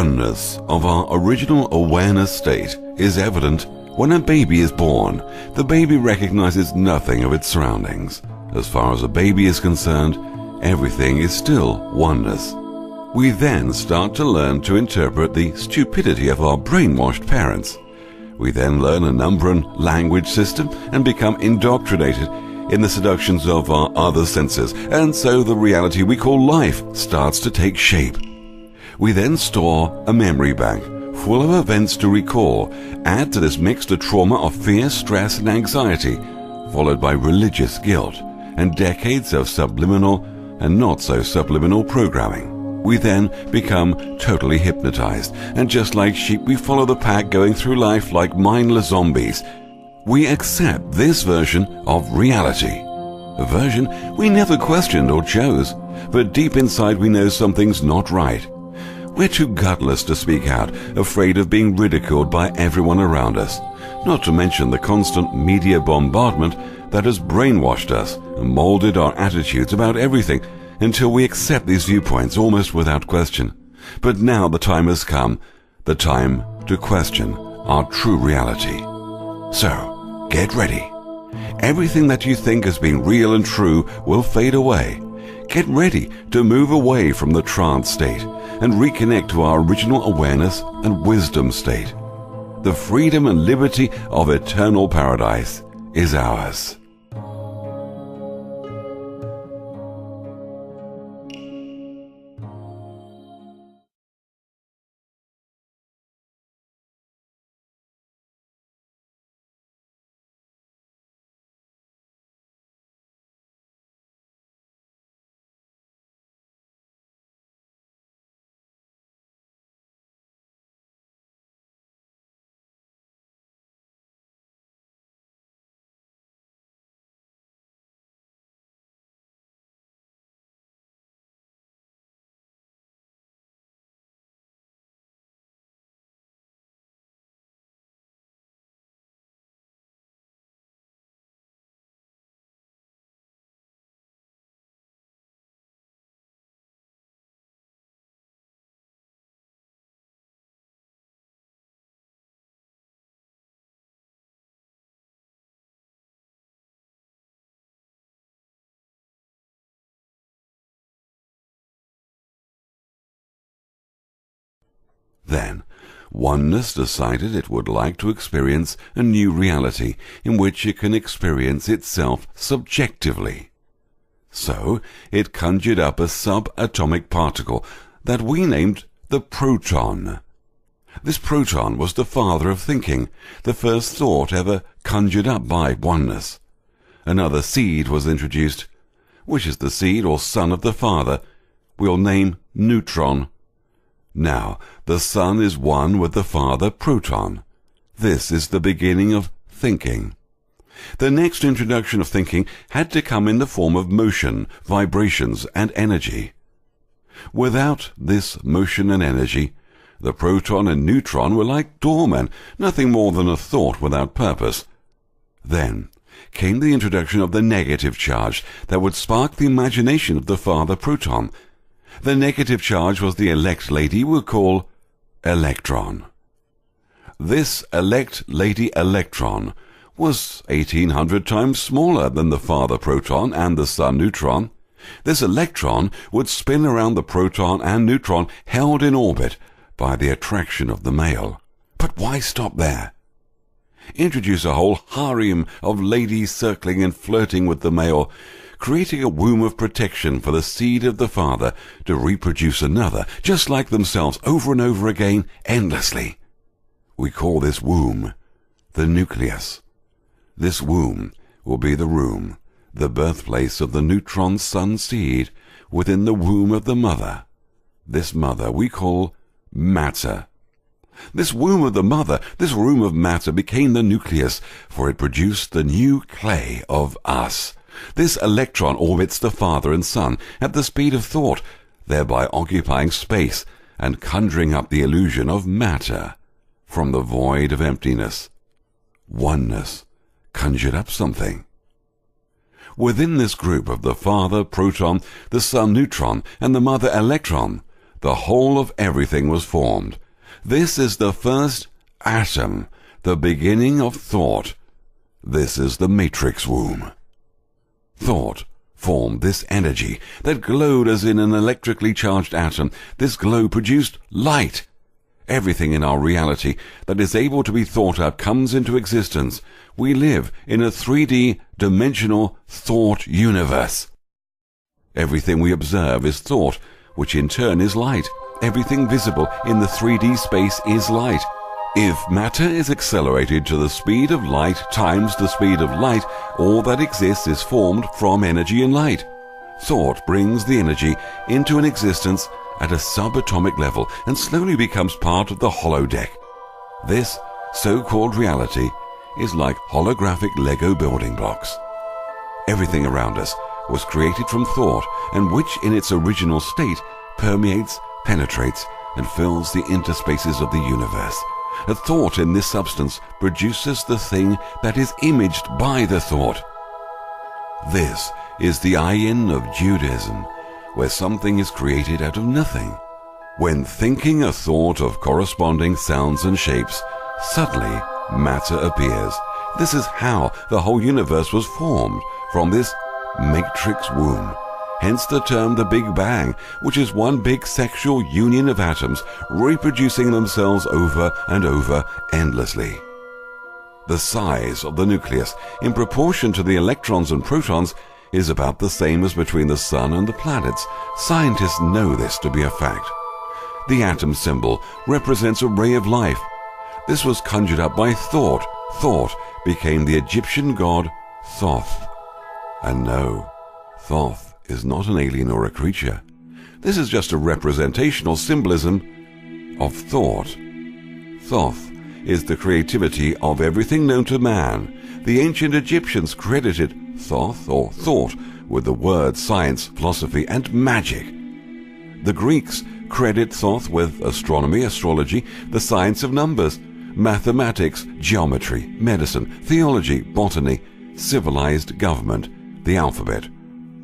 oneness of our original awareness state is evident when a baby is born. The baby recognizes nothing of its surroundings. As far as a baby is concerned, everything is still oneness. We then start to learn to interpret the stupidity of our brainwashed parents. We then learn a number and language system and become indoctrinated in the seductions of our other senses, and so the reality we call life starts to take shape. We then store a memory bank full of events to recall. Add to this mix the trauma of fear, stress, and anxiety, followed by religious guilt and decades of subliminal and not so subliminal programming. We then become totally hypnotized, and just like sheep, we follow the pack, going through life like mindless zombies. We accept this version of reality, a version we never questioned or chose, but deep inside we know something's not right. We're too gutless to speak out, afraid of being ridiculed by everyone around us, not to mention the constant media bombardment that has brainwashed us and molded our attitudes about everything until we accept these viewpoints almost without question. But now the time has come, the time to question our true reality. So, get ready. Everything that you think has been real and true will fade away. Get ready to move away from the trance state and reconnect to our original awareness and wisdom state. The freedom and liberty of eternal paradise is ours. Then, oneness decided it would like to experience a new reality in which it can experience itself subjectively. So, it conjured up a subatomic particle that we named the proton. This proton was the father of thinking, the first thought ever conjured up by oneness. Another seed was introduced, which is the seed or son of the father. We'll name neutron. Now, the Son is one with the Father proton. This is the beginning of thinking. The next introduction of thinking had to come in the form of motion, vibrations, and energy. Without this motion and energy, the proton and neutron were like doormen, nothing more than a thought without purpose. Then came the introduction of the negative charge that would spark the imagination of the Father proton. The negative charge was the elect lady we'll call electron. This elect lady electron was 1800 times smaller than the father proton and the son neutron. This electron would spin around the proton and neutron held in orbit by the attraction of the male. But why stop there? Introduce a whole harem of ladies circling and flirting with the male, creating a womb of protection for the seed of the father to reproduce another, just like themselves, over and over again, endlessly. We call this womb the nucleus. This womb will be the room, the birthplace of the neutron sun seed within the womb of the mother. This mother we call matter. This womb of the mother, this room of matter, became the nucleus, for it produced the new clay of us. This electron orbits the father and son at the speed of thought, thereby occupying space and conjuring up the illusion of matter from the void of emptiness. Oneness conjured up something. Within this group of the father proton, the son neutron, and the mother electron, the whole of everything was formed. This is the first atom, the beginning of thought. This is the matrix womb. Thought formed this energy that glowed as in an electrically charged atom. This glow produced light. Everything in our reality that is able to be thought up comes into existence. We live in a 3D dimensional thought universe. Everything we observe is thought, which in turn is light. Everything visible in the 3D space is light. If matter is accelerated to the speed of light times the speed of light, all that exists is formed from energy and light. Thought brings the energy into an existence at a subatomic level and slowly becomes part of the holodeck. This so-called reality is like holographic Lego building blocks. Everything around us was created from thought, and which in its original state permeates, penetrates, and fills the interspaces of the universe. A thought in this substance produces the thing that is imaged by the thought. This is the ayin of Judaism, where something is created out of nothing. When thinking a thought of corresponding sounds and shapes, suddenly matter appears. This is how the whole universe was formed, from this matrix womb. Hence the term the Big Bang, which is one big sexual union of atoms reproducing themselves over and over endlessly. The size of the nucleus, in proportion to the electrons and protons, is about the same as between the sun and the planets. Scientists know this to be a fact. The atom symbol represents a ray of life. This was conjured up by thought. Thought became the Egyptian god Thoth. And no, Thoth is not an alien or a creature. This is just a representational symbolism of thought. Thoth is the creativity of everything known to man. The ancient Egyptians credited Thoth or thought with the words science, philosophy, and magic. The Greeks credit Thoth with astronomy, astrology, the science of numbers, mathematics, geometry, medicine, theology, botany, civilized government, the alphabet,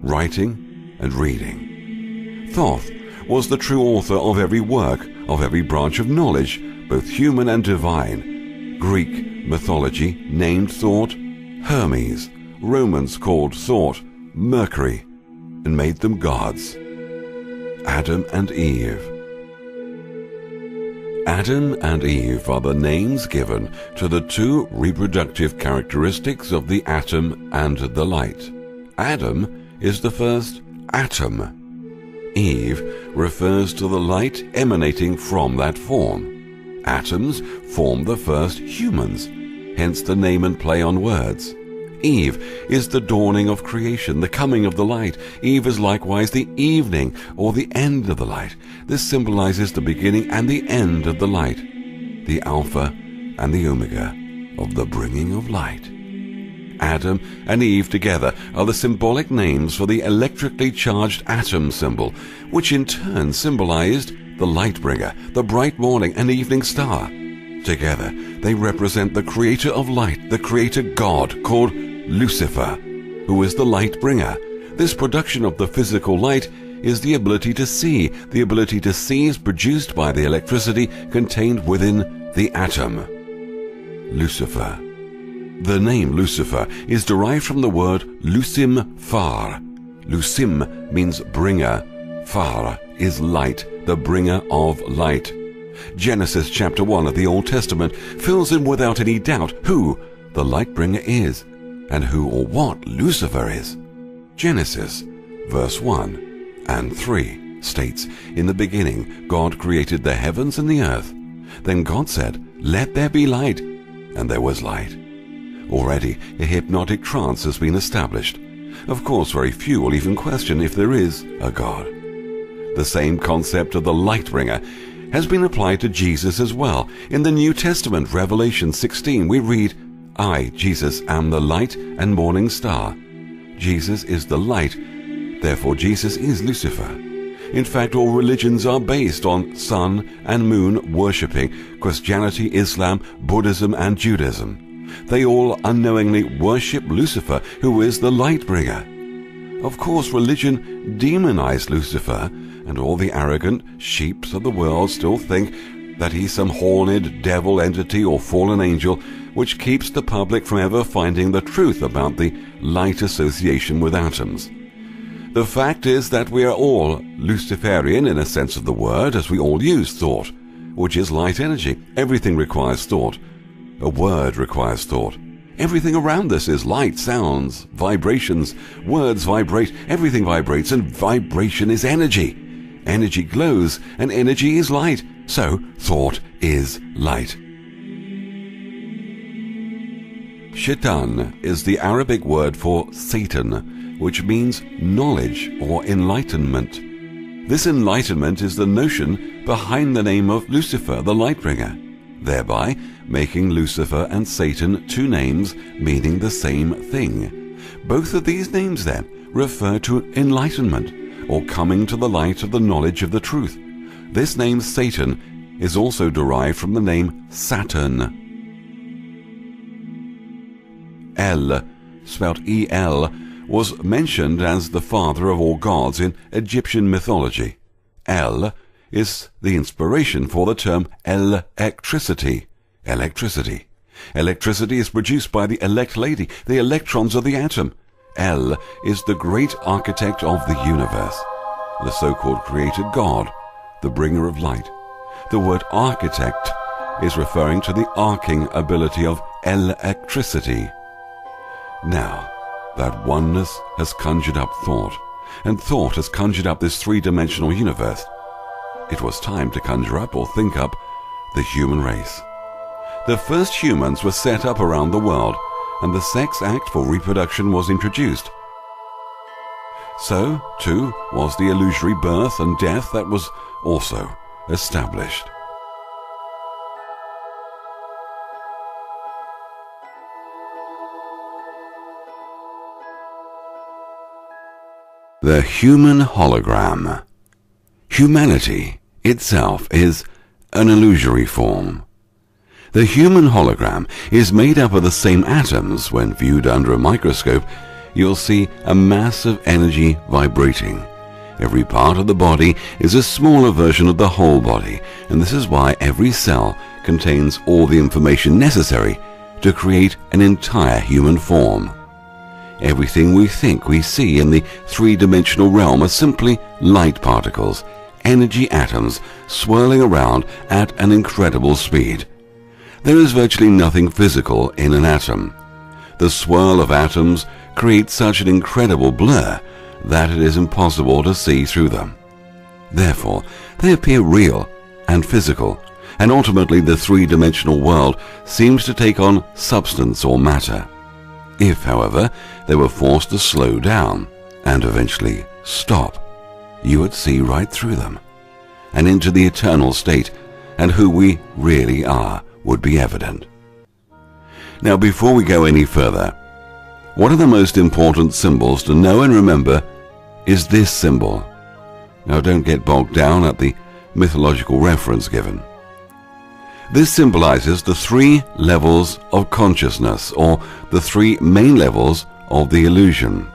writing and reading. Thoth was the true author of every work, of every branch of knowledge, both human and divine. Greek mythology named thought Hermes. Romans called thought Mercury and made them gods. Adam and Eve. Adam and Eve are the names given to the two reproductive characteristics of the atom and the light. Adam is the first atom. Eve refers to the light emanating from that form. Atoms form the first humans, hence the name and play on words. Eve is the dawning of creation, the coming of the light. Eve is likewise the evening or the end of the light. This symbolizes the beginning and the end of the light, the Alpha and the Omega of the bringing of light. Adam and Eve together are the symbolic names for the electrically charged atom symbol, which in turn symbolized the light bringer, the bright morning and evening star. Together, they represent the creator of light, the creator God called Lucifer, who is the light bringer. This production of the physical light is the ability to see. The ability to see is produced by the electricity contained within the atom. Lucifer. The name Lucifer is derived from the word Lucim Far. Lucim means bringer. Far is light, the bringer of light. Genesis chapter 1 of the Old Testament fills in without any doubt who the light bringer is and who or what Lucifer is. Genesis verse 1 and 3 states, "In the beginning God created the heavens and the earth. Then God said, 'Let there be light,' and there was light." Already a hypnotic trance has been established. Of course, very few will even question if there is a God. The same concept of the light bringer has been applied to Jesus as well. In the New Testament, Revelation 16, we read, "I, Jesus, am the light and morning star." Jesus is the light, therefore Jesus is Lucifer. In fact, all religions are based on sun and moon worshipping: Christianity, Islam, Buddhism, and Judaism. They all unknowingly worship Lucifer, who is the light bringer. Of course, religion demonized Lucifer, and all the arrogant sheeps of the world still think that he's some horned devil entity or fallen angel which keeps the public from ever finding the truth about the light association with atoms. The fact is that we are all Luciferian in a sense of the word, as we all use thought, which is light energy. Everything requires thought. A word requires thought. Everything around us is light, sounds, vibrations. Words vibrate, everything vibrates, and vibration is energy. Energy glows, and energy is light. So, thought is light. Shaitan is the Arabic word for Satan, which means knowledge or enlightenment. This enlightenment is the notion behind the name of Lucifer, the Lightbringer, thereby making Lucifer and Satan two names meaning the same thing. Both of these names, then, refer to enlightenment, or coming to the light of the knowledge of the truth. This name Satan is also derived from the name Saturn. El, spelled E-L, was mentioned as the father of all gods in Egyptian mythology. El is the inspiration for the term electricity. Electricity. Electricity is produced by the elect lady, the electrons of the atom. El is the great architect of the universe, the so-called created God, the bringer of light. The word architect is referring to the arcing ability of electricity. Now, that oneness has conjured up thought, and thought has conjured up this three-dimensional universe. It was time to conjure up or think up the human race. The first humans were set up around the world, and the sex act for reproduction was introduced. So, too, was the illusory birth and death that was also established. The human hologram. Humanity itself is an illusory form. The human hologram is made up of the same atoms. When viewed under a microscope, you'll see a mass of energy vibrating. Every part of the body is a smaller version of the whole body, and this is why every cell contains all the information necessary to create an entire human form. Everything we think we see in the three-dimensional realm are simply light particles, energy atoms swirling around at an incredible speed. There is virtually nothing physical in an atom. The swirl of atoms creates such an incredible blur that it is impossible to see through them. Therefore, they appear real and physical, and ultimately the three-dimensional world seems to take on substance or matter. If, however, they were forced to slow down and eventually stop, you would see right through them and into the eternal state, and who we really are would be evident. Now, before we go any further, one of the most important symbols to know and remember is this symbol. Now, don't get bogged down at the mythological reference given. This symbolizes the three levels of consciousness, or the three main levels of the illusion.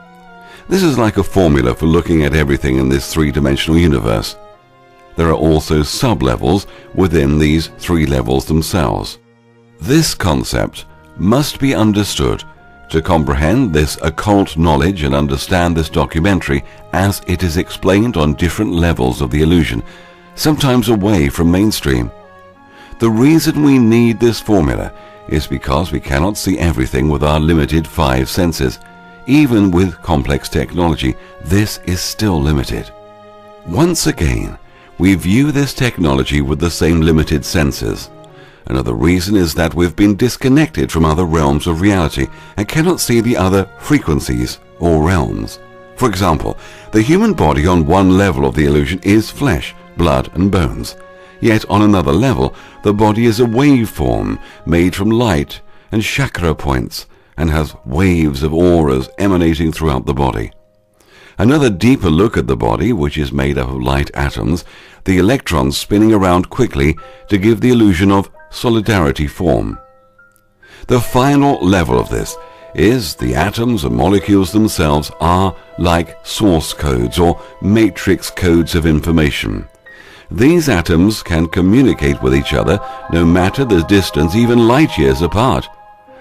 This is like a formula for looking at everything in this three-dimensional universe. There are also sub-levels within these three levels themselves. This concept must be understood to comprehend this occult knowledge and understand this documentary as it is explained on different levels of the illusion, sometimes away from mainstream. The reason we need this formula is because we cannot see everything with our limited five senses. Even with complex technology, this is still limited. Once again, we view this technology with the same limited senses. Another reason is that we've been disconnected from other realms of reality and cannot see the other frequencies or realms. For example, the human body on one level of the illusion is flesh, blood and bones. Yet on another level, the body is a waveform made from light and chakra points and has waves of auras emanating throughout the body. Another deeper look at the body, which is made up of light atoms, the electrons spinning around quickly to give the illusion of solidarity form. The final level of this is the atoms and molecules themselves are like source codes or matrix codes of information. These atoms can communicate with each other no matter the distance, even light years apart.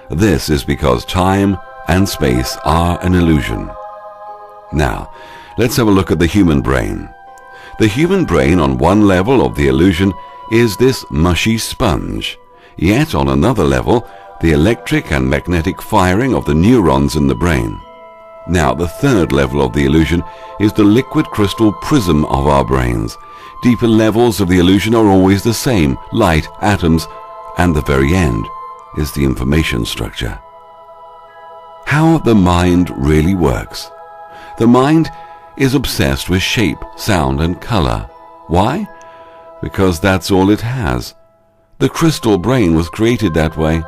This is because time and space are an illusion. Now, let's have a look at the human brain. The human brain on one level of the illusion is this mushy sponge, yet on another level, the electric and magnetic firing of the neurons in the brain. Now, the third level of the illusion is the liquid crystal prism of our brains. Deeper levels of the illusion are always the same, light, atoms, and the very end is the information structure. How the mind really works. The mind is obsessed with shape, sound, and color. Why? Because that's all it has. The crystal brain was created that way.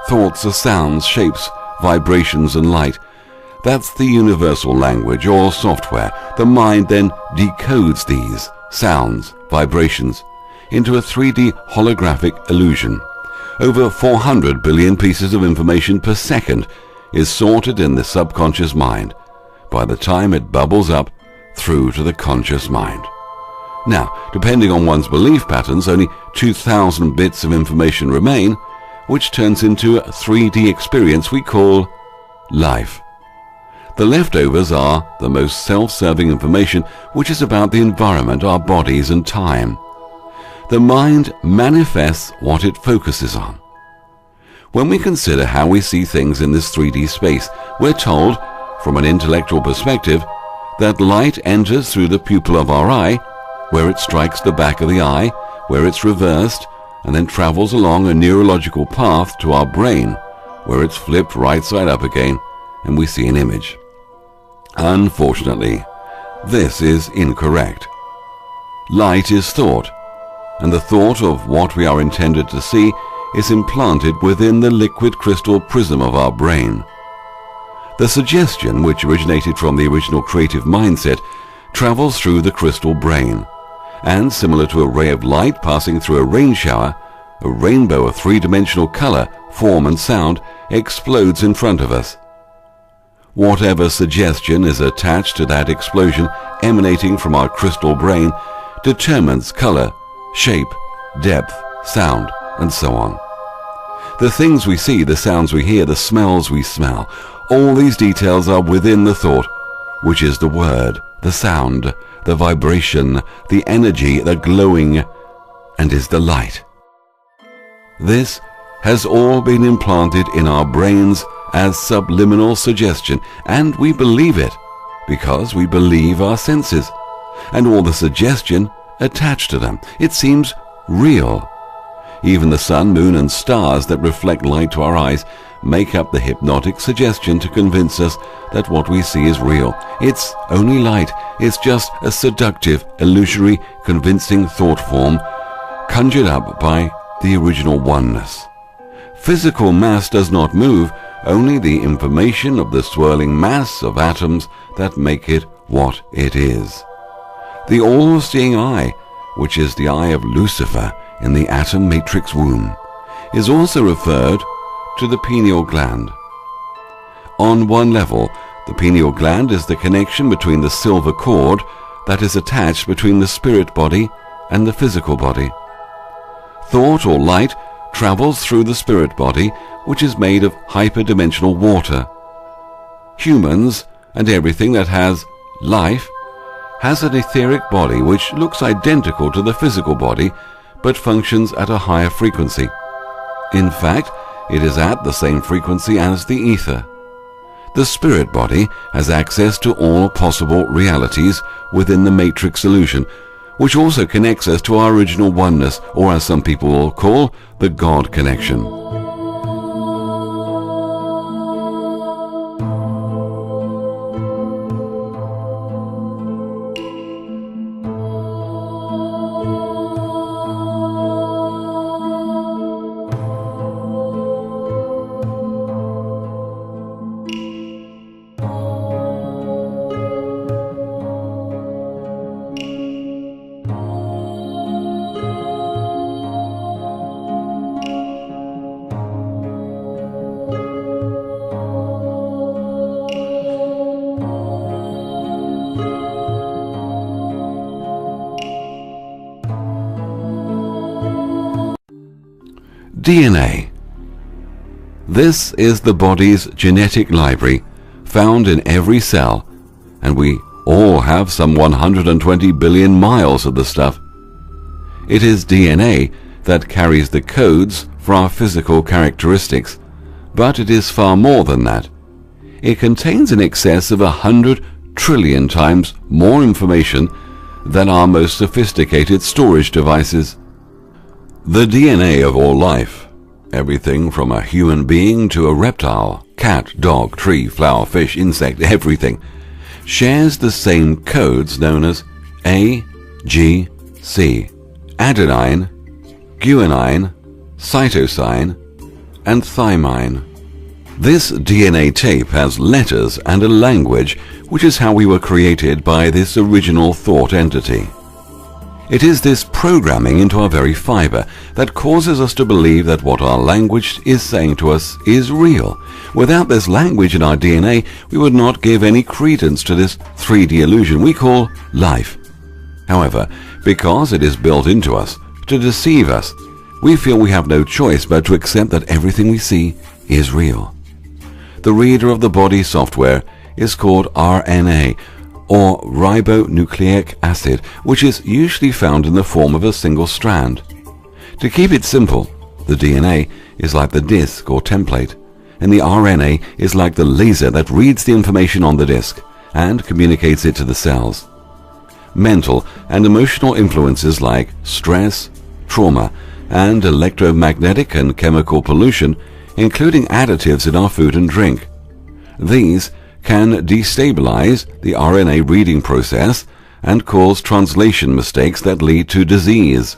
Thoughts are sounds, shapes, vibrations, and light. That's the universal language or software. The mind then decodes these sounds, vibrations, into a 3D holographic illusion. Over 400 billion pieces of information per second is sorted in the subconscious mind by the time it bubbles up through to the conscious mind. Now, depending on one's belief patterns, only 2,000 bits of information remain, which turns into a 3D experience we call life. The leftovers are the most self-serving information, which is about the environment, our bodies, and time. The mind manifests what it focuses on. When we consider how we see things in this 3D space, we're told, from an intellectual perspective, that light enters through the pupil of our eye, where it strikes the back of the eye, where it's reversed, and then travels along a neurological path to our brain, where it's flipped right side up again, and we see an image. Unfortunately, this is incorrect. Light is thought, and the thought of what we are intended to see is implanted within the liquid crystal prism of our brain. The suggestion, which originated from the original creative mindset, travels through the crystal brain, and similar to a ray of light passing through a rain shower, a rainbow of three-dimensional color, form, and sound explodes in front of us. Whatever suggestion is attached to that explosion emanating from our crystal brain determines color, shape, depth, sound, and so on. The things we see, the sounds we hear, the smells we smell, all these details are within the thought, which is the word, the sound, the vibration, the energy, the glowing, and is the light. This has all been implanted in our brains as subliminal suggestion, and we believe it because we believe our senses and all the suggestion attached to them. It seems real. Even the sun, moon, and stars that reflect light to our eyes make up the hypnotic suggestion to convince us that what we see is real. It's only light. It's just a seductive, illusory, convincing thought form conjured up by the original oneness. Physical mass does not move, only the information of the swirling mass of atoms that make it what it is. The all-seeing eye, which is the eye of Lucifer in the atom matrix womb, is also referred to the pineal gland. On one level, the pineal gland is the connection between the silver cord that is attached between the spirit body and the physical body. Thought or light travels through the spirit body, which is made of hyperdimensional water. Humans and everything that has life has an etheric body which looks identical to the physical body but functions at a higher frequency. In fact, it is at the same frequency as the ether. The spirit body has access to all possible realities within the matrix illusion, which also connects us to our original oneness, or as some people will call, the God connection. DNA. This is the body's genetic library, found in every cell, and we all have some 120 billion miles of the stuff. It is DNA that carries the codes for our physical characteristics, but it is far more than that. It contains in excess of 100 trillion times more information than our most sophisticated storage devices. The DNA of all life, everything from a human being to a reptile, cat, dog, tree, flower, fish, insect, everything, shares the same codes known as A, G, C, adenine, guanine, cytosine, and thymine. This DNA tape has letters and a language, which is how we were created by this original thought entity. It is this programming into our very fiber that causes us to believe that what our language is saying to us is real. Without this language in our DNA, we would not give any credence to this 3D illusion we call life. However, because it is built into us to deceive us, we feel we have no choice but to accept that everything we see is real. The reader of the body software is called RNA, or ribonucleic acid, which is usually found in the form of a single strand. To keep it simple, the DNA is like the disk or template, and the RNA is like the laser that reads the information on the disk and communicates it to the cells. Mental and emotional influences like stress, trauma, and electromagnetic and chemical pollution, including additives in our food and drink. These can destabilize the RNA reading process and cause translation mistakes that lead to disease.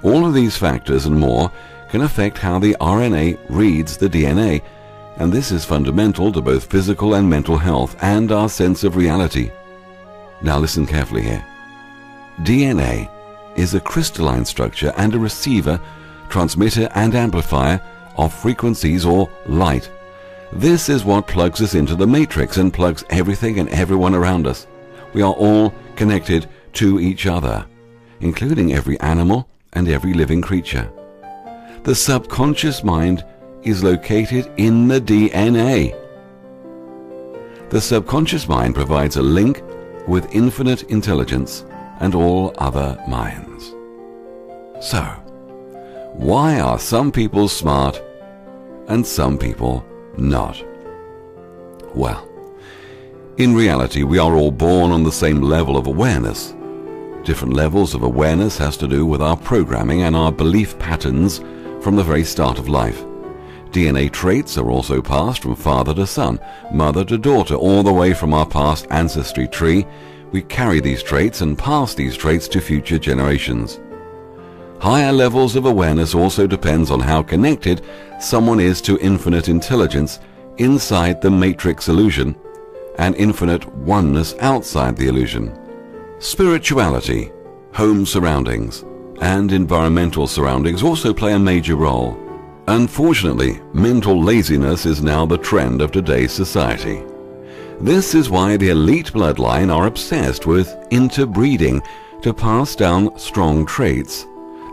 All of these factors and more can affect how the RNA reads the DNA, and this is fundamental to both physical and mental health and our sense of reality. Now listen carefully here. DNA is a crystalline structure and a receiver, transmitter and amplifier of frequencies or light. This is what plugs us into the matrix and plugs everything and everyone around us. We are all connected to each other, including every animal and every living creature. The subconscious mind is located in the DNA. The subconscious mind provides a link with infinite intelligence and all other minds. So, why are some people smart and some people not? Well, in reality, we are all born on the same level of awareness. Different levels of awareness has to do with our programming and our belief patterns from the very start of life. DNA traits are also passed from father to son, mother to daughter, all the way from our past ancestry tree. We carry these traits and pass these traits to future generations. Higher levels of awareness also depends on how connected someone is to infinite intelligence inside the matrix illusion and infinite oneness outside the illusion. Spirituality, home surroundings, and environmental surroundings also play a major role. Unfortunately, mental laziness is now the trend of today's society. This is why the elite bloodline are obsessed with interbreeding to pass down strong traits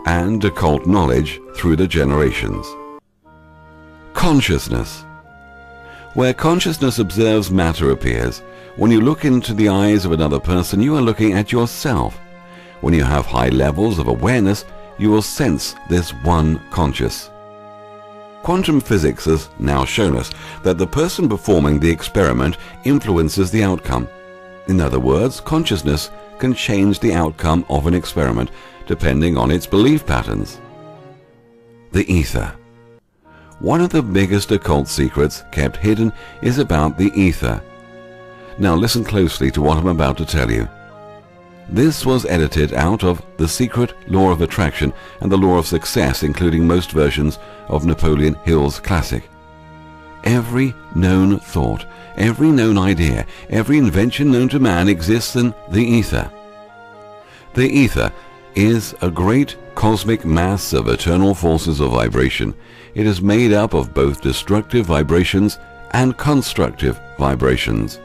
and occult knowledge through the generations. Consciousness. Where consciousness observes, matter appears. When you look into the eyes of another person, you are looking at yourself. When you have high levels of awareness, you will sense this one conscious. Quantum physics has now shown us that the person performing the experiment influences the outcome. In other words, consciousness can change the outcome of an experiment depending on its belief patterns. The ether. One of the biggest occult secrets kept hidden is about the ether. Now listen closely to what I'm about to tell you. This was edited out of The Secret, Law of Attraction, and The Law of Success, including most versions of Napoleon Hill's classic. Every known thought, every known idea, every invention known to man exists in the ether. The ether is a great cosmic mass of eternal forces of vibration. It is made up of both destructive vibrations and constructive vibrations.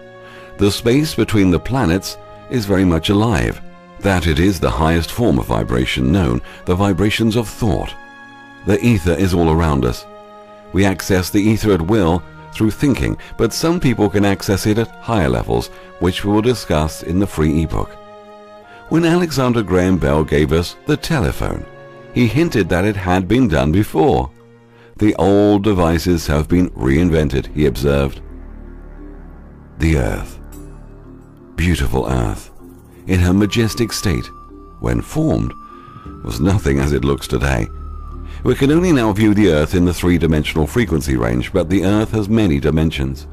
The space between the planets is very much alive, that it is the highest form of vibration known, the vibrations of thought. The ether is all around us. We access the ether at will through thinking, but some people can access it at higher levels, which we will discuss in the free ebook. When Alexander Graham Bell gave us the telephone, he hinted that it had been done before. The old devices have been reinvented, he observed. The Earth, beautiful Earth, in her majestic state, when formed, was nothing as it looks today. We can only now view the Earth in the three-dimensional frequency range, but the Earth has many dimensions.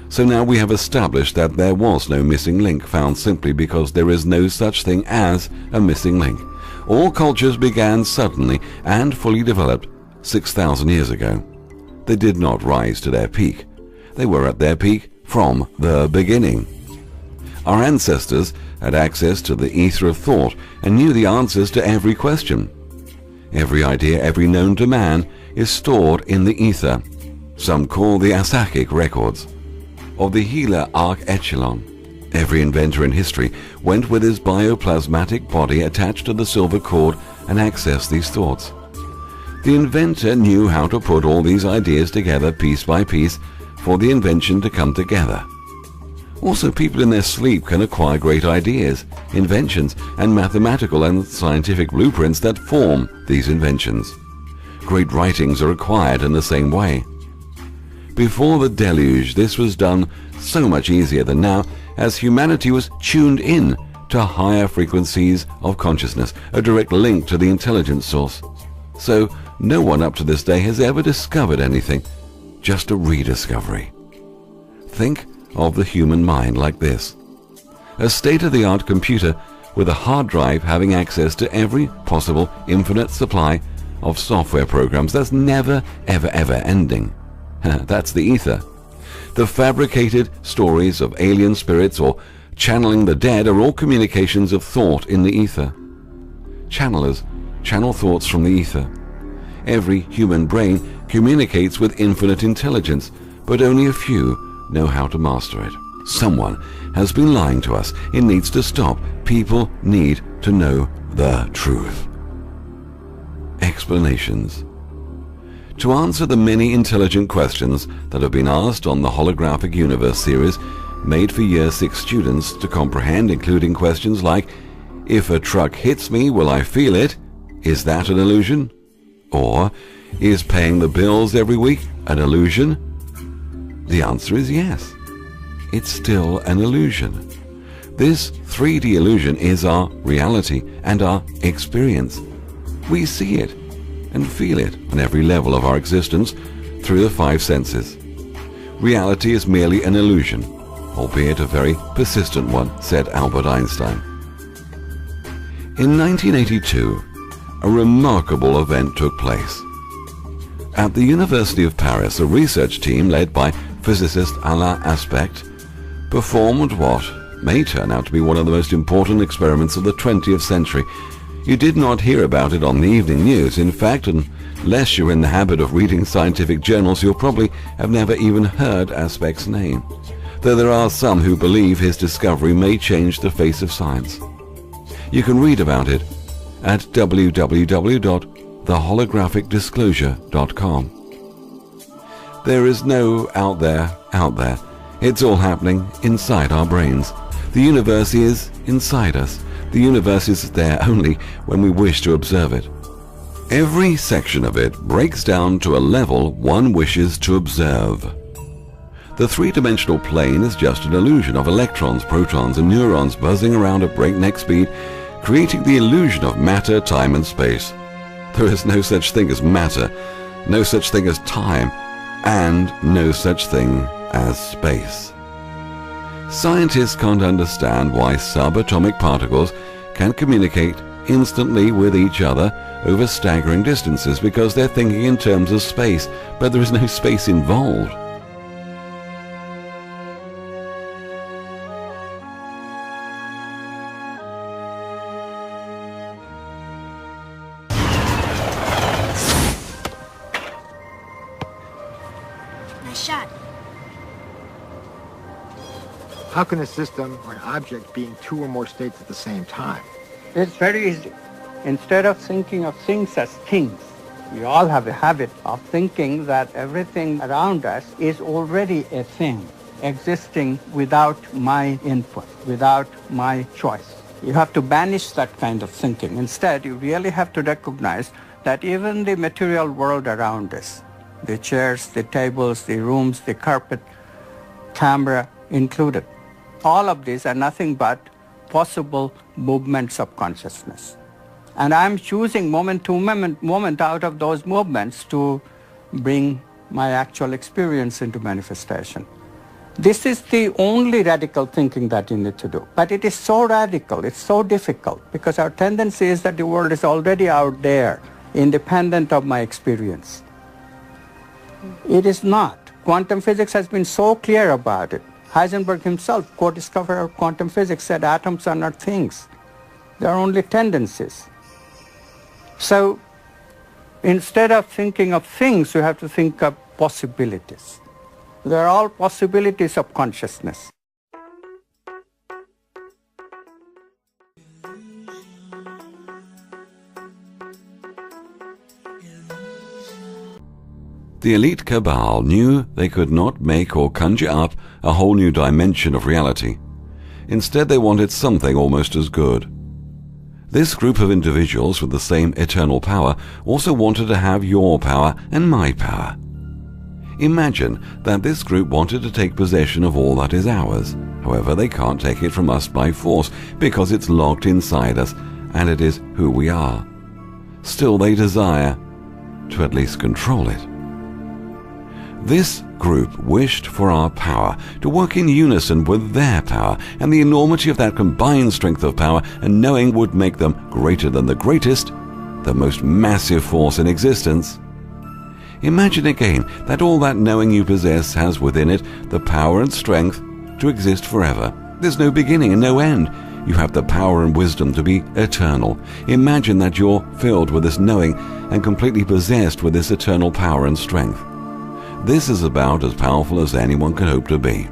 So now we have established that there was no missing link found simply because there is no such thing as a missing link. All cultures began suddenly and fully developed 6,000 years ago. They did not rise to their peak. They were at their peak from the beginning. Our ancestors had access to the ether of thought and knew the answers to every question. Every idea, every known to man, is stored in the ether. Some call the Akashic records, of the healer arc echelon. Every inventor in history went with his bioplasmatic body attached to the silver cord and accessed these thoughts. The inventor knew how to put all these ideas together piece by piece for the invention to come together. Also, people in their sleep can acquire great ideas, inventions, and mathematical and scientific blueprints that form these inventions. Great writings are acquired in the same way. Before the deluge, this was done so much easier than now, as humanity was tuned in to higher frequencies of consciousness, a direct link to the intelligence source. So no one up to this day has ever discovered anything, just a rediscovery. Think of the human mind like this: a state-of-the-art computer with a hard drive having access to every possible infinite supply of software programs that's never, ever ending. That's the ether. The fabricated stories of alien spirits or channeling the dead are all communications of thought in the ether. Channelers channel thoughts from the ether. Every human brain communicates with infinite intelligence, but only a few know how to master it. Someone has been lying to us. It needs to stop. People need to know the truth. Explanations. To answer the many intelligent questions that have been asked on the Holographic Universe series, made for Year 6 students to comprehend, including questions like, if a truck hits me, will I feel it? Is that an illusion? Or, is paying the bills every week an illusion? The answer is yes. It's still an illusion. This 3D illusion is our reality and our experience. We see it and feel it on every level of our existence through the 5 senses. Reality is merely an illusion, albeit a very persistent one, said Albert Einstein. In 1982, a remarkable event took place. At the University of Paris, a research team led by physicist Alain Aspect performed what may turn out to be one of the most important experiments of the 20th century. You did not hear about it on the evening news. In fact, unless you're in the habit of reading scientific journals, you'll probably have never even heard Aspect's name, though there are some who believe his discovery may change the face of science. You can read about it at www.theholographicdisclosure.com. There is no out there. It's all happening inside our brains. The universe is inside us. The universe is there only when we wish to observe it. Every section of it breaks down to a level one wishes to observe. The three-dimensional plane is just an illusion of electrons, protons, and neurons buzzing around at breakneck speed, creating the illusion of matter, time, and space. There is no such thing as matter, no such thing as time, and no such thing as space. Scientists can't understand why subatomic particles can communicate instantly with each other over staggering distances because they're thinking in terms of space, but there is no space involved. Nice shot. How can a system or an object be in 2 or more states at the same time? It's very easy. Instead of thinking of things as things, We all have a habit of thinking that everything around us is already a thing, existing without my input, without my choice. You have to banish that kind of thinking. Instead, you really have to recognize that even the material world around us, the chairs, the tables, the rooms, the carpet, camera included, all of these are nothing but possible movements of consciousness. And I'm choosing moment to moment out of those movements to bring my actual experience into manifestation. This is the only radical thinking that you need to do. But it is so radical, it's so difficult, because our tendency is that the world is already out there, independent of my experience. It is not. Quantum physics has been so clear about it. Heisenberg himself, co-discoverer of quantum physics, said atoms are not things. They are only tendencies. So instead of thinking of things, you have to think of possibilities. They are all possibilities of consciousness. The elite cabal knew they could not make or conjure up a whole new dimension of reality. Instead, they wanted something almost as good. This group of individuals with the same eternal power also wanted to have your power and my power. Imagine that this group wanted to take possession of all that is ours. However, they can't take it from us by force because it's locked inside us and it is who we are. Still, they desire to at least control it. This group wished for our power to work in unison with their power, and the enormity of that combined strength of power and knowing would make them greater than the greatest, the most massive force in existence. Imagine again that all that knowing you possess has within it the power and strength to exist forever. There's no beginning and no end. You have the power and wisdom to be eternal. Imagine that you're filled with this knowing and completely possessed with this eternal power and strength. This is about as powerful as anyone could hope to be.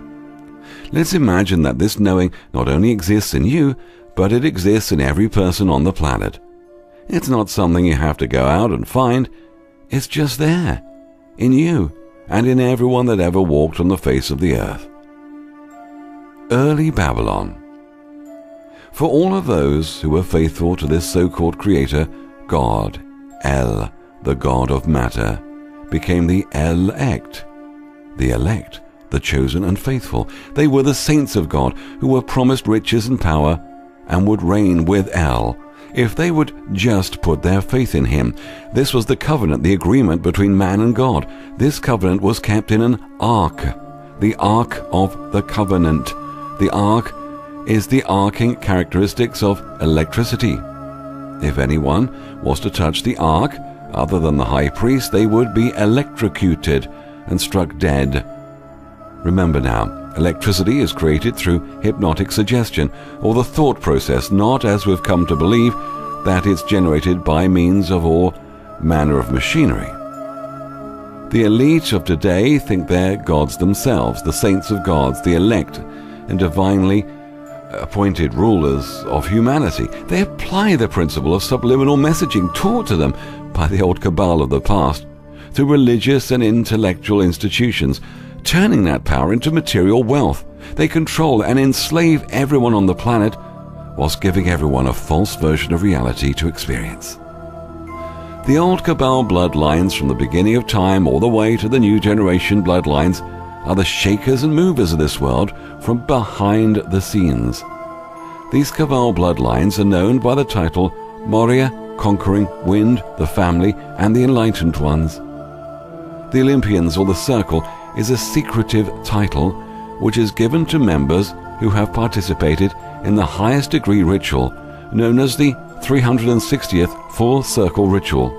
Let's imagine that this knowing not only exists in you, but it exists in every person on the planet. It's not something you have to go out and find. It's just there, in you, and in everyone that ever walked on the face of the earth. Early Babylon. For all of those who were faithful to this so-called creator, God, El, the God of matter, became the elect, the chosen and faithful. They were the saints of God who were promised riches and power and would reign with El if they would just put their faith in him. This was the covenant, the agreement between man and God. This covenant was kept in an ark, the Ark of the Covenant. The ark is the arcing characteristics of electricity. If anyone was to touch the ark, other than the high priest, they would be electrocuted and struck dead. Remember now, electricity is created through hypnotic suggestion, or the thought process, not, as we've come to believe, that it's generated by means of all manner of machinery. The elite of today think they're gods themselves, the saints of gods, the elect and divinely appointed rulers of humanity. They apply the principle of subliminal messaging taught to them by the old cabal of the past through religious and intellectual institutions, turning that power into material wealth. They control and enslave everyone on the planet whilst giving everyone a false version of reality to experience. The old cabal bloodlines from the beginning of time all the way to the new generation bloodlines are the shakers and movers of this world from behind the scenes. These cabal bloodlines are known by the title Moria, Conquering, Wind, the Family, and the Enlightened Ones. The Olympians, or the Circle, is a secretive title which is given to members who have participated in the highest degree ritual, known as the 360th Full Circle Ritual.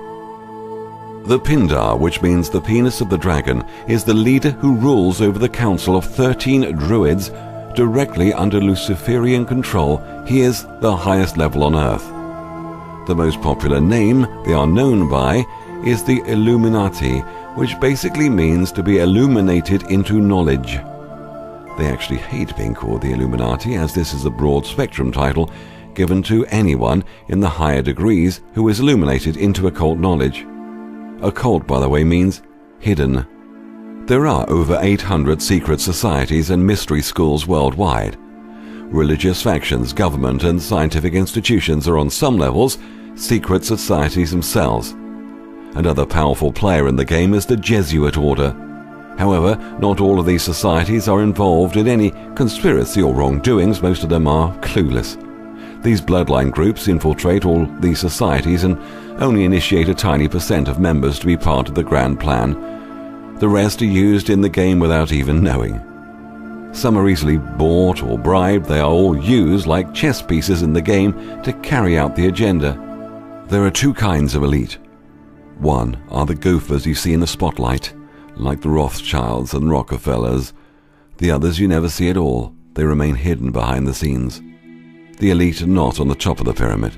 The Pindar, which means the penis of the dragon, is the leader who rules over the council of 13 druids directly under Luciferian control. He is the highest level on Earth. The most popular name they are known by is the Illuminati, which basically means to be illuminated into knowledge. They actually hate being called the Illuminati, as this is a broad spectrum title given to anyone in the higher degrees who is illuminated into occult knowledge. Occult, by the way, means hidden. There are over 800 secret societies and mystery schools worldwide. Religious factions, government, and scientific institutions are on some levels secret societies themselves. Another powerful player in the game is the Jesuit order. However, not all of these societies are involved in any conspiracy or wrongdoings. Most of them are clueless. These bloodline groups infiltrate all these societies and only initiate a tiny percent of members to be part of the grand plan. The rest are used in the game without even knowing. Some are easily bought or bribed. They are all used like chess pieces in the game to carry out the agenda. There are two kinds of elite. One are the gophers you see in the spotlight, like the Rothschilds and Rockefellers. The others you never see at all. They remain hidden behind the scenes. The elite are not on the top of the pyramid.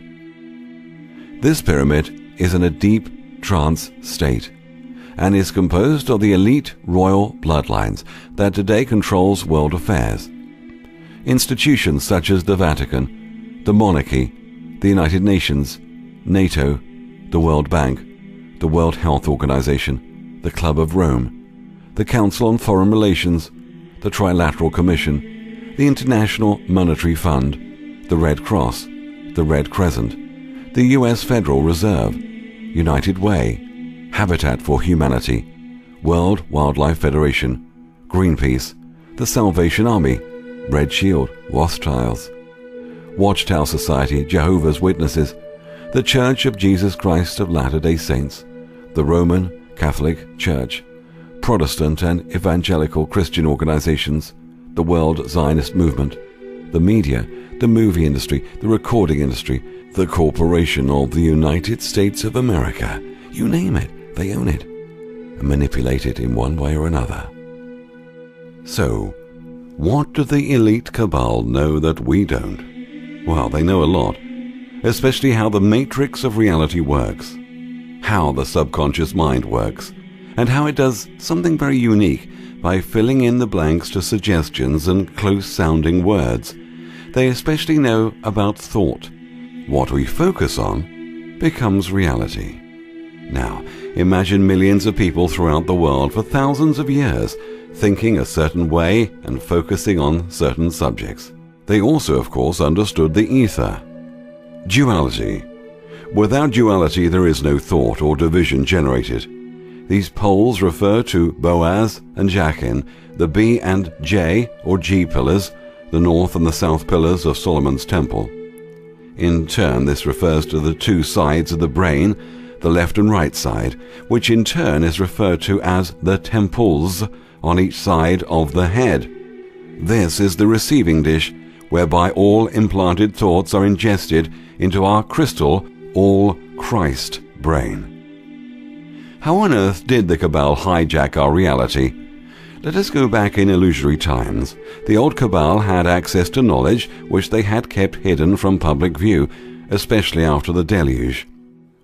This pyramid is in a deep trance state and is composed of the elite royal bloodlines that today controls world affairs. Institutions such as the Vatican, the monarchy, the United Nations, NATO, the World Bank, the World Health Organization, the Club of Rome, the Council on Foreign Relations, the Trilateral Commission, the International Monetary Fund, the Red Cross, the Red Crescent, the US Federal Reserve, United Way, Habitat for Humanity, World Wildlife Federation, Greenpeace, the Salvation Army, Red Shield, Rothschilds, Watchtower Society, Jehovah's Witnesses, the Church of Jesus Christ of Latter-day Saints, the Roman Catholic Church, Protestant and Evangelical Christian organizations, the World Zionist Movement, the media, the movie industry, the recording industry, the Corporation of the United States of America. You name it, they own it and manipulate it in one way or another. So, what do the elite cabal know that we don't? Well, they know a lot, especially how the matrix of reality works, how the subconscious mind works, and how it does something very unique by filling in the blanks to suggestions and close-sounding words. They especially know about thought. What we focus on becomes reality. Now, imagine millions of people throughout the world for thousands of years thinking a certain way and focusing on certain subjects. They also, of course, understood the ether. Duality. Without duality, there is no thought or division generated. These poles refer to Boaz and Jachin, the B and J or G pillars, the north and the south pillars of Solomon's temple. In turn, this refers to the two sides of the brain, the left and right side, which in turn is referred to as the temples on each side of the head. This is the receiving dish whereby all implanted thoughts are ingested into our crystal, all-Christ brain. How on earth did the Cabal hijack our reality? Let us go back in illusory times. The old Cabal had access to knowledge which they had kept hidden from public view, especially after the deluge.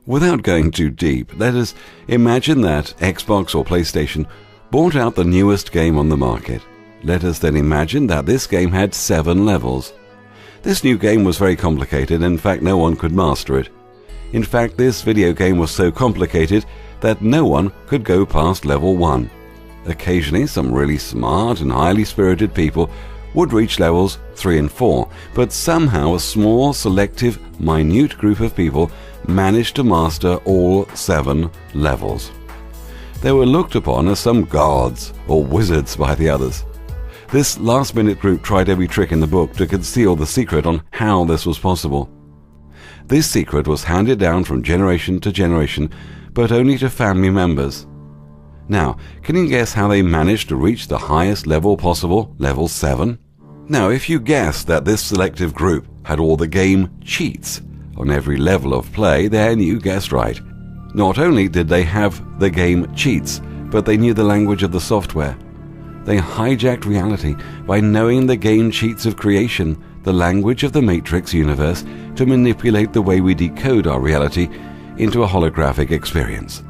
Without going too deep, let us imagine that Xbox or PlayStation bought out the newest game on the market. Let us then imagine that this game had 7 levels. This new game was very complicated, in fact no one could master it. In fact, this video game was so complicated that no one could go past level 1. Occasionally, some really smart and highly spirited people would reach levels 3 and 4, but somehow a small, selective, minute group of people managed to master all 7 levels. They were looked upon as some gods or wizards by the others. This last-minute group tried every trick in the book to conceal the secret on how this was possible. This secret was handed down from generation to generation, but only to family members. Now, can you guess how they managed to reach the highest level possible, level 7? Now, if you guess that this selective group had all the game cheats on every level of play, then you guessed right. Not only did they have the game cheats, but they knew the language of the software. They hijacked reality by knowing the game cheats of creation, the language of the Matrix universe, to manipulate the way we decode our reality into a holographic experience.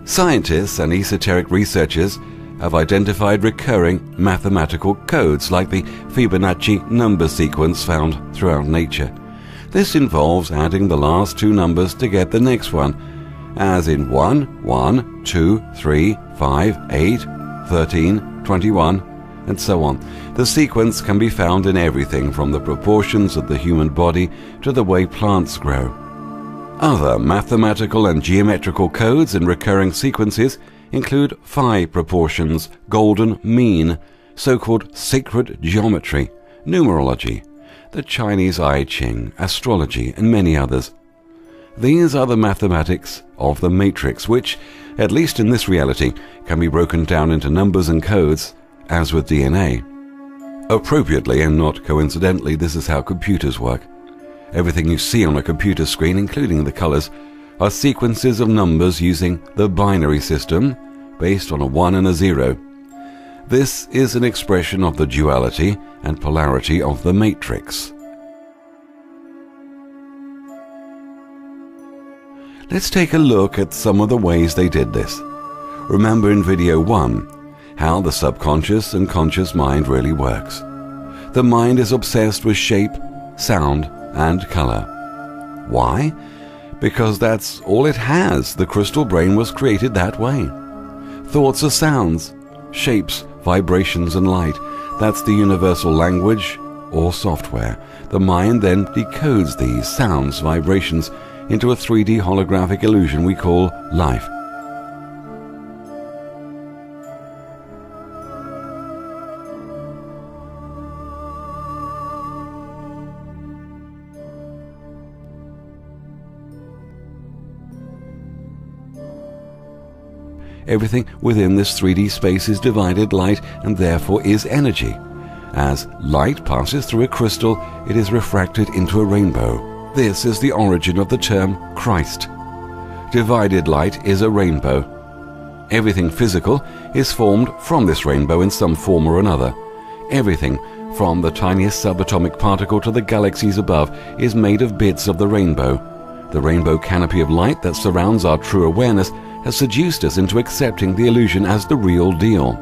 Scientists and esoteric researchers have identified recurring mathematical codes like the Fibonacci number sequence found throughout nature. This involves adding the last 2 numbers to get the next one, as in 1, 1, 2, 3, 5, 8, 13, 21, and so on. The sequence can be found in everything from the proportions of the human body to the way plants grow. Other mathematical and geometrical codes and recurring sequences include phi proportions, golden mean, so-called sacred geometry, numerology, the Chinese I Ching, astrology, and many others. These are the mathematics of the matrix, which, at least in this reality, can be broken down into numbers and codes, as with DNA. Appropriately and not coincidentally, this is how computers work. Everything you see on a computer screen, including the colors, are sequences of numbers using the binary system, based on a 1 and a 0. This is an expression of the duality and polarity of the matrix. Let's take a look at some of the ways they did this. Remember in video 1 how the subconscious and conscious mind really works. The mind is obsessed with shape, sound, and color. Why? Because that's all it has. The crystal brain was created that way. Thoughts are sounds, shapes, vibrations, and light. That's the universal language or software. The mind then decodes these sounds, vibrations, into a 3D holographic illusion we call life. Everything within this 3D space is divided light and therefore is energy. As light passes through a crystal, it is refracted into a rainbow. This is the origin of the term Christ. Divided light is a rainbow. Everything physical is formed from this rainbow in some form or another. Everything, from the tiniest subatomic particle to the galaxies above, is made of bits of the rainbow. The rainbow canopy of light that surrounds our true awareness has seduced us into accepting the illusion as the real deal.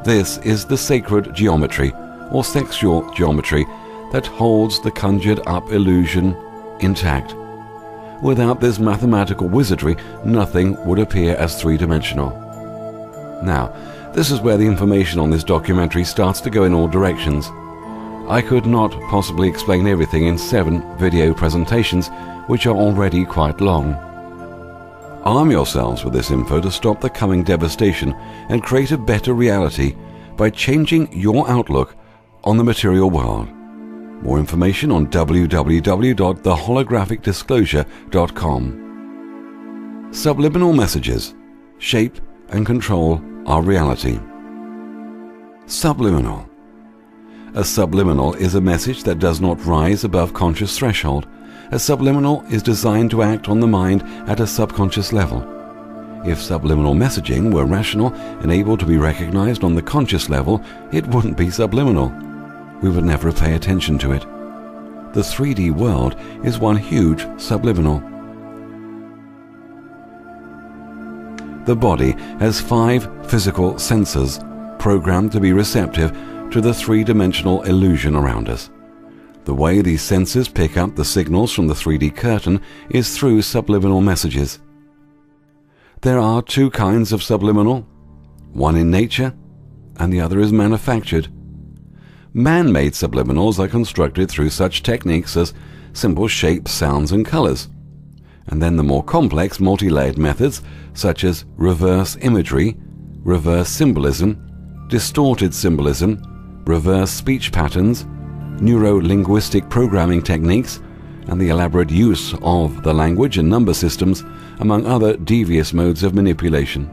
This is the sacred geometry, or sexual geometry, that holds the conjured-up illusion intact. Without this mathematical wizardry, nothing would appear as three-dimensional. Now, this is where the information on this documentary starts to go in all directions. I could not possibly explain everything in 7 video presentations, which are already quite long. Arm yourselves with this info to stop the coming devastation and create a better reality by changing your outlook on the material world. More information on www.theholographicdisclosure.com. Subliminal messages shape and control our reality. Subliminal. A subliminal is a message that does not rise above conscious threshold. A subliminal is designed to act on the mind at a subconscious level. If subliminal messaging were rational and able to be recognized on the conscious level, it wouldn't be subliminal. We would never pay attention to it. The 3D world is one huge subliminal. The body has 5 physical senses programmed to be receptive to the 3-dimensional illusion around us. The way these senses pick up the signals from the 3D curtain is through subliminal messages. There are 2 kinds of subliminal, one in nature and the other is manufactured. Man-made subliminals are constructed through such techniques as simple shapes, sounds, and colors. And then the more complex multi-layered methods such as reverse imagery, reverse symbolism, distorted symbolism, reverse speech patterns, neuro-linguistic programming techniques, and the elaborate use of the language and number systems, among other devious modes of manipulation.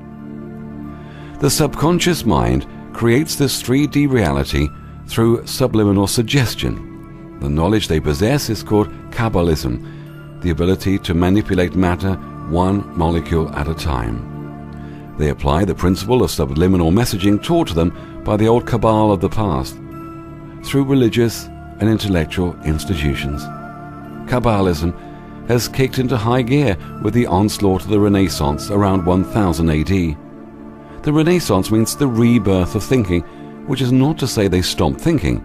The subconscious mind creates this 3D reality through subliminal suggestion. The knowledge they possess is called Kabbalism, the ability to manipulate matter one molecule at a time. They apply the principle of subliminal messaging taught to them by the old Cabal of the past through religious and intellectual institutions. Kabbalism has kicked into high gear with the onslaught of the Renaissance around 1000 AD. The Renaissance means the rebirth of thinking, which is not to say they stopped thinking,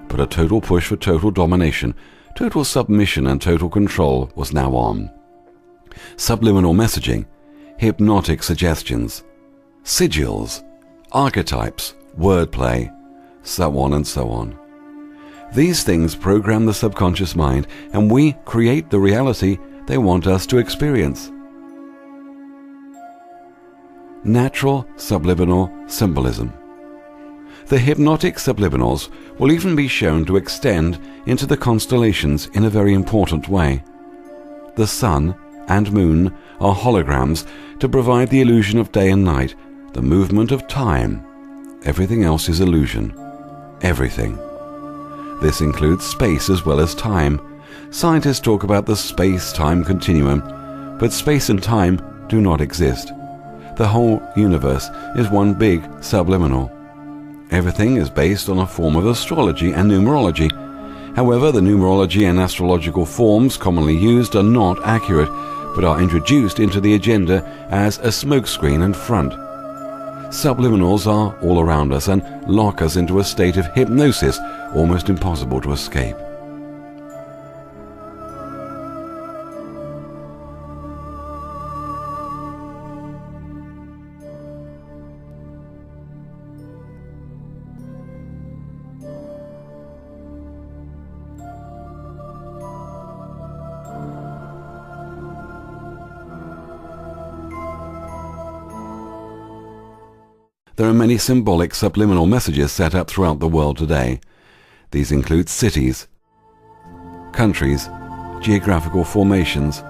but a total push for total domination, total submission and total control was now on. Subliminal messaging, hypnotic suggestions, sigils, archetypes, wordplay, so on and so on. These things program the subconscious mind, and we create the reality they want us to experience. Natural subliminal symbolism. The hypnotic subliminals will even be shown to extend into the constellations in a very important way. The sun and moon are holograms to provide the illusion of day and night, the movement of time. Everything else is illusion. Everything. This includes space as well as time. Scientists talk about the space-time continuum, but space and time do not exist. The whole universe is one big subliminal. Everything is based on a form of astrology and numerology. However, the numerology and astrological forms commonly used are not accurate, but are introduced into the agenda as a smokescreen and front. Subliminals are all around us and lock us into a state of hypnosis almost impossible to escape. There are many symbolic subliminal messages set up throughout the world today. These include cities, countries, geographical formations.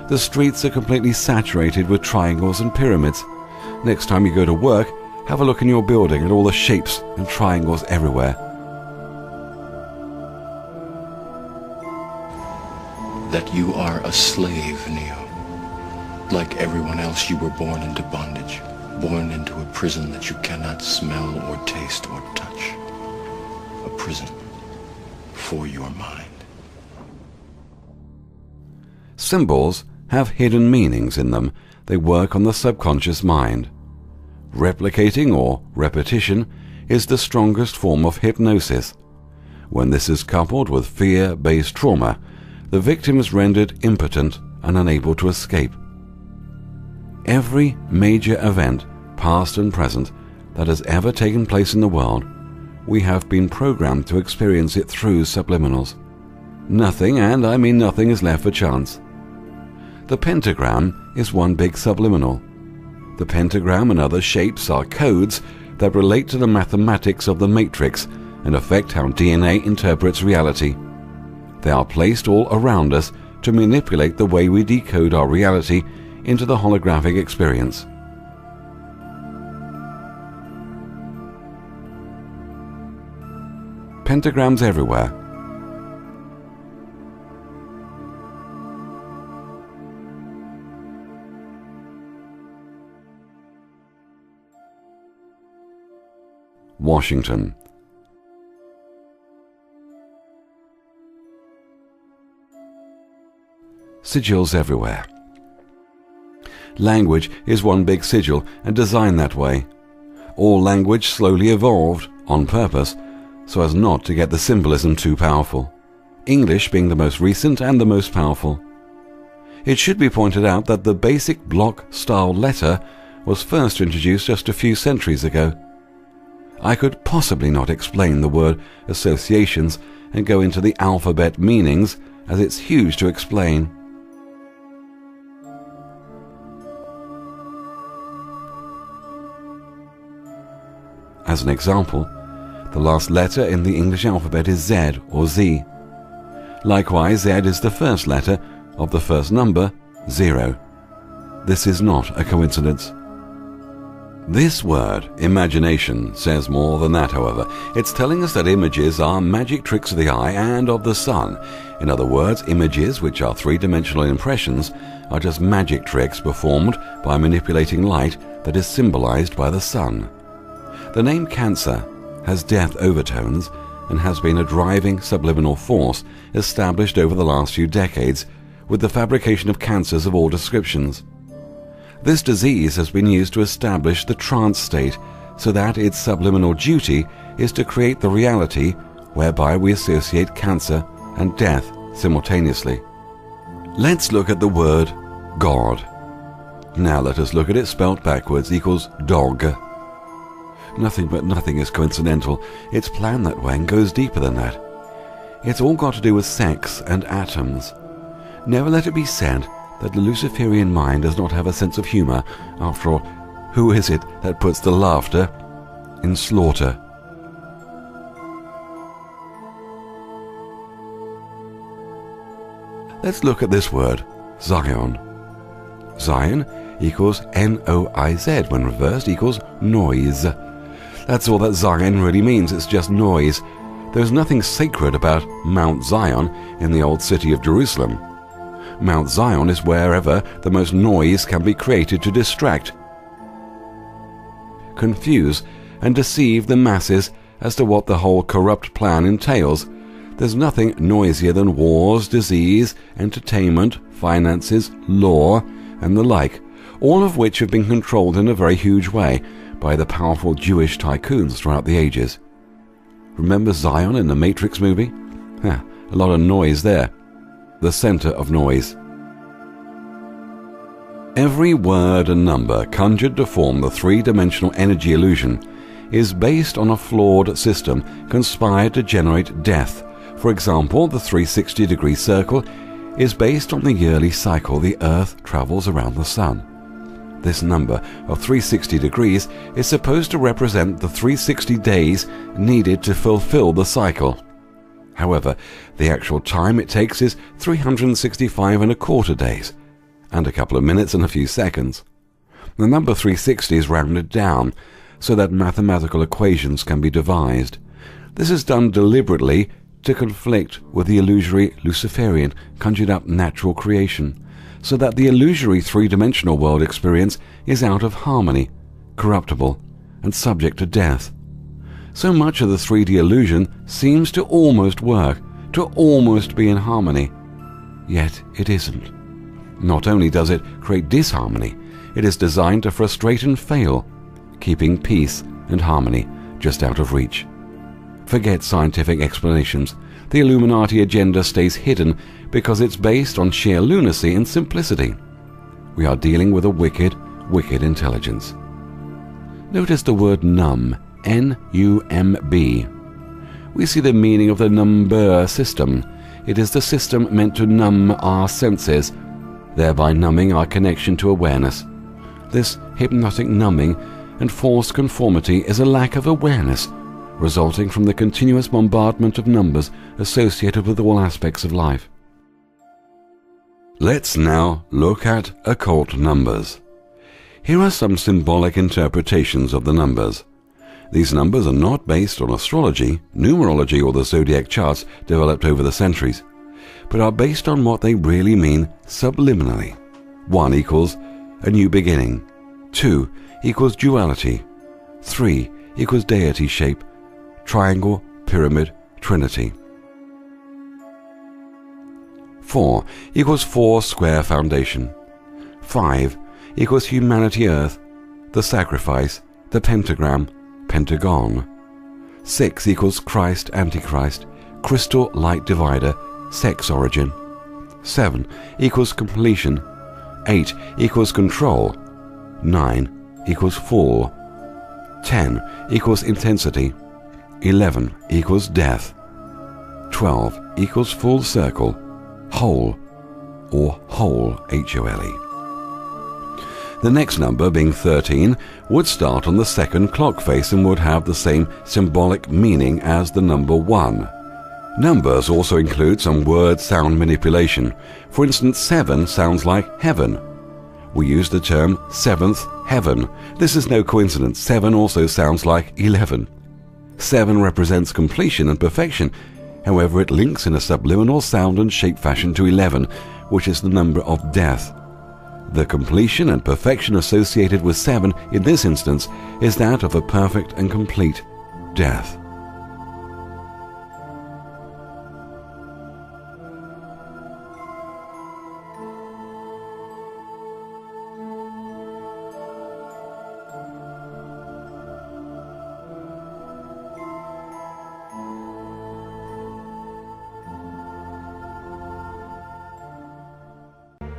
The streets are completely saturated with triangles and pyramids. Next time you go to work, have a look in your building at all the shapes and triangles everywhere. That you are a slave, Neo. Like everyone else, you were born into bondage. Born into a prison that you cannot smell or taste or touch. A prison for your mind. Symbols have hidden meanings in them. They work on the subconscious mind. Replicating or repetition is the strongest form of hypnosis. When this is coupled with fear-based trauma, the victim is rendered impotent and unable to escape. Every major event, past and present, that has ever taken place in the world, we have been programmed to experience it through subliminals. Nothing, and I mean nothing, is left for chance. The pentagram is one big subliminal. The pentagram and other shapes are codes that relate to the mathematics of the matrix and affect how DNA interprets reality. They are placed all around us to manipulate the way we decode our reality into the holographic experience. Pentagrams everywhere. Washington. Sigils everywhere. Language is one big sigil and designed that way. All language slowly evolved, on purpose, so as not to get the symbolism too powerful. English being the most recent and the most powerful. It should be pointed out that the basic block-style letter was first introduced just a few centuries ago. I could possibly not explain the word associations and go into the alphabet meanings, as it's huge to explain. As an example, the last letter in the English alphabet is Z or Z. Likewise, Z is the first letter of the first number, 0. This is not a coincidence. This word, imagination, says more than that, however. It's telling us that images are magic tricks of the eye and of the sun. In other words, images, which are three-dimensional impressions, are just magic tricks performed by manipulating light that is symbolized by the sun. The name Cancer has death overtones and has been a driving subliminal force established over the last few decades with the fabrication of cancers of all descriptions. This disease has been used to establish the trance state so that its subliminal duty is to create the reality whereby we associate cancer and death simultaneously. Let's look at the word God. Now let us look at it spelt backwards equals dog. Nothing but nothing is coincidental. It's planned that way and goes deeper than that. It's all got to do with sex and atoms. Never let it be said that the Luciferian mind does not have a sense of humor. After all, who is it that puts the laughter in slaughter? Let's look at this word, Zion. Zion equals N-O-I-Z, when reversed equals noise. That's all that Zion really means, it's just noise. There's nothing sacred about Mount Zion in the old city of Jerusalem. Mount Zion is wherever the most noise can be created to distract, confuse, and deceive the masses as to what the whole corrupt plan entails. There's nothing noisier than wars, disease, entertainment, finances, law, and the like, all of which have been controlled in a very huge way by the powerful Jewish tycoons throughout the ages. Remember Zion in the Matrix movie? A lot of noise there. The center of noise. Every word and number conjured to form the three-dimensional energy illusion is based on a flawed system conspired to generate death. For example, the 360-degree circle is based on the yearly cycle the Earth travels around the Sun. This number of 360 degrees is supposed to represent the 360 days needed to fulfill the cycle. However, the actual time it takes is 365 and a quarter days, and a couple of minutes and a few seconds. The number 360 is rounded down so that mathematical equations can be devised. This is done deliberately to conflict with the illusory Luciferian conjured up natural creation, so that the illusory three-dimensional world experience is out of harmony, corruptible, and subject to death. So much of the 3D illusion seems to almost work, to almost be in harmony. Yet it isn't. Not only does it create disharmony, it is designed to frustrate and fail, keeping peace and harmony just out of reach. Forget scientific explanations. The Illuminati agenda stays hidden because it's based on sheer lunacy and simplicity. We are dealing with a wicked, wicked intelligence. Notice the word numb, N-U-M-B. We see the meaning of the number system. It is the system meant to numb our senses, thereby numbing our connection to awareness. This hypnotic numbing and forced conformity is a lack of awareness, resulting from the continuous bombardment of numbers associated with all aspects of life. Let's now look at occult numbers. Here are some symbolic interpretations of the numbers. These numbers are not based on astrology, numerology, or the zodiac charts developed over the centuries, but are based on what they really mean subliminally. 1 equals a new beginning. 2 equals duality. 3 equals deity shape, triangle, pyramid, trinity. 4 equals 4 square foundation. 5 equals humanity earth, the sacrifice, the pentagram, pentagon. 6 equals Christ Antichrist, crystal light divider, sex origin. 7 equals completion. 8 equals control. 9 equals fall. 10 equals intensity. 11 equals death. 12 equals full circle, whole, or whole, H-O-L-E. The next number, being 13, would start on the second clock face and would have the same symbolic meaning as the number 1. Numbers also include some word-sound manipulation. For instance, 7 sounds like heaven. We use the term seventh heaven. This is no coincidence. 7 also sounds like 11. 7 represents completion and perfection. However, it links in a subliminal sound and shape fashion to 11, which is the number of death. The completion and perfection associated with 7 in this instance is that of a perfect and complete death.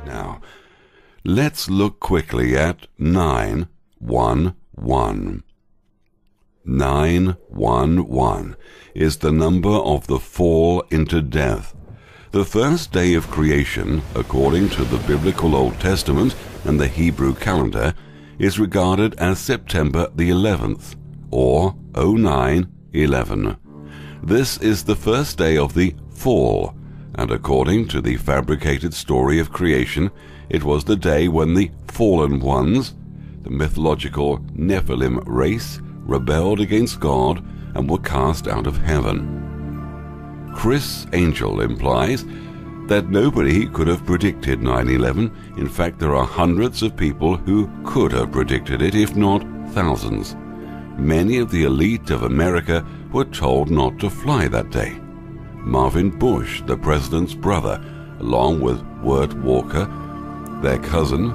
Now, Let's look quickly at 911. 911 is the number of the fall into death. The first day of creation, according to the biblical Old Testament and the Hebrew calendar, is regarded as September the 11th, or 0911. This is the first day of the fall, and according to the fabricated story of creation, it was the day when the fallen ones, the mythological Nephilim race, rebelled against God and were cast out of heaven. Chris Angel implies that nobody could have predicted 9/11. In fact, there are hundreds of people who could have predicted it, if not thousands. Many of the elite of America were told not to fly that day. Marvin Bush, the president's brother, along with Wirt Walker, their cousin,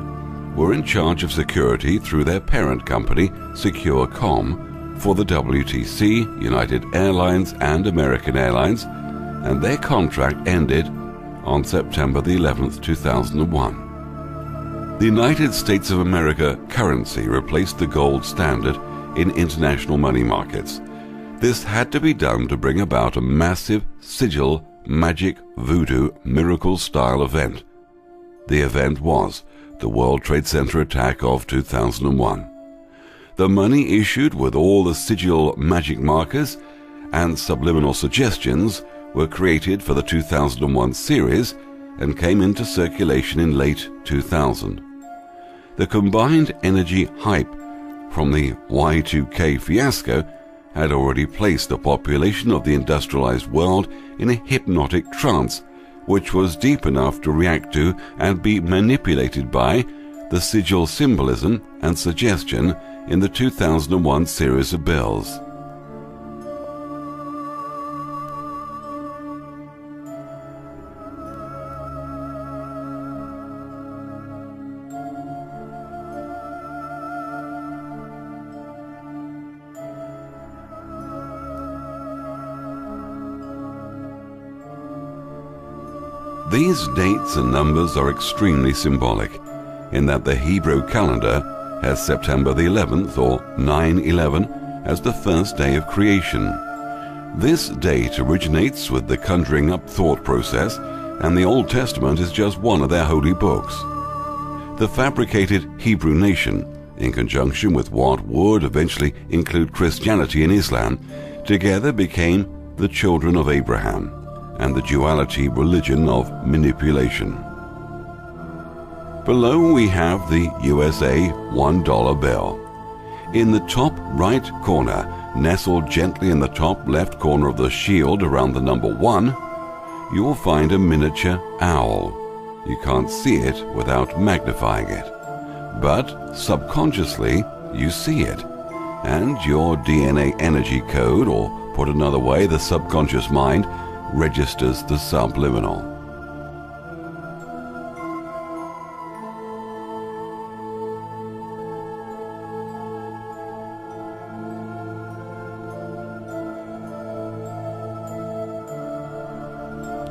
were in charge of security through their parent company, SecureCom, for the WTC, United Airlines, and American Airlines, and their contract ended on September the 11th, 2001. The United States of America currency replaced the gold standard in international money markets. This had to be done to bring about a massive sigil, magic, voodoo, miracle-style event. The event was the World Trade Center attack of 2001. The money issued with all the sigil magic markers and subliminal suggestions were created for the 2001 series and came into circulation in late 2000. The combined energy hype from the Y2K fiasco had already placed the population of the industrialized world in a hypnotic trance, which was deep enough to react to and be manipulated by the sigil symbolism and suggestion in the 2001 series of bills. These dates and numbers are extremely symbolic, in that the Hebrew calendar has September the 11th, or 9/11, as the first day of creation. This date originates with the conjuring up thought process, and the Old Testament is just one of their holy books. The fabricated Hebrew nation, in conjunction with what would eventually include Christianity and Islam, together became the children of Abraham and the duality religion of manipulation. Below we have the USA $1 bill. In the top right corner, nestled gently in the top left corner of the shield around the number 1, you will find a miniature owl. You can't see it without magnifying it, but subconsciously you see it, and your DNA energy code, or put another way, the subconscious mind, registers the subliminal.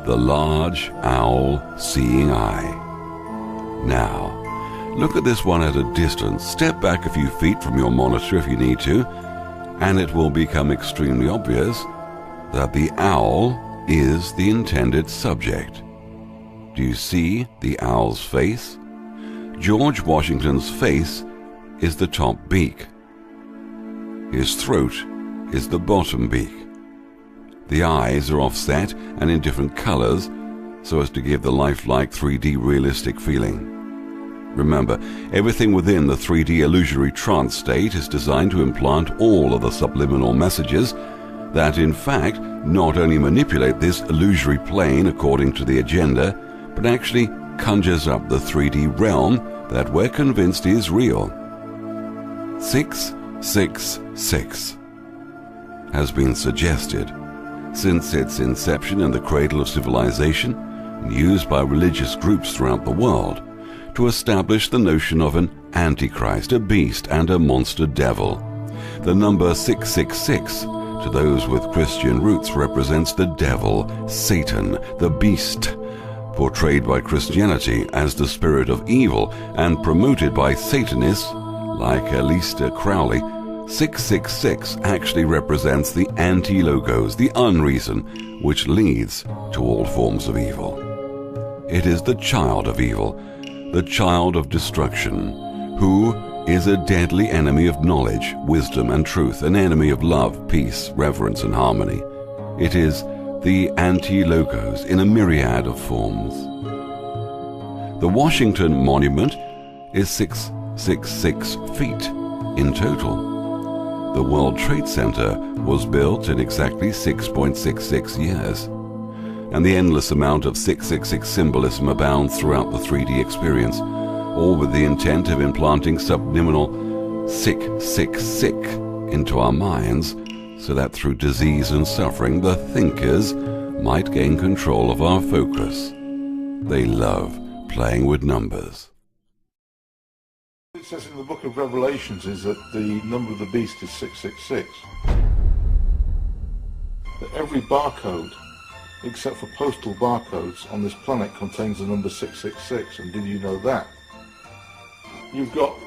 The large owl seeing eye. Now, look at this one at a distance. Step back a few feet from your monitor if you need to, and it will become extremely obvious that the owl is the intended subject. Do you see the owl's face? George Washington's face is the top beak. His throat is the bottom beak. The eyes are offset and in different colors so as to give the lifelike 3D realistic feeling. Remember, everything within the 3D illusory trance state is designed to implant all of the subliminal messages that in fact not only manipulate this illusory plane according to the agenda, but actually conjures up the 3D realm that we're convinced is real. 666 has been suggested since its inception in the cradle of civilization and used by religious groups throughout the world to establish the notion of an antichrist, a beast, and a monster devil. The number 666 to those with Christian roots represents the devil, Satan, the beast, portrayed by Christianity as the spirit of evil and promoted by Satanists like Aleister Crowley, 666 actually represents the anti-logos, the unreason, which leads to all forms of evil. It is the child of evil, the child of destruction, who is a deadly enemy of knowledge, wisdom, and truth, an enemy of love, peace, reverence, and harmony. It is the anti-logos in a myriad of forms. The Washington Monument is 666 feet in total. The World Trade Center was built in exactly 6.66 years. And the endless amount of 666 symbolism abounds throughout the 3D experience, all with the intent of implanting subliminal sick into our minds, so that through disease and suffering the thinkers might gain control of our focus. They love playing with numbers. It says in the book of Revelations is that the number of the beast is 666. That every barcode, except for postal barcodes, on this planet contains the number 666. And did you know that? You've got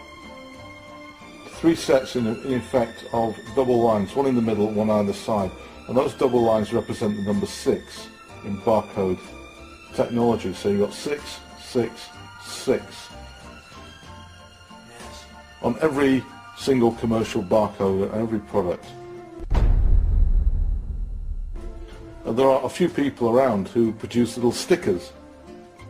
three sets in effect of double lines, one in the middle, one either side. And those double lines represent the number 6 in barcode technology. So you've got 666. On every single commercial barcode and every product. And there are a few people around who produce little stickers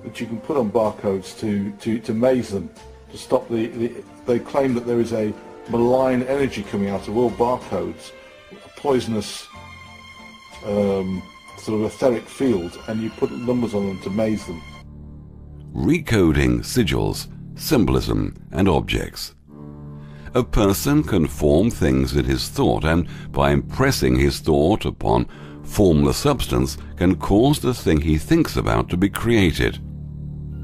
that you can put on barcodes to maze them, to stop they claim that there is a malign energy coming out of all barcodes, a poisonous sort of etheric field, and you put numbers on them to maze them. Recoding sigils, symbolism, and objects. A person can form things in his thought, and by impressing his thought upon formless substance can cause the thing he thinks about to be created.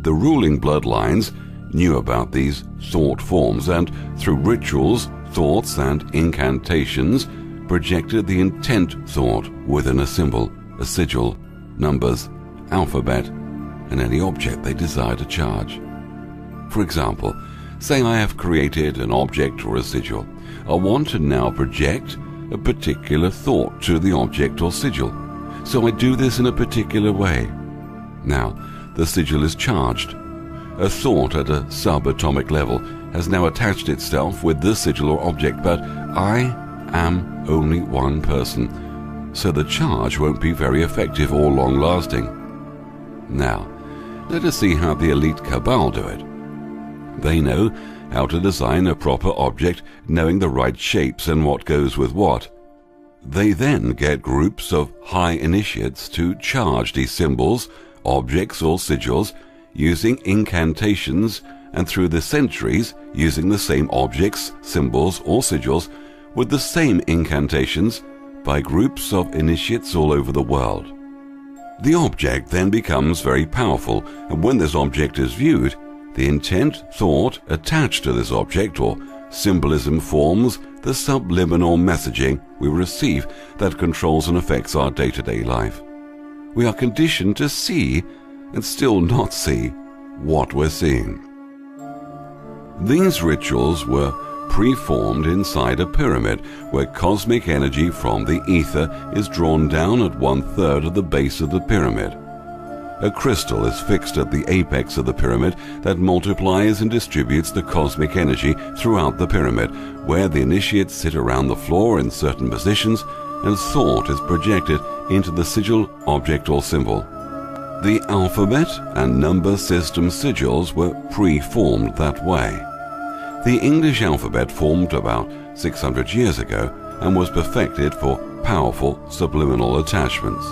The ruling bloodlines knew about these thought forms, and through rituals, thoughts, and incantations projected the intent thought within a symbol, a sigil, numbers, alphabet, and any object they desire to charge. For example, say I have created an object or a sigil. I want to now project a particular thought to the object or sigil. So I do this in a particular way. Now, the sigil is charged. A thought at a subatomic level has now attached itself with the sigil or object, but I am only one person, so the charge won't be very effective or long-lasting. Now, let us see how the elite cabal do it. They know how to design a proper object, knowing the right shapes and what goes with what. They then get groups of high initiates to charge these symbols, objects or sigils using incantations, and through the centuries using the same objects, symbols or sigils with the same incantations by groups of initiates all over the world. The object then becomes very powerful, and when this object is viewed, the intent thought attached to this object or symbolism forms the subliminal messaging we receive that controls and affects our day-to-day life. We are conditioned to see and still not see what we're seeing. These rituals were preformed inside a pyramid where cosmic energy from the ether is drawn down at 1/3 of the base of the pyramid. A crystal is fixed at the apex of the pyramid that multiplies and distributes the cosmic energy throughout the pyramid, where the initiates sit around the floor in certain positions and thought is projected into the sigil, object or symbol. The alphabet and number system sigils were pre-formed that way. The English alphabet formed about 600 years ago and was perfected for powerful subliminal attachments.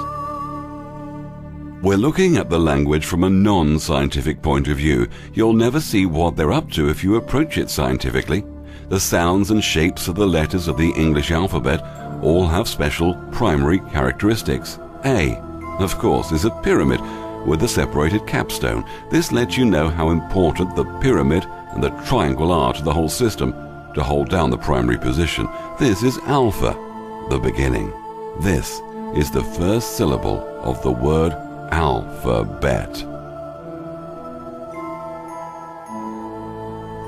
We're looking at the language from a non-scientific point of view. You'll never see what they're up to if you approach it scientifically. The sounds and shapes of the letters of the English alphabet all have special primary characteristics. A, of course, is a pyramid with a separated capstone. This lets you know how important the pyramid and the triangle are to the whole system to hold down the primary position. This is alpha, the beginning. This is the first syllable of the word alphabet.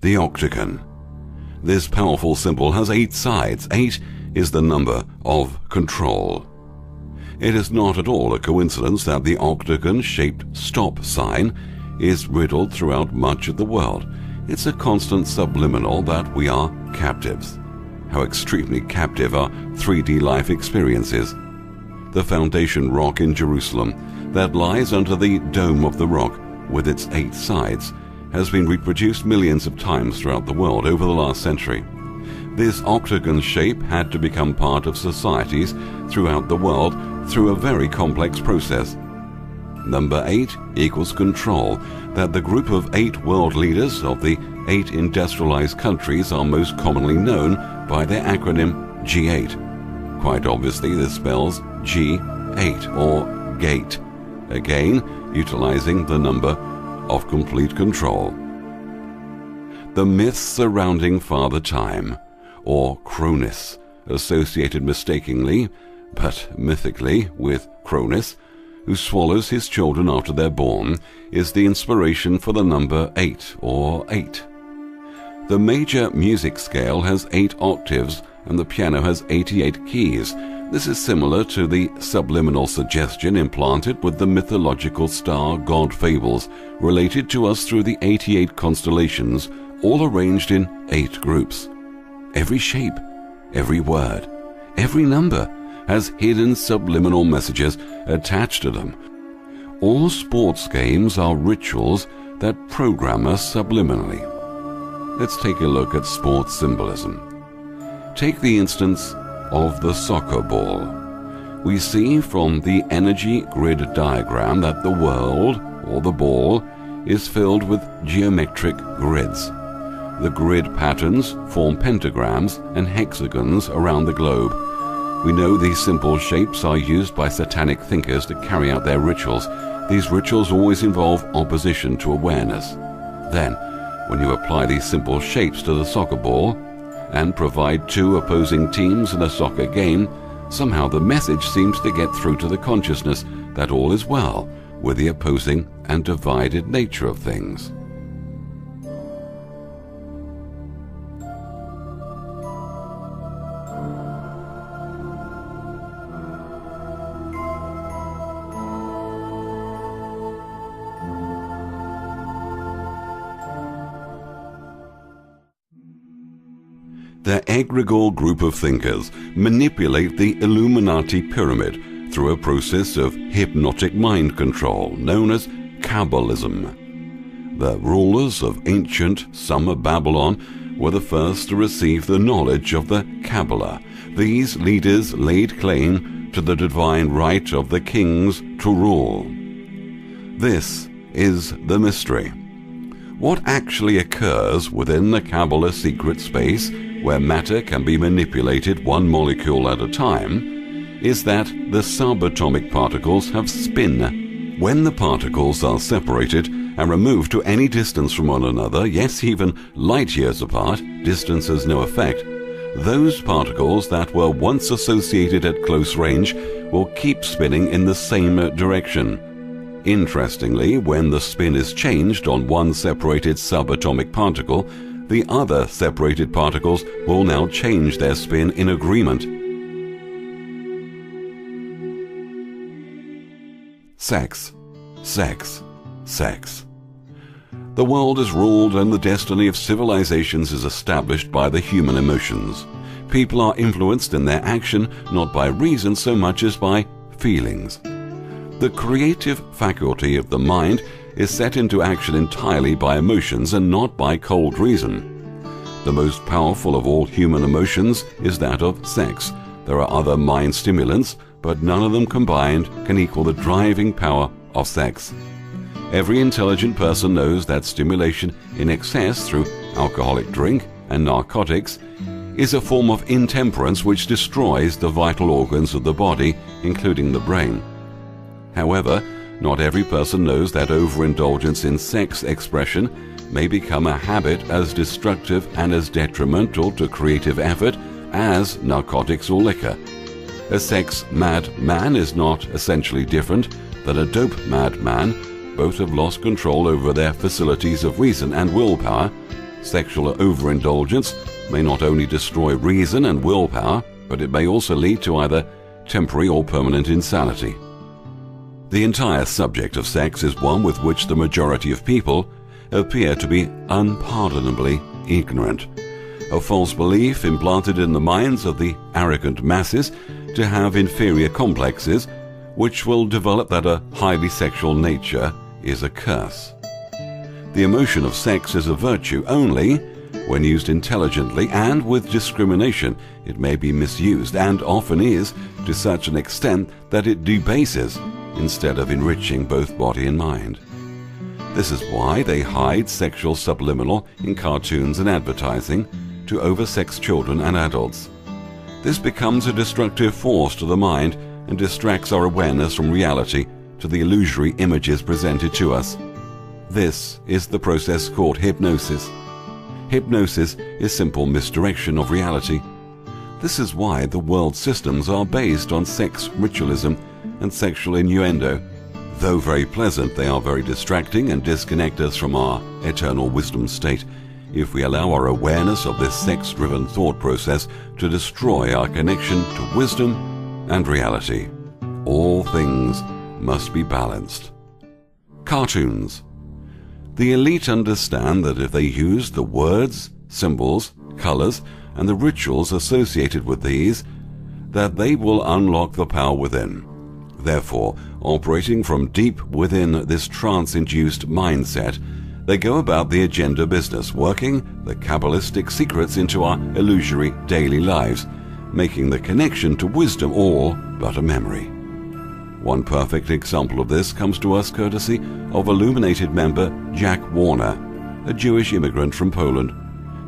The octagon. This powerful symbol has 8 sides. 8 is the number of control. It is not at all a coincidence that the octagon-shaped stop sign is riddled throughout much of the world. It's a constant subliminal that we are captives. How extremely captive our 3D life experience is. The foundation rock in Jerusalem that lies under the Dome of the Rock with its 8 sides has been reproduced millions of times throughout the world over the last century. This octagon shape had to become part of societies throughout the world through a very complex process. Number 8 equals control, that the group of 8 world leaders of the 8 industrialized countries are most commonly known by their acronym G8. Quite obviously this spells G8 or gate, again utilizing the number of complete control. The myths surrounding Father Time, or Cronus, associated mistakenly, but mythically, with Cronus, who swallows his children after they're born, is the inspiration for the number 8, or 8. The major music scale has 8 octaves, and the piano has 88 keys. This is similar to the subliminal suggestion implanted with the mythological star god fables related to us through the 88 constellations, all arranged in 8 groups. Every shape, every word, every number has hidden subliminal messages attached to them. All sports games are rituals that program us subliminally. Let's take a look at sports symbolism. Take the instance of the soccer ball. We see from the energy grid diagram that the world, or the ball, is filled with geometric grids. The grid patterns form pentagrams and hexagons around the globe. We know these simple shapes are used by satanic thinkers to carry out their rituals. These rituals always involve opposition to awareness. Then, when you apply these simple shapes to the soccer ball and provide 2 opposing teams in a soccer game, somehow the message seems to get through to the consciousness that all is well with the opposing and divided nature of things. The egregore group of thinkers manipulate the Illuminati pyramid through a process of hypnotic mind control known as Kabbalism. The rulers of ancient Summer Babylon were the first to receive the knowledge of the Kabbalah. These leaders laid claim to the divine right of the kings to rule. This is the mystery. What actually occurs within the Kabbalah secret space, where matter can be manipulated one molecule at a time, is that the subatomic particles have spin. When the particles are separated and removed to any distance from one another, yes, even light years apart, distance has no effect, those particles that were once associated at close range will keep spinning in the same direction. Interestingly, when the spin is changed on one separated subatomic particle, the other separated particles will now change their spin in agreement. Sex, sex, sex. The world is ruled and the destiny of civilizations is established by the human emotions. People are influenced in their action not by reason so much as by feelings. The creative faculty of the mind is set into action entirely by emotions and not by cold reason. The most powerful of all human emotions is that of sex. There are other mind stimulants, but none of them combined can equal the driving power of sex. Every intelligent person knows that stimulation in excess through alcoholic drink and narcotics is a form of intemperance which destroys the vital organs of the body, including the brain. However, not every person knows that overindulgence in sex expression may become a habit as destructive and as detrimental to creative effort as narcotics or liquor. A sex-mad man is not essentially different than a dope-mad man. Both have lost control over their facilities of reason and willpower. Sexual overindulgence may not only destroy reason and willpower, but it may also lead to either temporary or permanent insanity. The entire subject of sex is one with which the majority of people appear to be unpardonably ignorant. A false belief implanted in the minds of the arrogant masses to have inferior complexes, which will develop that a highly sexual nature is a curse. The emotion of sex is a virtue only when used intelligently, and with discrimination it may be misused, and often is, to such an extent that it debases instead of enriching both body and mind. This is why they hide sexual subliminal in cartoons and advertising to oversex children and adults. This becomes a destructive force to the mind and distracts our awareness from reality to the illusory images presented to us. This is the process called hypnosis. Hypnosis is simple misdirection of reality. This is why the world systems are based on sex ritualism and sexual innuendo. Though very pleasant, they are very distracting and disconnect us from our eternal wisdom state if we allow our awareness of this sex-driven thought process to destroy our connection to wisdom and reality. All things must be balanced. Cartoons. The elite understand that if they use the words, symbols, colors, and the rituals associated with these, that they will unlock the power within. Therefore, operating from deep within this trance-induced mindset, they go about the agenda business, working the Kabbalistic secrets into our illusory daily lives, making the connection to wisdom all but a memory. One perfect example of this comes to us courtesy of Illuminated member Jack Warner, a Jewish immigrant from Poland,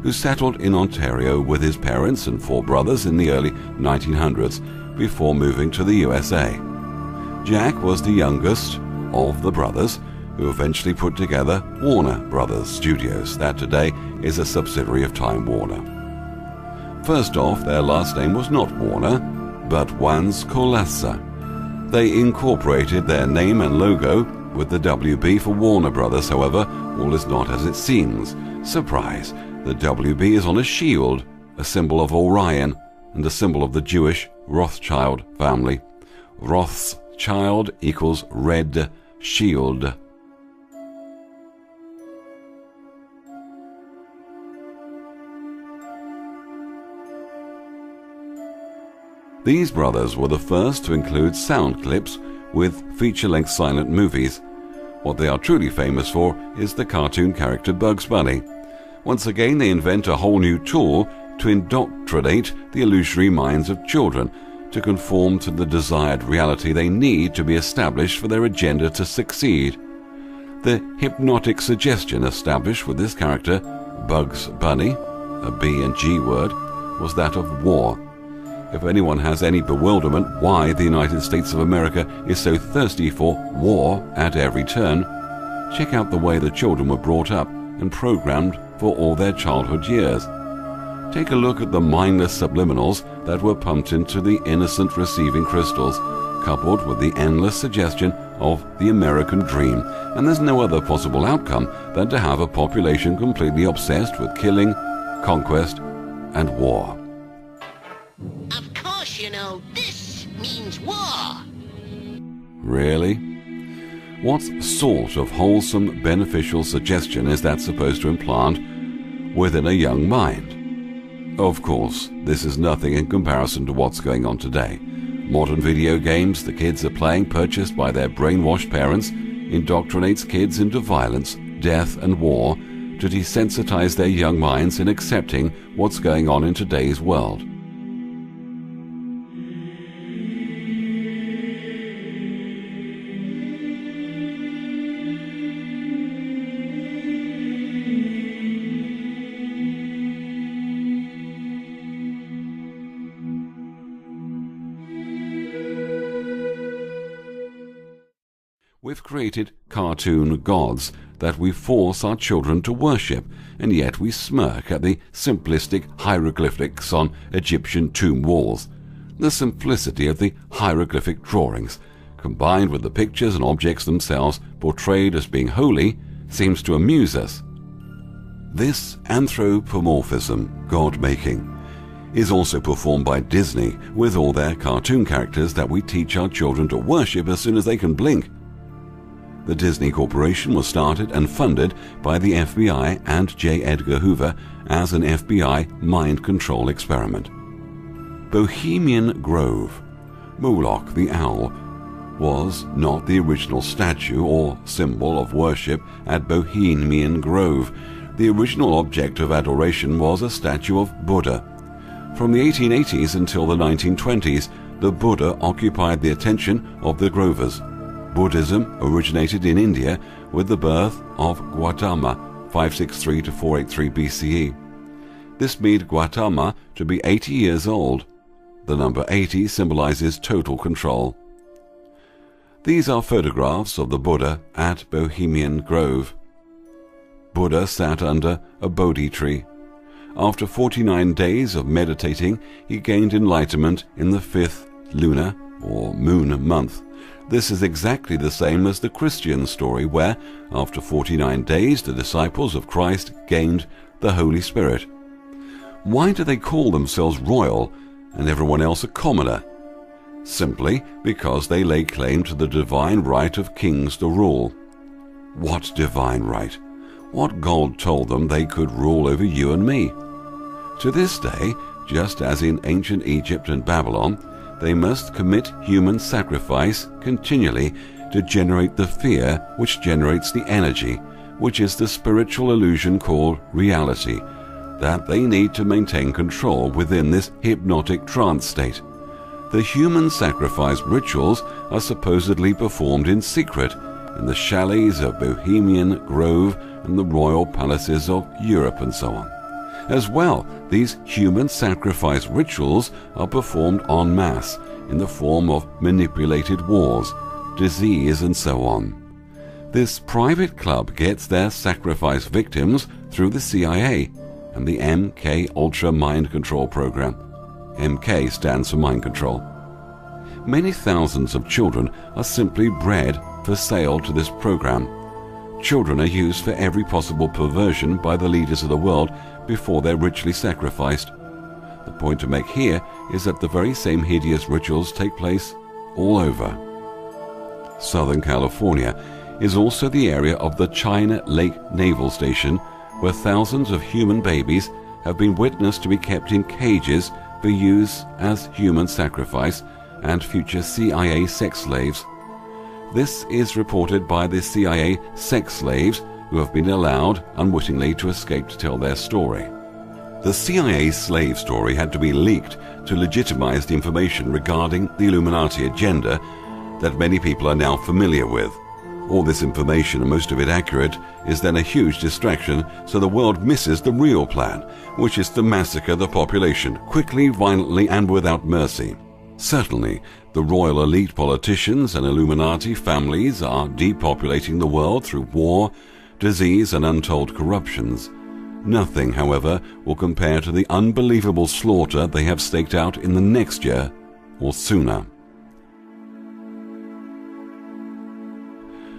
who settled in Ontario with his parents and 4 brothers in the early 1900s before moving to the USA. Jack was the youngest of the brothers, who eventually put together Warner Brothers Studios, that today is a subsidiary of Time Warner. First off, their last name was not Warner, but Wands Kolassa. They incorporated their name and logo with the WB for Warner Brothers. However, all is not as it seems. Surprise! The WB is on a shield, a symbol of Orion, and a symbol of the Jewish Rothschild family. Rothschild equals red shield. These brothers were the first to include sound clips with feature-length silent movies. What they are truly famous for is the cartoon character Bugs Bunny. Once again, they invent a whole new tool to indoctrinate the illusory minds of children to conform to the desired reality they need to be established for their agenda to succeed. The hypnotic suggestion established with this character, Bugs Bunny, a B and G word, was that of war. if anyone has any bewilderment why the United States of America is so thirsty for war at every turn, check out the way the children were brought up and programmed for all their childhood years. Take a look at the mindless subliminals that were pumped into the innocent receiving crystals, coupled with the endless suggestion of the American dream, and there's no other possible outcome than to have a population completely obsessed with killing, conquest, and war. Of course, you know, this means war. Really? What sort of wholesome, beneficial suggestion is that supposed to implant within a young mind? Of course, this is nothing in comparison to what's going on today. Modern video games the kids are playing, purchased by their brainwashed parents, indoctrinates kids into violence, death, and war to desensitize their young minds in accepting what's going on in today's world. We've created cartoon gods that we force our children to worship, and yet we smirk at the simplistic hieroglyphics on Egyptian tomb walls. The simplicity of the hieroglyphic drawings, combined with the pictures and objects themselves portrayed as being holy, seems to amuse us. This anthropomorphism, God-making, is also performed by Disney with all their cartoon characters that we teach our children to worship as soon as they can blink. The Disney Corporation was started and funded by the FBI and J. Edgar Hoover as an FBI mind control experiment. Bohemian Grove, Moloch the owl, was not the original statue or symbol of worship at Bohemian Grove. The original object of adoration was a statue of Buddha. From the 1880s until the 1920s, the Buddha occupied the attention of the Grovers. Buddhism originated in India with the birth of Gautama, 563 to 483 BCE. This made Gautama to be 80 years old. The number 80 symbolizes total control. These are photographs of the Buddha at Bohemian Grove. Buddha sat under a Bodhi tree. After 49 days of meditating, he gained enlightenment in the 5th lunar or moon month. This is exactly the same as the Christian story where, after 49 days, the disciples of Christ gained the Holy Spirit. Why do they call themselves royal and everyone else a commoner? Simply because they lay claim to the divine right of kings to rule. What divine right? What God told them they could rule over you and me? To this day, just as in ancient Egypt and Babylon, they must commit human sacrifice continually to generate the fear which generates the energy, which is the spiritual illusion called reality, that they need to maintain control within this hypnotic trance state. The human sacrifice rituals are supposedly performed in secret in the chalets of Bohemian Grove and the royal palaces of Europe and so on. As well, these human sacrifice rituals are performed en masse in the form of manipulated wars, disease, and so on. This private club gets their sacrifice victims through the CIA and the MK Ultra Mind Control Program. MK stands for Mind Control. Many thousands of children are simply bred for sale to this program. Children are used for every possible perversion by the leaders of the world before they're ritually sacrificed. The point to make here is that the very same hideous rituals take place all over. Southern California is also the area of the China Lake Naval Station, where thousands of human babies have been witnessed to be kept in cages for use as human sacrifice and future CIA sex slaves. This is reported by the CIA sex slaves who have been allowed unwittingly to escape to tell their story. The CIA slave story had to be leaked to legitimize the information regarding the Illuminati agenda that many people are now familiar with. All this information, and most of it accurate, is then a huge distraction, so the world misses the real plan, which is to massacre the population, quickly, violently, and without mercy. Certainly, the royal elite politicians and Illuminati families are depopulating the world through war, disease, and untold corruptions. Nothing, however, will compare to the unbelievable slaughter they have staked out in the next year or sooner.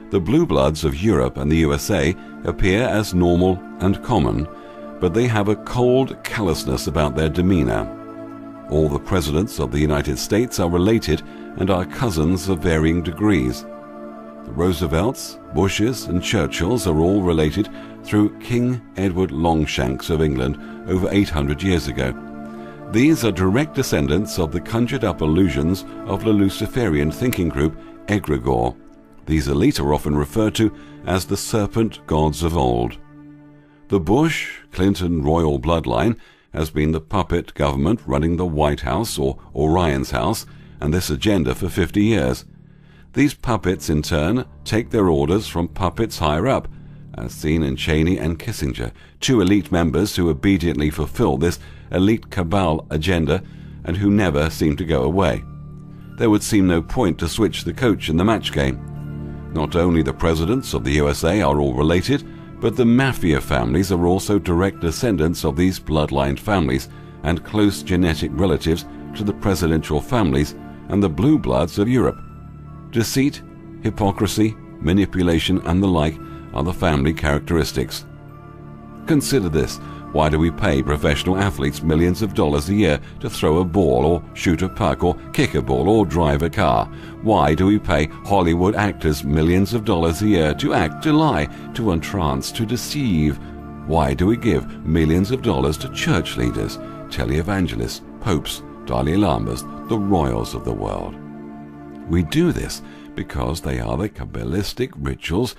The blue bloods of Europe and the USA appear as normal and common, but they have a cold callousness about their demeanor. All the presidents of the United States are related and are cousins of varying degrees. The Roosevelts, Bushes, and Churchills are all related through King Edward Longshanks of England over 800 years ago. These are direct descendants of the conjured-up illusions of the Luciferian thinking group Egregore. These elite are often referred to as the serpent gods of old. The Bush-Clinton royal bloodline has been the puppet government running the White House, or Orion's house, and this agenda for 50 years. These puppets, in turn, take their orders from puppets higher up, as seen in Cheney and Kissinger, two elite members who obediently fulfill this elite cabal agenda and who never seem to go away. There would seem no point to switch the coach in the match game. Not only the presidents of the USA are all related, but the mafia families are also direct descendants of these bloodline families and close genetic relatives to the presidential families and the blue bloods of Europe. Deceit, hypocrisy, manipulation, and the like are the family characteristics. Consider this. Why do we pay professional athletes millions of dollars a year to throw a ball or shoot a puck or kick a ball or drive a car? Why do we pay Hollywood actors millions of dollars a year to act, to lie, to entrance, to deceive? Why do we give millions of dollars to church leaders, televangelists, popes, Dalai Lamas, the royals of the world? We do this because they are the Kabbalistic rituals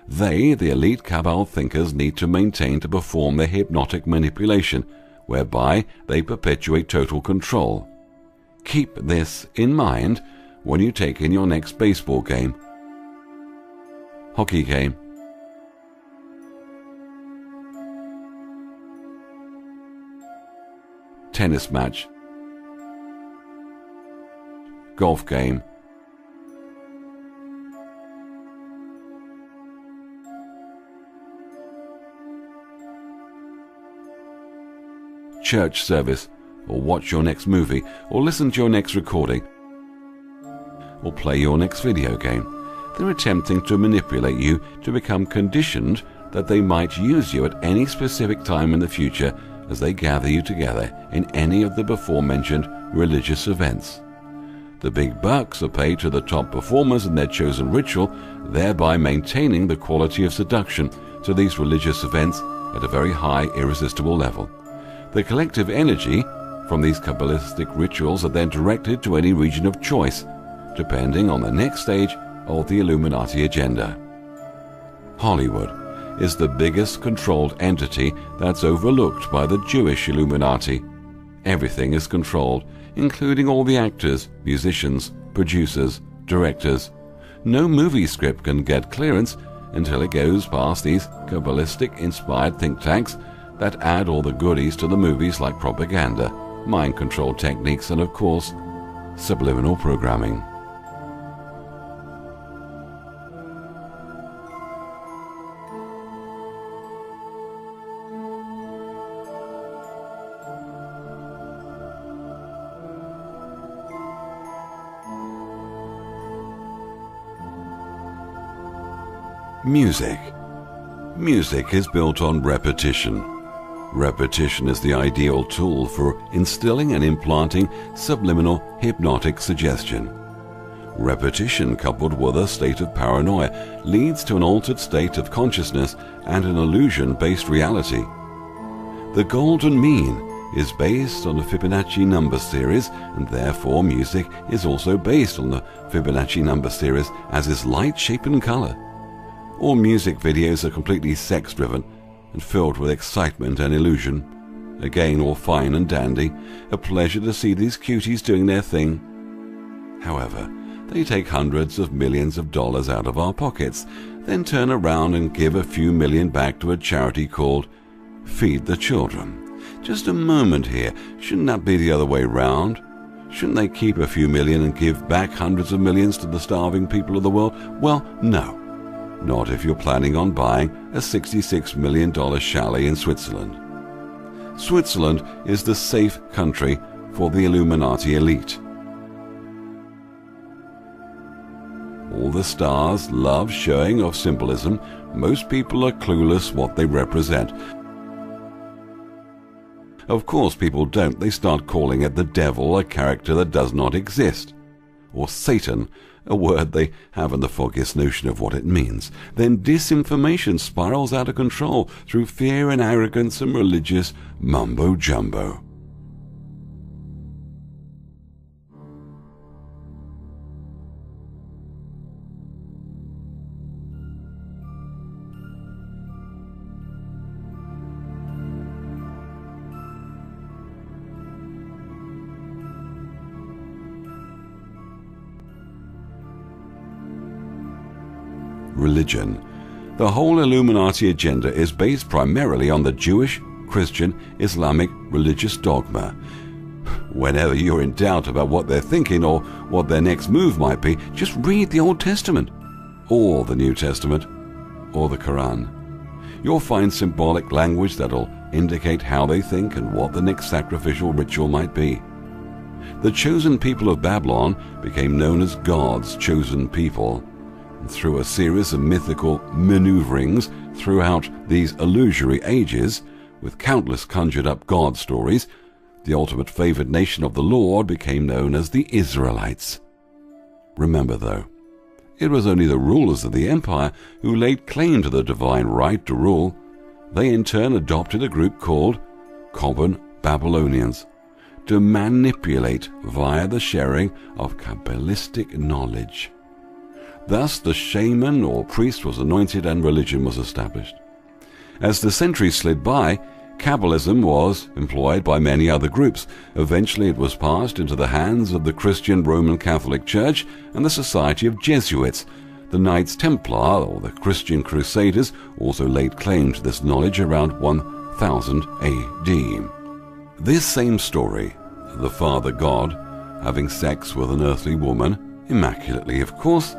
they, the elite Cabal thinkers, need to maintain to perform their hypnotic manipulation, whereby they perpetuate total control. Keep this in mind when you take in your next baseball game, hockey game, tennis match, golf game, church service, or watch your next movie, or listen to your next recording, or play your next video game. They're attempting to manipulate you to become conditioned that they might use you at any specific time in the future as they gather you together in any of the before-mentioned religious events. The big bucks are paid to the top performers in their chosen ritual, thereby maintaining the quality of seduction to these religious events at a very high, irresistible level. The collective energy from these Kabbalistic rituals are then directed to any region of choice, depending on the next stage of the Illuminati agenda. Hollywood is the biggest controlled entity that's overlooked by the Jewish Illuminati. Everything is controlled, including all the actors, musicians, producers, directors. No movie script can get clearance until it goes past these Kabbalistic-inspired think tanks that add all the goodies to the movies like propaganda, mind control techniques, and of course, subliminal programming. Music. Music is built on repetition. Repetition is the ideal tool for instilling and implanting subliminal hypnotic suggestion. Repetition coupled with a state of paranoia leads to an altered state of consciousness and an illusion-based reality. The golden mean is based on the Fibonacci number series, and therefore music is also based on the Fibonacci number series, as is light, shape, and color. All music videos are completely sex-driven and filled with excitement and illusion. Again, all fine and dandy, a pleasure to see these cuties doing their thing. However, They take hundreds of millions of dollars out of our pockets, then turn around and give a few million back to a charity called Feed the Children. Just a moment here, shouldn't that be the other way round? Shouldn't they keep a few million and give back hundreds of millions to the starving people of the world? Well, no. Not if you're planning on buying a $66 million chalet in Switzerland. Switzerland is the safe country for the Illuminati elite. All the stars love showing off symbolism. Most people are clueless what they represent. Of course people don't. They start calling it the devil, a character that does not exist. Or Satan, a word they haven't the foggiest notion of what it means. Then disinformation spirals out of control through fear and arrogance and religious mumbo-jumbo. Religion. The whole Illuminati agenda is based primarily on the Jewish, Christian, Islamic religious dogma. Whenever you're in doubt about what they're thinking or what their next move might be, just read the Old Testament, or the New Testament, or the Quran. You'll find symbolic language that'll indicate how they think and what the next sacrificial ritual might be. The chosen people of Babylon became known as God's chosen people. Through a series of mythical maneuverings throughout these illusory ages, with countless conjured-up God stories, the ultimate favored nation of the Lord became known as the Israelites. Remember, though, it was only the rulers of the empire who laid claim to the divine right to rule. They in turn adopted a group called Common Babylonians to manipulate via the sharing of Kabbalistic knowledge. Thus the shaman or priest was anointed and religion was established. As the centuries slid by, Kabbalism was employed by many other groups. Eventually it was passed into the hands of the Christian Roman Catholic Church and the Society of Jesuits. The Knights Templar, or the Christian Crusaders, also laid claim to this knowledge around 1000 AD. This same story, the Father God having sex with an earthly woman, immaculately of course,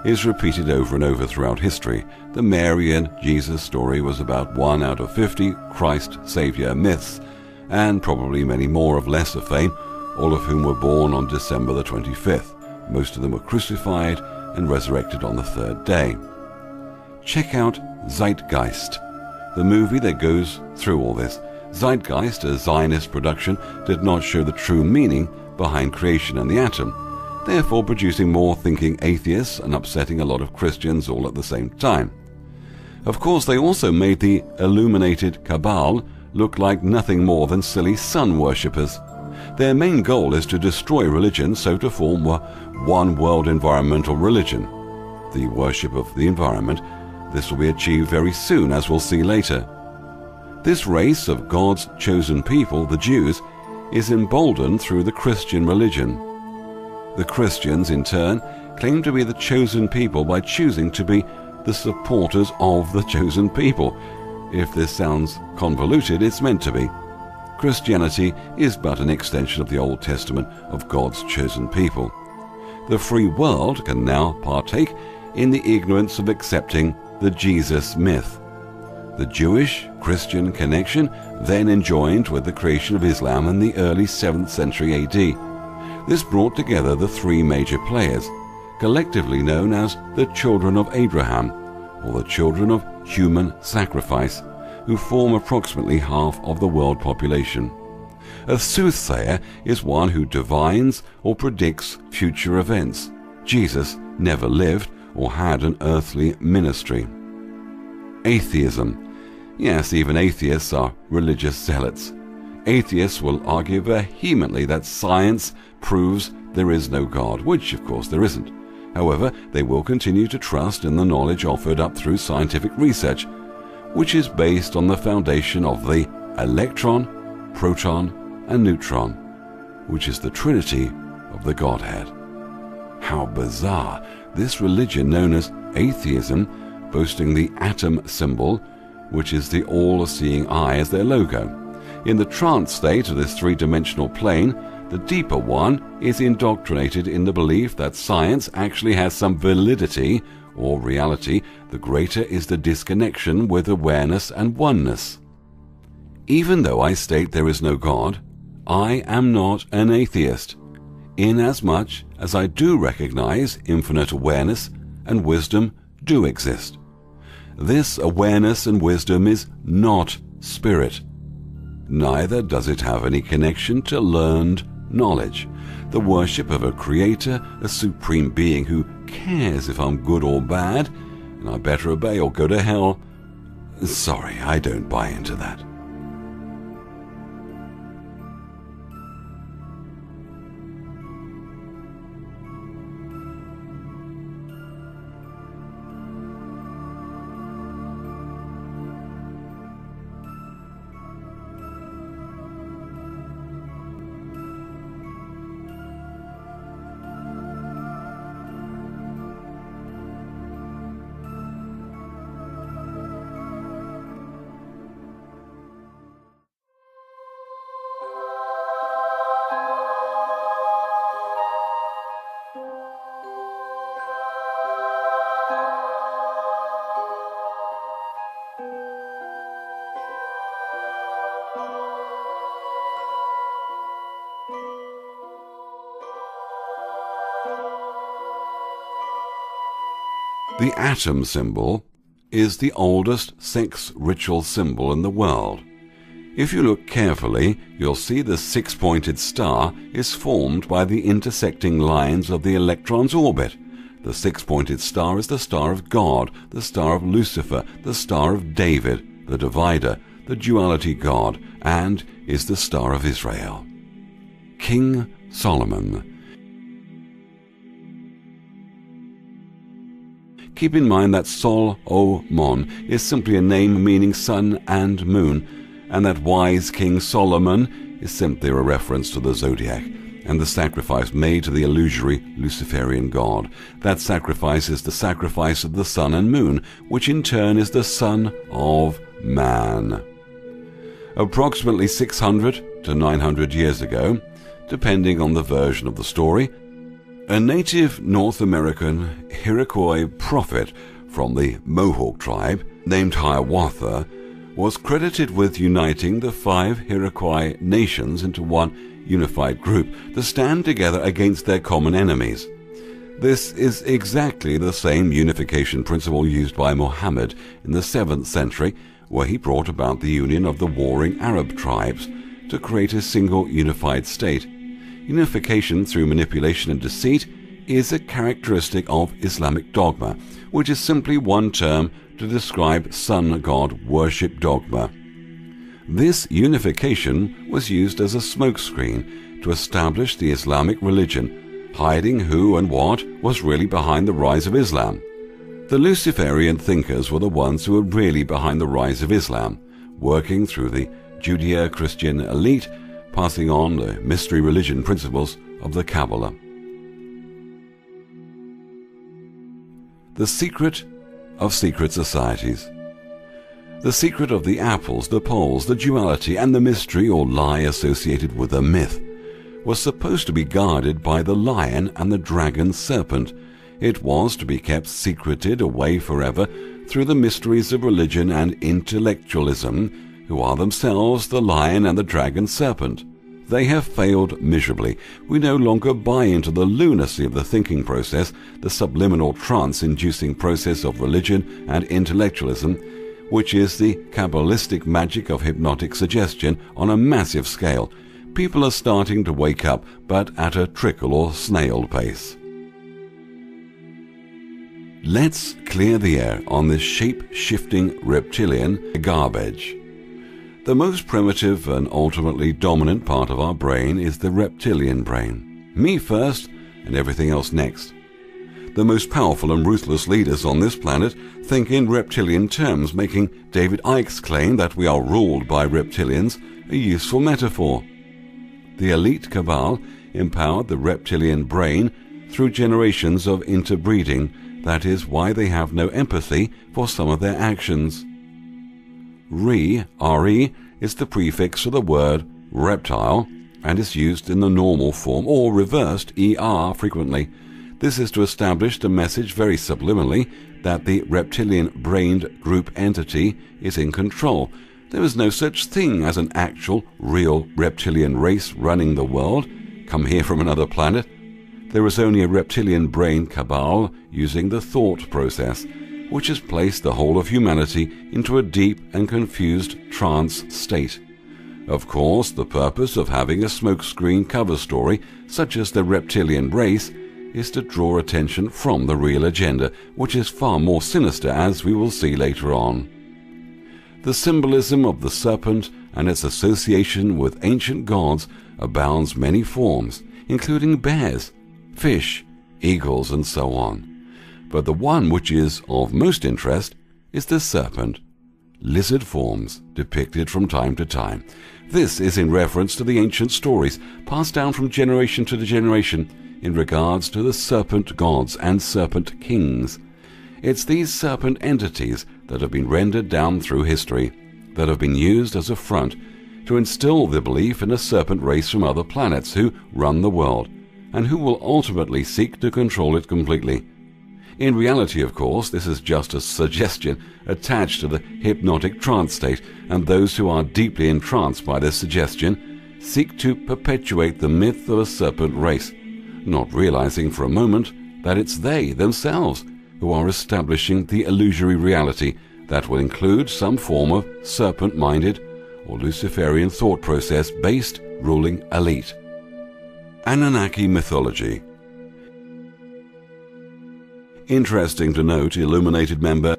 is repeated over and over throughout history. The Mary and Jesus story was about 1 out of 50 Christ Savior myths, and probably many more of lesser fame, all of whom were born on December the 25th. Most of them were crucified and resurrected on the third day. Check out Zeitgeist, the movie that goes through all this. Zeitgeist, a Zionist production, did not show the true meaning behind creation and the atom, therefore producing more thinking atheists and upsetting a lot of Christians all at the same time. Of course, they also made the illuminated cabal look like nothing more than silly sun worshippers. Their main goal is to destroy religion, so to form a one world environmental religion, the worship of the environment. This will be achieved very soon, as we'll see later. This race of God's chosen people, the Jews, is emboldened through the Christian religion. The Christians, in turn, claim to be the chosen people by choosing to be the supporters of the chosen people. If this sounds convoluted, it's meant to be. Christianity is but an extension of the Old Testament of God's chosen people. The free world can now partake in the ignorance of accepting the Jesus myth. The Jewish-Christian connection then enjoined with the creation of Islam in the early 7th century AD. This brought together the three major players, collectively known as the children of Abraham, or the children of human sacrifice, who form approximately half of the world population. A soothsayer is one who divines or predicts future events. Jesus never lived or had an earthly ministry. Atheism. Yes, even atheists are religious zealots. Atheists will argue vehemently that science proves there is no God, which of course there isn't. However, they will continue to trust in the knowledge offered up through scientific research, which is based on the foundation of the electron, proton, and neutron, which is the trinity of the Godhead. How bizarre. This religion known as atheism, boasting the atom symbol, which is the all-seeing eye, as their logo. In the trance state of this three-dimensional plane, the deeper one is indoctrinated in the belief that science actually has some validity or reality. The greater is the disconnection with awareness and oneness. Even though I state there is no God, I am not an atheist, inasmuch as I do recognize infinite awareness and wisdom do exist. This awareness and wisdom is not spirit. Neither does it have any connection to learned knowledge, the worship of a creator, a supreme being who cares if I'm good or bad, and I better obey or go to hell. Sorry, I don't buy into that. The atom symbol is the oldest sex ritual symbol in the world. If you look carefully, you'll see the six-pointed star is formed by the intersecting lines of the electron's orbit. The six-pointed star is the star of God, the star of Lucifer, the star of David, the divider, the duality god, and is the star of Israel. King Solomon. Keep in mind that Sol-O-Mon is simply a name meaning sun and moon, and that wise King Solomon is simply a reference to the zodiac and the sacrifice made to the illusory Luciferian god. That sacrifice is the sacrifice of the sun and moon, which in turn is the son of man. Approximately 600 to 900 years ago, depending on the version of the story, a native North American Iroquois prophet from the Mohawk tribe named Hiawatha was credited with uniting the 5 Iroquois nations into one unified group to stand together against their common enemies. This is exactly the same unification principle used by Muhammad in the 7th century, where he brought about the union of the warring Arab tribes to create a single unified state. Unification through manipulation and deceit is a characteristic of Islamic dogma, which is simply one term to describe sun god worship dogma. This unification was used as a smokescreen to establish the Islamic religion, hiding who and what was really behind the rise of Islam. The Luciferian thinkers were the ones who were really behind the rise of Islam, working through the Judeo-Christian elite, passing on the mystery religion principles of the Kabbalah. The secret of secret societies. The secret of the apples, the poles, the duality, and the mystery or lie associated with a myth was supposed to be guarded by the lion and the dragon serpent. It was to be kept secreted away forever through the mysteries of religion and intellectualism, who are themselves the lion and the dragon serpent. They have failed miserably. We no longer buy into the lunacy of the thinking process, the subliminal trance-inducing process of religion and intellectualism, which is the Kabbalistic magic of hypnotic suggestion on a massive scale. People are starting to wake up, but at a trickle or snail pace. Let's clear the air on this shape-shifting reptilian garbage. The most primitive and ultimately dominant part of our brain is the reptilian brain. Me first and everything else next. The most powerful and ruthless leaders on this planet think in reptilian terms, making David Icke's claim that we are ruled by reptilians a useful metaphor. The elite cabal empowered the reptilian brain through generations of interbreeding. That is why they have no empathy for some of their actions. Re, is the prefix for the word reptile and is used in the normal form or reversed ER frequently. This is to establish the message very subliminally that the reptilian-brained group entity is in control. There is no such thing as an actual, real reptilian race running the world, come here from another planet. There is only a reptilian brain cabal using the thought process, which has placed the whole of humanity into a deep and confused trance state. Of course, the purpose of having a smokescreen cover story, such as the reptilian race, is to draw attention from the real agenda, which is far more sinister, as we will see later on. The symbolism of the serpent and its association with ancient gods abounds many forms, including bears, fish, eagles, and so on. But the one which is of most interest is the serpent. Lizard forms depicted from time to time. This is in reference to the ancient stories passed down from generation to generation in regards to the serpent gods and serpent kings. It's these serpent entities that have been rendered down through history, that have been used as a front to instill the belief in a serpent race from other planets who run the world, and who will ultimately seek to control it completely. In reality, of course, this is just a suggestion attached to the hypnotic trance state, and those who are deeply entranced by this suggestion seek to perpetuate the myth of a serpent race, not realizing for a moment that it's they themselves who are establishing the illusory reality that will include some form of serpent-minded or Luciferian thought process-based ruling elite. Anunnaki mythology. Interesting to note, Illuminated member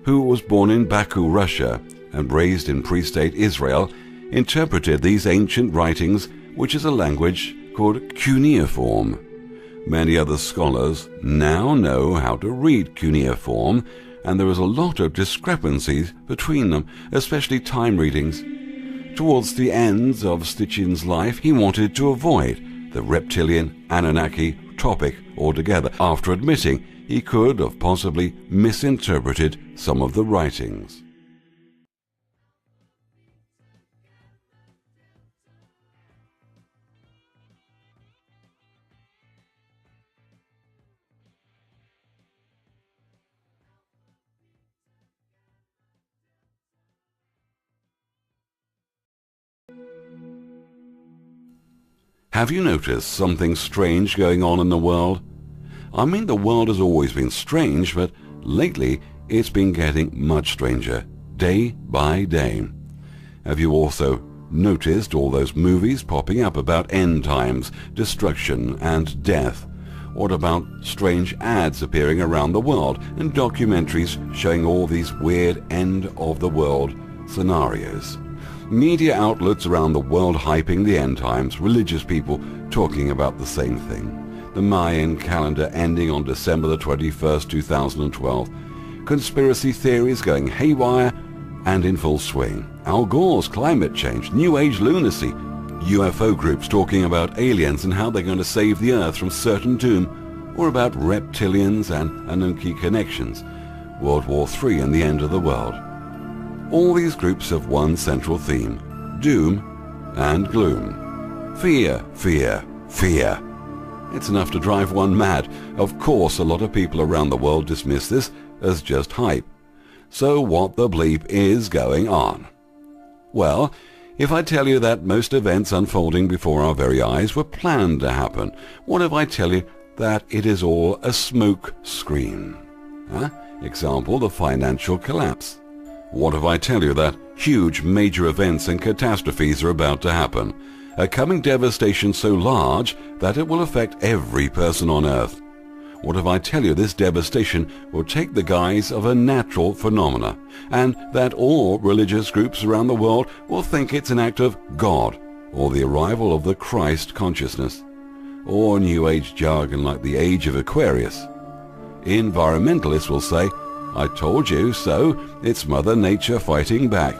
who was born in Baku, Russia, and raised in pre-state Israel, interpreted these ancient writings, which is a language called cuneiform. Many other scholars now know how to read cuneiform, and there is a lot of discrepancies between them, especially time readings. Towards the end of Sitchin's life, he wanted to avoid the reptilian Anunnaki topic altogether, after admitting he could have possibly misinterpreted some of the writings. Have you noticed something strange going on in the world? I mean, the world has always been strange, but lately it's been getting much stranger, day by day. Have you also noticed all those movies popping up about end times, destruction, and death? What about strange ads appearing around the world and documentaries showing all these weird end-of-the-world scenarios? Media outlets around the world hyping the end times, religious people talking about the same thing. The Mayan calendar ending on December the 21st, 2012. Conspiracy theories going haywire and in full swing. Al Gore's climate change, New Age lunacy, UFO groups talking about aliens and how they're going to save the Earth from certain doom, or about reptilians and Anunnaki connections, World War III and the end of the world. All these groups have one central theme: doom and gloom. Fear, fear, fear. It's enough to drive one mad. Of course, a lot of people around the world dismiss this as just hype. So what the bleep is going on? Well, if I tell you that most events unfolding before our very eyes were planned to happen, what if I tell you that it is all a smoke screen? Example, the financial collapse. What if I tell you that huge major events and catastrophes are about to happen? A coming devastation so large that it will affect every person on Earth. What if I tell you this devastation will take the guise of a natural phenomena, and that all religious groups around the world will think it's an act of God, or the arrival of the Christ consciousness, or New Age jargon like the Age of Aquarius? Environmentalists will say, "I told you so, it's Mother Nature fighting back."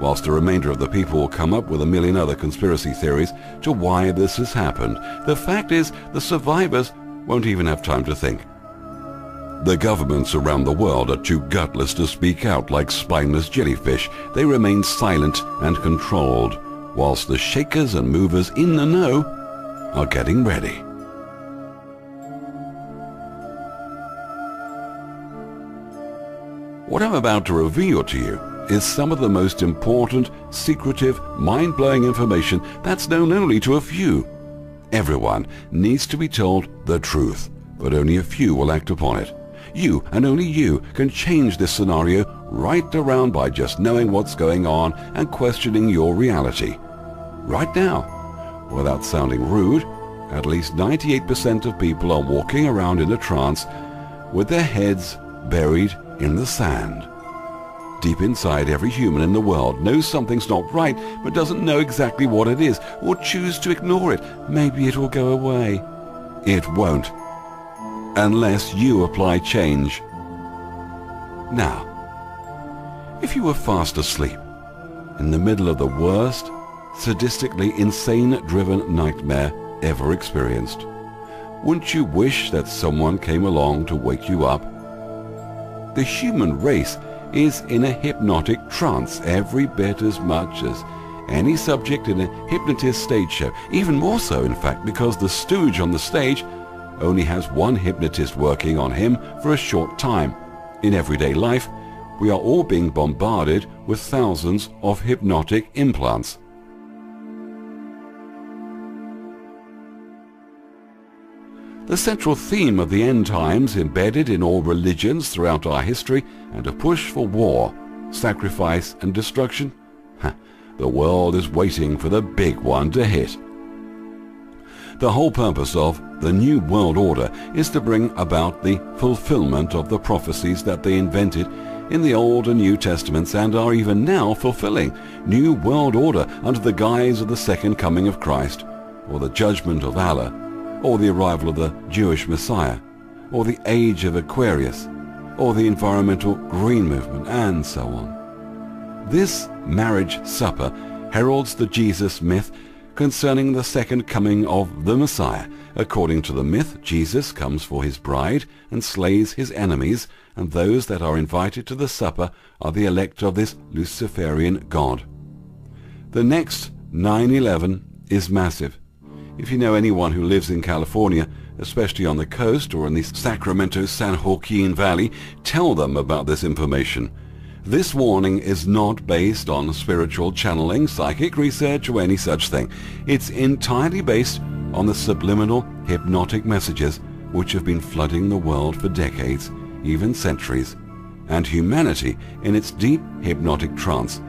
whilst the remainder of the people will come up with a million other conspiracy theories to why this has happened. The fact is, the survivors won't even have time to think. The governments around the world are too gutless to speak out like spineless jellyfish. They remain silent and controlled, whilst the shakers and movers in the know are getting ready. What I'm about to reveal to you is some of the most important, secretive, mind-blowing information that's known only to a few. Everyone needs to be told the truth, but only a few will act upon it. You, and only you, can change this scenario right around by just knowing what's going on and questioning your reality. Right now, without sounding rude, at least 98% of people are walking around in a trance with their heads buried in the sand. Deep inside, every human in the world knows something's not right, but doesn't know exactly what it is, or choose to ignore it. Maybe it will go away. It won't, unless you apply change. Now, if you were fast asleep, in the middle of the worst, sadistically insane-driven nightmare ever experienced, wouldn't you wish that someone came along to wake you up? The human race is in a hypnotic trance every bit as much as any subject in a hypnotist stage show. Even more so, in fact, because the stooge on the stage only has one hypnotist working on him for a short time. In everyday life, we are all being bombarded with thousands of hypnotic implants. The central theme of the end times, embedded in all religions throughout our history, and a push for war, sacrifice and destruction. The world is waiting for the big one to hit. The whole purpose of the New World Order is to bring about the fulfillment of the prophecies that they invented in the Old and New Testaments and are even now fulfilling. New World Order under the guise of the second coming of Christ, or the judgment of Allah, or the arrival of the Jewish Messiah, or the age of Aquarius, or the environmental green movement, and so on. This marriage supper heralds the Jesus myth concerning the second coming of the Messiah. According to the myth, Jesus comes for his bride and slays his enemies, and those that are invited to the supper are the elect of this Luciferian god. The next 9/11 is massive. If you know anyone who lives in California, especially on the coast or in the Sacramento-San Joaquin Valley, tell them about this information. This warning is not based on spiritual channeling, psychic research, or any such thing. It's entirely based on the subliminal hypnotic messages which have been flooding the world for decades, even centuries. And humanity, in its deep hypnotic trance,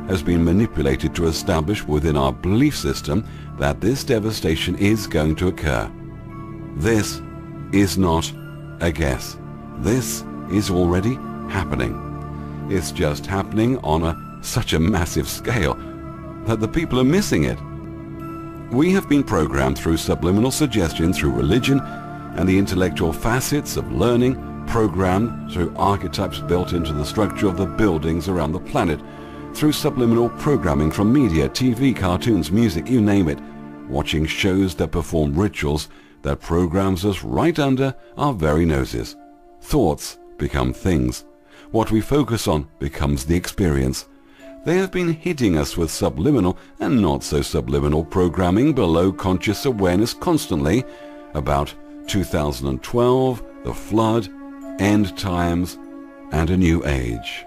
has been manipulated to establish within our belief system that this devastation is going to occur. This is not a guess. This is already happening. It's just happening on such a massive scale that the people are missing it. We have been programmed through subliminal suggestion, through religion and the intellectual facets of learning, programmed through archetypes built into the structure of the buildings around the planet, through subliminal programming from media, TV, cartoons, music, you name it, watching shows that perform rituals that programs us right under our very noses. Thoughts become things. What we focus on becomes the experience. They have been hitting us with subliminal and not so subliminal programming below conscious awareness constantly about 2012, the flood, end times, and a new age.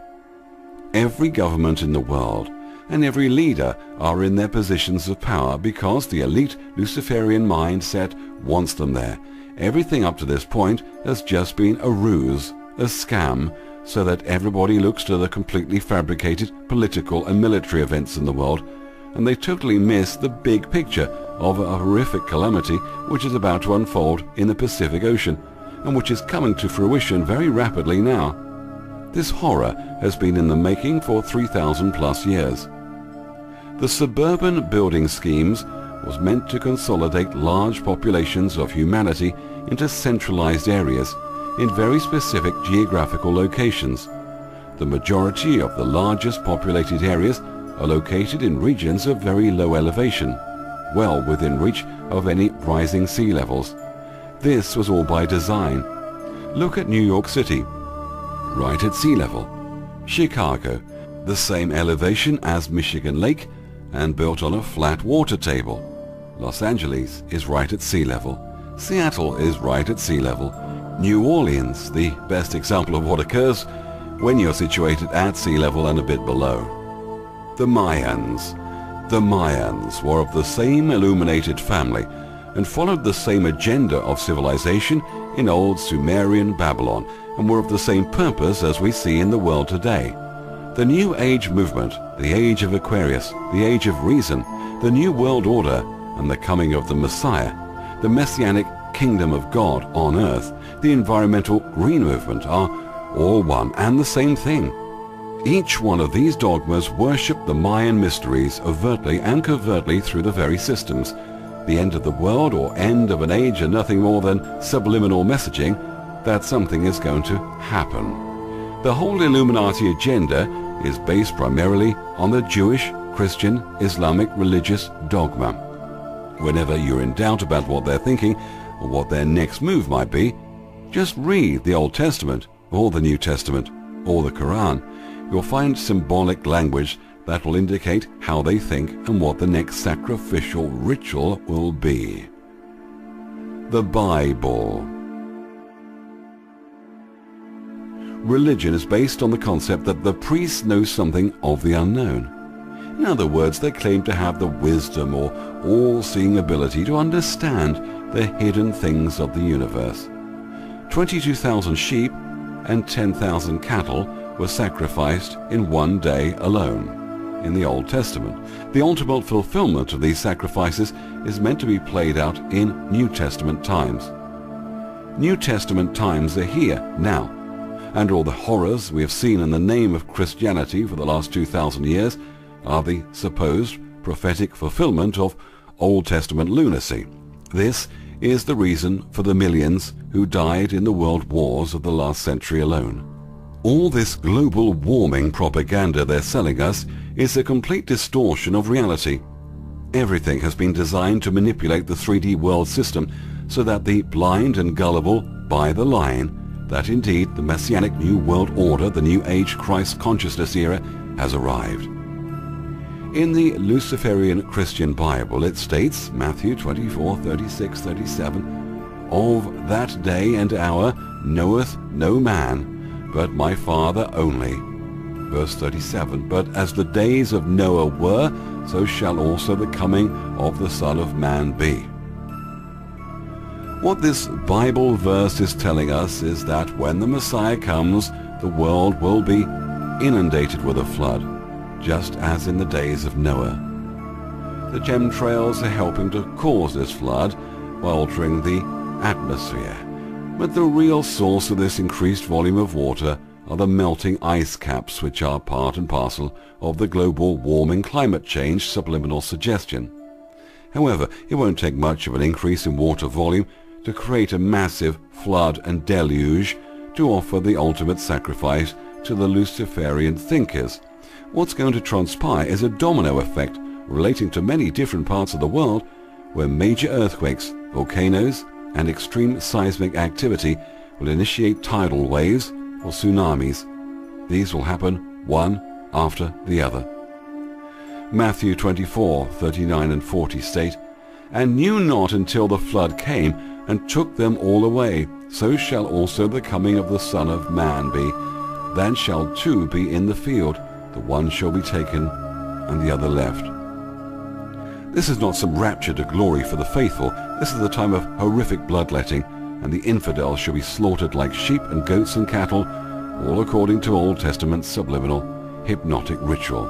Every government in the world and every leader are in their positions of power because the elite Luciferian mindset wants them there. Everything up to this point has just been a ruse, a scam, so that everybody looks to the completely fabricated political and military events in the world, and they totally miss the big picture of a horrific calamity which is about to unfold in the Pacific Ocean, and which is coming to fruition very rapidly now. This horror has been in the making for 3,000 plus years. The suburban building schemes was meant to consolidate large populations of humanity into centralized areas in very specific geographical locations. The majority of the largest populated areas are located in regions of very low elevation, well within reach of any rising sea levels. This was all by design. Look at New York City, right at sea level. Chicago, the same elevation as Michigan Lake and built on a flat water table. Los Angeles is right at sea level. Seattle is right at sea level. New Orleans, the best example of what occurs when you're situated at sea level and a bit below. The Mayans. The Mayans were of the same illuminated family and followed the same agenda of civilization in old Sumerian Babylon and were of the same purpose as we see in the world today. The New Age movement, the Age of Aquarius, the Age of Reason, the New World Order, and the coming of the Messiah, the Messianic Kingdom of God on earth, the environmental green movement are all one and the same thing. Each one of these dogmas worship the Mayan mysteries overtly and covertly through the very systems. The end of the world or end of an age are nothing more than subliminal messaging that something is going to happen. The whole Illuminati agenda is based primarily on the Jewish, Christian, Islamic religious dogma. Whenever you're in doubt about what they're thinking or what their next move might be, just read the Old Testament or the New Testament or the Quran. You'll find symbolic language that will indicate how they think and what the next sacrificial ritual will be. The Bible. Religion is based on the concept that the priests know something of the unknown. In other words, they claim to have the wisdom or all-seeing ability to understand the hidden things of the universe. 22,000 sheep and 10,000 cattle were sacrificed in one day alone in the Old Testament. The ultimate fulfillment of these sacrifices is meant to be played out in New Testament times. New Testament times are here now, and all the horrors we have seen in the name of Christianity for the last 2,000 years are the supposed prophetic fulfillment of Old Testament lunacy. This is the reason for the millions who died in the world wars of the last century alone. All this global warming propaganda they're selling us is a complete distortion of reality. Everything has been designed to manipulate the 3D world system so that the blind and gullible buy the line that indeed the Messianic New World Order, the New Age Christ consciousness era, has arrived. In the Luciferian Christian Bible it states, Matthew 24, 36, 37, "Of that day and hour knoweth no man, but my Father only." Verse 37, "But as the days of Noah were, so shall also the coming of the Son of Man be." What this Bible verse is telling us is that when the Messiah comes, the world will be inundated with a flood, just as in the days of Noah. The chemtrails are helping to cause this flood by altering the atmosphere. But the real source of this increased volume of water are the melting ice caps, which are part and parcel of the global warming climate change subliminal suggestion. However, it won't take much of an increase in water volume to create a massive flood and deluge to offer the ultimate sacrifice to the Luciferian thinkers. What's going to transpire is a domino effect relating to many different parts of the world where major earthquakes, volcanoes, and extreme seismic activity will initiate tidal waves or tsunamis. These will happen one after the other. Matthew 24, 39 and 40 state, "And knew not until the flood came and took them all away, so shall also the coming of the Son of Man be. Then shall two be in the field, the one shall be taken and the other left." This is not some rapture to glory for the faithful. This is the time of horrific bloodletting, and the infidels shall be slaughtered like sheep and goats and cattle, all according to Old Testament subliminal hypnotic ritual.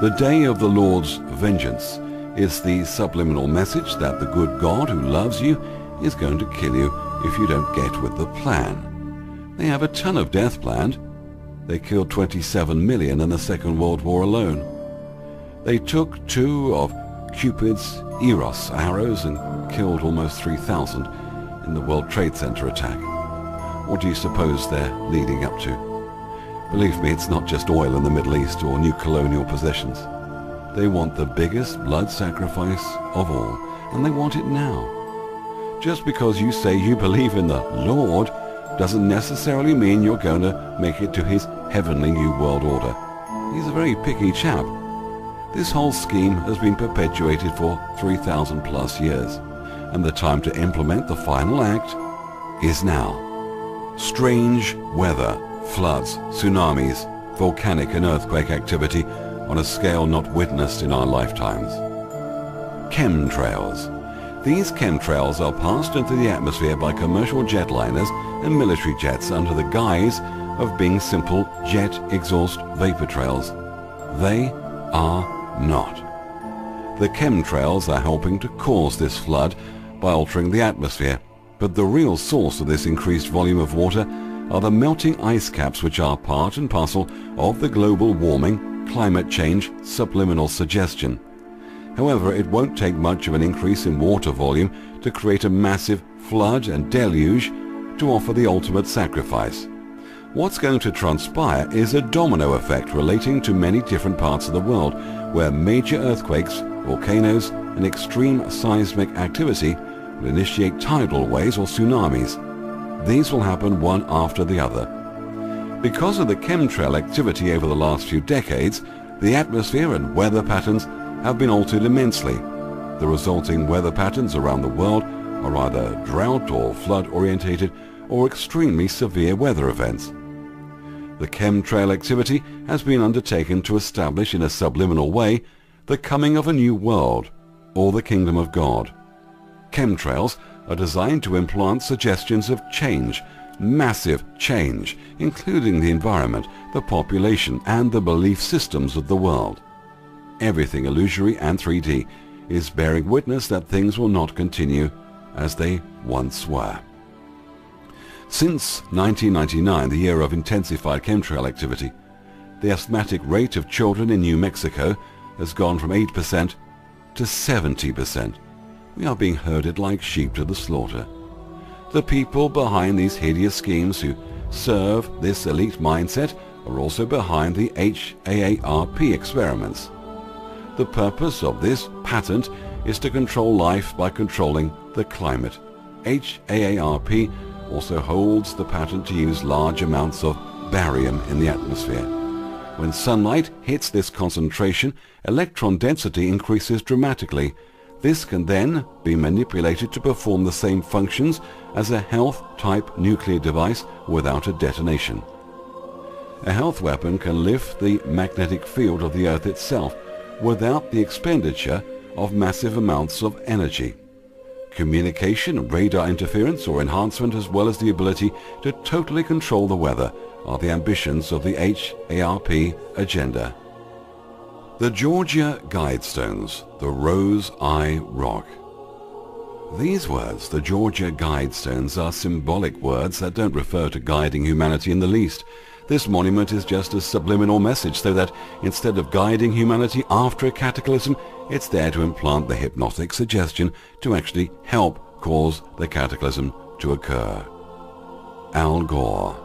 The day of the Lord's vengeance is the subliminal message that the good God who loves you is going to kill you if you don't get with the plan. They have a ton of death planned. They killed 27 million in the Second World War alone. They took 2 of Cupid's Eros arrows and killed almost 3,000 in the World Trade Center attack. What do you suppose they're leading up to? Believe me, it's not just oil in the Middle East or new colonial possessions. They want the biggest blood sacrifice of all, and they want it now. Just because you say you believe in the Lord doesn't necessarily mean you're going to make it to his heavenly new world order. He's a very picky chap. This whole scheme has been perpetuated for 3,000 plus years, and the time to implement the final act is now. Strange weather, floods, tsunamis, volcanic and earthquake activity on a scale not witnessed in our lifetimes. Chemtrails. These chemtrails are passed into the atmosphere by commercial jetliners and military jets under the guise of being simple jet exhaust vapor trails. They are not. The chemtrails are helping to cause this flood by altering the atmosphere, but the real source of this increased volume of water are the melting ice caps, which are part and parcel of the global warming, climate change subliminal suggestion. However, it won't take much of an increase in water volume to create a massive flood and deluge to offer the ultimate sacrifice. What's going to transpire is a domino effect relating to many different parts of the world, where major earthquakes, volcanoes, and extreme seismic activity will initiate tidal waves or tsunamis. These will happen one after the other. Because of the chemtrail activity over the last few decades, the atmosphere and weather patterns have been altered immensely. The resulting weather patterns around the world are either drought or flood-orientated or extremely severe weather events. The chemtrail activity has been undertaken to establish in a subliminal way the coming of a new world, or the kingdom of God. Chemtrails are designed to implant suggestions of change, massive change, including the environment, the population, and the belief systems of the world. Everything illusory and 3D is bearing witness that things will not continue as they once were. Since 1999, the year of intensified chemtrail activity, the asthmatic rate of children in New Mexico has gone from 8% to 70%. We are being herded like sheep to the slaughter. The people behind these hideous schemes who serve this elite mindset are also behind the HAARP experiments. The purpose of this patent is to control life by controlling the climate. HAARP also holds the patent to use large amounts of barium in the atmosphere. When sunlight hits this concentration, electron density increases dramatically. This can then be manipulated to perform the same functions as a health-type nuclear device without a detonation. A health weapon can lift the magnetic field of the Earth itself without the expenditure of massive amounts of energy. Communication, radar interference or enhancement, as well as the ability to totally control the weather, are the ambitions of the HAARP agenda. The Georgia Guidestones, the Rose Eye Rock. These words, the Georgia Guidestones, are symbolic words that don't refer to guiding humanity in the least. This monument is just a subliminal message, so that instead of guiding humanity after a cataclysm, it's there to implant the hypnotic suggestion to actually help cause the cataclysm to occur. Al Gore.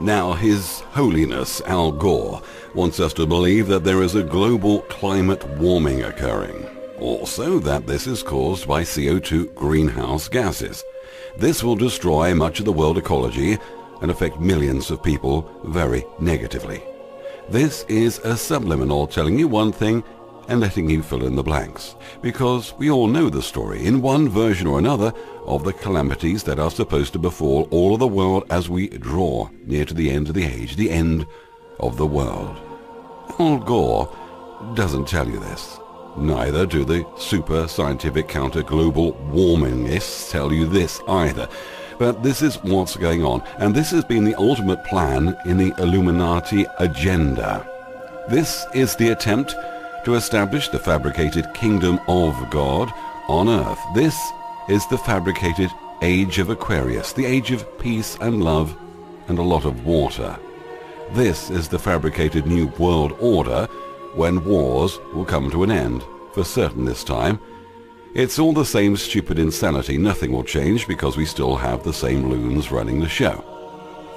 Now, His Holiness Al Gore wants us to believe that there is a global climate warming occurring. Also, that this is caused by CO2 greenhouse gases. This will destroy much of the world ecology and affect millions of people very negatively. This is a subliminal telling you one thing and letting you fill in the blanks, because we all know the story, in one version or another, of the calamities that are supposed to befall all of the world as we draw near to the end of the age, the end of the world. Al Gore doesn't tell you this. Neither do the super scientific counter-global warmingists tell you this either. But this is what's going on, and this has been the ultimate plan in the Illuminati agenda. This is the attempt to establish the fabricated kingdom of God on earth. This is the fabricated age of Aquarius, the age of peace and love and a lot of water. This is the fabricated new world order when wars will come to an end. for certain this time. It's all the same stupid insanity. Nothing will change because we still have the same loons running the show.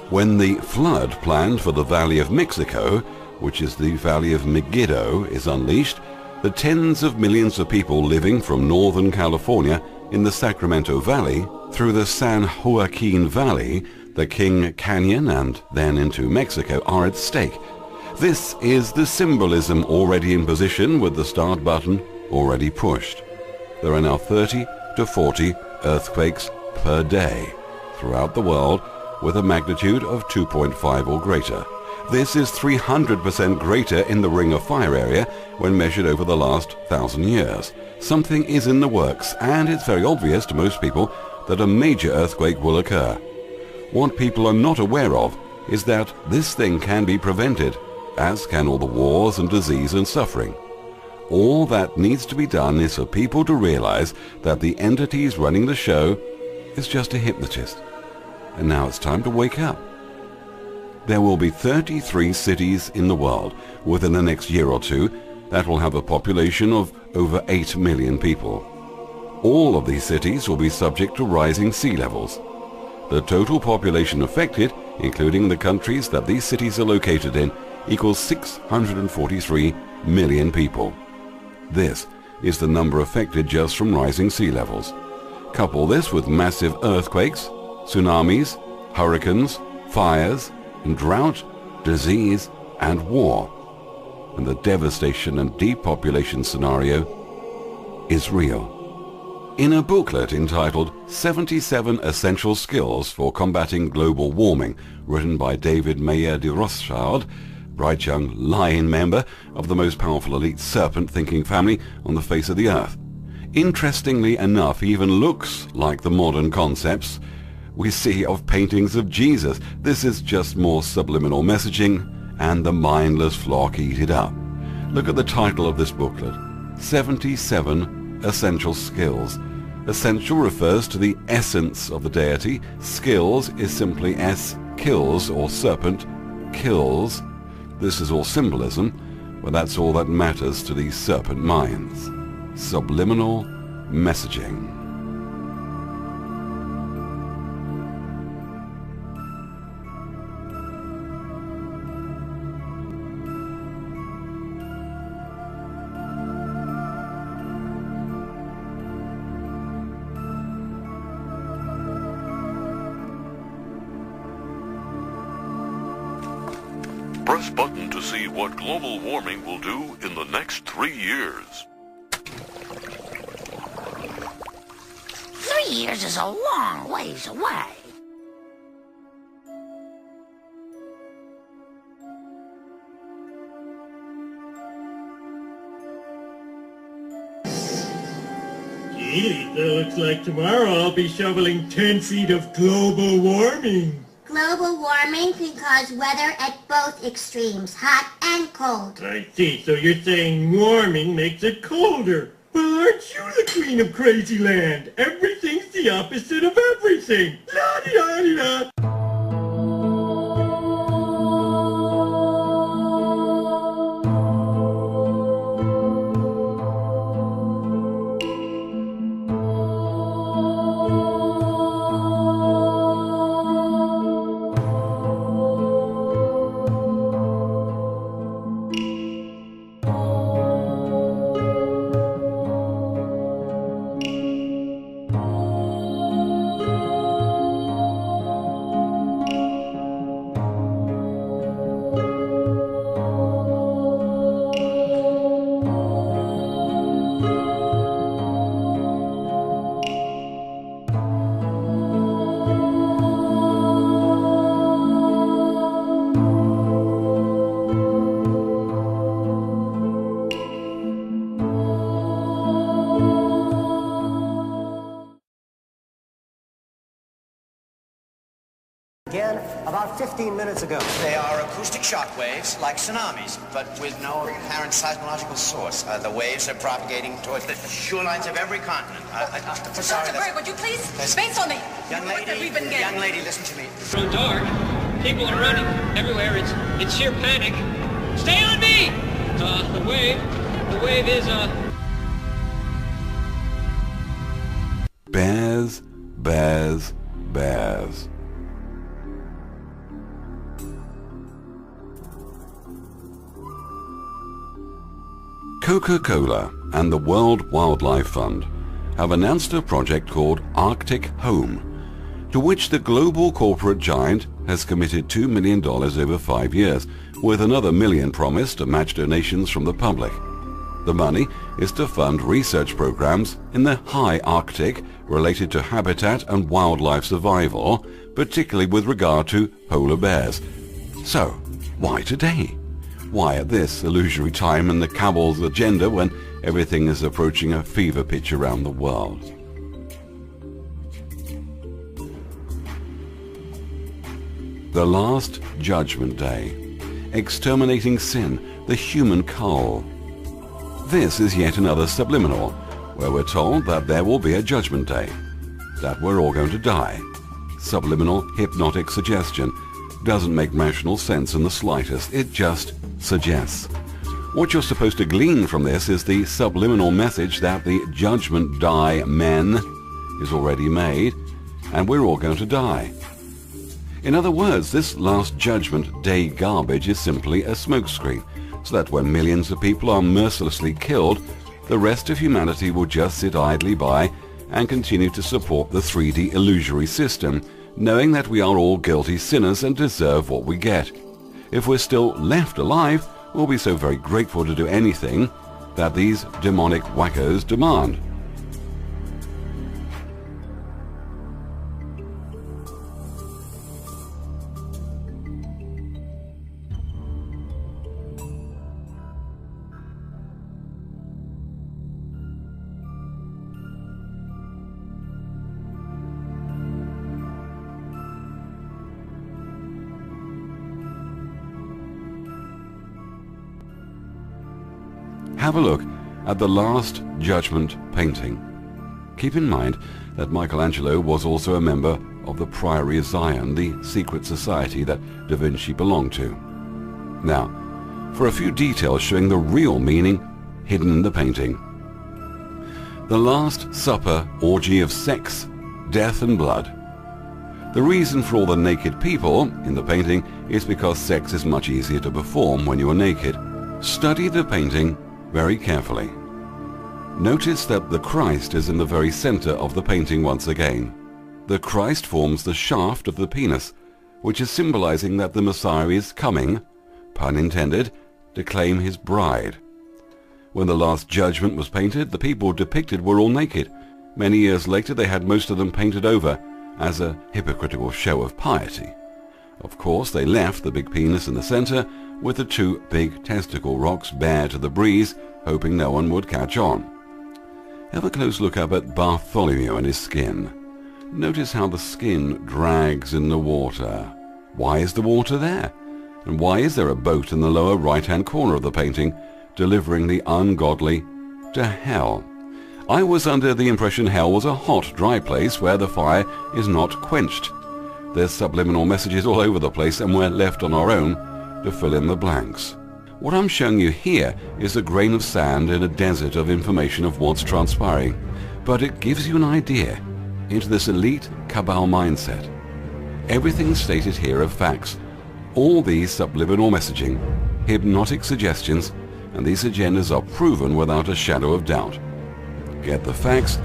When the flood planned for the Valley of Mexico, which is the Valley of Megiddo, is unleashed, the tens of millions of people living from northern California in the Sacramento Valley through the San Joaquin Valley, the King Canyon, and then into Mexico are at stake. This is the symbolism already in position, with the start button already pushed. There are now 30 to 40 earthquakes per day throughout the world with a magnitude of 2.5 or greater. This is 300% greater in the Ring of Fire area when measured over the last 1,000 years. Something is in the works, and it's very obvious to most people that a major earthquake will occur. What people are not aware of is that this thing can be prevented, as can all the wars and disease and suffering. All that needs to be done is for people to realize that the entities running the show is just a hypnotist. And now it's time to wake up. There will be 33 cities in the world within the next year or two that will have a population of over 8 million people. All of these cities will be subject to rising sea levels. The total population affected, including the countries that these cities are located in, equals 643 million people. This is the number affected just from rising sea levels. Couple this with massive earthquakes, tsunamis, hurricanes, fires, and drought, disease, and war. And the devastation and depopulation scenario is real. In a booklet entitled 77 Essential Skills for Combating Global Warming, written by David Mayer de Rothschild, bright young lion member of the most powerful elite serpent-thinking family on the face of the earth. Interestingly enough, he even looks like the modern concepts we see of paintings of Jesus. This is just more subliminal messaging, and the mindless flock eat it up. Look at the title of this booklet, 77 Essential Skills. Essential refers to the essence of the deity. Skills is simply S kills, or serpent kills. This is all symbolism, but that's all that matters to these serpent minds. Subliminal messaging. Press button to see what global warming will do in the next 3 years. 3 years is a long ways away. Gee, that looks like tomorrow I'll be shoveling 10 feet of global warming. Global warming can cause weather at both extremes, hot and cold. I see, so you're saying warming makes it colder. Well, aren't you the queen of crazy land? Everything's the opposite of everything. La-di-da-di-da. Again, about 15 minutes ago. They are acoustic shock waves, like tsunamis, but with no apparent seismological source. The waves are propagating towards the shorelines of every continent. Dr. Berg, would you please space on me? Young lady, listen to me. It's grown dark. People are running everywhere. It's sheer panic. Stay on me! The wave is Bears, bears, bears. Coca-Cola and the World Wildlife Fund have announced a project called Arctic Home, to which the global corporate giant has committed $2 million over 5 years, with another $1 million promised to match donations from the public. The money is to fund research programs in the high Arctic related to habitat and wildlife survival, particularly with regard to polar bears. So, why today? Why at this illusory time in the cabal's agenda when everything is approaching a fever pitch around the world? The Last Judgment Day. Exterminating sin, the human cull. This is yet another subliminal, where we're told that there will be a judgment day, that we're all going to die. Subliminal hypnotic suggestion doesn't make rational sense in the slightest, it just suggests. What you're supposed to glean from this is the subliminal message that the judgment die men is already made, and we're all going to die. In other words, this Last Judgment Day garbage is simply a smokescreen, so that when millions of people are mercilessly killed, the rest of humanity will just sit idly by and continue to support the 3D illusory system, knowing that we are all guilty sinners and deserve what we get. If we're still left alive, we'll be so very grateful to do anything that these demonic wackos demand. Have a look at the Last Judgment painting. Keep in mind that Michelangelo was also a member of the Priory of Zion, the secret society that Da Vinci belonged to. Now, for a few details showing the real meaning hidden in the painting. The Last Supper orgy of sex, death and blood. The reason for all the naked people in the painting is because sex is much easier to perform when you are naked. Study the painting very carefully. Notice that the Christ is in the very center of the painting once again. The Christ forms the shaft of the penis, which is symbolizing that the Messiah is coming, pun intended, to claim his bride. When the Last Judgment was painted, the people depicted were all naked. Many years later they had most of them painted over as a hypocritical show of piety. Of course, they left the big penis in the center with the two big testicle rocks bare to the breeze, hoping no one would catch on. Have a close look up at Bartholomew and his skin. Notice how the skin drags in the water. Why is the water there? And why is there a boat in the lower right-hand corner of the painting delivering the ungodly to hell? I was under the impression hell was a hot, dry place where the fire is not quenched. There's subliminal messages all over the place and we're left on our own to fill in the blanks. What I'm showing you here is a grain of sand in a desert of information of what's transpiring, but it gives you an idea into this elite cabal mindset. Everything stated here are facts. All these subliminal messaging, hypnotic suggestions, and these agendas are proven without a shadow of doubt. Get the facts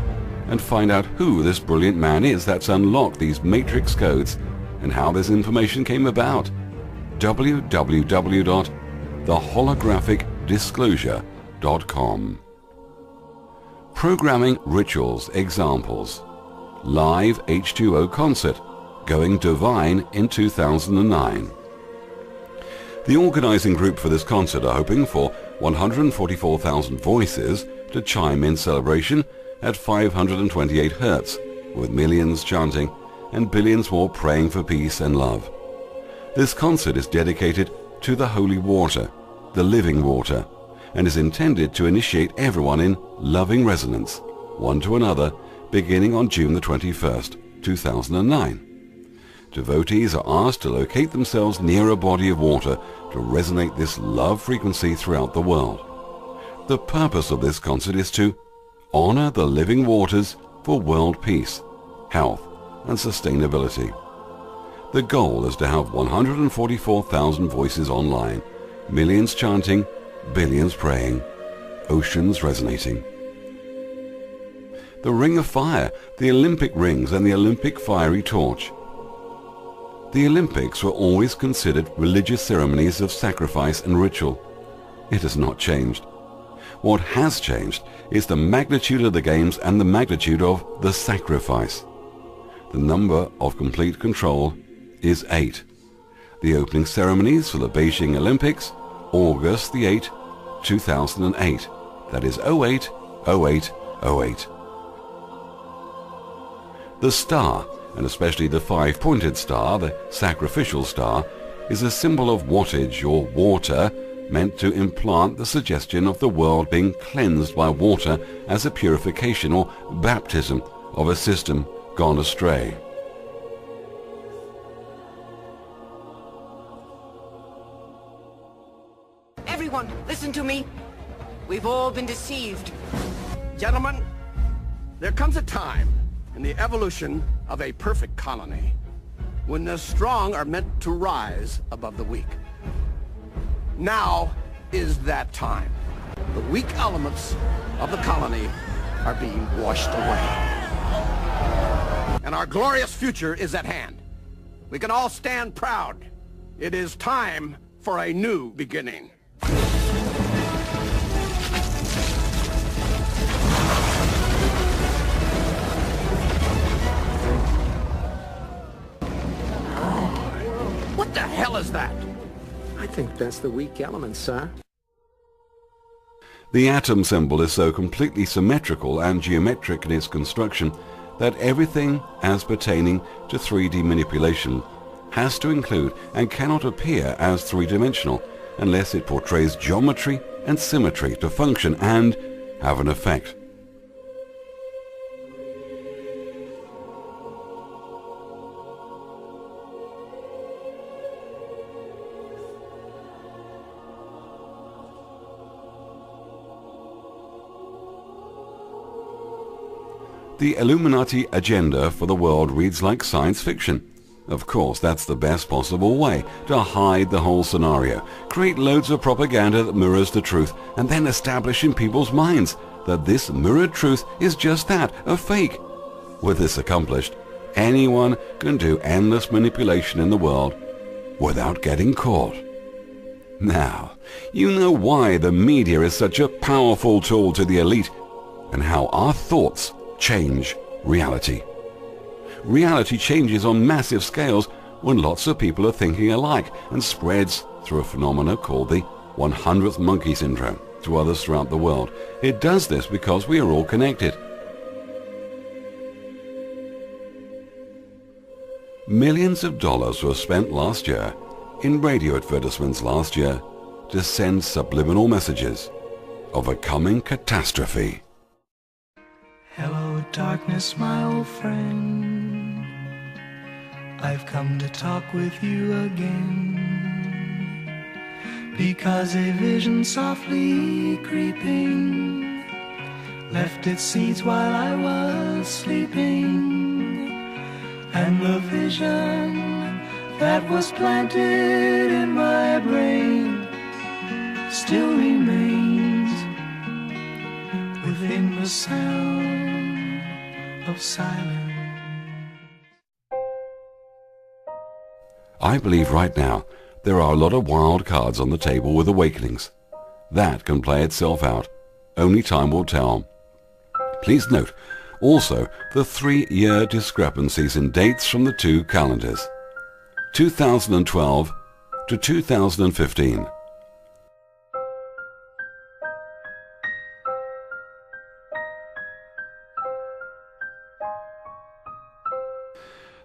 and find out who this brilliant man is that's unlocked these matrix codes and how this information came about. www.theholographicdisclosure.com. Programming rituals examples. Live H2O concert, going divine in 2009. The organizing group for this concert are hoping for 144,000 voices to chime in celebration at 528 Hertz, with millions chanting and billions more praying for peace and love. This concert is dedicated to the holy water, the living water, and is intended to initiate everyone in loving resonance, one to another, beginning on June the 21st, 2009. Devotees are asked to locate themselves near a body of water to resonate this love frequency throughout the world. The purpose of this concert is to honor the living waters for world peace, health, and sustainability. The goal is to have 144,000 voices online, millions chanting, billions praying, oceans resonating. The Ring of Fire, the Olympic rings, and the Olympic fiery torch. The Olympics were always considered religious ceremonies of sacrifice and ritual. It has not changed. What has changed is the magnitude of the games and the magnitude of the sacrifice. The number of complete control is 8. The opening ceremonies for the Beijing Olympics, August the 8th, 2008. That is 08/08/08. The star, and especially the 5-pointed star, the sacrificial star, is a symbol of wattage or water, meant to implant the suggestion of the world being cleansed by water as a purification or baptism of a system gone astray. Everyone, listen to me. We've all been deceived. Gentlemen, there comes a time in the evolution of a perfect colony when the strong are meant to rise above the weak. Now is that time. The weak elements of the colony are being washed away. And our glorious future is at hand. We can all stand proud. It is time for a new beginning. What the hell is that? I think that's the weak element, sir. The atom symbol is so completely symmetrical and geometric in its construction that everything as pertaining to 3D manipulation has to include and cannot appear as three-dimensional unless it portrays geometry and symmetry to function and have an effect. The Illuminati agenda for the world reads like science fiction. Of course, that's the best possible way to hide the whole scenario, create loads of propaganda that mirrors the truth, and then establish in people's minds that this mirrored truth is just that, a fake. With this accomplished, anyone can do endless manipulation in the world without getting caught. Now, you know why the media is such a powerful tool to the elite, and how our thoughts change reality. Reality changes on massive scales when lots of people are thinking alike and spreads through a phenomenon called the 100th monkey syndrome to others throughout the world. It does this because we are all connected. Millions of dollars were spent last year in radio advertisements last year to send subliminal messages of a coming catastrophe. Hello, darkness, my old friend. I've come to talk with you again, because a vision softly creeping left its seeds while I was sleeping, and the vision that was planted in my brain still remains within the sound of silence. I believe right now there are a lot of wild cards on the table with awakenings. That can play itself out. Only time will tell. Please note also the 3-year discrepancies in dates from the two calendars, 2012 to 2015.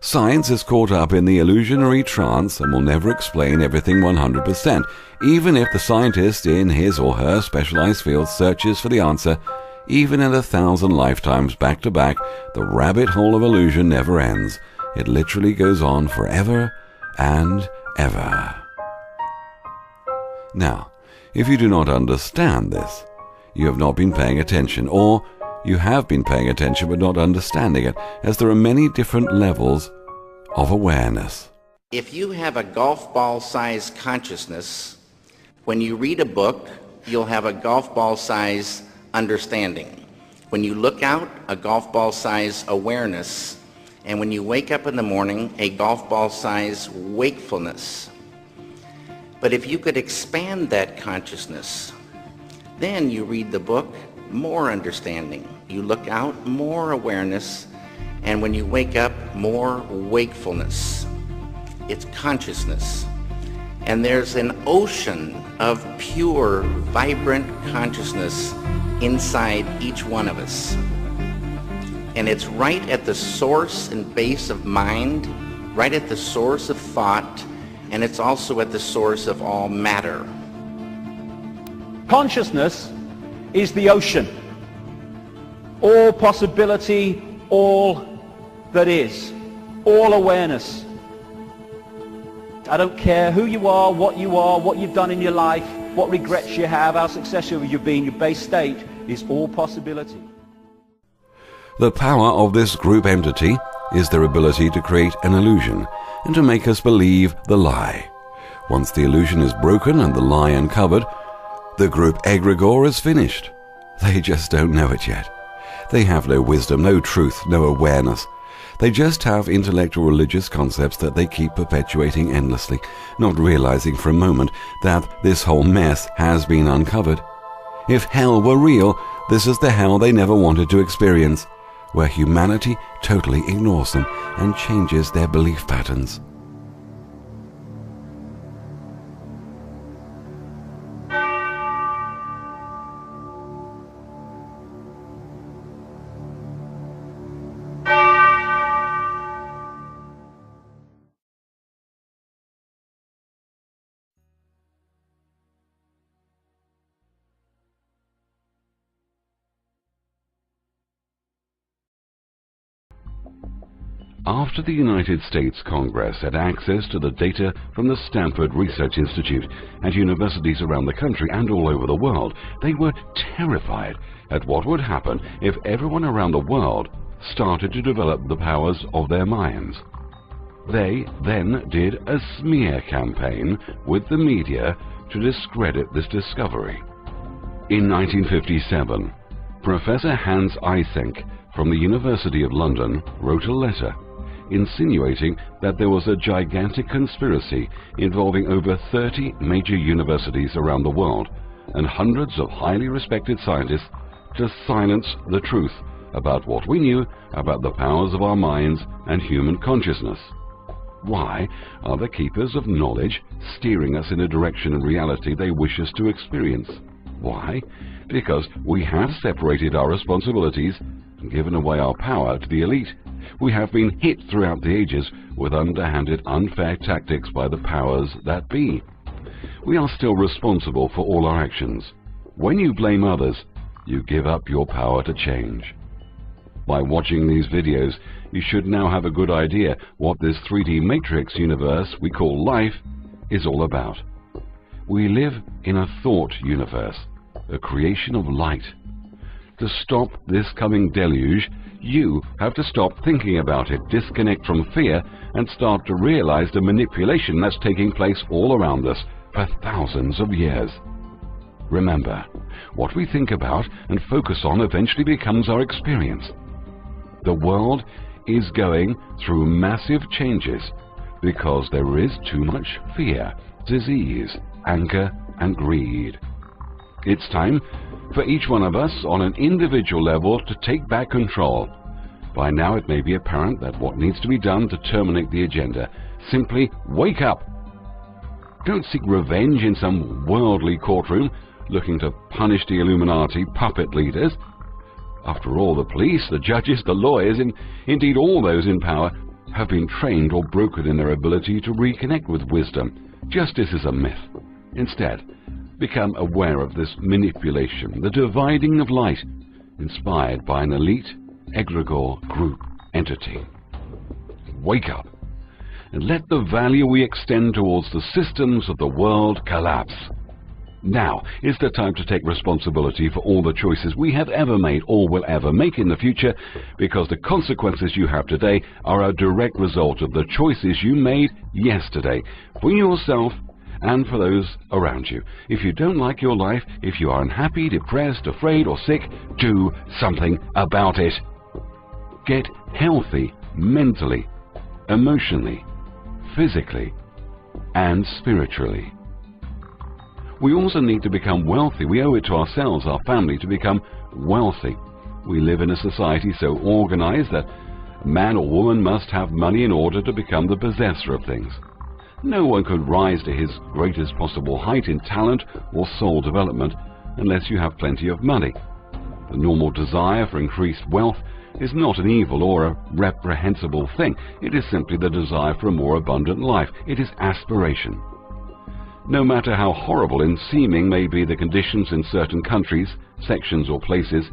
Science is caught up in the illusionary trance and will never explain everything 100%, even if the scientist in his or her specialized field searches for the answer. Even in 1,000 lifetimes back to back, the rabbit hole of illusion never ends. It literally goes on forever and ever. Now, if you do not understand this, you have not been paying attention, or you have been paying attention but not understanding it, as there are many different levels of awareness. If you have a golf ball-sized consciousness, when you read a book, you'll have a golf ball-sized understanding. When you look out, a golf ball-sized awareness. And when you wake up in the morning, a golf ball-sized wakefulness. But if you could expand that consciousness, then you read the book, more understanding. You look out, more awareness. And when you wake up, more wakefulness. It's consciousness. And there's an ocean of pure, vibrant consciousness inside each one of us. And it's right at the source and base of mind, right at the source of thought, and it's also at the source of all matter. Consciousness is the ocean. All possibility, all that is, all awareness. I don't care who you are, what you've done in your life, what regrets you have, how successful you've been, your base state is all possibility. The power of this group entity is their ability to create an illusion and to make us believe the lie. Once the illusion is broken and the lie uncovered, the group egregore is finished. They just don't know it yet. They have no wisdom, no truth, no awareness. They just have intellectual religious concepts that they keep perpetuating endlessly, not realizing for a moment that this whole mess has been uncovered. If hell were real, this is the hell they never wanted to experience, where humanity totally ignores them and changes their belief patterns. After the United States Congress had access to the data from the Stanford Research Institute and universities around the country and all over the world, they were terrified at what would happen if everyone around the world started to develop the powers of their minds. They then did a smear campaign with the media to discredit this discovery. In 1957, Professor Hans Eysenck from the University of London wrote a letter insinuating that there was a gigantic conspiracy involving over 30 major universities around the world and hundreds of highly respected scientists to silence the truth about what we knew about the powers of our minds and human consciousness. Why are the keepers of knowledge steering us in a direction in reality they wish us to experience? Why? Because we have separated our responsibilities and given away our power to the elite. We have been hit throughout the ages with underhanded, unfair tactics by the powers that be. We are still responsible for all our actions. When you blame others, you give up your power to change. By watching these videos, you should now have a good idea what this 3D matrix universe we call life is all about. We live in a thought universe, a creation of light. To stop this coming deluge, you have to stop thinking about it, disconnect from fear, and start to realize the manipulation that's taking place all around us for thousands of years. Remember, what we think about and focus on eventually becomes our experience. The world is going through massive changes because there is too much fear, disease, anger, and greed. It's time for each one of us on an individual level to take back control. By now it may be apparent that what needs to be done to terminate the agenda. Simply wake up. Don't seek revenge in some worldly courtroom looking to punish the Illuminati puppet leaders. After all, the police, the judges, the lawyers, and indeed all those in power have been trained or broken in their ability to reconnect with wisdom. Justice is a myth. Instead, become aware of this manipulation, the dividing of light, inspired by an elite, egregore group entity. Wake up and let the value we extend towards the systems of the world collapse. Now is the time to take responsibility for all the choices we have ever made or will ever make in the future, because the consequences you have today are a direct result of the choices you made yesterday for yourself and for those around you. If you don't like your life, if you are unhappy, depressed, afraid or sick, do something about it. Get healthy mentally, emotionally, physically and spiritually. We also need to become wealthy. We owe it to ourselves, our family, to become wealthy. We live in a society so organized that a man or woman must have money in order to become the possessor of things. No one could rise to his greatest possible height in talent or soul development unless you have plenty of money. The normal desire for increased wealth is not an evil or a reprehensible thing. It is simply the desire for a more abundant life. It is aspiration. No matter how horrible in seeming may be the conditions in certain countries, sections or places,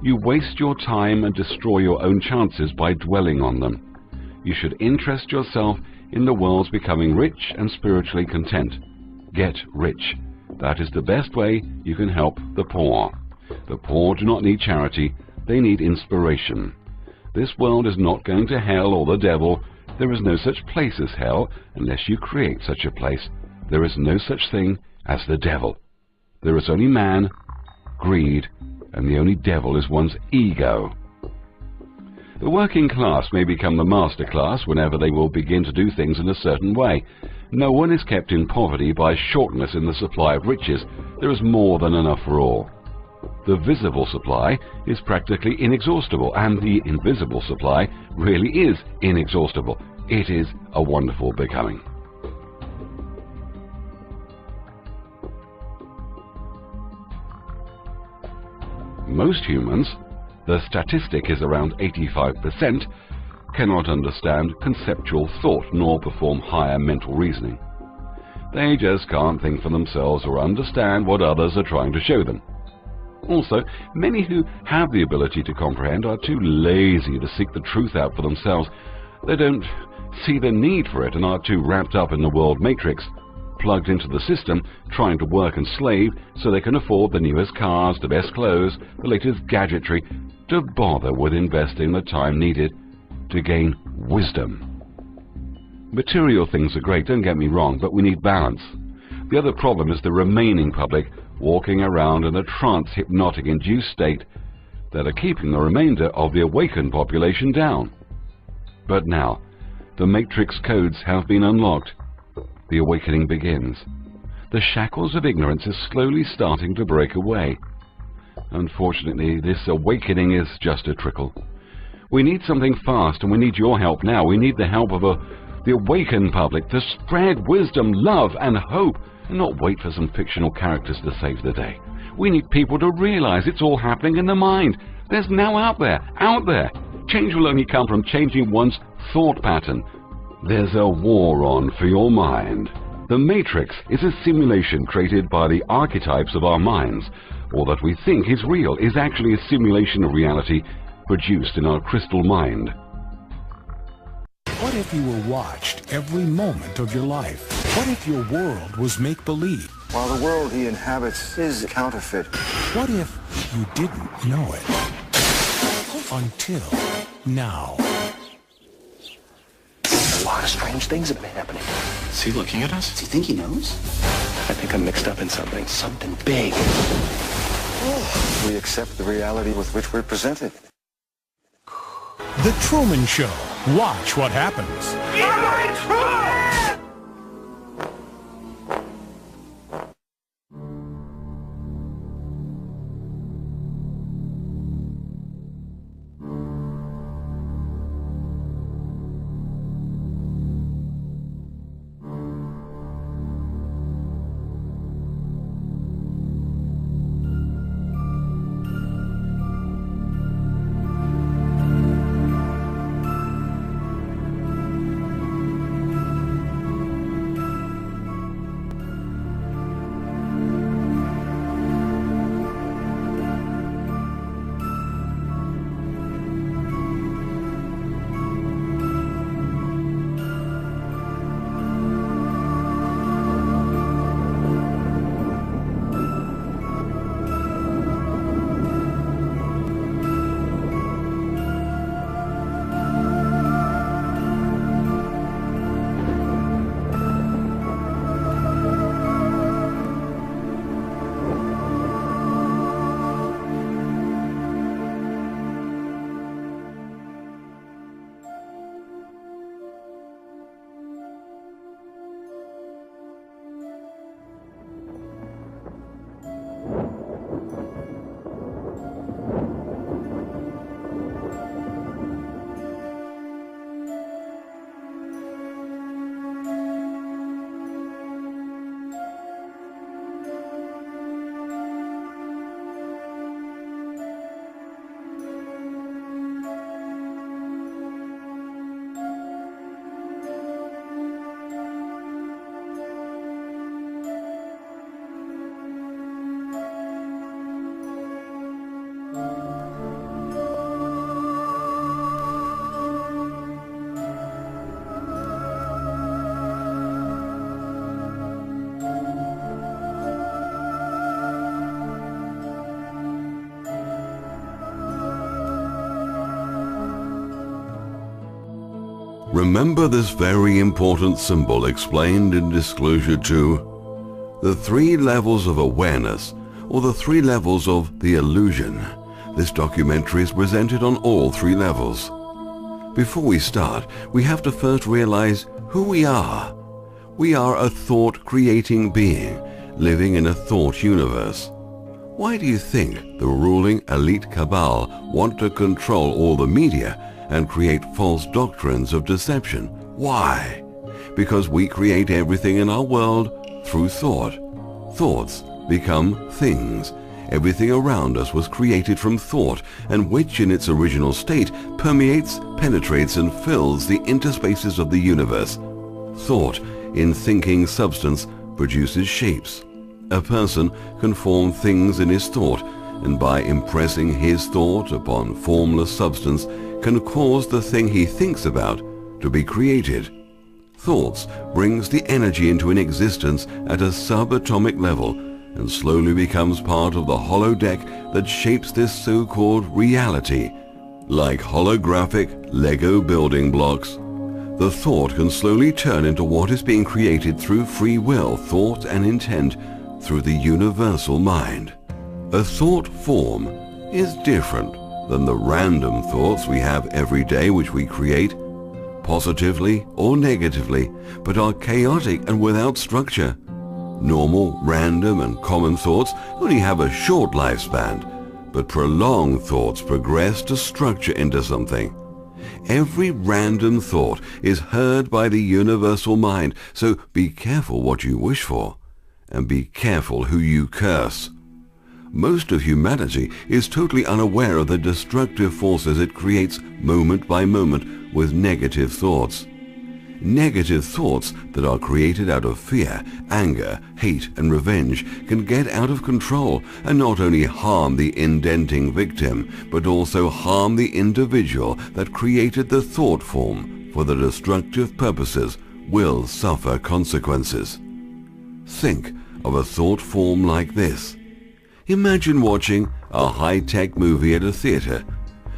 you waste your time and destroy your own chances by dwelling on them. You should interest yourself in the world's becoming rich and spiritually content. Get rich. That is the best way you can help the poor. The poor do not need charity, they need inspiration. This world is not going to hell or the devil. There is no such place as hell unless you create such a place. There is no such thing as the devil. There is only man, greed, and the only devil is one's ego. The working class may become the master class whenever they will begin to do things in a certain way. No one is kept in poverty by shortness in the supply of riches. There is more than enough for all. The visible supply is practically inexhaustible, and the invisible supply really is inexhaustible. It is a wonderful becoming. Most humans, the statistic is around 85%, cannot understand conceptual thought nor perform higher mental reasoning. They just can't think for themselves or understand what others are trying to show them. Also, many who have the ability to comprehend are too lazy to seek the truth out for themselves. They don't see the need for it and are too wrapped up in the world matrix, plugged into the system, trying to work and slave so they can afford the newest cars, the best clothes, the latest gadgetry, to bother with investing the time needed to gain wisdom. Material things are great, don't get me wrong, but we need balance. The other problem is the remaining public walking around in a trance hypnotic induced state that are keeping the remainder of the awakened population down. But now, the matrix codes have been unlocked. The awakening begins. The shackles of ignorance is slowly starting to break away. Unfortunately, this awakening is just a trickle. We need something fast, and we need your help now. We need the help of the awakened public to spread wisdom, love, and hope, and not wait for some fictional characters to save the day. We need people to realize it's all happening in the mind. There's now out there. Change will only come from changing one's thought pattern. There's a war on for your mind. The Matrix is a simulation created by the archetypes of our minds. All that we think is real is actually a simulation of reality produced in our crystal mind. What if you were watched every moment of your life? What if your world was make-believe? While the world he inhabits is counterfeit. What if you didn't know it? Until now. A lot of strange things have been happening. Is he looking at us? Does he think he knows? I think I'm mixed up in something. Something big. We accept the reality with which we're presented. The Truman Show. Watch what happens. Remember this very important symbol explained in Disclosure 2? The 3 levels of awareness, or the 3 levels of the illusion. This documentary is presented on all 3 levels. Before we start, we have to first realize who we are. We are a thought-creating being, living in a thought universe. Why do you think the ruling elite cabal want to control all the media and create false doctrines of deception? Why? Because we create everything in our world through thought. Thoughts become things. Everything around us was created from thought, and which in its original state permeates, penetrates, and fills the interspaces of the universe. Thought, in thinking substance, produces shapes. A person can form things in his thought, and by impressing his thought upon formless substance, can cause the thing he thinks about to be created. Thoughts brings the energy into an existence at a subatomic level, and slowly becomes part of the holodeck that shapes this so-called reality. Like holographic Lego building blocks, the thought can slowly turn into what is being created through free will, thought, and intent through the universal mind. A thought form is different than the random thoughts we have every day which we create, positively or negatively, but are chaotic and without structure. Normal, random, and common thoughts only have a short lifespan, but prolonged thoughts progress to structure into something. Every random thought is heard by the universal mind, so be careful what you wish for, and be careful who you curse. Most of humanity is totally unaware of the destructive forces it creates moment by moment with negative thoughts. Negative thoughts that are created out of fear, anger, hate, and revenge can get out of control and not only harm the indenting victim, but also harm the individual that created the thought form for the destructive purposes will suffer consequences. Think of a thought form like this. Imagine watching a high-tech movie at a theater.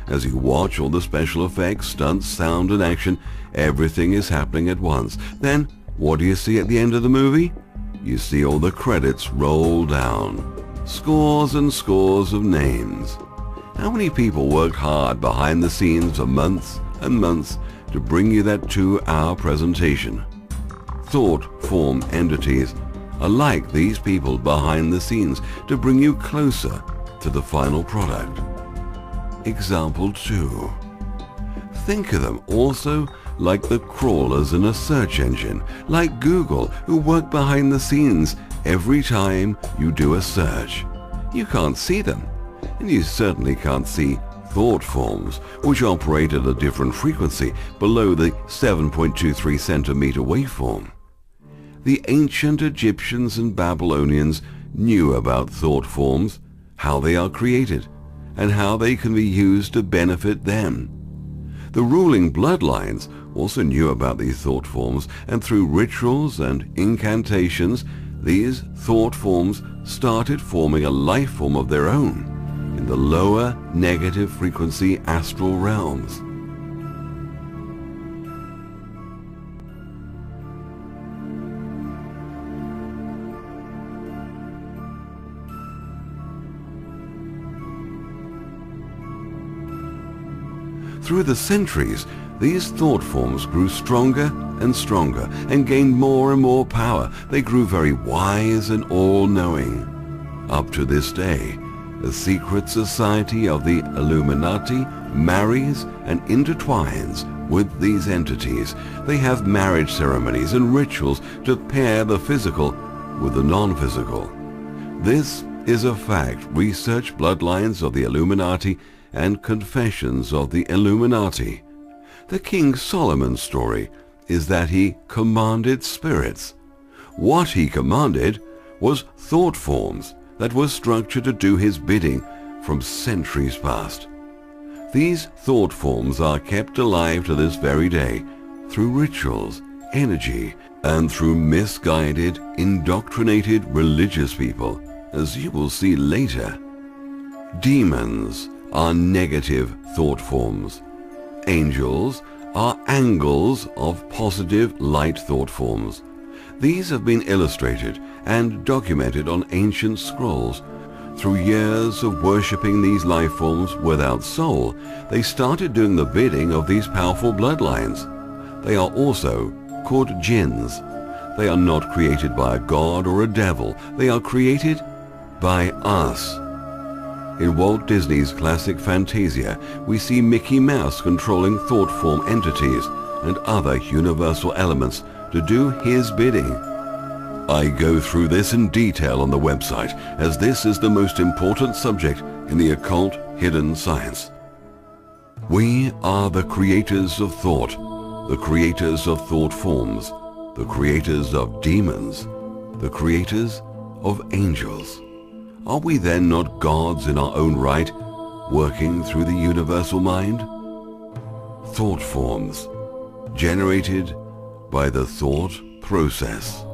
As you watch all the special effects, stunts, sound, and action, everything is happening at once. Then, what do you see at the end of the movie? You see all the credits roll down. Scores and scores of names. How many people worked hard behind the scenes for months and months to bring you that 2-hour presentation? Thought form entities are like these people behind the scenes to bring you closer to the final product. Example 2. Think of them also like the crawlers in a search engine, like Google, who work behind the scenes every time you do a search. You can't see them, and you certainly can't see thought forms, which operate at a different frequency below the 7.23 centimeter waveform. The ancient Egyptians and Babylonians knew about thought forms, how they are created, and how they can be used to benefit them. The ruling bloodlines also knew about these thought forms, and through rituals and incantations, these thought forms started forming a life form of their own in the lower negative frequency astral realms. Through the centuries, these thought forms grew stronger and stronger and gained more and more power. They grew very wise and all-knowing. Up to this day, the secret society of the Illuminati marries and intertwines with these entities. They have marriage ceremonies and rituals to pair the physical with the non-physical. This is a fact. Research bloodlines of the Illuminati and confessions of the Illuminati. The King Solomon story is that he commanded spirits. What he commanded was thought forms that were structured to do his bidding from centuries past. These thought forms are kept alive to this very day through rituals, energy, and through misguided, indoctrinated religious people, as you will see later. Demons are negative thought forms. Angels are angles of positive light thought forms. These have been illustrated and documented on ancient scrolls. Through years of worshipping these life forms without soul, they started doing the bidding of these powerful bloodlines. They are also called jinns. They are not created by a god or a devil. They are created by us. In Walt Disney's classic Fantasia, we see Mickey Mouse controlling thought form entities and other universal elements to do his bidding. I go through this in detail on the website, as this is the most important subject in the occult hidden science. We are the creators of thought, the creators of thought forms, the creators of demons, the creators of angels. Are we then not gods in our own right, working through the universal mind? Thought forms, generated by the thought process.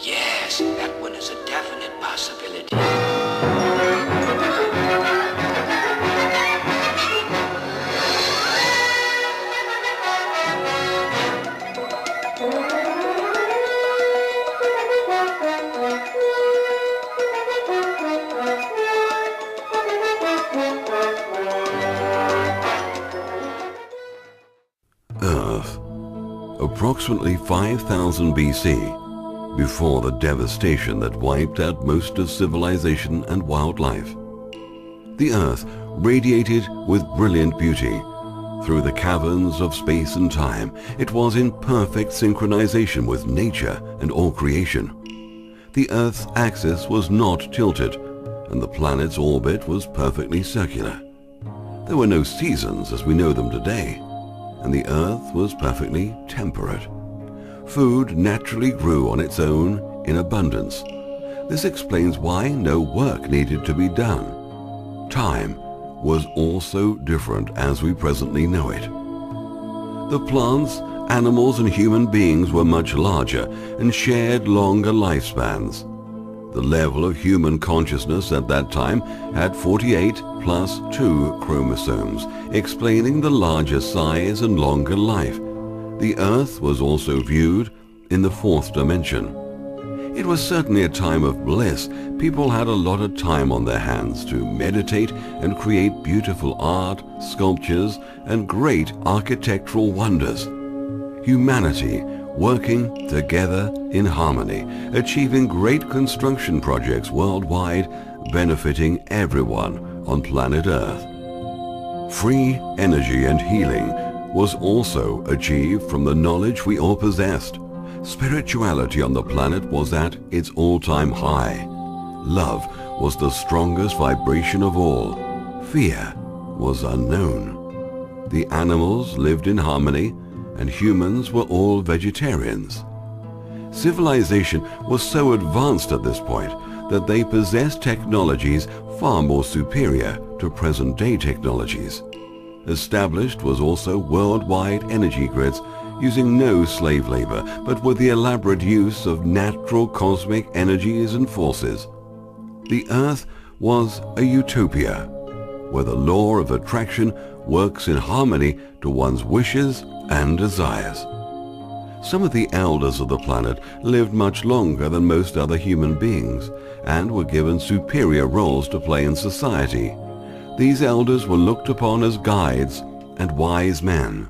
Yes, that one is a definite possibility. Earth, approximately 5000 BC, before the devastation that wiped out most of civilization and wildlife. The Earth radiated with brilliant beauty. Through the caverns of space and time, it was in perfect synchronization with nature and all creation. The Earth's axis was not tilted, and the planet's orbit was perfectly circular. There were no seasons as we know them today, and the Earth was perfectly temperate. Food naturally grew on its own in abundance. This explains why no work needed to be done. Time was also different as we presently know it. The plants, animals, and human beings were much larger and shared longer lifespans. The level of human consciousness at that time had 48 plus 2 chromosomes, explaining the larger size and longer life. The Earth was also viewed in the fourth dimension. It was certainly a time of bliss. People had a lot of time on their hands to meditate and create beautiful art, sculptures, and great architectural wonders. Humanity working together in harmony, achieving great construction projects worldwide, benefiting everyone on planet Earth. Free energy and healing was also achieved from the knowledge we all possessed. Spirituality on the planet was at its all-time high. Love was the strongest vibration of all. Fear was unknown. The animals lived in harmony, and humans were all vegetarians. Civilization was so advanced at this point that they possessed technologies far more superior to present-day technologies. Established was also worldwide energy grids using no slave labor, but with the elaborate use of natural cosmic energies and forces. The Earth was a utopia, where the law of attraction works in harmony to one's wishes and desires. Some of the elders of the planet lived much longer than most other human beings and were given superior roles to play in society. These elders were looked upon as guides and wise men.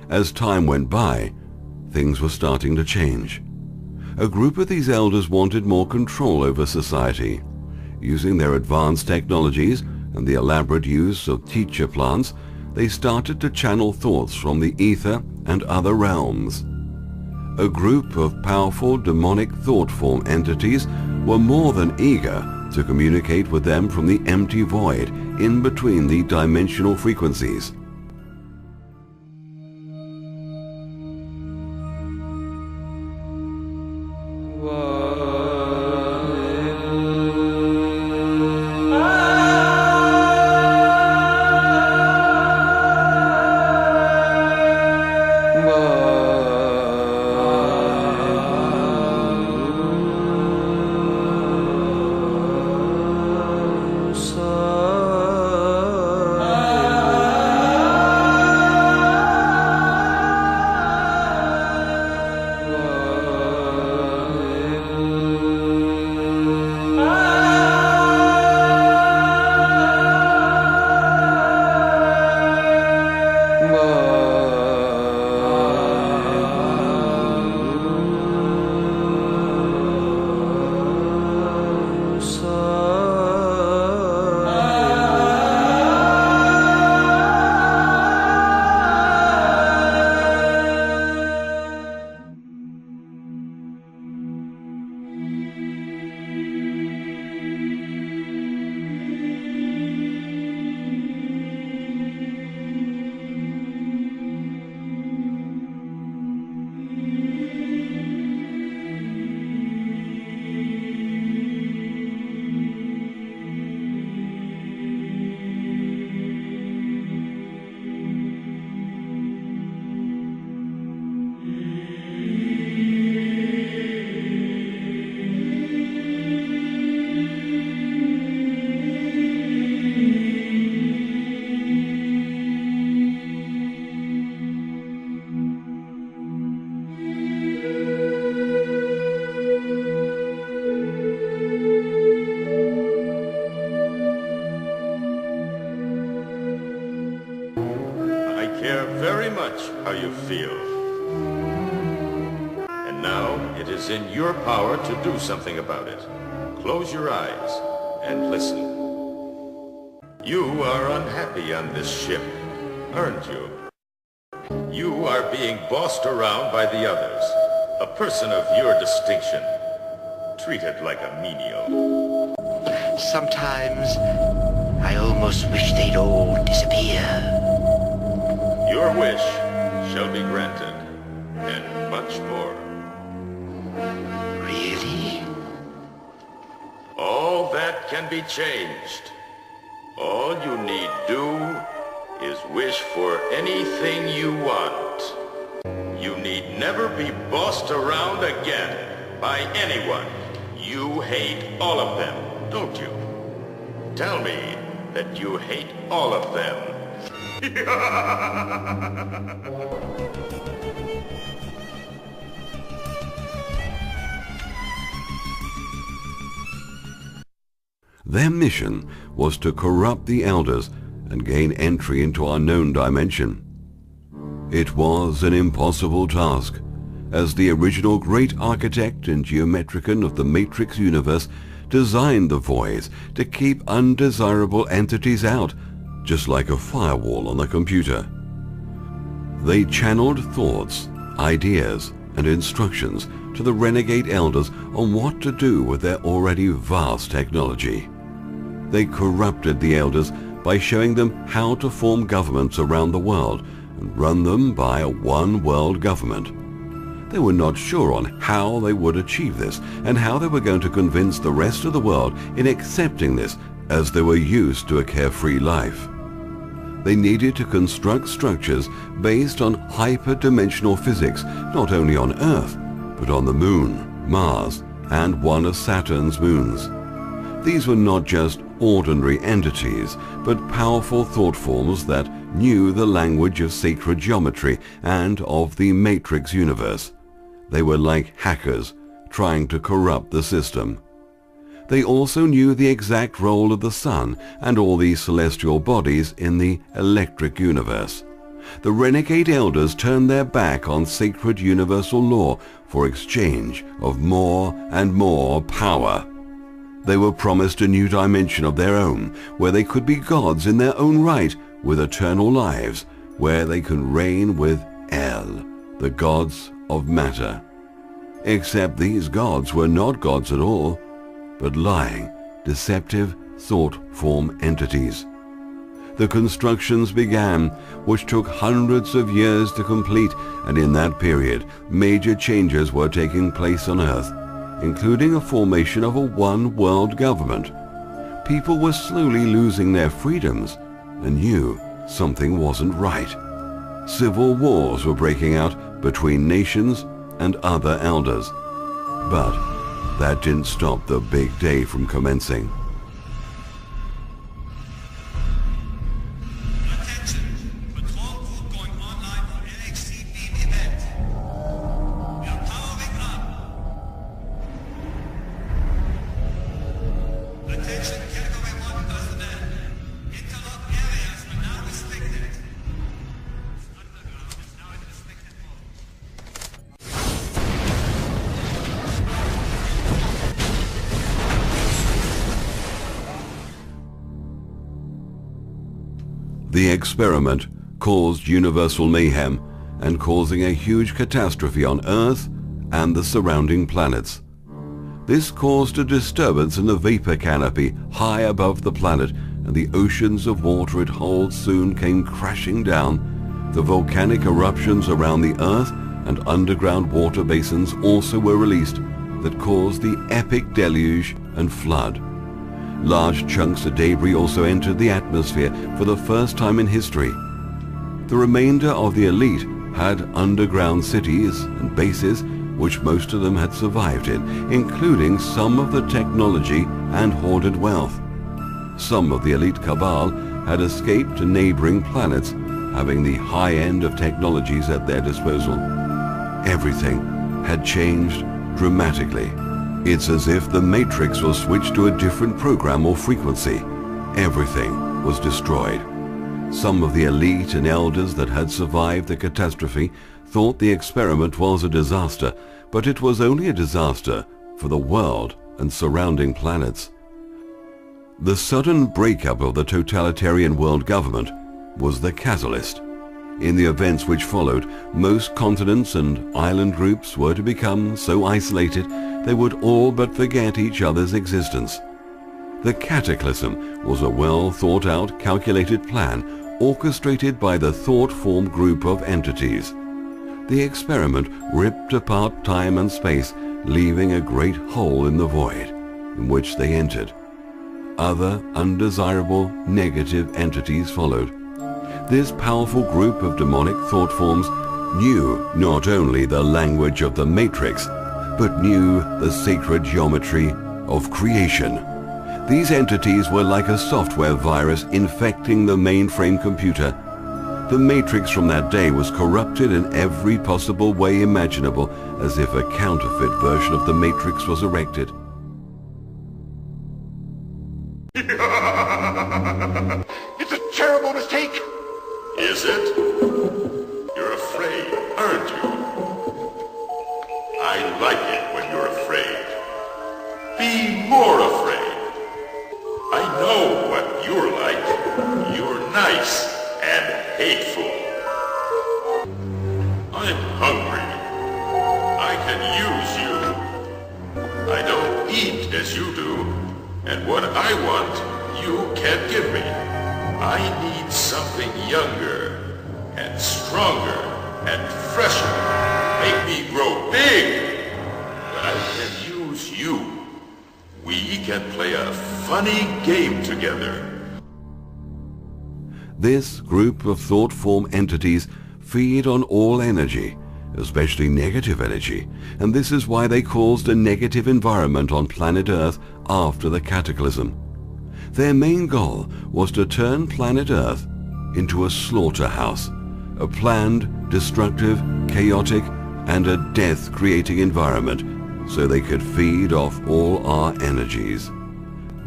As time went by, things were starting to change. A group of these elders wanted more control over society. Using their advanced technologies and the elaborate use of teacher plants, they started to channel thoughts from the ether and other realms. A group of powerful demonic thought form entities were more than eager to communicate with them from the empty void in between the dimensional frequencies. How you feel. And now it is in your power to do something about it. Close your eyes and listen. You are unhappy on this ship, aren't you? You are being bossed around by the others. A person of your distinction, treated like a menial. Sometimes I almost wish they'd all disappear. Your wish shall be granted, and much more. Really? All that can be changed. All you need do is wish for anything you want. You need never be bossed around again by anyone. You hate all of them, don't you? Tell me that you hate all of them. Their mission was to corrupt the elders and gain entry into our known dimension. It was an impossible task, as the original great architect and geometrician of the Matrix universe designed the voids to keep undesirable entities out, just like a firewall on the computer. They channeled thoughts, ideas, and instructions to the renegade elders on what to do with their already vast technology. They corrupted the elders by showing them how to form governments around the world and run them by a one-world government. They were not sure on how they would achieve this and how they were going to convince the rest of the world in accepting this, as they were used to a carefree life. They needed to construct structures based on hyperdimensional physics, not only on Earth, but on the Moon, Mars, and one of Saturn's moons. These were not just ordinary entities, but powerful thought forms that knew the language of sacred geometry and of the matrix universe. They were like hackers trying to corrupt the system. They also knew the exact role of the sun and all the celestial bodies in the electric universe. The renegade elders turned their back on sacred universal law for exchange of more and more power. They were promised a new dimension of their own, where they could be gods in their own right, with eternal lives, where they can reign with El, the gods of matter. Except these gods were not gods at all, but lying, deceptive thought form entities. The constructions began, which took hundreds of years to complete, and in that period, major changes were taking place on Earth, including a formation of a one-world government. People were slowly losing their freedoms and knew something wasn't right. Civil wars were breaking out between nations and other elders. But that didn't stop the big day from commencing. The experiment caused universal mayhem and causing a huge catastrophe on Earth and the surrounding planets. This caused a disturbance in the vapor canopy high above the planet, and the oceans of water it holds soon came crashing down. The volcanic eruptions around the Earth and underground water basins also were released that caused the epic deluge and flood. Large chunks of debris also entered the atmosphere for the first time in history. The remainder of the elite had underground cities and bases which most of them had survived in, including some of the technology and hoarded wealth. Some of the elite cabal had escaped to neighboring planets, having the high end of technologies at their disposal. Everything had changed dramatically. It's as if the Matrix was switched to a different program or frequency. Everything was destroyed. Some of the elite and elders that had survived the catastrophe thought the experiment was a disaster, but it was only a disaster for the world and surrounding planets. The sudden breakup of the totalitarian world government was the catalyst. In the events which followed, most continents and island groups were to become so isolated they would all but forget each other's existence. The cataclysm was a well-thought-out, calculated plan orchestrated by the thought-formed group of entities. The experiment ripped apart time and space, leaving a great hole in the void, in which they entered. Other undesirable, negative entities followed. This powerful group of demonic thought forms knew not only the language of the Matrix, but knew the sacred geometry of creation. These entities were like a software virus infecting the mainframe computer. The Matrix from that day was corrupted in every possible way imaginable, as if a counterfeit version of the Matrix was erected. It's a terrible mistake! Is it? You're afraid, aren't you? I like it when you're afraid. Be more afraid. I know what you're like. You're nice and hateful. I'm hungry. I can use you. I don't eat as you do, and what I want, you can't give me. I need something younger, and stronger, and fresher. make me grow big, but I can use you. We can play a funny game together. This group of thought form entities feed on all energy, especially negative energy, and this is why they caused a negative environment on planet Earth after the cataclysm. Their main goal was to turn planet Earth into a slaughterhouse, a planned, destructive, chaotic, and a death-creating environment so they could feed off all our energies.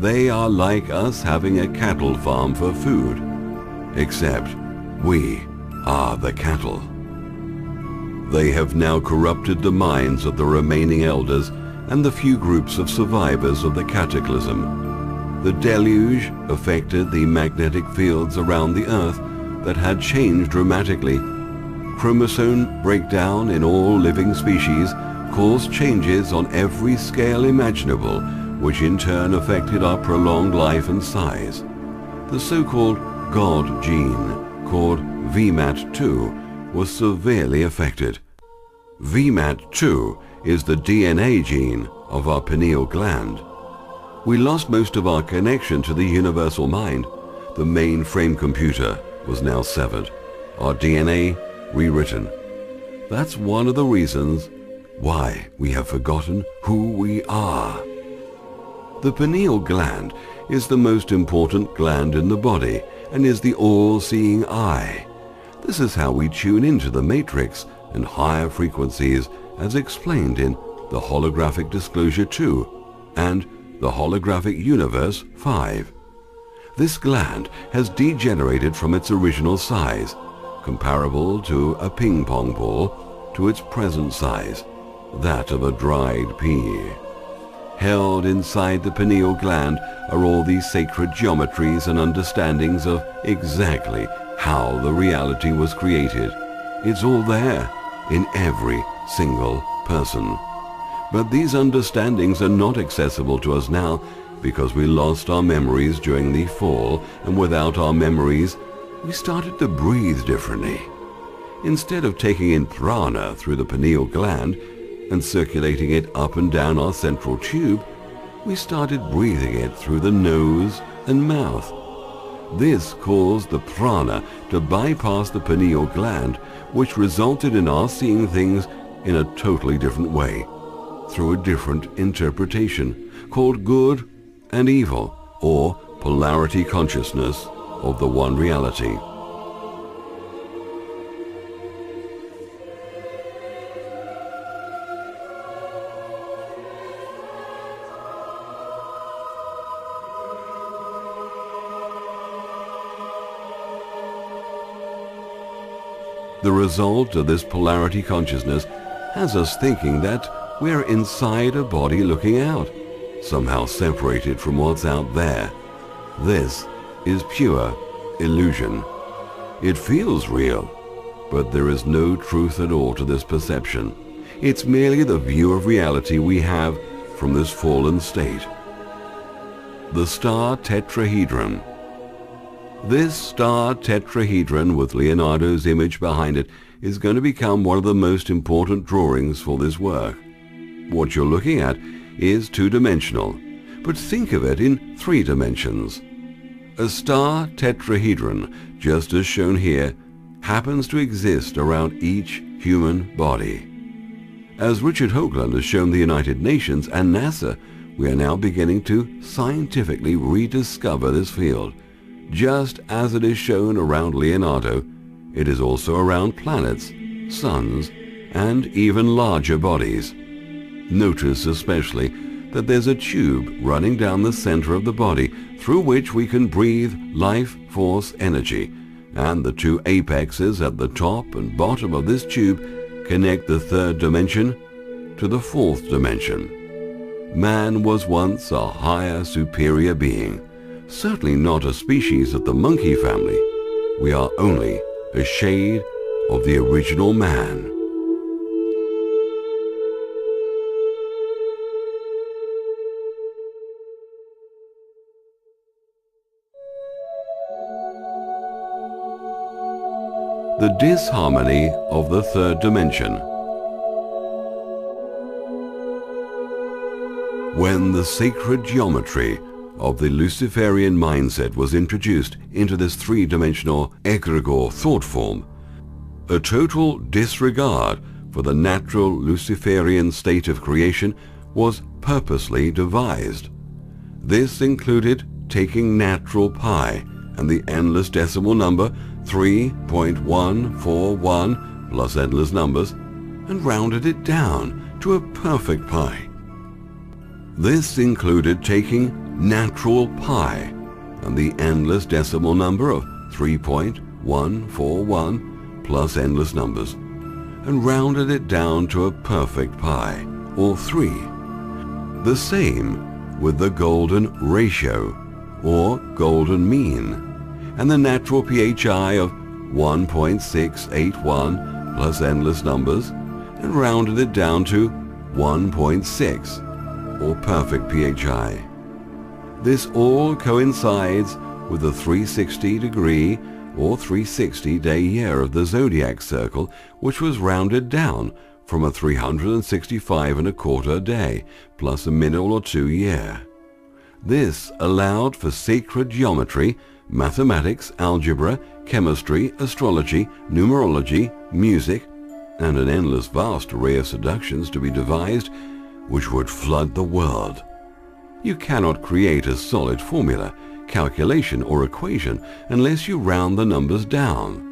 They are like us having a cattle farm for food, except we are the cattle. They have now corrupted the minds of the remaining elders and the few groups of survivors of the cataclysm. The deluge affected the magnetic fields around the Earth that had changed dramatically. Chromosome breakdown in all living species caused changes on every scale imaginable, which in turn affected our prolonged life and size. The so-called God gene, called VMAT2, was severely affected. VMAT2 is the DNA gene of our pineal gland. We lost most of our connection to the universal mind. The mainframe computer was now severed. Our DNA rewritten. That's one of the reasons why we have forgotten who we are. The pineal gland is the most important gland in the body and is the all-seeing eye. This is how we tune into the matrix and higher frequencies as explained in the Holographic Disclosure 2 and the Holographic Universe 5. This gland has degenerated from its original size, comparable to a ping-pong ball, to its present size, that of a dried pea. Held inside the pineal gland are all these sacred geometries and understandings of exactly how the reality was created. It's all there in every single person. But these understandings are not accessible to us now because we lost our memories during the fall, and without our memories, we started to breathe differently. Instead of taking in prana through the pineal gland and circulating it up and down our central tube, we started breathing it through the nose and mouth. This caused the prana to bypass the pineal gland, which resulted in our seeing things in a totally different way, through a different interpretation, called good and evil, or polarity consciousness of the one reality. The result of this polarity consciousness has us thinking that we're inside a body looking out, somehow separated from what's out there. This is pure illusion. It feels real, but there is no truth at all to this perception. It's merely the view of reality we have from this fallen state. The star tetrahedron. This star tetrahedron, with Leonardo's image behind it, is going to become one of the most important drawings for this work. What you're looking at is two-dimensional, but think of it in 3 dimensions. A star tetrahedron, just as shown here, happens to exist around each human body. As Richard Hoagland has shown the United Nations and NASA, we are now beginning to scientifically rediscover this field. Just as it is shown around Leonardo, it is also around planets, suns, and even larger bodies. Notice especially that there's a tube running down the center of the body through which we can breathe life force energy, and the 2 apexes at the top and bottom of this tube connect the 3rd dimension to the 4th dimension. Man was once a higher, superior being, certainly not a species of the monkey family. We are only a shade of the original man. The disharmony of the 3rd dimension. When the sacred geometry of the Luciferian mindset was introduced into this three-dimensional egregore thought form, a total disregard for the natural Luciferian state of creation was purposely devised. This included taking natural pi and the endless decimal number 3.141 plus endless numbers and rounded it down to a perfect pi. This included taking natural pi and the endless decimal number of 3.141 plus endless numbers and rounded it down to a perfect pi, or 3. The same with the golden ratio, or golden mean, and the natural PHI of 1.681 plus endless numbers and rounded it down to 1.6, or perfect PHI. This all coincides with the 360-degree or 360-day year of the zodiac circle, which was rounded down from a 365.25 day plus a minute or two year. This allowed for sacred geometry, mathematics, algebra, chemistry, astrology, numerology, music, and an endless vast array of seductions to be devised which would flood the world. You cannot create a solid formula, calculation, or equation unless you round the numbers down.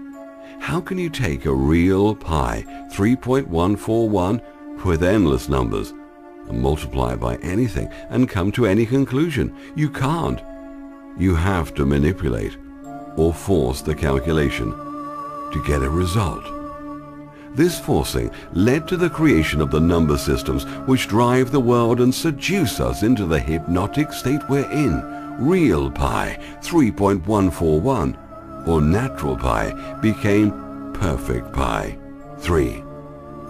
How can you take a real pi, 3.141, with endless numbers, and multiply it by anything and come to any conclusion? You can't. You have to manipulate or force the calculation to get a result. This forcing led to the creation of the number systems which drive the world and seduce us into the hypnotic state we're in. Real pi, 3.141, or natural pi, became perfect pi, 3.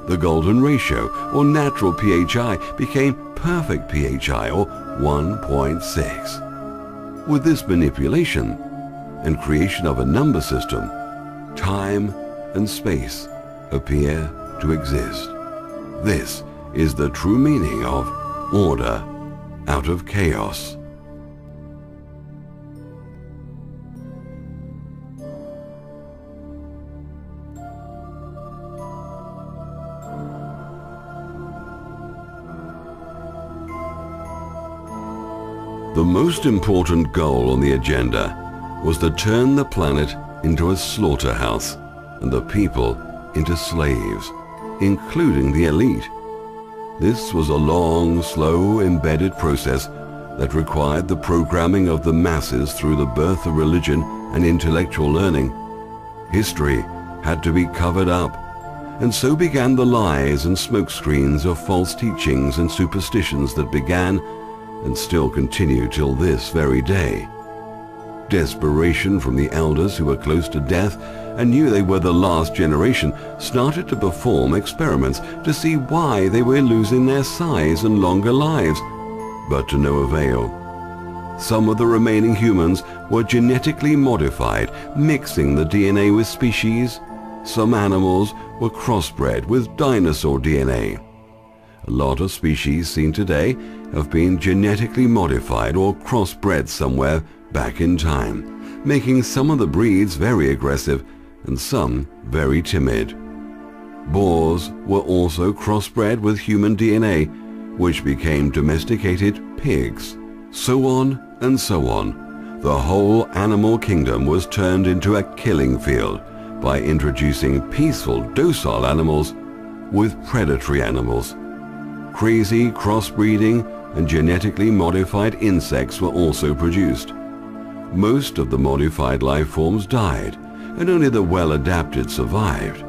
The golden ratio, or natural PHI, became perfect PHI, or 1.6. With this manipulation and creation of a number system, time and space appear to exist. This is the true meaning of order out of chaos. The most important goal on the agenda was to turn the planet into a slaughterhouse and the people into slaves, including the elite. This was a long, slow, embedded process that required the programming of the masses through the birth of religion and intellectual learning. History had to be covered up, and so began the lies and smokescreens of false teachings and superstitions that began and still continue till this very day. Desperation from the elders who were close to death and knew they were the last generation started to perform experiments to see why they were losing their size and longer lives, but to no avail. Some of the remaining humans were genetically modified, mixing the DNA with species. Some animals were crossbred with dinosaur DNA. A lot of species seen today have been genetically modified or crossbred somewhere back in time, making some of the breeds very aggressive and some very timid. Boars were also crossbred with human DNA, which became domesticated pigs. So on and so on. The whole animal kingdom was turned into a killing field by introducing peaceful, docile animals with predatory animals. Crazy crossbreeding and genetically modified insects were also produced. Most of the modified life forms died, and only the well-adapted survived.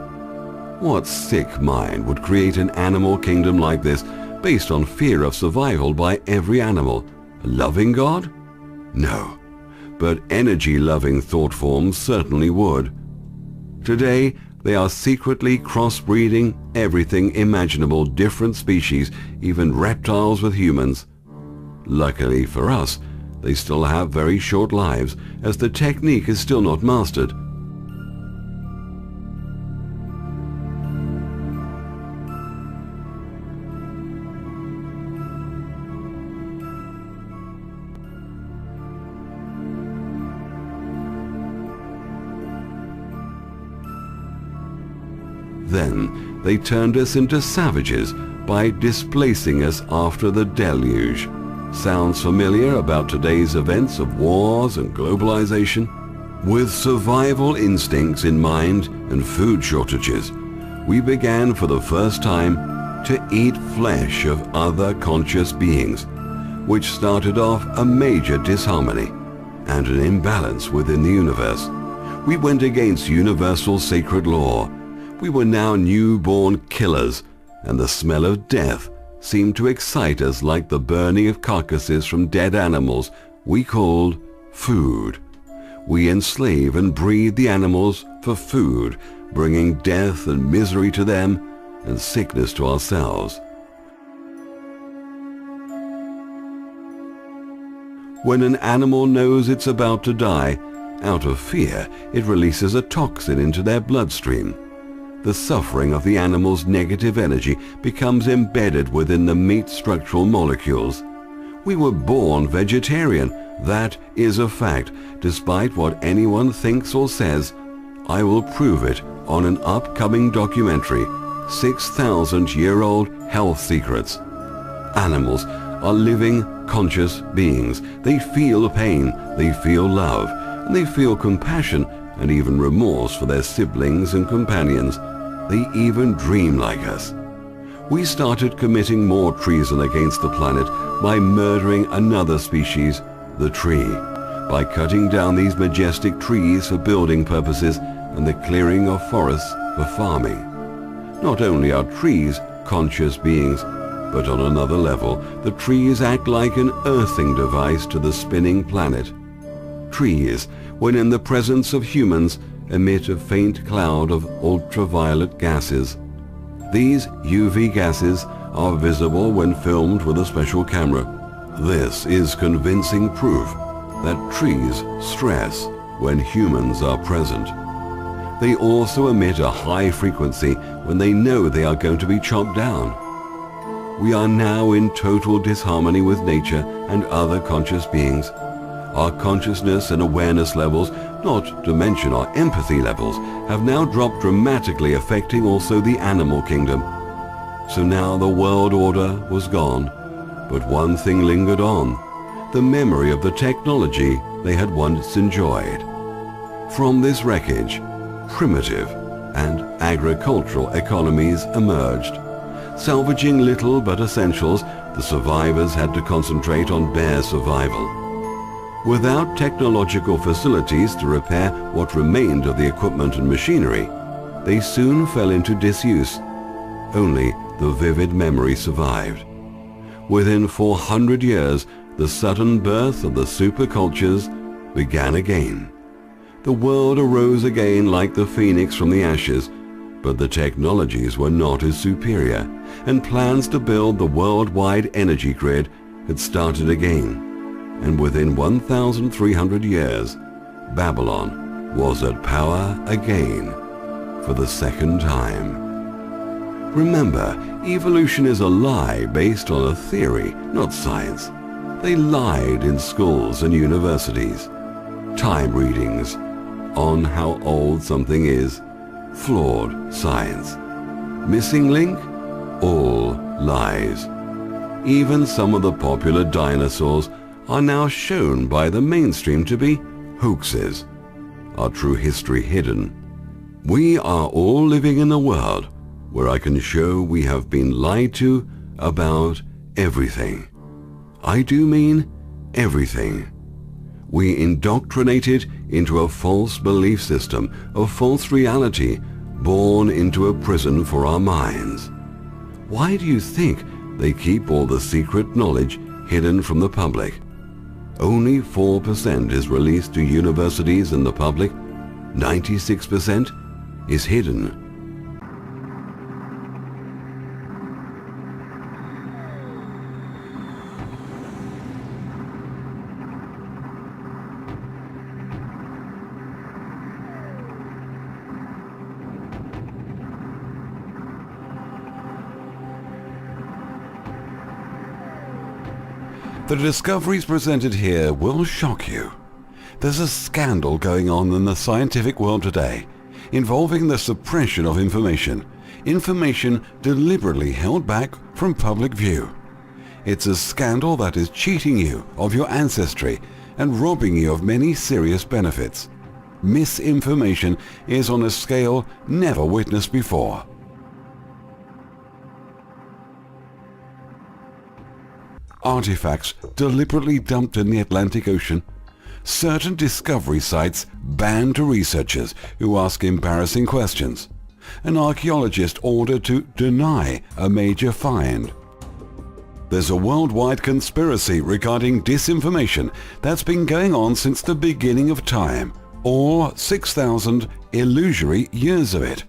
What sick mind would create an animal kingdom like this based on fear of survival by every animal? A loving God? No, but energy-loving thought forms certainly would. Today, they are secretly crossbreeding everything imaginable, different species, even reptiles with humans. Luckily for us, they still have very short lives, as the technique is still not mastered. Then they turned us into savages by displacing us after the deluge. Sounds familiar about today's events of wars and globalization? With survival instincts in mind and food shortages, we began for the first time to eat flesh of other conscious beings, which started off a major disharmony and an imbalance within the universe. We went against universal sacred law. We were now newborn killers, and the smell of death seemed to excite us like the burning of carcasses from dead animals we called food. We enslave and breed the animals for food, bringing death and misery to them and sickness to ourselves. When an animal knows it's about to die, out of fear, it releases a toxin into their bloodstream. The suffering of the animal's negative energy becomes embedded within the meat structural molecules. We were born vegetarian. That is a fact, despite what anyone thinks or says. I will prove it on an upcoming documentary, 6,000-year-old health secrets. Animals are living, conscious beings. They feel pain, they feel love, and they feel compassion and even remorse for their siblings and companions. They even dream like us. We started committing more treason against the planet by murdering another species, the tree, by cutting down these majestic trees for building purposes and the clearing of forests for farming. Not only are trees conscious beings, but on another level, the trees act like an earthing device to the spinning planet. Trees, when in the presence of humans, emit a faint cloud of ultraviolet gases. These UV gases are visible when filmed with a special camera. This is convincing proof that trees stress when humans are present. They also emit a high frequency when they know they are going to be chopped down. We are now in total disharmony with nature and other conscious beings. Our consciousness and awareness levels, not to mention our empathy levels, have now dropped dramatically, affecting also the animal kingdom. So now the world order was gone, but one thing lingered on, the memory of the technology they had once enjoyed. From this wreckage, primitive and agricultural economies emerged. Salvaging little but essentials, the survivors had to concentrate on bare survival. Without technological facilities to repair what remained of the equipment and machinery, they soon fell into disuse. Only the vivid memory survived. Within 400 years, the sudden birth of the supercultures began again. The world arose again like the phoenix from the ashes, but the technologies were not as superior, and plans to build the worldwide energy grid had started again. And within 1,300 years, Babylon was at power again for the second time. Remember, evolution is a lie based on a theory, not science. They lied in schools and universities. Time readings on how old something is, flawed science. Missing link? All lies. Even some of the popular dinosaurs are now shown by the mainstream to be hoaxes. Our true history hidden. We are all living in a world where I can show we have been lied to about everything. I do mean everything. We indoctrinated into a false belief system, a false reality, born into a prison for our minds. Why do you think they keep all the secret knowledge hidden from the public? Only 4% is released to universities and the public. 96% is hidden. The discoveries presented here will shock you. There's a scandal going on in the scientific world today involving the suppression of information, information deliberately held back from public view. It's a scandal that is cheating you of your ancestry and robbing you of many serious benefits. Misinformation is on a scale never witnessed before. Artifacts deliberately dumped in the Atlantic Ocean. Certain discovery sites banned to researchers who ask embarrassing questions. An archaeologist ordered to deny a major find. There's a worldwide conspiracy regarding disinformation that's been going on since the beginning of time, or 6,000 illusory years of it.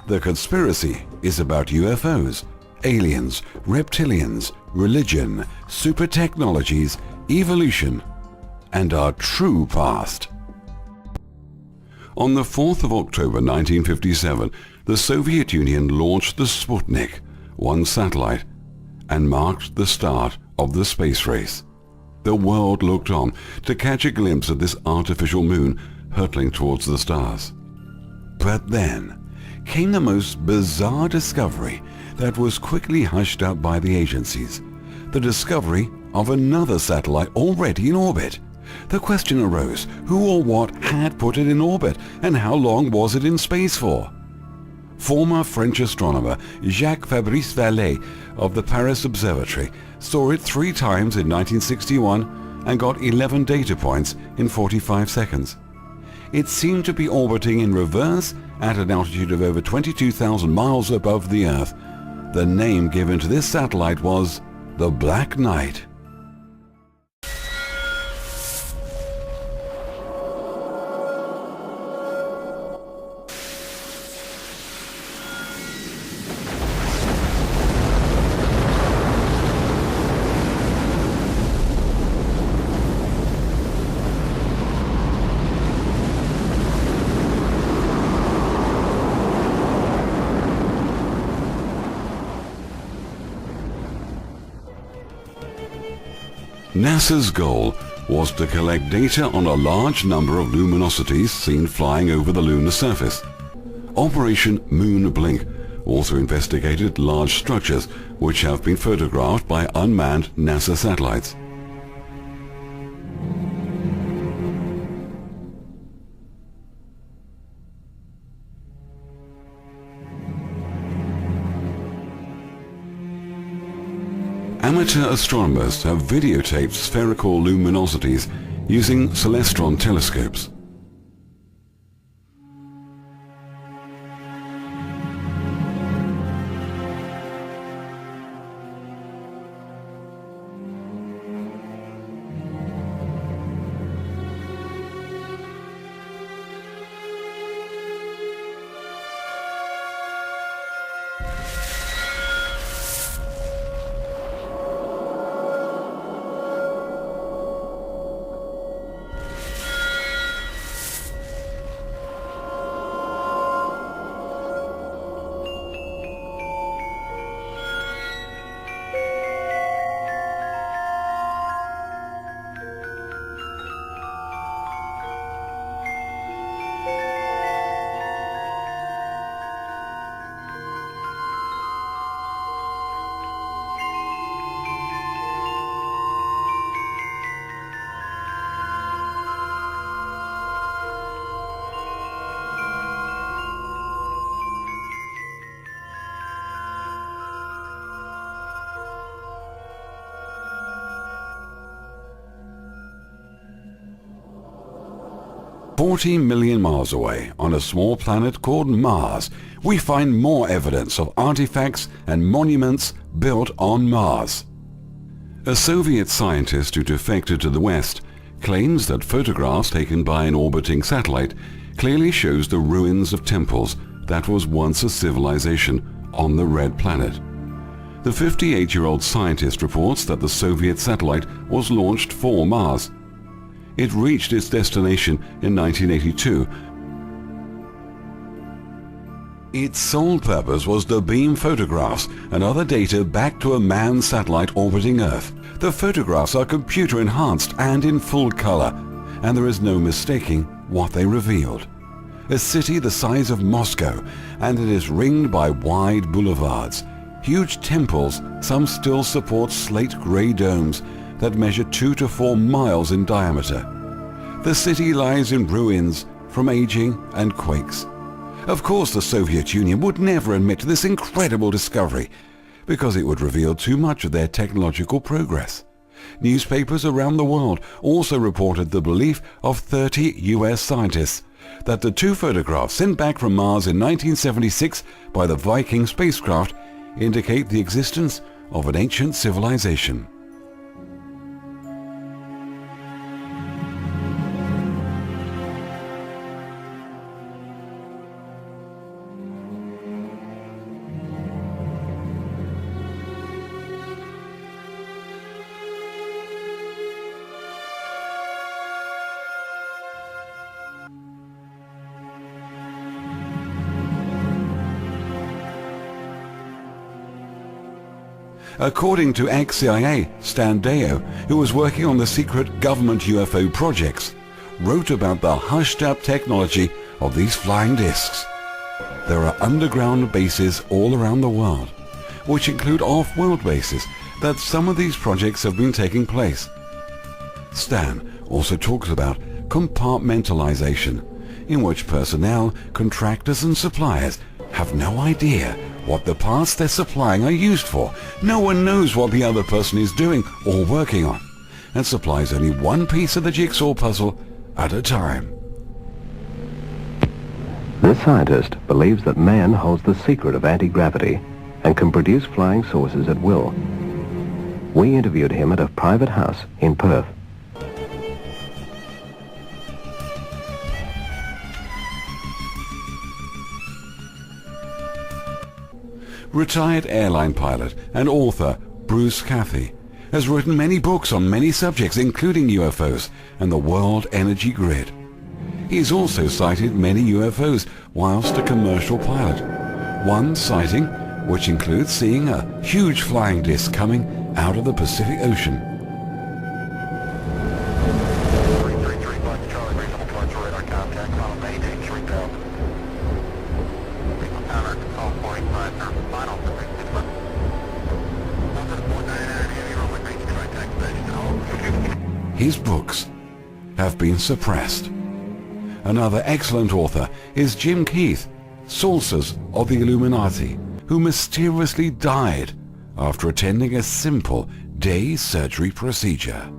The conspiracy is about UFOs, aliens, reptilians, religion, super technologies, evolution, and our true past. On the 4th of October 1957, the Soviet Union launched the Sputnik, one satellite, and marked the start of the space race. The world looked on to catch a glimpse of this artificial moon hurtling towards the stars. But then came the most bizarre discovery that was quickly hushed up by the agencies. The discovery of another satellite already in orbit. The question arose, who or what had put it in orbit, and how long was it in space for? Former French astronomer Jacques Fabrice Vallée of the Paris Observatory saw it 3 times in 1961 and got 11 data points in 45 seconds. It seemed to be orbiting in reverse at an altitude of over 22,000 miles above the Earth. The name given to this satellite was the Black Knight. NASA's goal was to collect data on a large number of luminosities seen flying over the lunar surface. Operation Moon Blink also investigated large structures which have been photographed by unmanned NASA satellites. Amateur astronomers have videotaped spherical luminosities using celestron telescopes. "40 million miles away, on a small planet called Mars, we find more evidence of artifacts and monuments built on Mars." A Soviet scientist who defected to the West claims that photographs taken by an orbiting satellite clearly shows the ruins of temples that was once a civilization on the Red Planet. The 58-year-old scientist reports that the Soviet satellite was launched for Mars. It reached its destination in 1982. Its sole purpose was to beam photographs and other data back to a manned satellite orbiting Earth. The photographs are computer enhanced and in full color, and there is no mistaking what they revealed. a city the size of Moscow, and it is ringed by wide boulevards. Huge temples, some still support slate-grey domes that measure 2 to 4 miles in diameter. The city lies in ruins from aging and quakes. Of course, the Soviet Union would never admit to this incredible discovery because it would reveal too much of their technological progress. Newspapers around the world also reported the belief of 30 US scientists that the 2 photographs sent back from Mars in 1976 by the Viking spacecraft indicate the existence of an ancient civilization. According to ex-CIA Stan Deyo, who was working on the secret government UFO projects, wrote about the hushed-up technology of these flying discs. There are underground bases all around the world, which include off-world bases, that some of these projects have been taking place. Stan also talks about compartmentalization, in which personnel, contractors and suppliers have no idea what the parts they're supplying are used for. No one knows what the other person is doing or working on, and supplies only one piece of the jigsaw puzzle at a time. This scientist believes that man holds the secret of anti-gravity and can produce flying saucers at will. We interviewed him at a private house in Perth. Retired airline pilot and author Bruce Cathy has written many books on many subjects, including UFOs and the world energy grid. He has also sighted many UFOs whilst a commercial pilot. One sighting, which includes seeing a huge flying disc coming out of the Pacific Ocean. His books have been suppressed. Another excellent author is Jim Keith, Sources of the Illuminati, who mysteriously died after attending a simple day surgery procedure.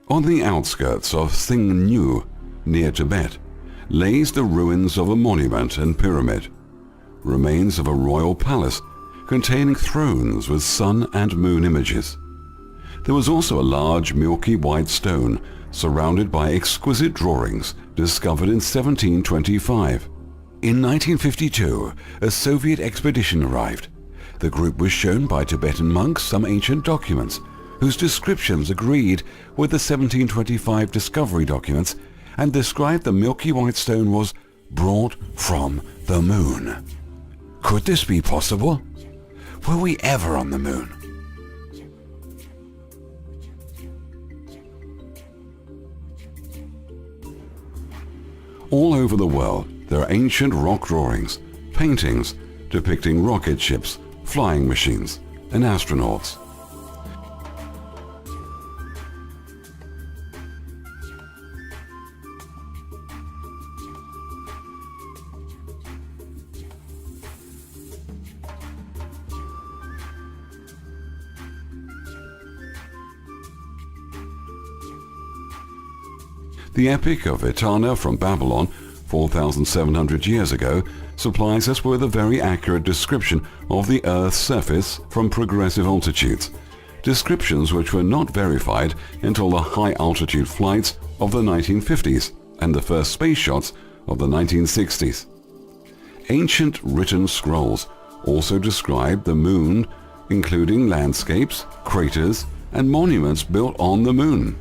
On the outskirts of Thing Nhu, near Tibet, lays the ruins of a monument and pyramid, remains of a royal palace containing thrones with sun and moon images. There was also a large milky white stone surrounded by exquisite drawings discovered in 1725. In 1952, a Soviet expedition arrived. The group was shown by Tibetan monks some ancient documents whose descriptions agreed with the 1725 discovery documents and described the milky white stone was brought from the moon. Could this be possible? Were we ever on the moon? All over the world, there are ancient rock drawings, paintings depicting rocket ships, flying machines, and astronauts. The Epic of Etana from Babylon, 4,700 years ago, supplies us with a very accurate description of the Earth's surface from progressive altitudes, descriptions which were not verified until the high-altitude flights of the 1950s and the first space shots of the 1960s. Ancient written scrolls also describe the moon, including landscapes, craters, and monuments built on the moon.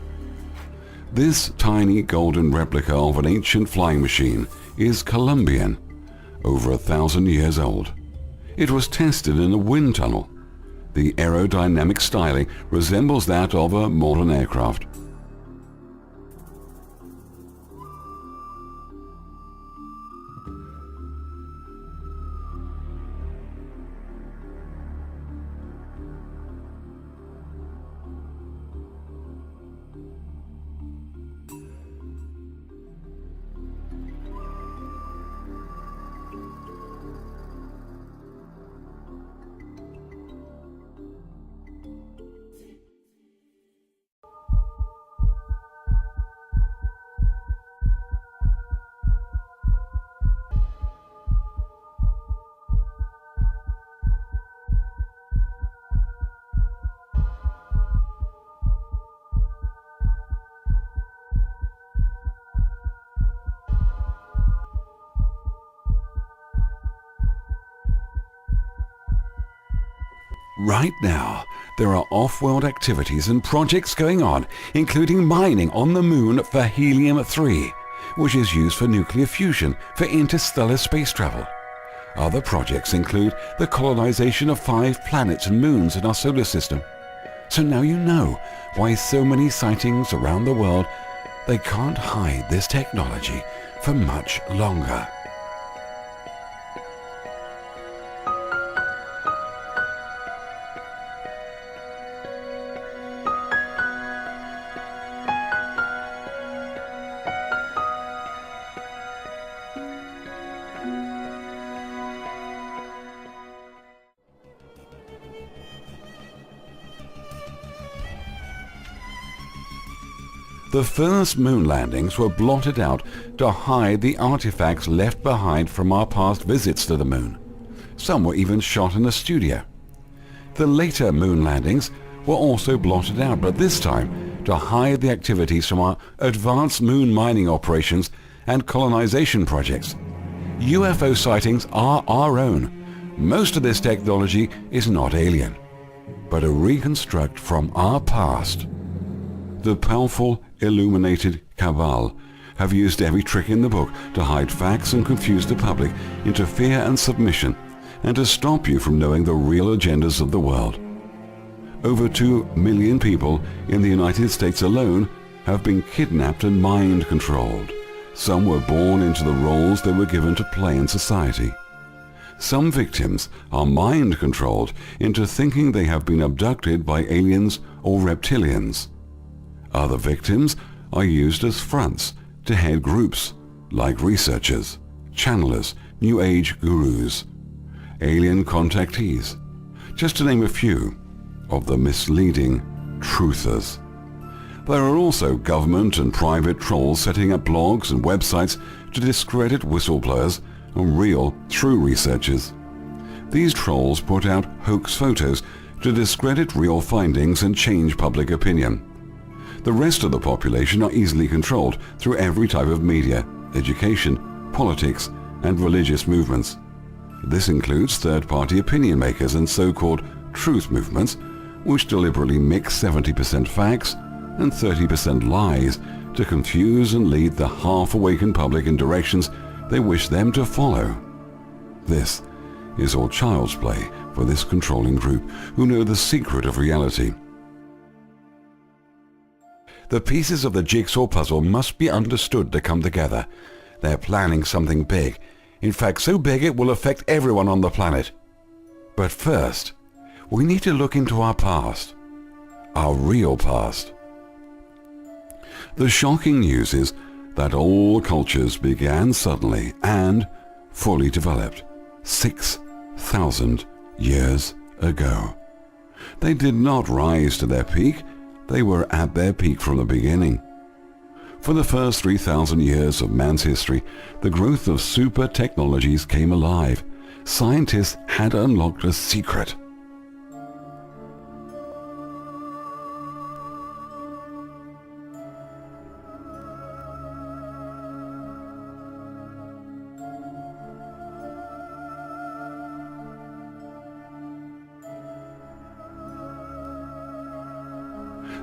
This tiny golden replica of an ancient flying machine is Colombian, over 1,000 years old. It was tested in a wind tunnel. The aerodynamic styling resembles that of a modern aircraft. Right now, there are off-world activities and projects going on, including mining on the moon for helium-3, which is used for nuclear fusion for interstellar space travel. Other projects include the colonization of 5 planets and moons in our solar system. So now you know why so many sightings around the world. They can't hide this technology for much longer. The first moon landings were blotted out to hide the artifacts left behind from our past visits to the moon. Some were even shot in a studio. The later moon landings were also blotted out, but this time to hide the activities from our advanced moon mining operations and colonization projects. UFO sightings are our own. Most of this technology is not alien, but a reconstruct from our past. The powerful, illuminated cabal have used every trick in the book to hide facts and confuse the public into fear and submission, and to stop you from knowing the real agendas of the world. Over 2 million people in the United States alone have been kidnapped and mind-controlled. Some were born into the roles they were given to play in society. Some victims are mind-controlled into thinking they have been abducted by aliens or reptilians. Other victims are used as fronts to head groups like researchers, channelers, New Age gurus, alien contactees, just to name a few of the misleading truthers. There are also government and private trolls setting up blogs and websites to discredit whistleblowers and real, true researchers. These trolls put out hoax photos to discredit real findings and change public opinion. The rest of the population are easily controlled through every type of media, education, politics, and religious movements. This includes third-party opinion makers and so-called truth movements, which deliberately mix 70% facts and 30% lies to confuse and lead the half-awakened public in directions they wish them to follow. This is all child's play for this controlling group who know the secret of reality. The pieces of the jigsaw puzzle must be understood to come together. they're planning something big. In fact, so big it will affect everyone on the planet. But first, we need to look into our past. Our real past. The shocking news is that all cultures began suddenly and fully developed 6,000 years ago. They did not rise to their peak, they were at their peak from the beginning. For the first 3,000 years of man's history, the growth of super technologies came alive. Scientists had unlocked a secret.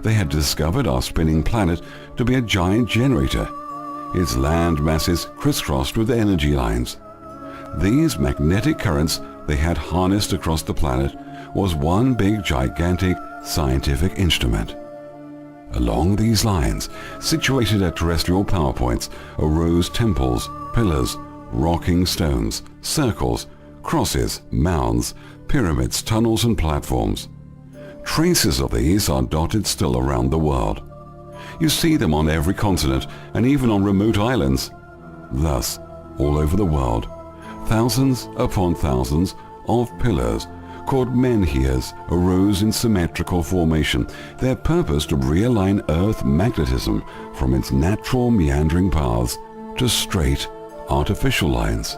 They had discovered our spinning planet to be a giant generator, its land masses crisscrossed with energy lines. These magnetic currents they had harnessed across the planet was one big gigantic scientific instrument. Along these lines, situated at terrestrial power points, arose temples, pillars, rocking stones, circles, crosses, mounds, pyramids, tunnels and platforms. Traces of these are dotted still around the world. You see them on every continent and even on remote islands. Thus, all over the world, thousands upon thousands of pillars called menhirs arose in symmetrical formation, their purpose to realign Earth magnetism from its natural meandering paths to straight, artificial lines.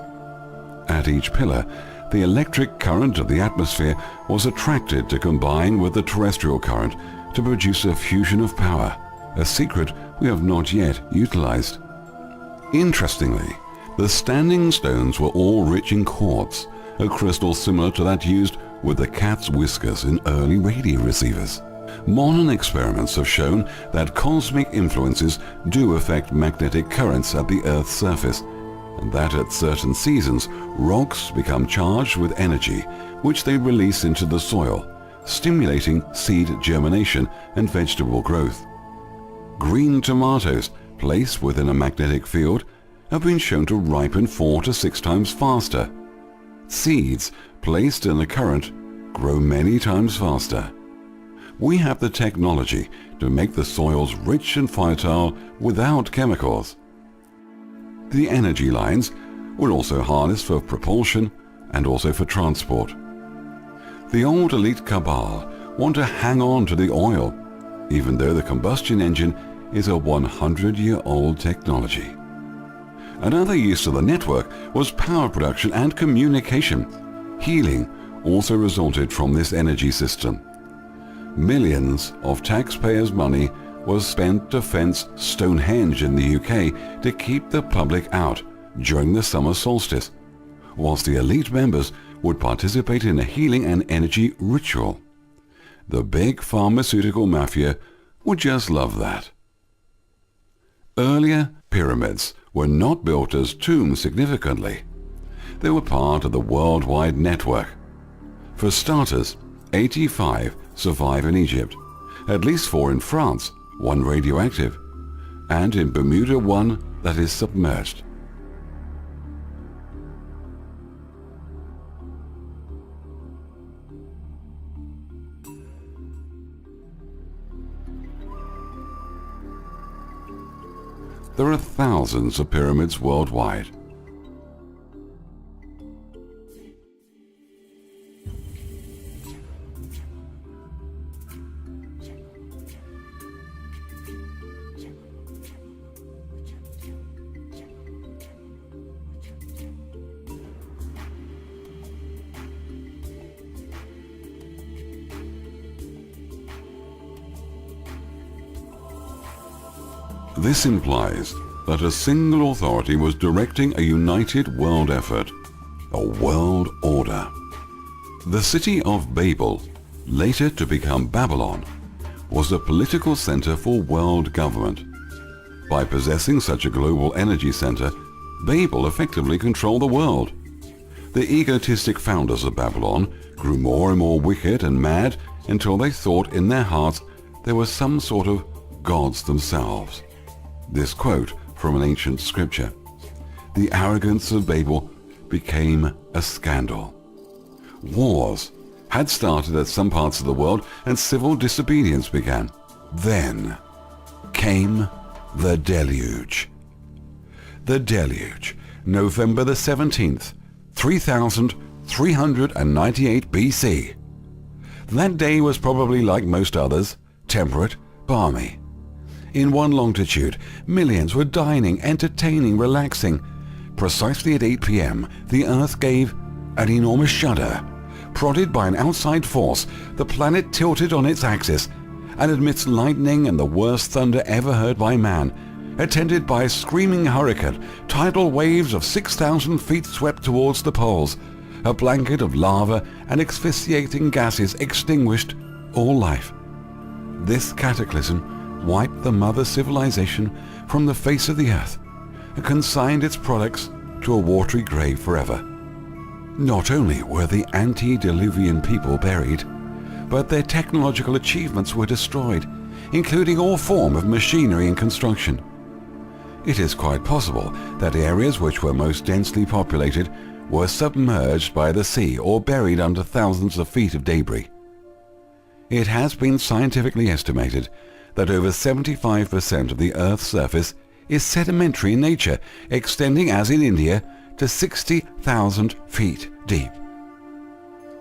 At each pillar, the electric current of the atmosphere was attracted to combine with the terrestrial current to produce a fusion of power, a secret we have not yet utilized. Interestingly, the standing stones were all rich in quartz, a crystal similar to that used with the cat's whiskers in early radio receivers. Modern experiments have shown that cosmic influences do affect magnetic currents at the Earth's surface, and that at certain seasons, rocks become charged with energy, which they release into the soil, stimulating seed germination and vegetable growth. Green tomatoes, placed within a magnetic field, have been shown to ripen 4 to 6 times faster. Seeds placed in a current grow many times faster. We have the technology to make the soils rich and fertile without chemicals. The energy lines were also harnessed for propulsion and also for transport. The old elite cabal want to hang on to the oil, even though the combustion engine is a 100-year-old technology. Another use of the network was power production and communication. Healing also resulted from this energy system. Millions of taxpayers' money was spent to fence Stonehenge in the UK to keep the public out during the summer solstice, whilst the elite members would participate in a healing and energy ritual. The big pharmaceutical mafia would just love that. Earlier pyramids were not built as tombs significantly. They were part of the worldwide network. For starters, 85 survive in Egypt, at least 4 in France, 1 radioactive, and in Bermuda 1 that is submerged. There are thousands of pyramids worldwide. This implies that a single authority was directing a united world effort, a world order. The city of Babel, later to become Babylon, was a political center for world government. By possessing such a global energy center, Babel effectively controlled the world. The egotistic founders of Babylon grew more and more wicked and mad until they thought in their hearts they were some sort of gods themselves. This quote from an ancient scripture. the arrogance of Babel became a scandal. Wars had started at some parts of the world and civil disobedience began. Then came the deluge. The deluge, November the 17th, 3398 BC. That day was probably like most others, temperate, balmy. In one longitude, millions were dining, entertaining, relaxing. Precisely at 8 p.m., the Earth gave an enormous shudder. Prodded by an outside force, the planet tilted on its axis, and amidst lightning and the worst thunder ever heard by man, attended by a screaming hurricane, tidal waves of 6,000 feet swept towards the poles. A blanket of lava and asphyxiating gases extinguished all life. This cataclysm wiped the mother civilization from the face of the earth and consigned its products to a watery grave forever. Not only were the antediluvian people buried, but their technological achievements were destroyed, including all form of machinery and construction. It is quite possible that areas which were most densely populated were submerged by the sea or buried under thousands of feet of debris. It has been scientifically estimated that over 75% of the Earth's surface is sedimentary in nature, extending, as in India, to 60,000 feet deep.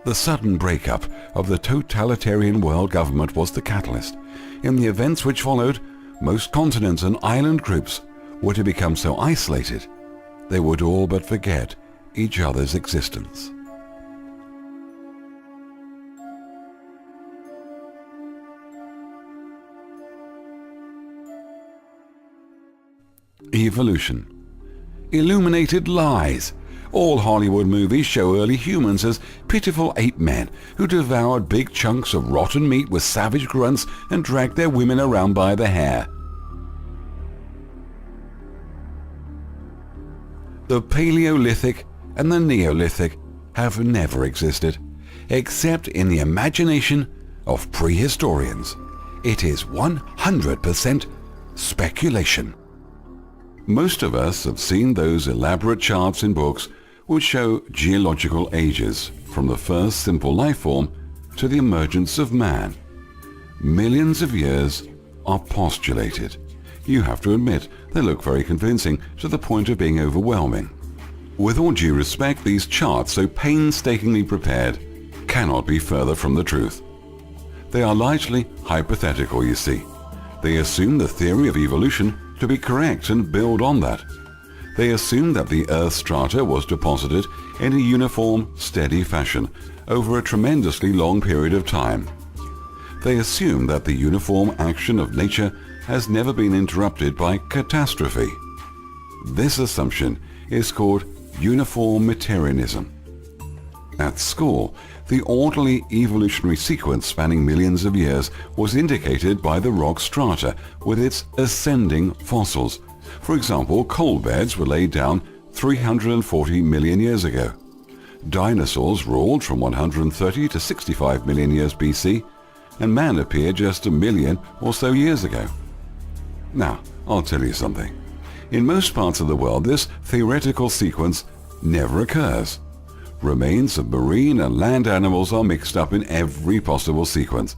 The sudden breakup of the totalitarian world government was the catalyst. In the events which followed, most continents and island groups were to become so isolated they would all but forget each other's existence. Evolution. Illuminated lies. All Hollywood movies show early humans as pitiful ape men who devoured big chunks of rotten meat with savage grunts and dragged their women around by the hair. The Paleolithic and the Neolithic have never existed, except in the imagination of prehistorians. It is 100% speculation. Most of us have seen those elaborate charts in books which show geological ages, from the first simple life form to the emergence of man. Millions of years are postulated. You have to admit they look very convincing to the point of being overwhelming. With all due respect, these charts, so painstakingly prepared, cannot be further from the truth. They are largely hypothetical, you see. They assume the theory of evolution to be correct and build on that. They assume that the Earth's strata was deposited in a uniform, steady fashion over a tremendously long period of time. They assume that the uniform action of nature has never been interrupted by catastrophe. This assumption is called uniformitarianism. At school, the orderly evolutionary sequence spanning millions of years was indicated by the rock strata with its ascending fossils. For example, coal beds were laid down 340 million years ago. Dinosaurs ruled from 130 to 65 million years BC, and man appeared just a million or so years ago. Now, I'll tell you something. In most parts of the world, this theoretical sequence never occurs. Remains of marine and land animals are mixed up in every possible sequence.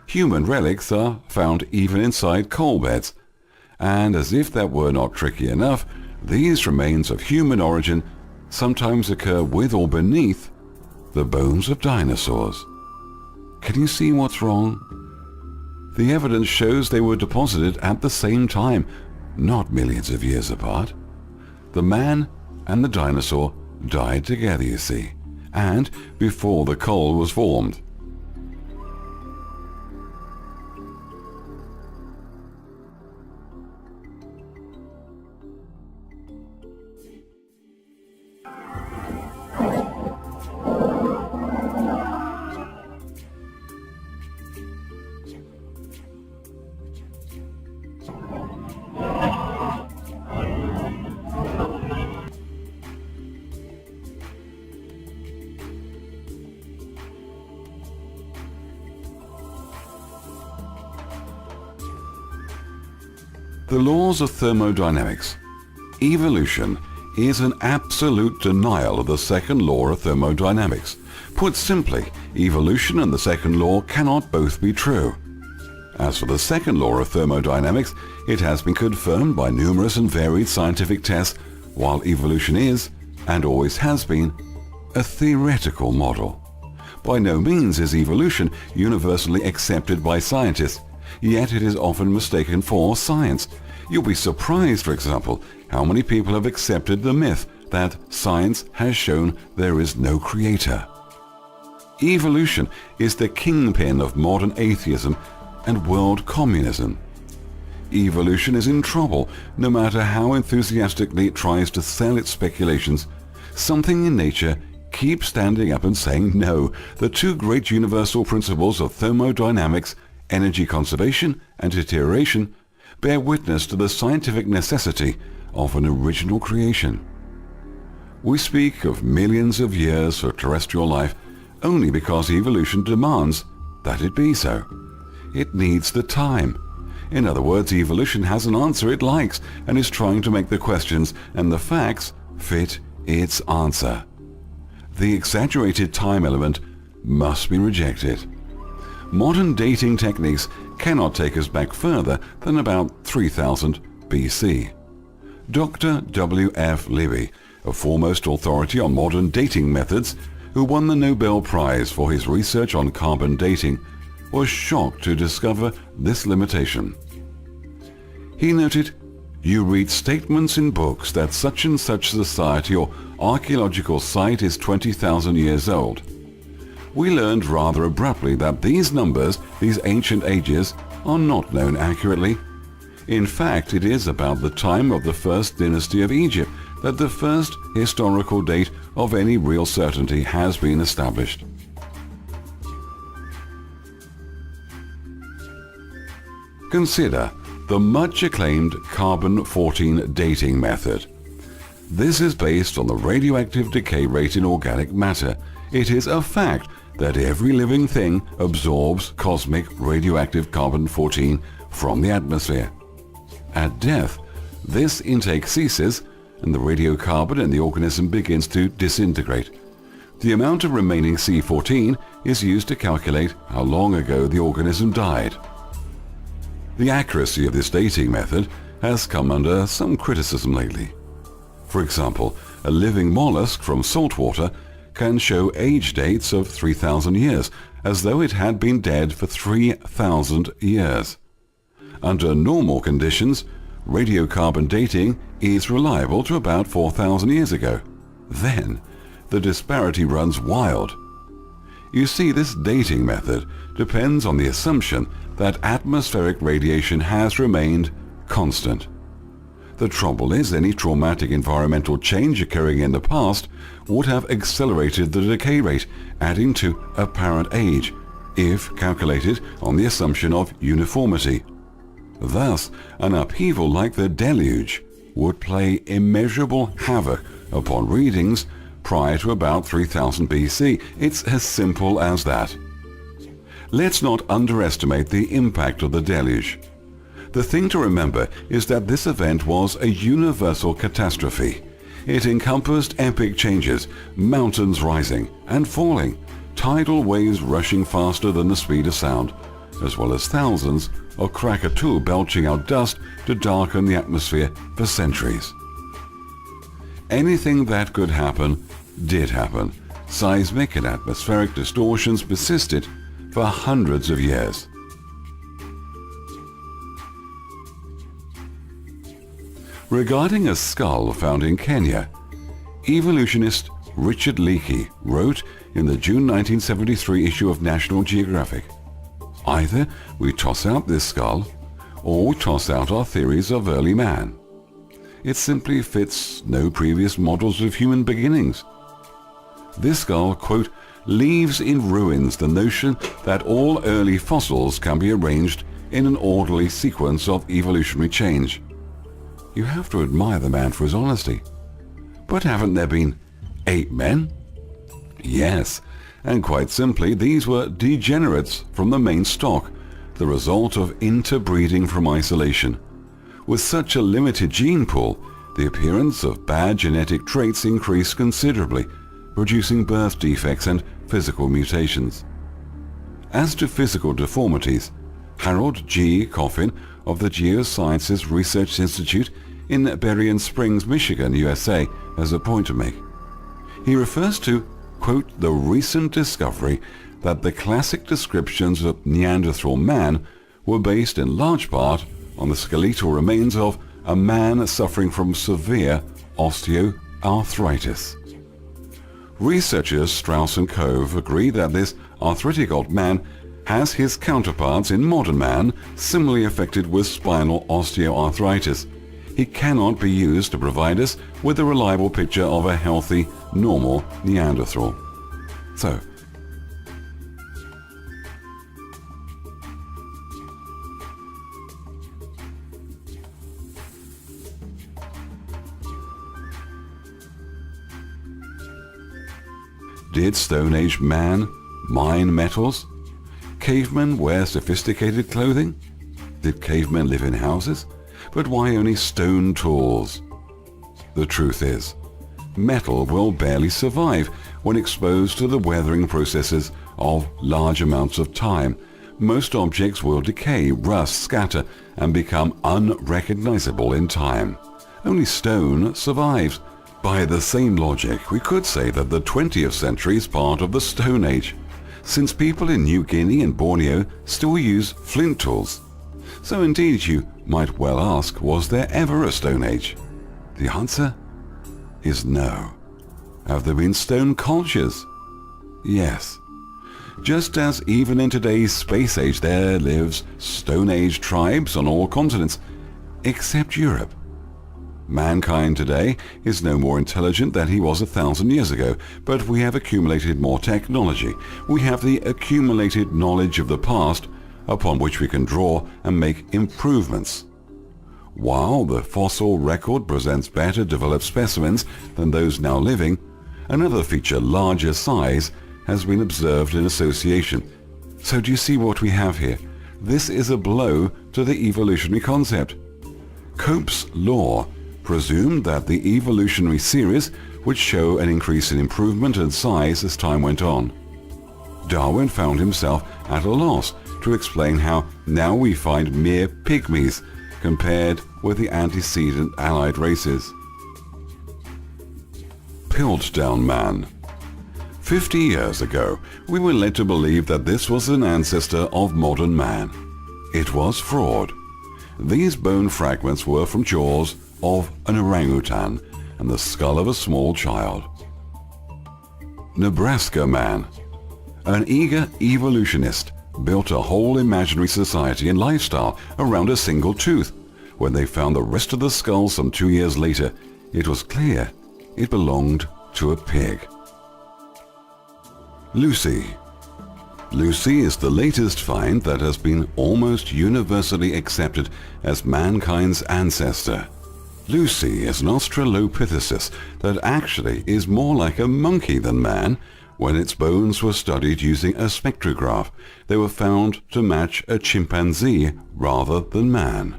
Human relics are found even inside coal beds. And as if that were not tricky enough, these remains of human origin sometimes occur with or beneath the bones of dinosaurs. Can you see what's wrong? The evidence shows they were deposited at the same time, not millions of years apart. The man and the dinosaur died together, you see, and before the coal was formed. The laws of thermodynamics. Evolution is an absolute denial of the second law of thermodynamics. Put simply, evolution and the second law cannot both be true. As for the second law of thermodynamics, it has been confirmed by numerous and varied scientific tests, while evolution is, and always has been, a theoretical model. By no means is evolution universally accepted by scientists, yet it is often mistaken for science. You'll be surprised, for example, how many people have accepted the myth that science has shown there is no creator. Evolution is the kingpin of modern atheism and world communism. Evolution is in trouble no matter how enthusiastically it tries to sell its speculations. Something in nature keeps standing up and saying no. The two great universal principles of thermodynamics, energy conservation and deterioration, bear witness to the scientific necessity of an original creation. We speak of millions of years for terrestrial life only because evolution demands that it be so. It needs the time. In other words, evolution has an answer it likes and is trying to make the questions and the facts fit its answer. The exaggerated time element must be rejected. Modern dating techniques cannot take us back further than about 3000 BC. Dr. W.F. Libby, a foremost authority on modern dating methods, who won the Nobel Prize for his research on carbon dating, was shocked to discover this limitation. He noted, "You read statements in books that such and such society or archaeological site is 20,000 years old. We learned rather abruptly that these numbers, these ancient ages, are not known accurately. In fact, it is about the time of the first dynasty of Egypt that the first historical date of any real certainty has been established." Consider the much acclaimed carbon-14 dating method. This is based on the radioactive decay rate in organic matter. It is a fact that every living thing absorbs cosmic radioactive carbon-14 from the atmosphere. At death, this intake ceases and the radiocarbon in the organism begins to disintegrate. The amount of remaining C14 is used to calculate how long ago the organism died. The accuracy of this dating method has come under some criticism lately. For example, a living mollusk from saltwater can show age dates of 3,000 years, as though it had been dead for 3,000 years. Under normal conditions, radiocarbon dating is reliable to about 4,000 years ago. Then, the disparity runs wild. You see, this dating method depends on the assumption that atmospheric radiation has remained constant. The trouble is, any traumatic environmental change occurring in the past would have accelerated the decay rate, adding to apparent age, if calculated on the assumption of uniformity. Thus, an upheaval like the deluge would play immeasurable havoc upon readings prior to about 3000 BC. It's as simple as that. Let's not underestimate the impact of the deluge. The thing to remember is that this event was a universal catastrophe. It encompassed epic changes, mountains rising and falling, tidal waves rushing faster than the speed of sound, as well as thousands of Krakatoa belching out dust to darken the atmosphere for centuries. Anything that could happen did happen. Seismic and atmospheric distortions persisted for hundreds of years. Regarding a skull found in Kenya, evolutionist Richard Leakey wrote in the June 1973 issue of National Geographic, "Either we toss out this skull, or we toss out our theories of early man. It simply fits no previous models of human beginnings. This skull, quote, leaves in ruins the notion that all early fossils can be arranged in an orderly sequence of evolutionary change." You have to admire the man for his honesty. But haven't there been ape men? Yes, and quite simply, these were degenerates from the main stock, the result of interbreeding from isolation. With such a limited gene pool, the appearance of bad genetic traits increased considerably, producing birth defects and physical mutations. As to physical deformities, Harold G. Coffin of the Geosciences Research Institute in Berrien Springs, Michigan, USA, has a point to make. He refers to, quote, the recent discovery that the classic descriptions of Neanderthal man were based in large part on the skeletal remains of a man suffering from severe osteoarthritis. Researchers Strauss and Cove agree that this arthritic old man has his counterparts in modern man similarly affected with spinal osteoarthritis. He cannot be used to provide us with a reliable picture of a healthy, normal Neanderthal. So, did Stone Age man mine metals? Cavemen wear sophisticated clothing? Did cavemen live in houses? But why only stone tools? The truth is, metal will barely survive when exposed to the weathering processes of large amounts of time. Most objects will decay, rust, scatter, and become unrecognizable in time. Only stone survives. By the same logic, we could say that the 20th century is part of the Stone Age, since people in New Guinea and Borneo still use flint tools. So indeed, you might well ask, was there ever a Stone Age? The answer is no. Have there been stone cultures? Yes. Just as even in today's space age there lives Stone Age tribes on all continents, except Europe. Mankind today is no more intelligent than he was 1,000 years ago, but we have accumulated more technology. We have the accumulated knowledge of the past upon which we can draw and make improvements. While the fossil record presents better developed specimens than those now living, another feature, larger size, has been observed in association. So do you see what we have here? This is a blow to the evolutionary concept. Cope's law presumed that the evolutionary series would show an increase in improvement and size as time went on. Darwin found himself at a loss to explain how now we find mere pygmies compared with the antecedent allied races. Piltdown man. 50 years ago, we were led to believe that this was an ancestor of modern man. It was fraud. These bone fragments were from jaws of an orangutan and the skull of a small child. Nebraska man. An eager evolutionist built a whole imaginary society and lifestyle around a single tooth. When they found the rest of the skull some 2 years later, it was clear it belonged to a pig. Lucy. Lucy is the latest find that has been almost universally accepted as mankind's ancestor. Lucy is an Australopithecus that actually is more like a monkey than man. When its bones were studied using a spectrograph, they were found to match a chimpanzee rather than man.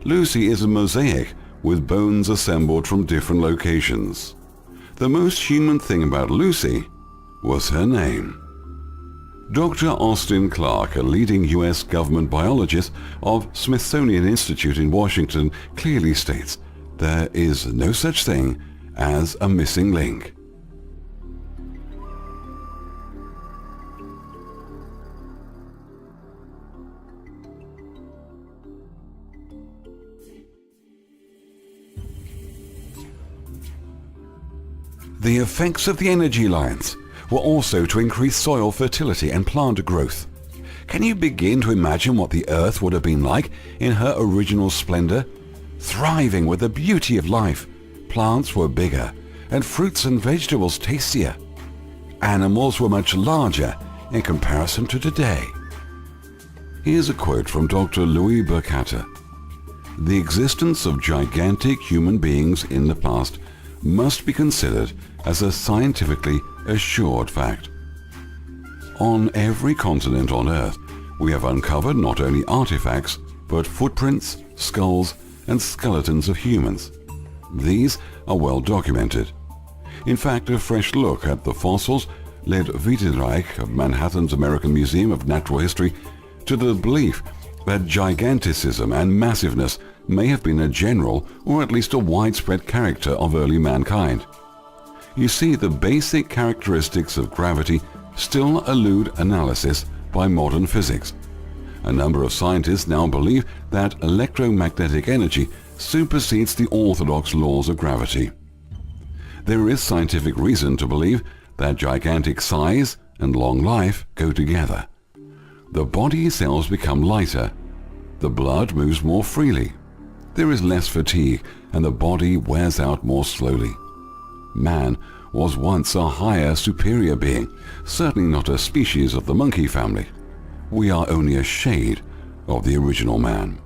Lucy is a mosaic with bones assembled from different locations. The most human thing about Lucy was her name. Dr. Austin Clark, a leading U.S. government biologist of Smithsonian Institute in Washington, clearly states there is no such thing as a missing link. The effects of the energy lines were also to increase soil fertility and plant growth. Can you begin to imagine what the Earth would have been like in her original splendor? Thriving with the beauty of life, plants were bigger and fruits and vegetables tastier. Animals were much larger in comparison to today. Here's a quote from Dr. Louis Burkhardt. The existence of gigantic human beings in the past must be considered as a scientifically assured fact. On every continent on Earth, we have uncovered not only artifacts, but footprints, skulls, and skeletons of humans. These are well documented. In fact, a fresh look at the fossils led Wiedenreich of Manhattan's American Museum of Natural History to the belief that giganticism and massiveness may have been a general or at least a widespread character of early mankind. You see, the basic characteristics of gravity still elude analysis by modern physics. A number of scientists now believe that electromagnetic energy supersedes the orthodox laws of gravity. There is scientific reason to believe that gigantic size and long life go together. The body cells become lighter. The blood moves more freely. There is less fatigue and the body wears out more slowly. Man was once a higher, superior being, certainly not a species of the monkey family. We are only a shade of the original man.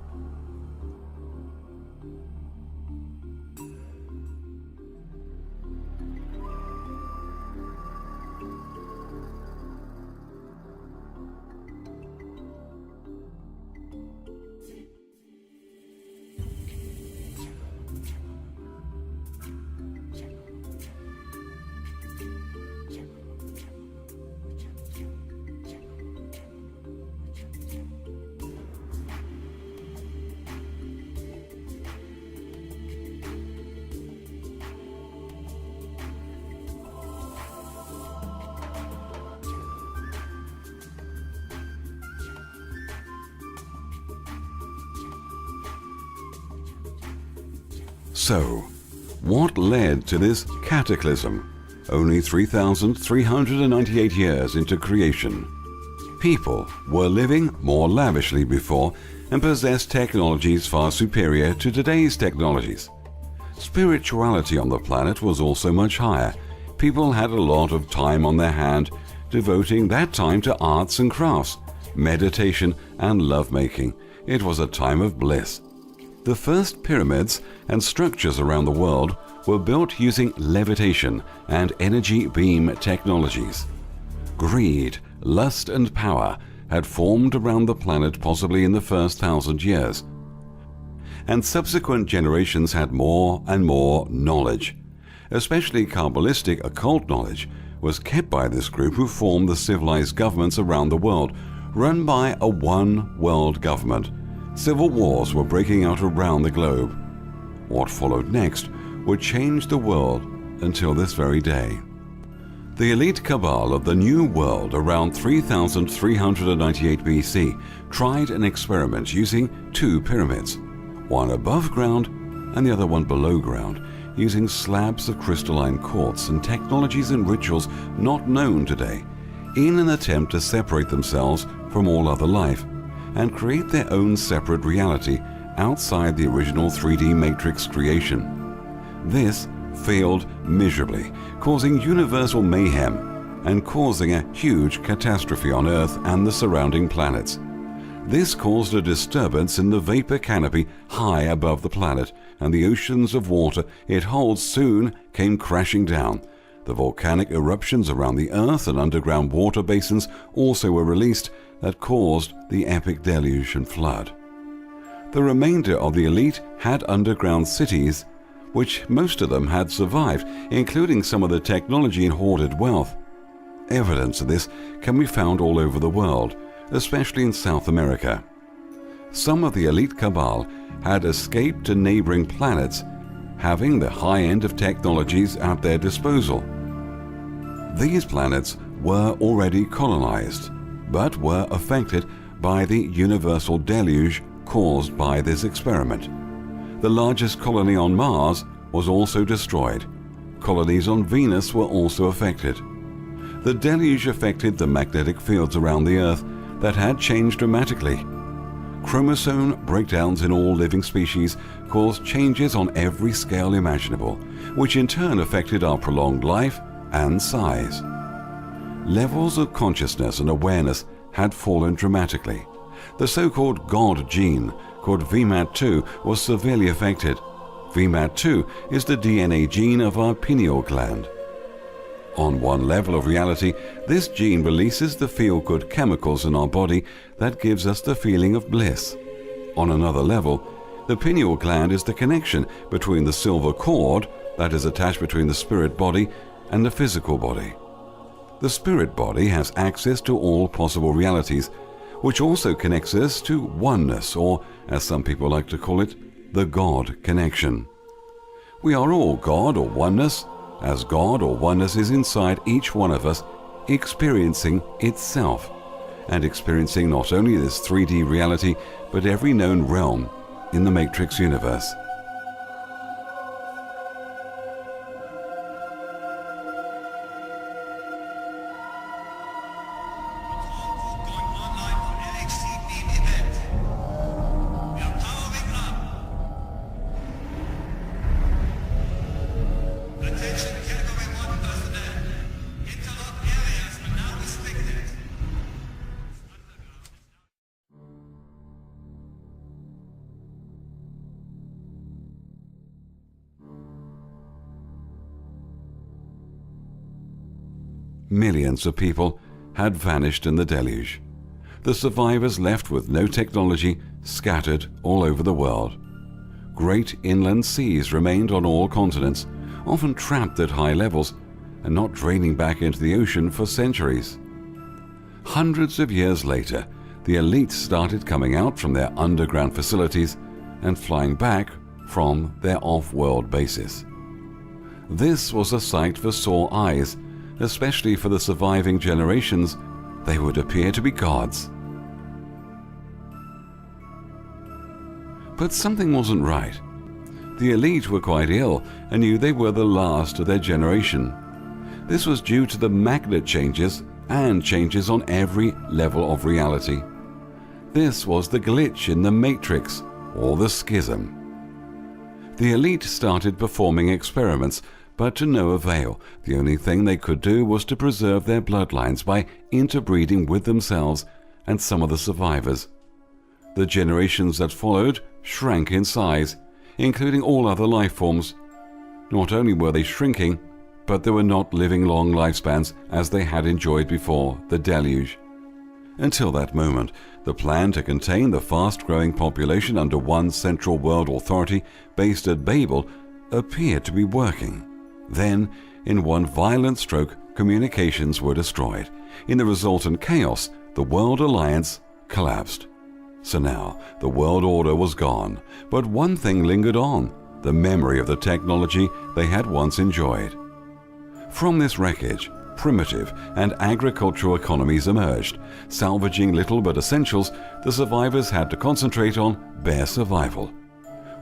So, what led to this cataclysm only 3,398 years into creation? People were living more lavishly before and possessed technologies far superior to today's technologies. Spirituality on the planet was also much higher. People had a lot of time on their hand, devoting that time to arts and crafts, meditation and lovemaking. It was a time of bliss. The first pyramids and structures around the world were built using levitation and energy beam technologies. Greed, lust and power had formed around the planet possibly in the first 1,000 years. And subsequent generations had more and more knowledge. Especially Kabbalistic occult knowledge was kept by this group who formed the civilized governments around the world, run by a one-world government. Civil wars were breaking out around the globe. What followed next would change the world until this very day. The elite cabal of the New World around 3,398 BC tried an experiment using two pyramids, one above ground and the other one below ground, using slabs of crystalline quartz and technologies and rituals not known today, in an attempt to separate themselves from all other life and create their own separate reality outside the original 3D matrix creation. This failed miserably, causing universal mayhem and causing a huge catastrophe on Earth and the surrounding planets. This caused a disturbance in the vapor canopy high above the planet, and the oceans of water it holds soon came crashing down. The volcanic eruptions around the Earth and underground water basins also were released that caused the epic deluge and flood. The remainder of the elite had underground cities, which most of them had survived, including some of the technology and hoarded wealth. Evidence of this can be found all over the world, especially in South America. Some of the elite cabal had escaped to neighboring planets, having the high end of technologies at their disposal. These planets were already colonized, but were affected by the universal deluge caused by this experiment. The largest colony on Mars was also destroyed. Colonies on Venus were also affected. The deluge affected the magnetic fields around the Earth that had changed dramatically. Chromosome breakdowns in all living species caused changes on every scale imaginable, which in turn affected our prolonged life and size. Levels of consciousness and awareness had fallen dramatically. The so-called God gene, called VMAT2, was severely affected. VMAT2 is the DNA gene of our pineal gland. On one level of reality, this gene releases the feel-good chemicals in our body that gives us the feeling of bliss. On another level, The pineal gland is the connection between the silver cord that is attached between the spirit body and the physical body. The spirit body has access to all possible realities, which also connects us to oneness, or, as some people like to call it, the God connection. We are all God or oneness, as God or oneness is inside each one of us, experiencing itself, and experiencing not only this 3D reality, but every known realm in the Matrix universe. Millions of people had vanished in the deluge. The survivors left with no technology, scattered all over the world. Great inland seas remained on all continents, often trapped at high levels and not draining back into the ocean for centuries. Hundreds of years later, the elite started coming out from their underground facilities and flying back from their off-world bases. This was a sight for sore eyes, especially for the surviving generations. They would appear to be gods. But something wasn't right. The elite were quite ill and knew they were the last of their generation. This was due to the magnet changes and changes on every level of reality. This was the glitch in the matrix, or the schism. The elite started performing experiments, but to no avail. The only thing they could do was to preserve their bloodlines by interbreeding with themselves and some of the survivors. The generations that followed shrank in size, including all other life forms. Not only were they shrinking, but they were not living long lifespans as they had enjoyed before the deluge. Until that moment, the plan to contain the fast-growing population under one central world authority based at Babel appeared to be working. Then, in one violent stroke, communications were destroyed. In the resultant chaos, the World Alliance collapsed. So now, the world order was gone, but one thing lingered on: the memory of the technology they had once enjoyed. From this wreckage, primitive and agricultural economies emerged. Salvaging little but essentials, the survivors had to concentrate on bare survival.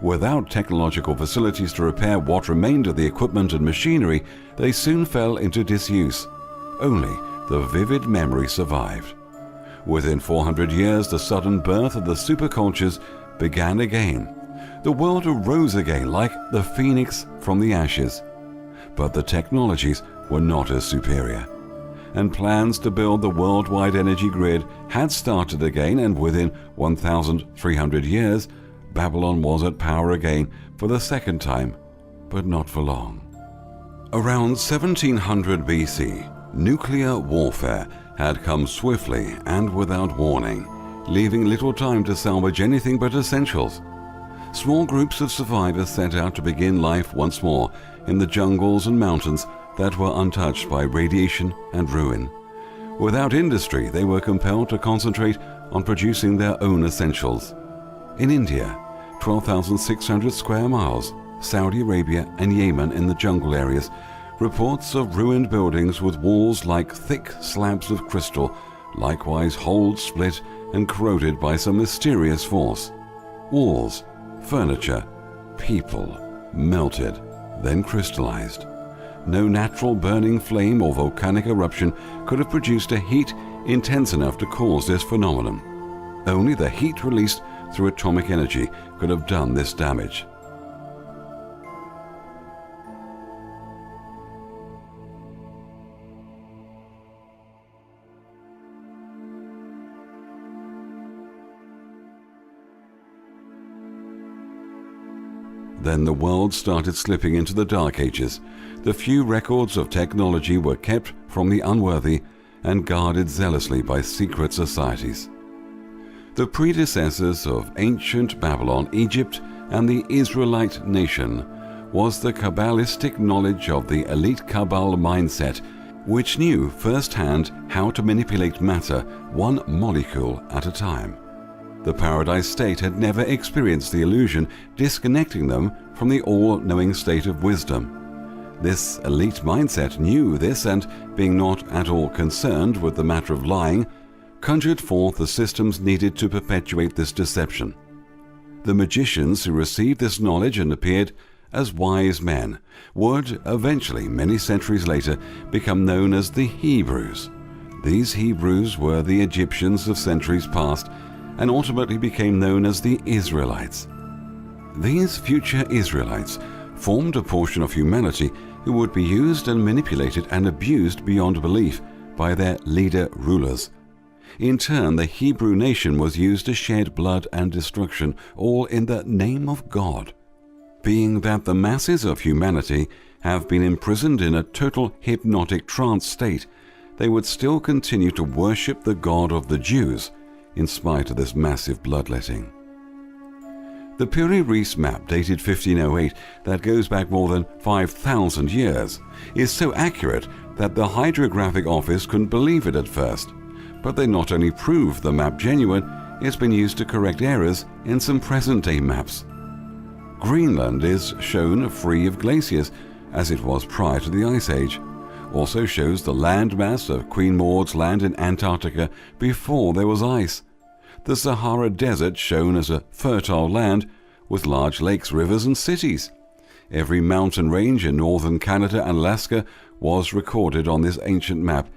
Without technological facilities to repair what remained of the equipment and machinery, they soon fell into disuse. Only the vivid memory survived. Within 400 years, the sudden birth of the supercultures began again. The world arose again like the phoenix from the ashes. But the technologies were not as superior, and plans to build the worldwide energy grid had started again, and within 1,300 years, Babylon was at power again for the second time, but not for long. Around 1700 BC, nuclear warfare had come swiftly and without warning, leaving little time to salvage anything but essentials. Small groups of survivors set out to begin life once more in the jungles and mountains that were untouched by radiation and ruin. Without industry, they were compelled to concentrate on producing their own essentials. In India, 12,600 square miles, Saudi Arabia and Yemen in the jungle areas, reports of ruined buildings with walls like thick slabs of crystal, likewise holes split and corroded by some mysterious force. Walls, furniture, people melted, then crystallized. No natural burning flame or volcanic eruption could have produced a heat intense enough to cause this phenomenon. Only the heat released through atomic energy could have done this damage. Then the world started slipping into the Dark Ages. The few records of technology were kept from the unworthy and guarded zealously by secret societies. The predecessors of ancient Babylon, Egypt, and the Israelite nation was the Kabbalistic knowledge of the elite Kabbal mindset, which knew firsthand how to manipulate matter one molecule at a time. The paradise state had never experienced the illusion, disconnecting them from the all-knowing state of wisdom. This elite mindset knew this and, being not at all concerned with the matter of lying, conjured forth the systems needed to perpetuate this deception. The magicians who received this knowledge and appeared as wise men would eventually, many centuries later, become known as the Hebrews. These Hebrews were the Egyptians of centuries past and ultimately became known as the Israelites. These future Israelites formed a portion of humanity who would be used and manipulated and abused beyond belief by their leader rulers. In turn, the Hebrew nation was used to shed blood and destruction, all in the name of God. Being that the masses of humanity have been imprisoned in a total hypnotic trance state, they would still continue to worship the God of the Jews in spite of this massive bloodletting. The Piri-Reis map, dated 1508, that goes back more than 5,000 years, is so accurate that the Hydrographic Office couldn't believe it at first. But they not only proved the map genuine, it's been used to correct errors in some present-day maps. Greenland is shown free of glaciers, as it was prior to the Ice Age. Also shows the landmass of Queen Maud's land in Antarctica before there was ice. The Sahara Desert shown as a fertile land with large lakes, rivers and cities. Every mountain range in northern Canada and Alaska was recorded on this ancient map,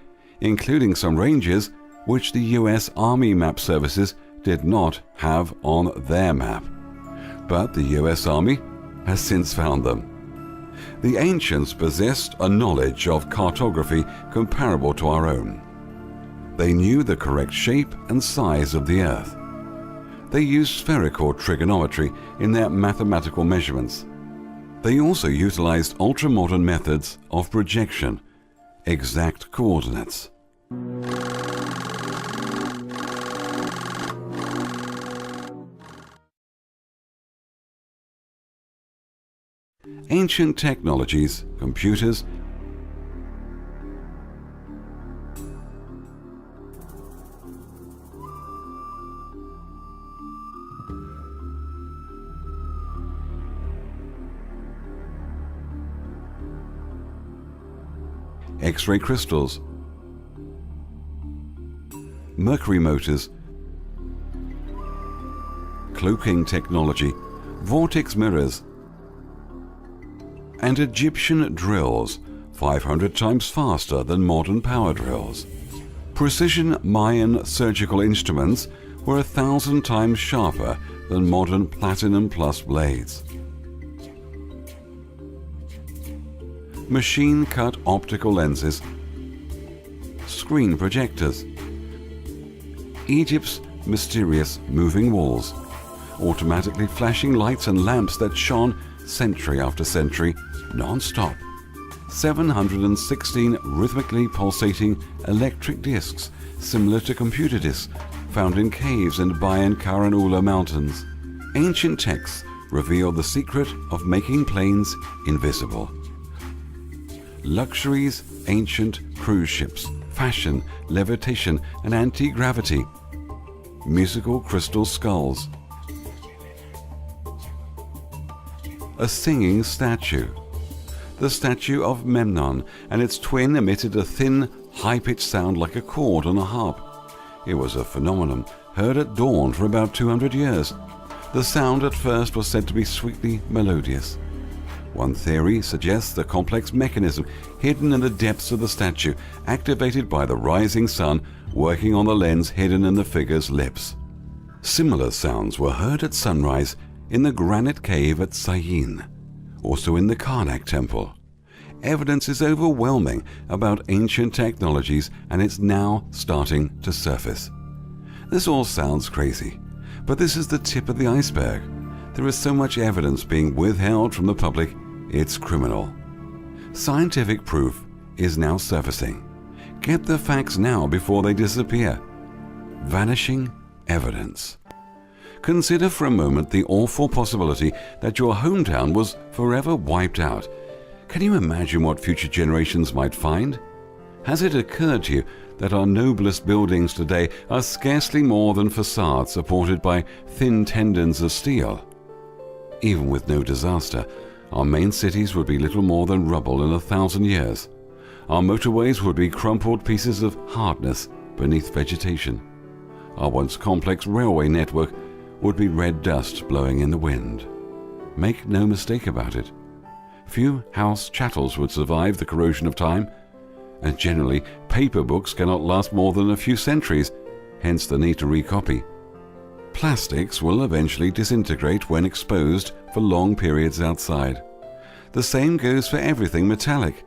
including some ranges which the US Army Map Services did not have on their map. But the US Army has since found them. The ancients possessed a knowledge of cartography comparable to our own. They knew the correct shape and size of the Earth. They used spherical trigonometry in their mathematical measurements. They also utilized ultra-modern methods of projection, exact coordinates. Ancient technologies, computers, X-ray crystals, mercury motors, cloaking technology, vortex mirrors, and Egyptian drills 500 times faster than modern power drills. Precision Mayan surgical instruments were 1,000 times sharper than modern platinum plus blades. Machine-cut optical lenses, screen projectors, Egypt's mysterious moving walls, automatically flashing lights and lamps that shone century after century, non-stop, 716 rhythmically pulsating electric discs similar to computer discs found in caves in Bayan Karanula Mountains. Ancient texts reveal the secret of making planes invisible. Luxuries, ancient cruise ships, fashion, levitation, and anti-gravity. Musical crystal skulls. A singing statue. The statue of Memnon and its twin emitted a thin, high-pitched sound like a chord on a harp. It was a phenomenon heard at dawn for about 200 years. The sound at first was said to be sweetly melodious. One theory suggests the complex mechanism hidden in the depths of the statue, activated by the rising sun working on the lens hidden in the figure's lips. Similar sounds were heard at sunrise in the granite cave at Syene, also in the Karnak temple. Evidence is overwhelming about ancient technologies, and it's now starting to surface. This all sounds crazy, but this is the tip of the iceberg. There is so much evidence being withheld from the public, it's criminal. Scientific proof is now surfacing. Get the facts now before they disappear. Vanishing evidence. Consider for a moment the awful possibility that your hometown was forever wiped out. Can you imagine what future generations might find? Has it occurred to you that our noblest buildings today are scarcely more than facades supported by thin tendons of steel? Even with no disaster, our main cities would be little more than rubble in 1,000 years. Our motorways would be crumpled pieces of hardness beneath vegetation. Our once complex railway network would be red dust blowing in the wind. Make no mistake about it. Few house chattels would survive the corrosion of time, and generally paper books cannot last more than a few centuries, hence the need to recopy. Plastics will eventually disintegrate when exposed for long periods outside. The same goes for everything metallic.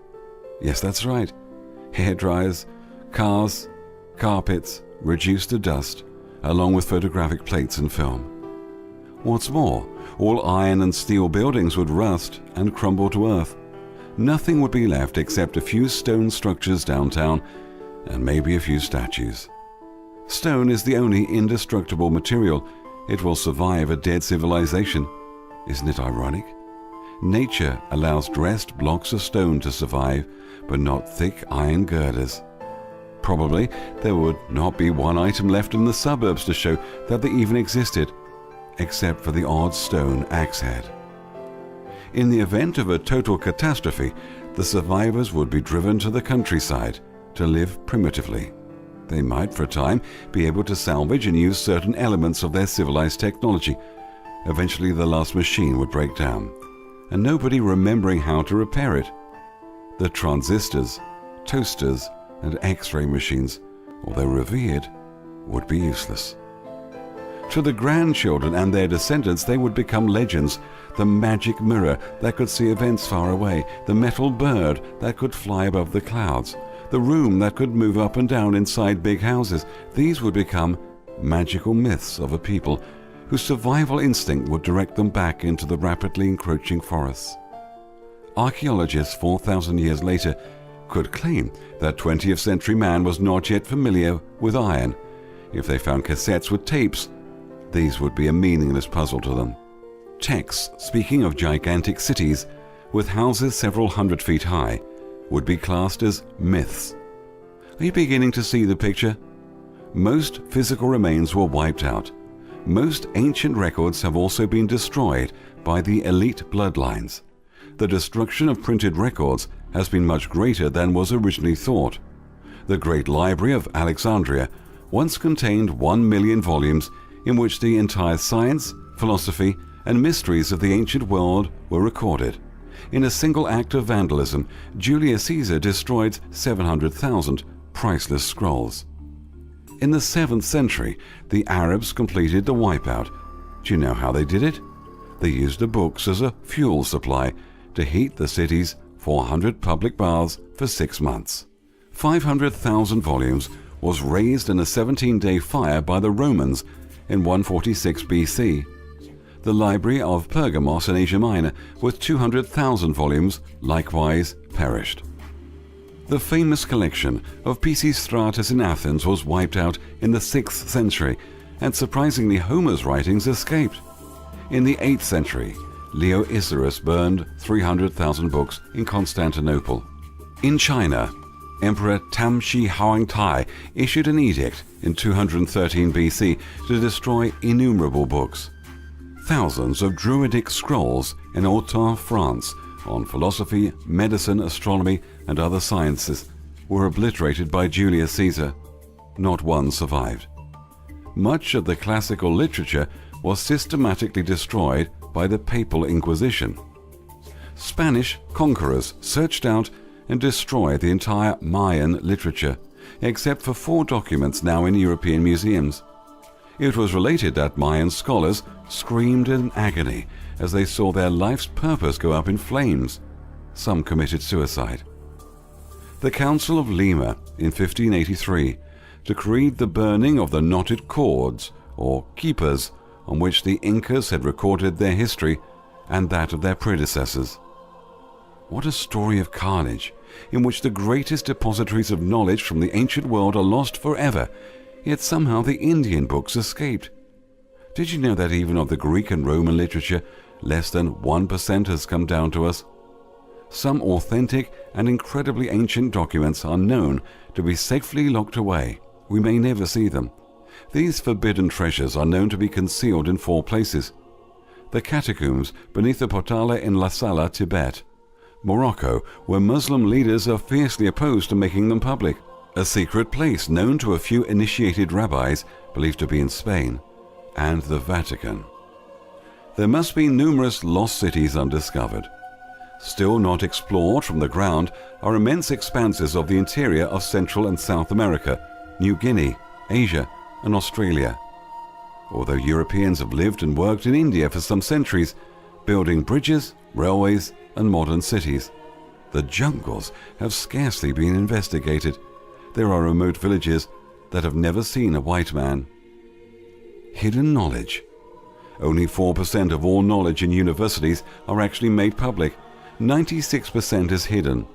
Yes, that's right. Hair dryers, cars, carpets reduce to dust, along with photographic plates and film. What's more, all iron and steel buildings would rust and crumble to earth. Nothing would be left except a few stone structures downtown and maybe a few statues. Stone is the only indestructible material. It will survive a dead civilization. Isn't it ironic? Nature allows dressed blocks of stone to survive, but not thick iron girders. Probably there would not be one item left in the suburbs to show that they even existed, except for the odd stone axe head. In the event of a total catastrophe, the survivors would be driven to the countryside to live primitively. They might, for a time, be able to salvage and use certain elements of their civilized technology. Eventually the last machine would break down, and nobody remembering how to repair it. The transistors, toasters, and X-ray machines, although revered, would be useless. To the grandchildren and their descendants, they would become legends. The magic mirror that could see events far away, the metal bird that could fly above the clouds, the room that could move up and down inside big houses. These would become magical myths of a people whose survival instinct would direct them back into the rapidly encroaching forests. Archaeologists 4,000 years later could claim that 20th century man was not yet familiar with iron. If they found cassettes with tapes, these would be a meaningless puzzle to them. Texts speaking of gigantic cities with houses several hundred feet high would be classed as myths. Are you beginning to see the picture? Most physical remains were wiped out. Most ancient records have also been destroyed by the elite bloodlines. The destruction of printed records has been much greater than was originally thought. The Great Library of Alexandria once contained 1 million volumes in which the entire science, philosophy, and mysteries of the ancient world were recorded. In a single act of vandalism, Julius Caesar destroyed 700,000 priceless scrolls. In the 7th century, the Arabs completed the wipeout. Do you know how they did it? They used the books as a fuel supply to heat the city's 400 public baths for 6 months. 500,000 volumes was raised in a 17-day fire by the Romans in 146 BC. The Library of Pergamos in Asia Minor, with 200,000 volumes, likewise perished. The famous collection of Pisistratus in Athens was wiped out in the 6th century, and surprisingly Homer's writings escaped. In the 8th century, Leo Isserus burned 300,000 books in Constantinople. In China, Emperor Tamshi Huangtai issued an edict in 213 BC to destroy innumerable books. Thousands of Druidic scrolls in Autun, France, on philosophy, medicine, astronomy, and other sciences were obliterated by Julius Caesar. Not one survived. Much of the classical literature was systematically destroyed by the Papal Inquisition. Spanish conquerors searched out and destroyed the entire Mayan literature, except for 4 documents now in European museums. It was related that Mayan scholars screamed in agony as they saw their life's purpose go up in flames. Some committed suicide. The Council of Lima in 1583 decreed the burning of the knotted cords, or keepers, on which the Incas had recorded their history and that of their predecessors. What a story of carnage, in which the greatest depositories of knowledge from the ancient world are lost forever yet somehow the Indian books escaped. Did you know that even of the Greek and Roman literature, less than 1% has come down to us? Some authentic and incredibly ancient documents are known to be safely locked away. We may never see them. These forbidden treasures are known to be concealed in 4 places: the catacombs beneath the Potala in Lasala, Tibet; Morocco, where Muslim leaders are fiercely opposed to making them public; a secret place known to a few initiated rabbis believed to be in Spain; and the Vatican. There must be numerous lost cities undiscovered. Still not explored from the ground are immense expanses of the interior of Central and South America, New Guinea, Asia, and Australia. Although Europeans have lived and worked in India for some centuries, building bridges, railways, and modern cities, the jungles have scarcely been investigated. There are remote villages that have never seen a white man. Hidden knowledge. Only 4% of all knowledge in universities are actually made public. 96% is hidden.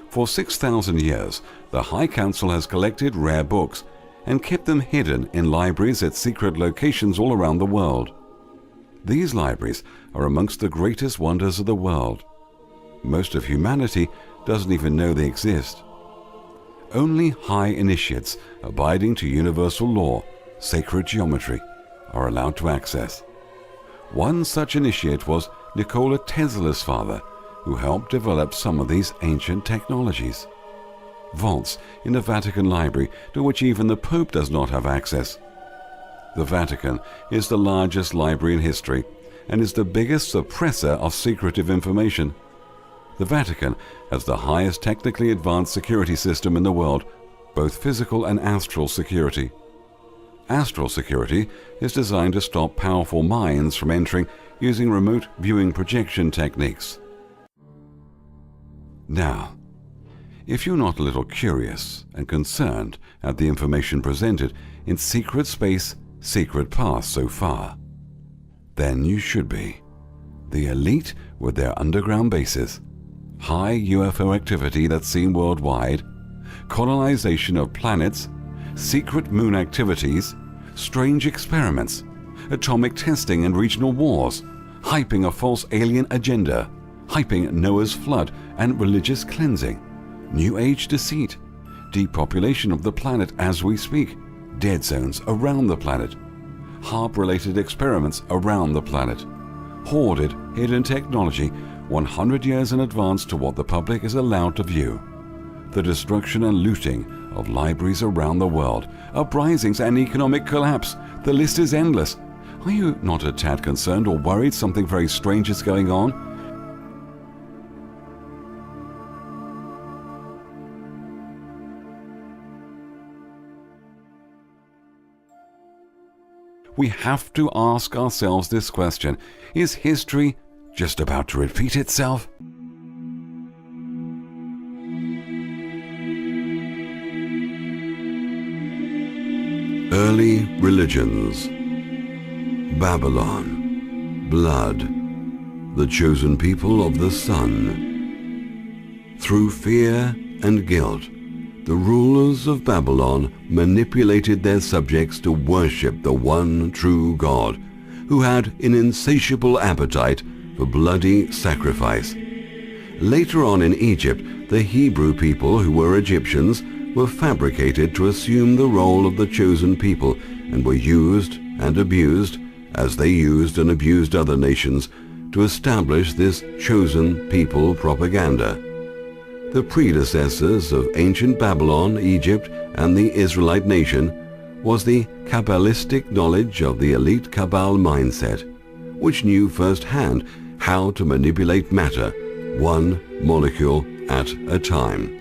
For 6,000 years, the High Council has collected rare books and kept them hidden in libraries at secret locations all around the world. These libraries are amongst the greatest wonders of the world. Most of humanity doesn't even know they exist. Only high initiates abiding to universal law, sacred geometry, are allowed to access. One such initiate was Nikola Tesla's father, who helped develop some of these ancient technologies. Vaults in the Vatican Library to which even the Pope does not have access. The Vatican is the largest library in history and is the biggest suppressor of secretive information. The Vatican has the highest technically advanced security system in the world, both physical and astral security. Astral security is designed to stop powerful minds from entering using remote viewing projection techniques. Now, if you're not a little curious and concerned at the information presented in Secret Space, Secret Path so far, then you should be. The elite with their underground bases, high UFO activity that's seen worldwide, colonization of planets, secret moon activities, strange experiments, atomic testing and regional wars, hyping a false alien agenda, hyping Noah's flood and religious cleansing, New Age deceit, depopulation of the planet as we speak, dead zones around the planet, HARP-related experiments around the planet, hoarded hidden technology 100 years in advance to what the public is allowed to view, the destruction and looting of libraries around the world, uprisings and economic collapse. The list is endless. Are you not a tad concerned or worried something very strange is going on? We have to ask ourselves this question: is history just about to repeat itself? Early religions. Babylon. Blood. The chosen people of the sun. Through fear and guilt, the rulers of Babylon manipulated their subjects to worship the one true God, who had an insatiable appetite for bloody sacrifice. Later on in Egypt, the Hebrew people, who were Egyptians, were fabricated to assume the role of the chosen people and were used and abused, as they used and abused other nations, to establish this chosen people propaganda. The predecessors of ancient Babylon, Egypt, and the Israelite nation was the Kabbalistic knowledge of the elite Kabbal mindset, which knew firsthand how to manipulate matter, one molecule at a time.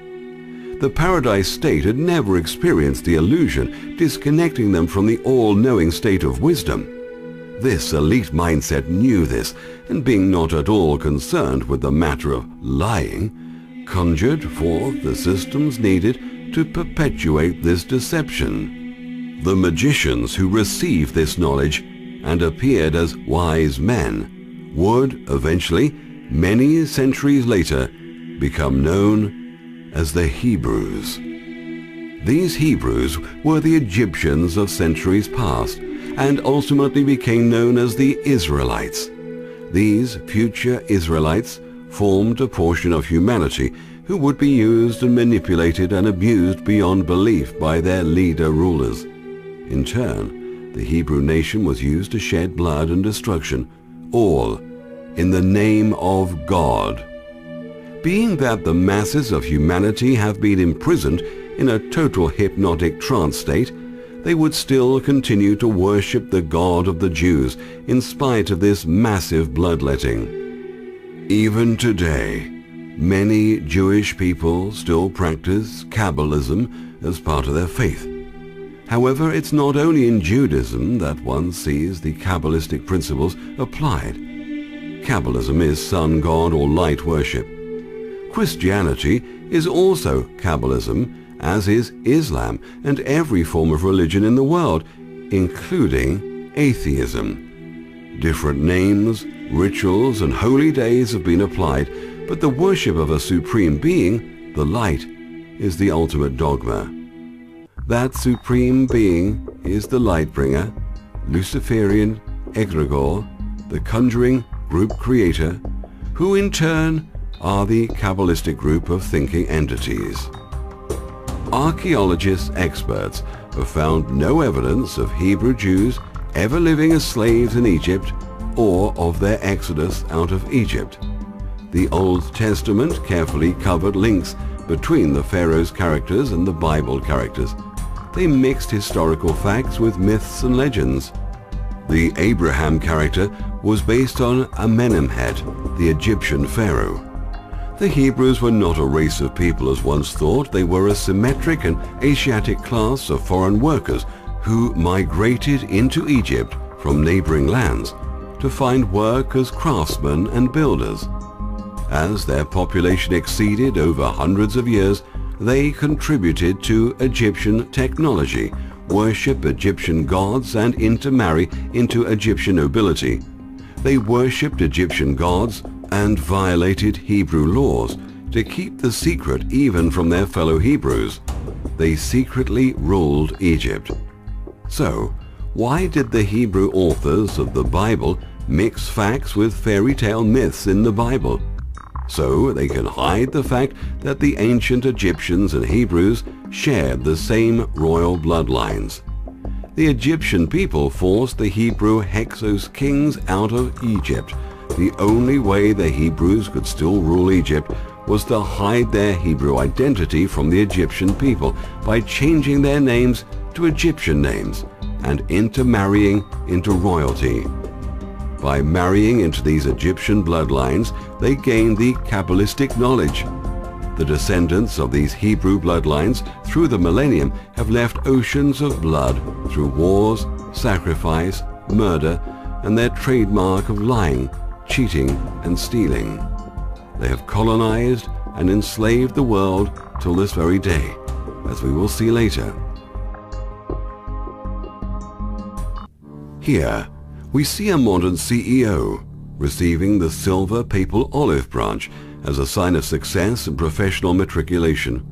The paradise state had never experienced the illusion, disconnecting them from the all-knowing state of wisdom. This elite mindset knew this, and being not at all concerned with the matter of lying, conjured forth the systems needed to perpetuate this deception. The magicians who received this knowledge and appeared as wise men would eventually, many centuries later, become known as the Hebrews. These Hebrews were the Egyptians of centuries past and ultimately became known as the Israelites. These future Israelites formed a portion of humanity who would be used and manipulated and abused beyond belief by their leader rulers. In turn, the Hebrew nation was used to shed blood and destruction, all in the name of God. Being that the masses of humanity have been imprisoned in a total hypnotic trance state, they would still continue to worship the God of the Jews in spite of this massive bloodletting. Even today, many Jewish people still practice Kabbalism as part of their faith. However, it's not only in Judaism that one sees the Kabbalistic principles applied. Kabbalism is sun god or light worship. Christianity is also Kabbalism, as is Islam and every form of religion in the world, including atheism. Different names, rituals, and holy days have been applied, but the worship of a supreme being, the light, is the ultimate dogma. That supreme being is the Lightbringer, Luciferian egregore, the conjuring group creator, who in turn are the Kabbalistic group of thinking entities. Archaeologists experts have found no evidence of Hebrew Jews ever living as slaves in Egypt or of their exodus out of Egypt. The Old Testament carefully covered links between the Pharaoh's characters and the Bible characters. They mixed historical facts with myths and legends. The Abraham character was based on Amenemhet, the Egyptian pharaoh. The Hebrews were not a race of people as once thought. They were a symmetric and Asiatic class of foreign workers who migrated into Egypt from neighboring lands to find work as craftsmen and builders. As their population exceeded over hundreds of years, they contributed to Egyptian technology, worship Egyptian gods, and intermarry into Egyptian nobility. They worshipped Egyptian gods and violated Hebrew laws to keep the secret even from their fellow Hebrews. They secretly ruled Egypt. So, why did the Hebrew authors of the Bible mix facts with fairy tale myths in the Bible? So they can hide the fact that the ancient Egyptians and Hebrews shared the same royal bloodlines. The Egyptian people forced the Hebrew Hyksos kings out of Egypt. The only way the Hebrews could still rule Egypt was to hide their Hebrew identity from the Egyptian people by changing their names to Egyptian names and intermarrying into royalty. By marrying into these Egyptian bloodlines, they gained the Kabbalistic knowledge. The descendants of these Hebrew bloodlines through the millennium have left oceans of blood through wars, sacrifice, murder, and their trademark of lying, cheating, and stealing. They have colonized and enslaved the world till this very day, as we will see later. Here, we see a modern CEO receiving the silver papal olive branch as a sign of success and professional matriculation.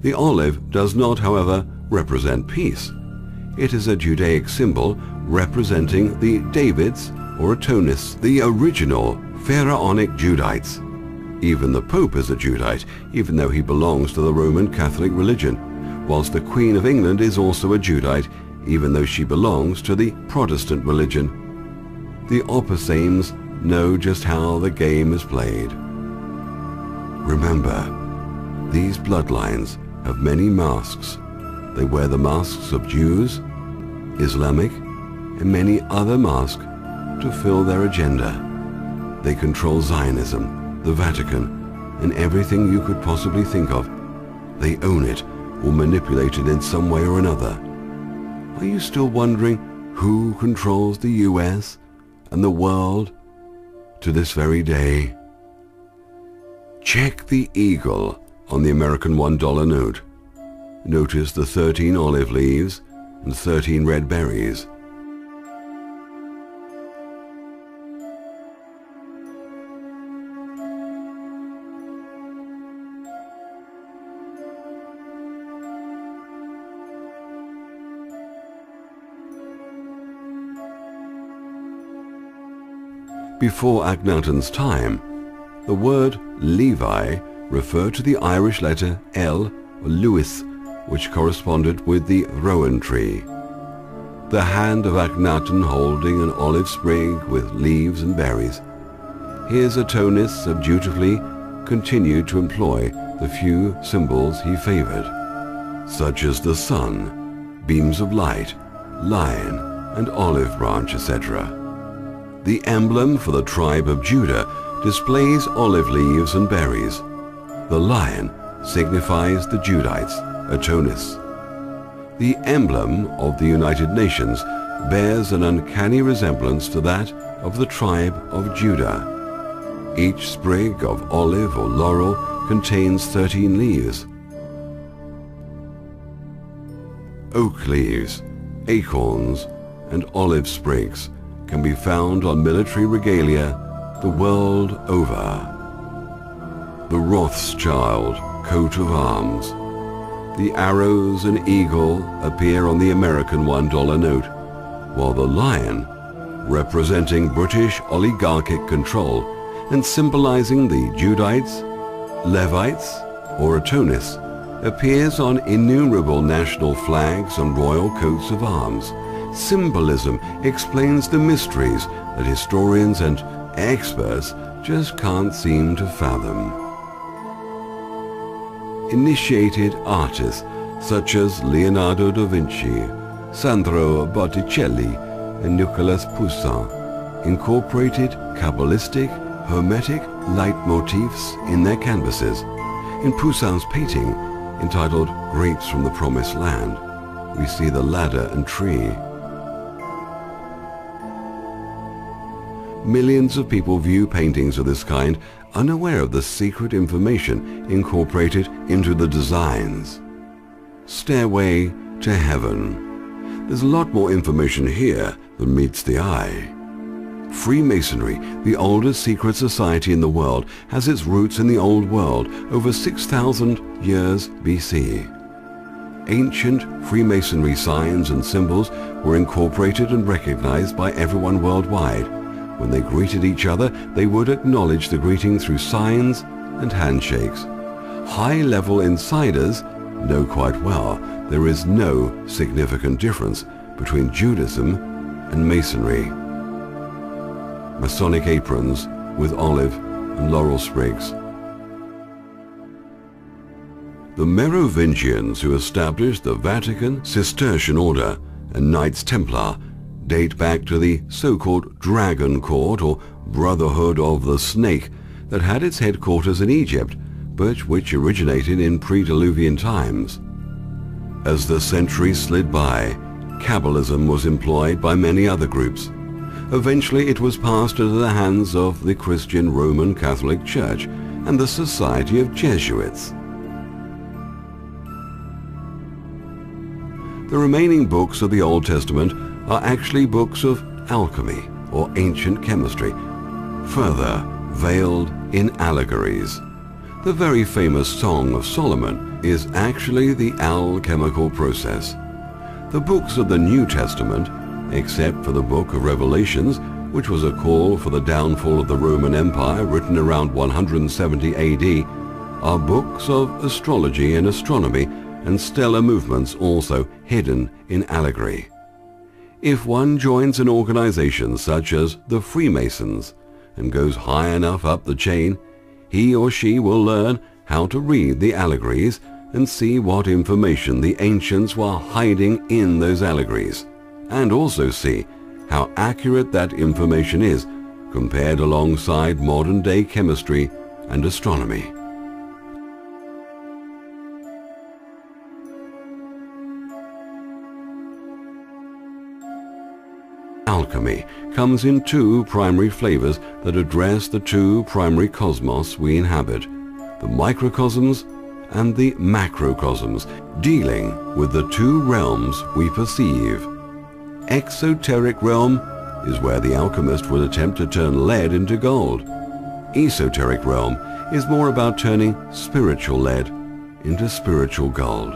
The olive does not, however, represent peace. It is a Judaic symbol representing the Davids or Atonists, the original pharaonic Judites. Even the Pope is a Judite, even though he belongs to the Roman Catholic religion, whilst the Queen of England is also a Judite, even though she belongs to the Protestant religion. The Opposames know just how the game is played. Remember, these bloodlines have many masks. They wear the masks of Jews, Islamic, and many other masks to fill their agenda. They control Zionism, the Vatican, and everything you could possibly think of. They own it or manipulate it in some way or another. Are you still wondering who controls the US and the world to this very day? Check the eagle on the American $1 note. Notice the 13 olive leaves and 13 red berries. Before Akhenaten's time, the word Levi referred to the Irish letter L, or Lewis, which corresponded with the rowan tree. The hand of Akhenaten holding an olive sprig with leaves and berries. His Atonists have dutifully continued to employ the few symbols he favored, such as the sun, beams of light, lion, and olive branch, etc. The emblem for the tribe of Judah displays olive leaves and berries. The lion signifies the Judites, Atonists. The emblem of the United Nations bears an uncanny resemblance to that of the tribe of Judah. Each sprig of olive or laurel contains 13 leaves. Oak leaves, acorns, and olive sprigs can be found on military regalia the world over. The Rothschild coat of arms. The arrows and eagle appear on the American $1 note, while the lion, representing British oligarchic control and symbolizing the Judites, Levites, or Atonists, appears on innumerable national flags and royal coats of arms. Symbolism explains the mysteries that historians and experts just can't seem to fathom. Initiated artists such as Leonardo da Vinci, Sandro Botticelli, and Nicolas Poussin incorporated Kabbalistic, Hermetic leitmotifs in their canvases. In Poussin's painting, entitled Grapes from the Promised Land, we see the ladder and tree. Millions of people view paintings of this kind unaware of the secret information incorporated into the designs. Stairway to Heaven. There's a lot more information here than meets the eye. Freemasonry, the oldest secret society in the world, has its roots in the Old World over 6,000 years BC. Ancient Freemasonry signs and symbols were incorporated and recognized by everyone worldwide. When they greeted each other, they would acknowledge the greeting through signs and handshakes. High-level insiders know quite well there is no significant difference between Judaism and Masonry. Masonic aprons with olive and laurel sprigs. The Merovingians who established the Vatican, Cistercian Order, and Knights Templar date back to the so-called Dragon Court or Brotherhood of the Snake that had its headquarters in Egypt, but which originated in pre-Diluvian times. As the centuries slid by, Kabbalism was employed by many other groups. Eventually it was passed into the hands of the Christian Roman Catholic Church and the Society of Jesuits. The remaining books of the Old Testament are actually books of alchemy or ancient chemistry, further veiled in allegories. The very famous Song of Solomon is actually the alchemical process. The books of the New Testament, except for the book of Revelations, which was a call for the downfall of the Roman Empire written around 170 AD, are books of astrology and astronomy and stellar movements also hidden in allegory. If one joins an organization such as the Freemasons and goes high enough up the chain, he or she will learn how to read the allegories and see what information the ancients were hiding in those allegories, and also see how accurate that information is compared alongside modern-day chemistry and astronomy. Alchemy comes in two primary flavors that address the two primary cosmos we inhabit, the microcosms and the macrocosms, dealing with the two realms we perceive. Exoteric realm is where the alchemist would attempt to turn lead into gold. Esoteric realm is more about turning spiritual lead into spiritual gold.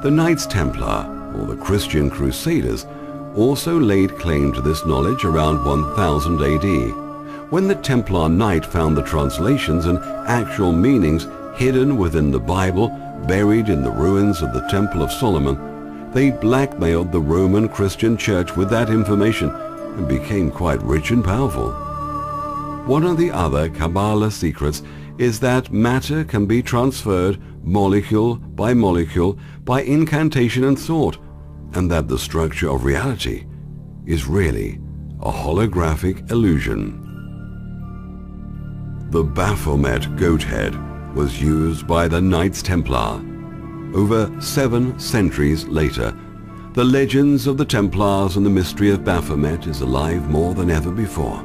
The Knights Templar, or the Christian Crusaders, also laid claim to this knowledge around 1000 AD. When the Templar Knight found the translations and actual meanings hidden within the Bible, buried in the ruins of the Temple of Solomon, they blackmailed the Roman Christian Church with that information and became quite rich and powerful. One of the other Kabbalah secrets is that matter can be transferred molecule by incantation and thought, and that the structure of reality is really a holographic illusion. The Baphomet goat head was used by the Knights Templar. Over 7 centuries later, the legends of the Templars and the mystery of Baphomet is alive more than ever before.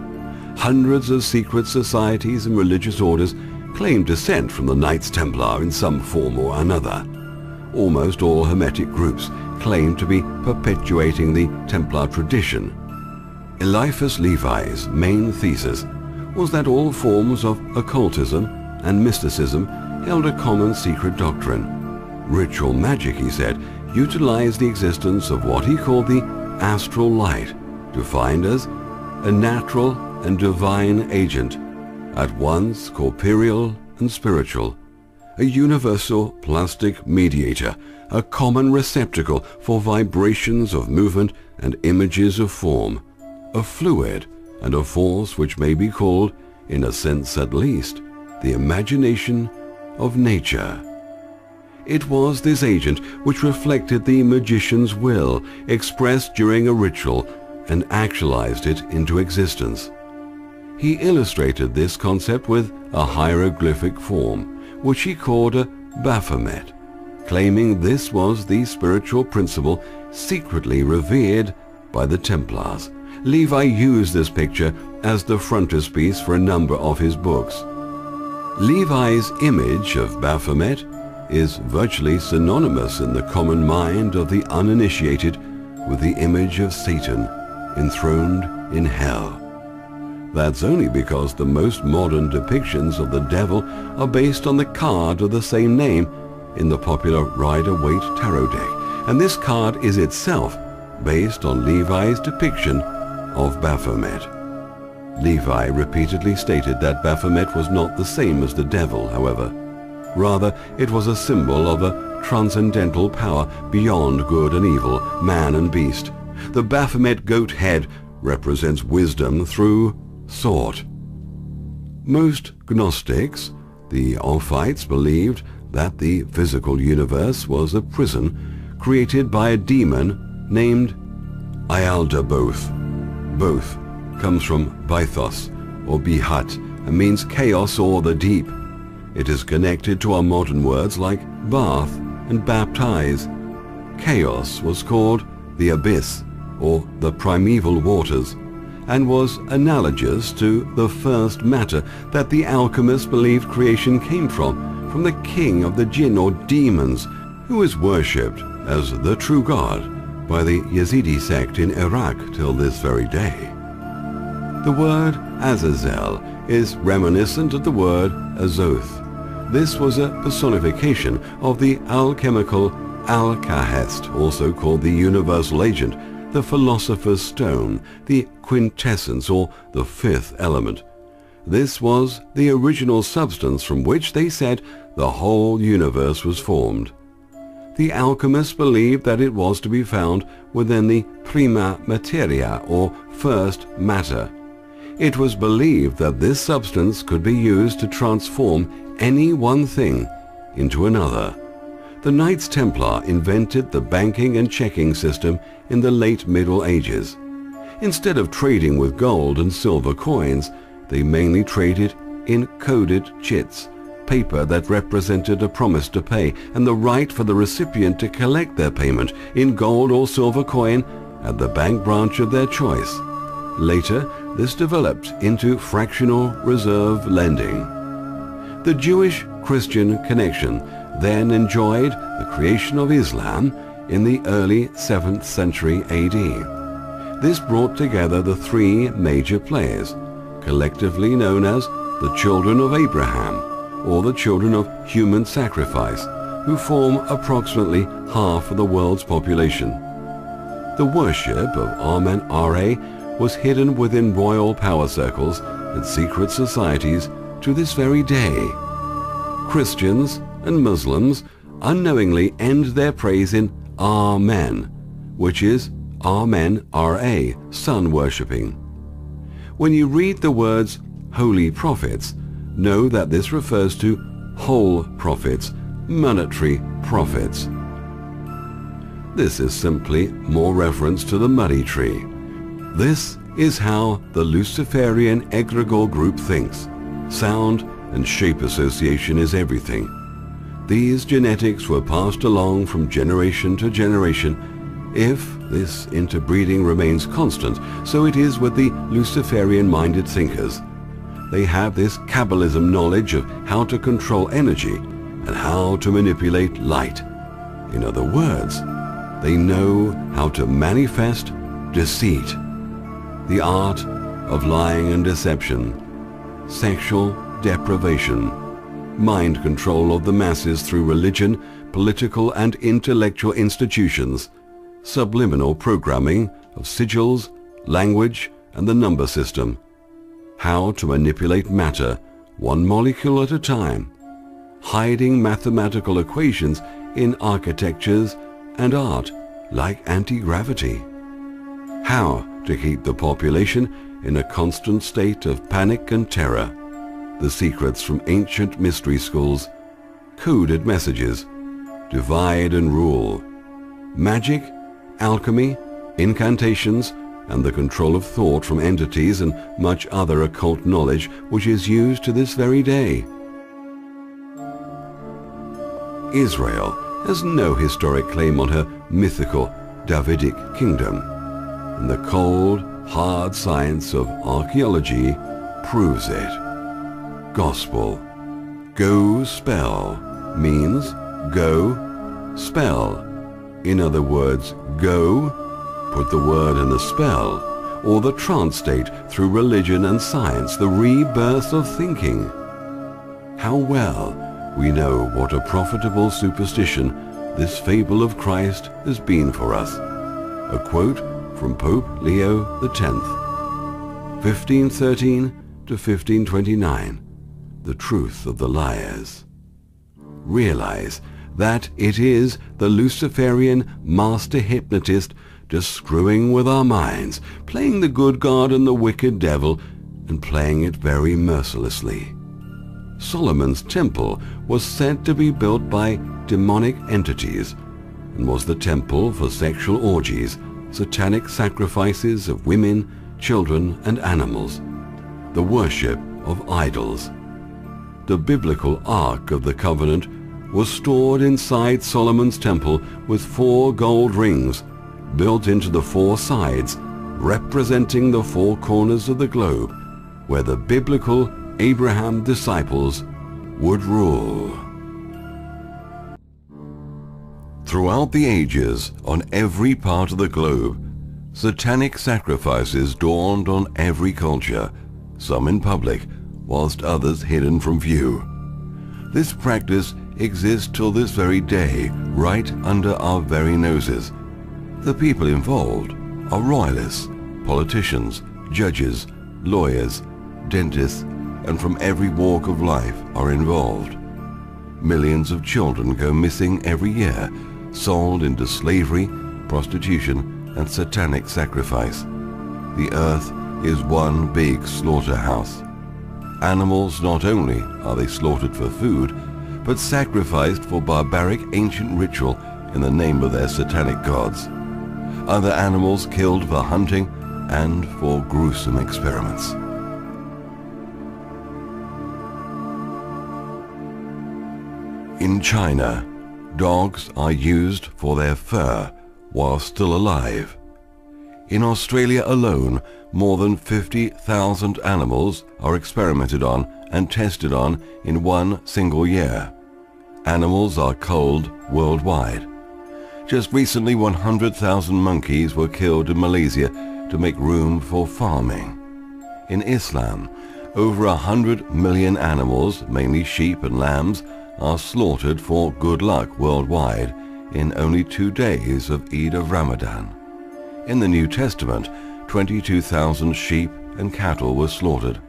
Hundreds of secret societies and religious orders claim descent from the Knights Templar in some form or another. Almost all Hermetic groups claim to be perpetuating the Templar tradition. Eliphas Levi's main thesis was that all forms of occultism and mysticism held a common secret doctrine. Ritual magic, he said, utilized the existence of what he called the astral light, defined as a natural and divine agent, at once corporeal and spiritual, a universal plastic mediator, a common receptacle for vibrations of movement and images of form, a fluid and a force which may be called, in a sense at least, the imagination of nature. It was this agent which reflected the magician's will expressed during a ritual and actualized it into existence. He illustrated this concept with a hieroglyphic form, which he called a Baphomet, claiming this was the spiritual principle secretly revered by the Templars. Levi used this picture as the frontispiece for a number of his books. Levi's image of Baphomet is virtually synonymous in the common mind of the uninitiated with the image of Satan enthroned in hell. That's only because the most modern depictions of the devil are based on the card of the same name in the popular Rider-Waite tarot deck, and this card is itself based on Levi's depiction of Baphomet. Levi repeatedly stated that Baphomet was not the same as the devil, however. Rather, it was a symbol of a transcendental power beyond good and evil, man and beast. The Baphomet goat head represents wisdom through thought. Most Gnostics, the Ophites, believed that the physical universe was a prison created by a demon named Ialdabaoth. Both comes from Bythos or Bihat and means chaos or the deep. It is connected to our modern words like bath and baptize. Chaos was called the abyss or the primeval waters and was analogous to the first matter that the alchemists believed creation came from the king of the jinn or demons, who is worshipped as the true God by the Yazidi sect in Iraq till this very day. The word Azazel is reminiscent of the word Azoth. This was a personification of the alchemical Alcahest, also called the universal agent, the philosopher's stone, the quintessence or the fifth element. This was the original substance from which they said the whole universe was formed. The alchemists believed that it was to be found within the prima materia or first matter. It was believed that this substance could be used to transform any one thing into another. The Knights Templar invented the banking and checking system in the late Middle Ages. Instead of trading with gold and silver coins, they mainly traded in coded chits, paper that represented a promise to pay and the right for the recipient to collect their payment in gold or silver coin at the bank branch of their choice. Later, this developed into fractional reserve lending. The Jewish-Christian connection then enjoyed the creation of Islam in the early 7th century AD. This brought together the three major players, collectively known as the children of Abraham, or the children of human sacrifice, who form approximately half of the world's population. The worship of Amen-Ra was hidden within royal power circles and secret societies to this very day. Christians and Muslims unknowingly end their praise in Amen, which is Amen, R-A, sun worshipping. When you read the words holy prophets, know that this refers to whole prophets, monetary prophets. This is simply more reference to the muddy tree. This is how the Luciferian egregore group thinks. Sound and shape association is everything. These genetics were passed along from generation to generation. If this interbreeding remains constant, so it is with the Luciferian-minded thinkers. They have this Kabbalism knowledge of how to control energy and how to manipulate light. In other words, they know how to manifest deceit, the art of lying and deception, sexual deprivation, mind control of the masses through religion, political and intellectual institutions, subliminal programming of sigils, language, and the number system, how to manipulate matter one molecule at a time, hiding mathematical equations in architectures and art like anti-gravity, how to keep the population in a constant state of panic and terror, the secrets from ancient mystery schools, coded messages, divide and rule, magic, alchemy, incantations, and the control of thought from entities and much other occult knowledge which is used to this very day. Israel has no historic claim on her mythical Davidic kingdom, and the cold, hard science of archaeology proves it. Gospel. Go spell means go spell. In other words, go, put the word in the spell, or the trance state through religion and science, the rebirth of thinking. How well we know what a profitable superstition this fable of Christ has been for us. A quote from Pope Leo X, 1513 to 1529, the truth of the liars. Realize that it is the Luciferian master hypnotist just screwing with our minds, playing the good God and the wicked devil, and playing it very mercilessly. Solomon's temple was said to be built by demonic entities and was the temple for sexual orgies, satanic sacrifices of women, children, and animals, the worship of idols. The biblical Ark of the Covenant was stored inside Solomon's temple with 4 gold rings built into the 4 sides, representing the 4 corners of the globe, where the biblical Abraham disciples would rule. Throughout the ages, on every part of the globe, satanic sacrifices dawned on every culture, some in public, whilst others hidden from view. This practice exists till this very day, right under our very noses. The people involved are royalists, politicians, judges, lawyers, dentists, and from every walk of life are involved. Millions of children go missing every year, sold into slavery, prostitution, and satanic sacrifice. The earth is one big slaughterhouse. Animals not only are they slaughtered for food, but sacrificed for barbaric ancient ritual in the name of their satanic gods. Other animals killed for hunting and for gruesome experiments. In China, dogs are used for their fur while still alive. In Australia alone, more than 50,000 animals are experimented on and tested on in one single year. Animals are culled worldwide. Just recently, 100,000 monkeys were killed in Malaysia to make room for farming. In Islam, over 100 million animals, mainly sheep and lambs, are slaughtered for good luck worldwide in only 2 days of Eid of Ramadan. In the New Testament, 22,000 sheep and cattle were slaughtered.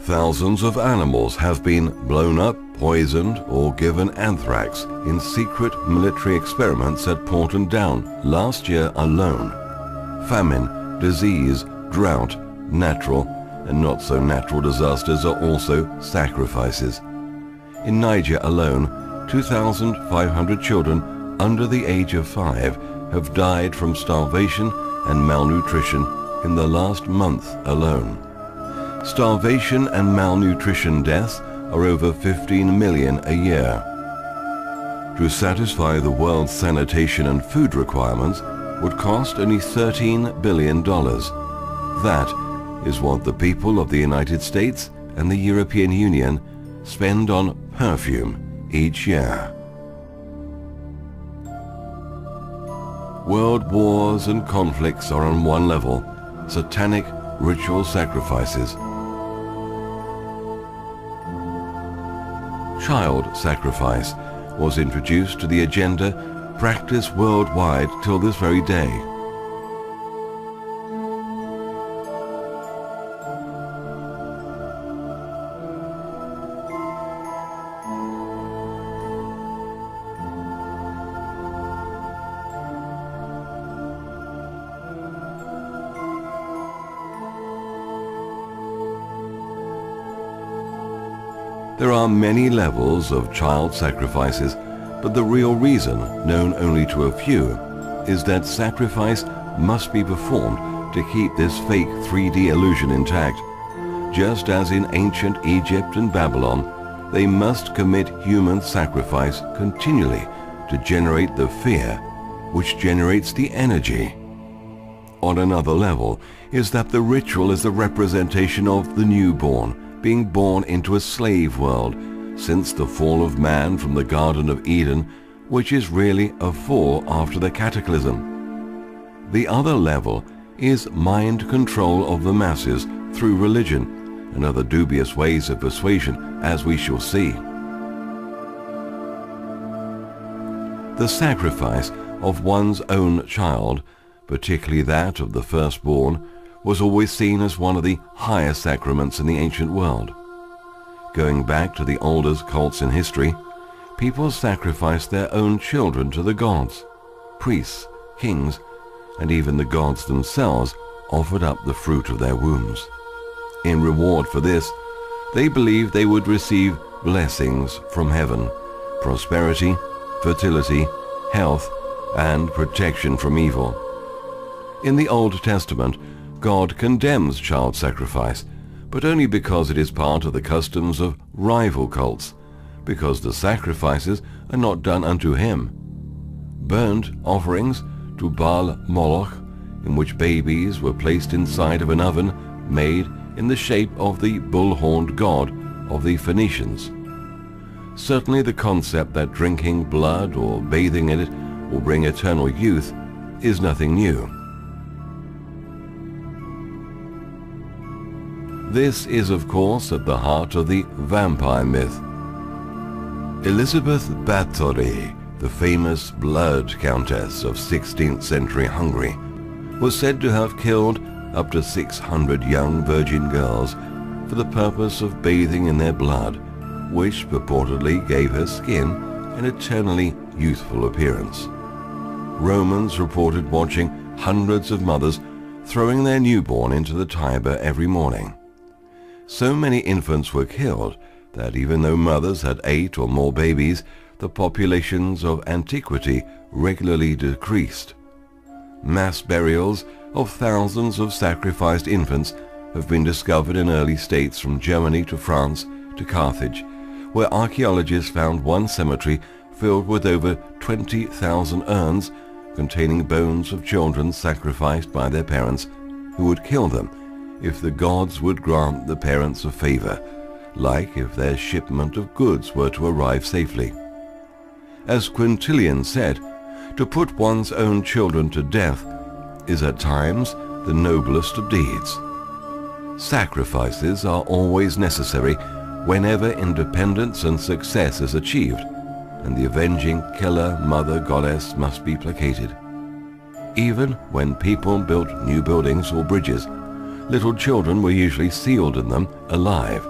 Thousands of animals have been blown up, poisoned, or given anthrax in secret military experiments at Porton Down last year alone. Famine, disease, drought, natural and not so natural disasters are also sacrifices. In Niger alone, 2,500 children under the age of 5 have died from starvation and malnutrition in the last month alone. Starvation and malnutrition deaths are over 15 million a year. To satisfy the world's sanitation and food requirements would cost only $13 billion. That is what the people of the United States and the European Union spend on perfume each year. World wars and conflicts are on one level, satanic ritual sacrifices. Child sacrifice was introduced to the agenda practiced worldwide till this very day. There are many levels of child sacrifices, but the real reason, known only to a few, is that sacrifice must be performed to keep this fake 3D illusion intact. Just as in ancient Egypt and Babylon, they must commit human sacrifice continually to generate the fear, which generates the energy. On another level is that the ritual is a representation of the newborn, being born into a slave world since the fall of man from the Garden of Eden, which is really a fall after the cataclysm. The other level is mind control of the masses through religion and other dubious ways of persuasion, as we shall see. The sacrifice of one's own child, particularly that of the firstborn, was always seen as one of the highest sacraments in the ancient world. Going back to the oldest cults in history, people sacrificed their own children to the gods. Priests, kings, and even the gods themselves offered up the fruit of their wombs. In reward for this, they believed they would receive blessings from heaven, prosperity, fertility, health, and protection from evil. In the Old Testament, God condemns child sacrifice, but only because it is part of the customs of rival cults, because the sacrifices are not done unto him. Burnt offerings to Baal Moloch, in which babies were placed inside of an oven made in the shape of the bull-horned god of the Phoenicians. Certainly the concept that drinking blood or bathing in it will bring eternal youth is nothing new. This is, of course, at the heart of the vampire myth. Elizabeth Bathory, the famous blood countess of 16th century Hungary, was said to have killed up to 600 young virgin girls for the purpose of bathing in their blood, which purportedly gave her skin an eternally youthful appearance. Romans reported watching hundreds of mothers throwing their newborn into the Tiber every morning. So many infants were killed that even though mothers had 8 or more babies, the populations of antiquity regularly decreased. Mass burials of thousands of sacrificed infants have been discovered in early states from Germany to France to Carthage, where archaeologists found one cemetery filled with over 20,000 urns containing bones of children sacrificed by their parents, who would kill them if the gods would grant the parents a favor, like if their shipment of goods were to arrive safely. As Quintilian said, to put one's own children to death is at times the noblest of deeds. Sacrifices are always necessary whenever independence and success is achieved, and the avenging killer mother goddess must be placated. Even when people built new buildings or bridges, Little children were usually sealed in them alive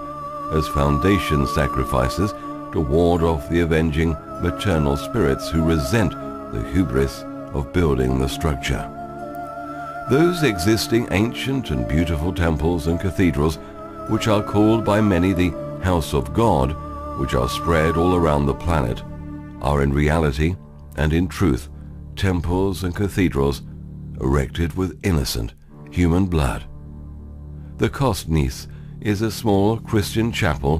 as foundation sacrifices to ward off the avenging maternal spirits who resent the hubris of building the structure. Those existing ancient and beautiful temples and cathedrals, which are called by many the House of God, which are spread all around the planet, are in reality and in truth temples and cathedrals erected with innocent human blood. The Kostnis is a small Christian chapel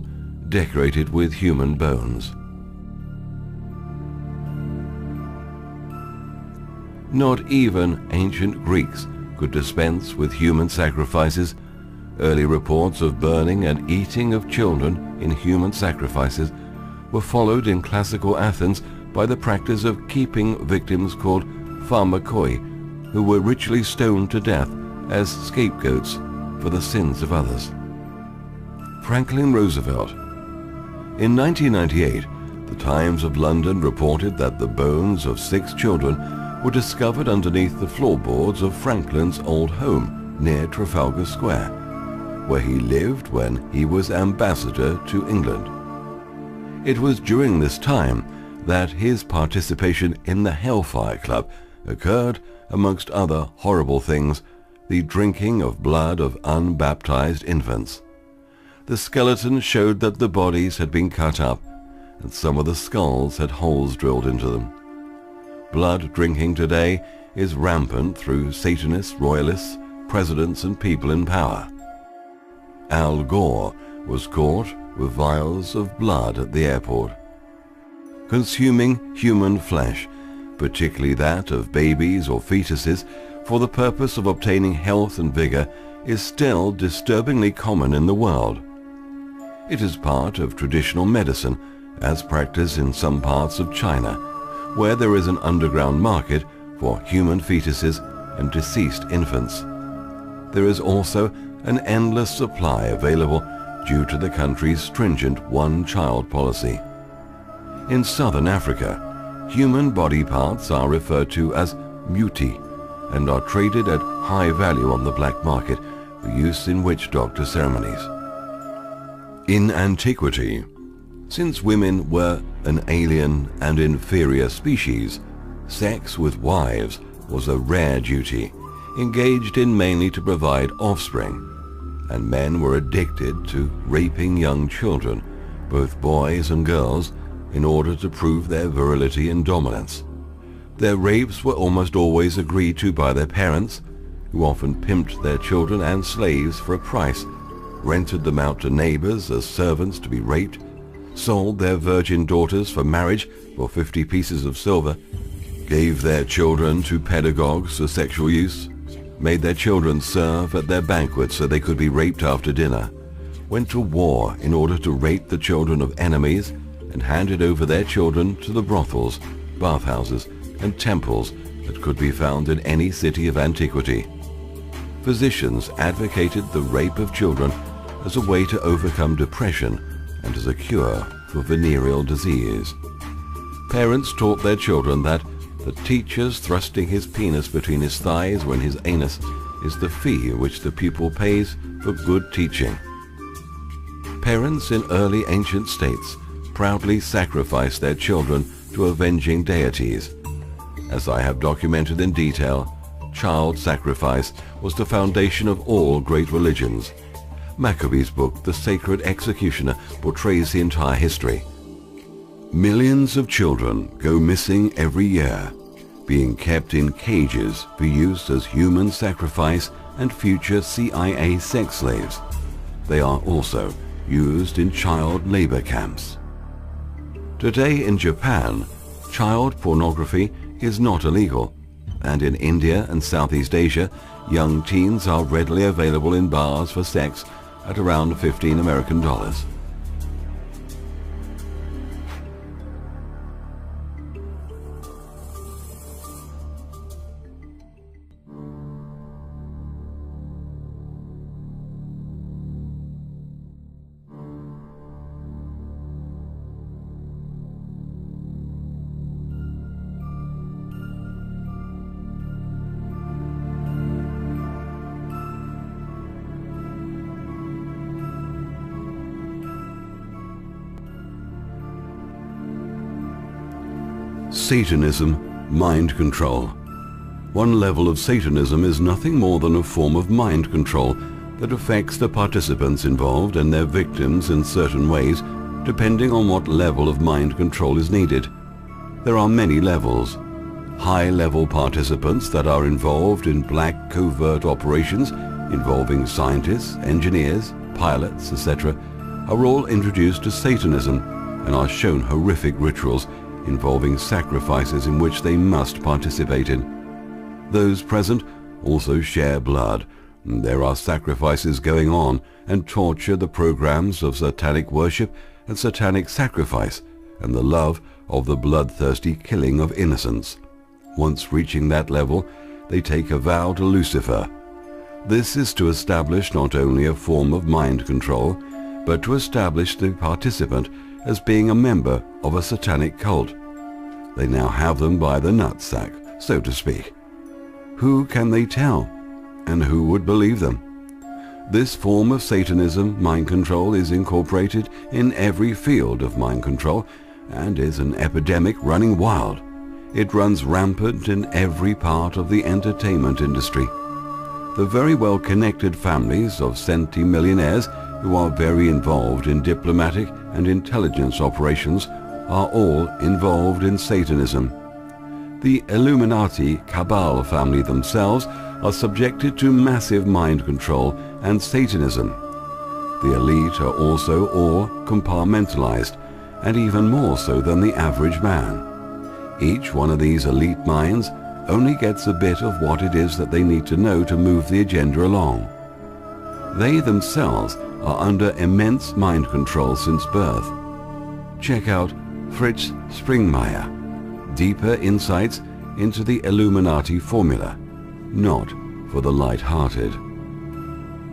decorated with human bones. Not even ancient Greeks could dispense with human sacrifices. Early reports of burning and eating of children in human sacrifices were followed in classical Athens by the practice of keeping victims called pharmakoi, who were ritually stoned to death as scapegoats for the sins of others. Franklin Roosevelt. In 1998, the Times of London reported that the bones of 6 children were discovered underneath the floorboards of Franklin's old home near Trafalgar Square, where he lived when he was ambassador to England. It was during this time that his participation in the Hellfire Club occurred, amongst other horrible things, the drinking of blood of unbaptized infants. The skeletons showed that the bodies had been cut up, and some of the skulls had holes drilled into them. Blood drinking today is rampant through Satanists, royalists, presidents, and people in power. Al Gore was caught with vials of blood at the airport. Consuming human flesh, particularly that of babies or fetuses, for the purpose of obtaining health and vigor is still disturbingly common in the world. It is part of traditional medicine, as practiced in some parts of China, where there is an underground market for human fetuses and deceased infants. There is also an endless supply available due to the country's stringent one-child policy. In southern Africa, human body parts are referred to as muti and are traded at high value on the black market for use in witch doctor ceremonies. In antiquity, since women were an alien and inferior species, sex with wives was a rare duty, engaged in mainly to provide offspring, and men were addicted to raping young children, both boys and girls, in order to prove their virility and dominance. Their rapes were almost always agreed to by their parents, who often pimped their children and slaves for a price, rented them out to neighbors as servants to be raped, sold their virgin daughters for marriage for 50 pieces of silver, gave their children to pedagogues for sexual use, made their children serve at their banquets so they could be raped after dinner, went to war in order to rape the children of enemies, and handed over their children to the brothels, bathhouses, and temples that could be found in any city of antiquity. Physicians advocated the rape of children as a way to overcome depression and as a cure for venereal disease. Parents taught their children that the teacher's thrusting his penis between his thighs or in his anus is the fee which the pupil pays for good teaching. Parents in early ancient states proudly sacrificed their children to avenging deities. As I have documented in detail, child sacrifice was the foundation of all great religions. Maccabee's book, The Sacred Executioner, portrays the entire history. Millions of children go missing every year, being kept in cages for use as human sacrifice and future CIA sex slaves. They are also used in child labor camps. Today in Japan, child pornography is not illegal, and in India and Southeast Asia, young teens are readily available in bars for sex at around $15 American. Satanism, mind control. One level of Satanism is nothing more than a form of mind control that affects the participants involved and their victims in certain ways, depending on what level of mind control is needed. There are many levels. High-level participants that are involved in black covert operations involving scientists, engineers, pilots, etc., are all introduced to Satanism and are shown horrific rituals involving sacrifices in which they must participate in. Those present also share blood. There are sacrifices going on and torture, the programs of satanic worship and satanic sacrifice, and the love of the bloodthirsty killing of innocents. Once reaching that level, they take a vow to Lucifer. This is to establish not only a form of mind control, but to establish the participant as being a member of a satanic cult. They now have them by the nutsack, so to speak. Who can they tell? And who would believe them? This form of Satanism, mind control, is incorporated in every field of mind control and is an epidemic running wild. It runs rampant in every part of the entertainment industry. The very well-connected families of centimillionaires who are very involved in diplomatic and intelligence operations are all involved in Satanism. The Illuminati Cabal family themselves are subjected to massive mind control and Satanism. The elite are also all compartmentalized, and even more so than the average man. Each one of these elite minds only gets a bit of what it is that they need to know to move the agenda along. They themselves are under immense mind control since birth. Check out Fritz Springmeier. Deeper insights into the Illuminati formula, not for the light-hearted.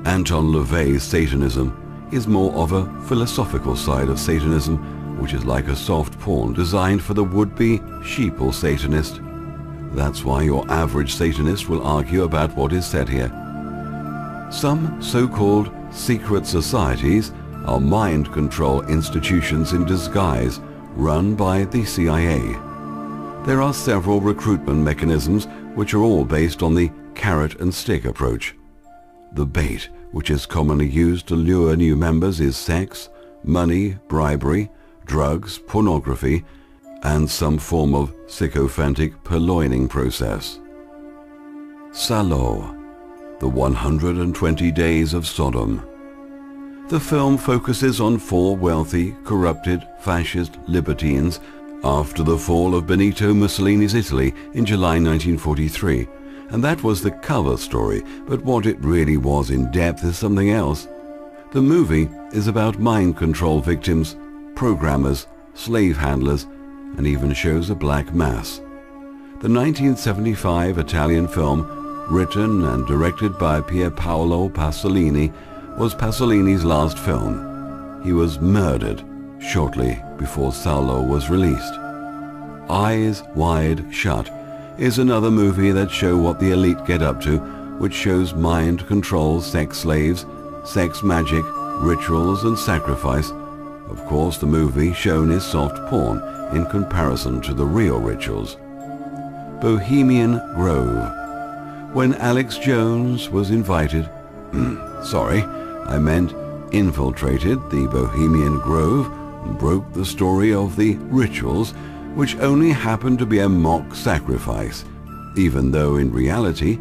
Anton LaVey's Satanism is more of a philosophical side of Satanism, which is like a soft porn designed for the would-be sheeple Satanist. That's why your average Satanist will argue about what is said here. Some so-called secret societies are mind control institutions in disguise run by the CIA. There are several recruitment mechanisms which are all based on the carrot and stick approach. The bait, which is commonly used to lure new members, is sex, money, bribery, drugs, pornography, and some form of sycophantic purloining process. Salo, the 120 Days of Sodom. The film focuses on 4 wealthy, corrupted, fascist libertines after the fall of Benito Mussolini's Italy in July 1943, and that was the cover story, but what it really was in depth is something else. The movie is about mind control victims, programmers, slave handlers, and even shows a black mass. The 1975 Italian film, written and directed by Pier Paolo Pasolini, was Pasolini's last film. He was murdered shortly before Salo was released. Eyes Wide Shut is another movie that shows what the elite get up to, which shows mind control, sex slaves, sex magic, rituals and sacrifice. Of course, the movie shown is soft porn in comparison to the real rituals. Bohemian Grove. When Alex Jones was invited, infiltrated the Bohemian Grove and broke the story of the rituals, which only happened to be a mock sacrifice, even though in reality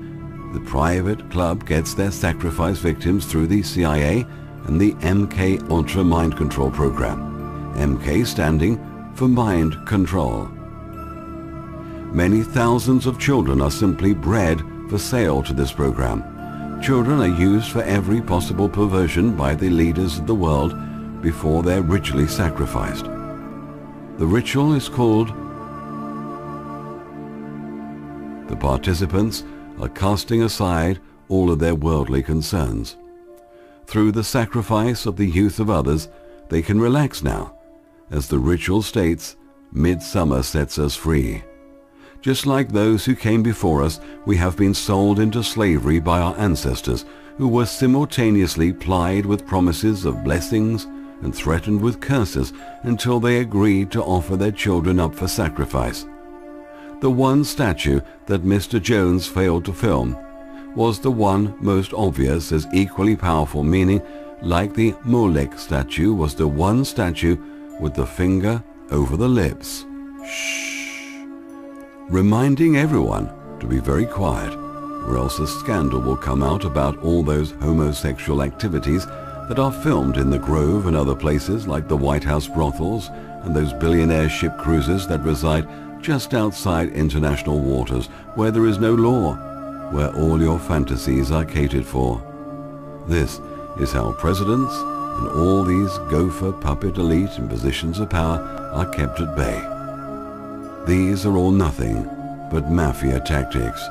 the private club gets their sacrifice victims through the CIA and the MK Ultra Mind Control Program, MK standing for Mind Control. Many thousands of children are simply bred for sale to this program. Children are used for every possible perversion by the leaders of the world before they're ritually sacrificed. The ritual is called... The participants are casting aside all of their worldly concerns. Through the sacrifice of the youth of others, they can relax now. As the ritual states, midsummer sets us free. Just like those who came before us, we have been sold into slavery by our ancestors, who were simultaneously plied with promises of blessings and threatened with curses until they agreed to offer their children up for sacrifice. The one statue that Mr. Jones failed to film was the one most obvious as equally powerful, meaning like the Molech statue was the one statue with the finger over the lips. Shh. Reminding everyone to be very quiet, or else a scandal will come out about all those homosexual activities that are filmed in the Grove and other places like the White House brothels and those billionaire ship cruisers that reside just outside international waters where there is no law, where all your fantasies are catered for. This is how presidents and all these gopher puppet elite in positions of power are kept at bay. These are all nothing but mafia tactics.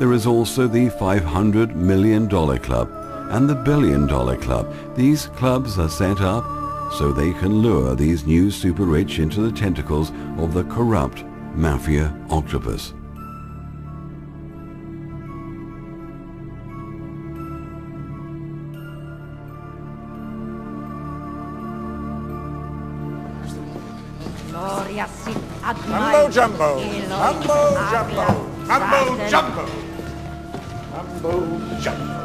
There is also the $500 million club and the $1 billion club. These clubs are set up so they can lure these new super rich into the tentacles of the corrupt mafia octopus. Mambo jumbo, mambo jumbo, mambo jumbo, mambo jumbo.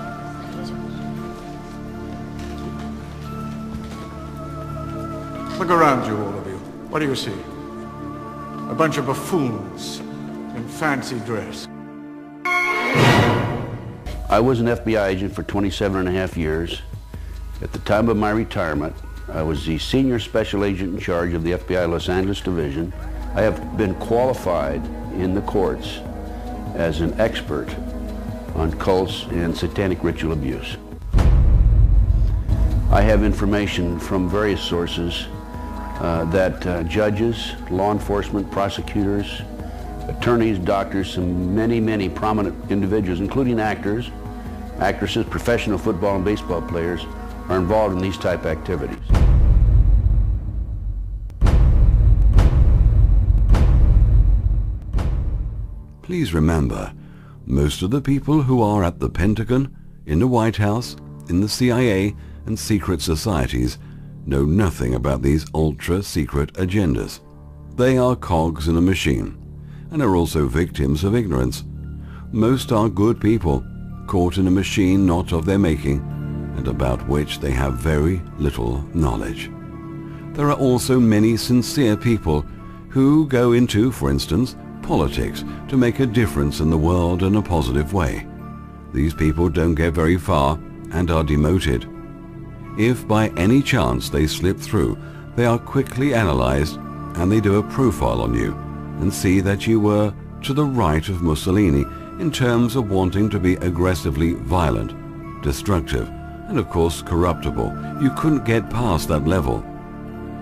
Look around you, all of you. What do you see? A bunch of buffoons in fancy dress. I was an FBI agent for 27.5 years. At the time of my retirement, I was the senior special agent in charge of the FBI Los Angeles Division. I have been qualified in the courts as an expert on cults and satanic ritual abuse. I have information from various sources that judges, law enforcement, prosecutors, attorneys, doctors, and many prominent individuals, including actors, actresses, professional football and baseball players, are involved in these type activities. Please remember, most of the people who are at the Pentagon, in the White House, in the CIA, and secret societies know nothing about these ultra-secret agendas. They are cogs in a machine, and are also victims of ignorance. Most are good people, caught in a machine not of their making, and about which they have very little knowledge. There are also many sincere people who go into, for instance, politics to make a difference in the world in a positive way. These people don't get very far and are demoted. If by any chance they slip through, they are quickly analyzed and they do a profile on you and see that you were to the right of Mussolini in terms of wanting to be aggressively violent, destructive, and of course corruptible. You couldn't get past that level.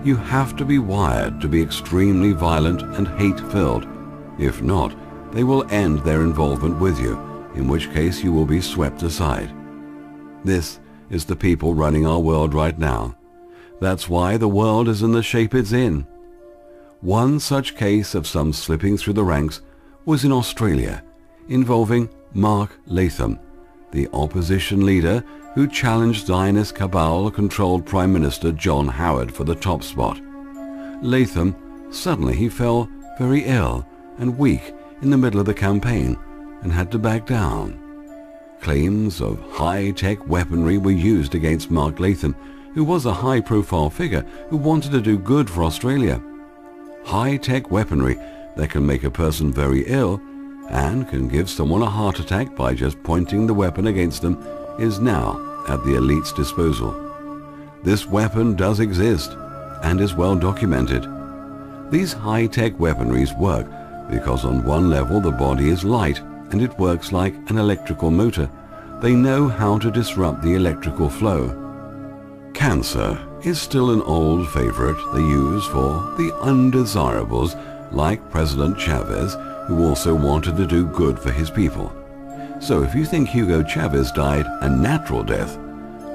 You have to be wired to be extremely violent and hate-filled. If not, they will end their involvement with you, in which case you will be swept aside. This is the people running our world right now. That's why the world is in the shape it's in. One such case of some slipping through the ranks was in Australia, involving Mark Latham, the opposition leader who challenged Zionist cabal-controlled Prime Minister John Howard for the top spot. Latham, suddenly he fell very ill and weak in the middle of the campaign and had to back down. Claims of high-tech weaponry were used against Mark Latham, who was a high-profile figure who wanted to do good for Australia. High-tech weaponry that can make a person very ill and can give someone a heart attack by just pointing the weapon against them is now at the elite's disposal. This weapon does exist and is well documented. These high-tech weaponries work because on one level the body is light and it works like an electrical motor. They know how to disrupt the electrical flow. Cancer is still an old favorite they use for the undesirables like President Chavez, who also wanted to do good for his people. So if you think Hugo Chavez died a natural death,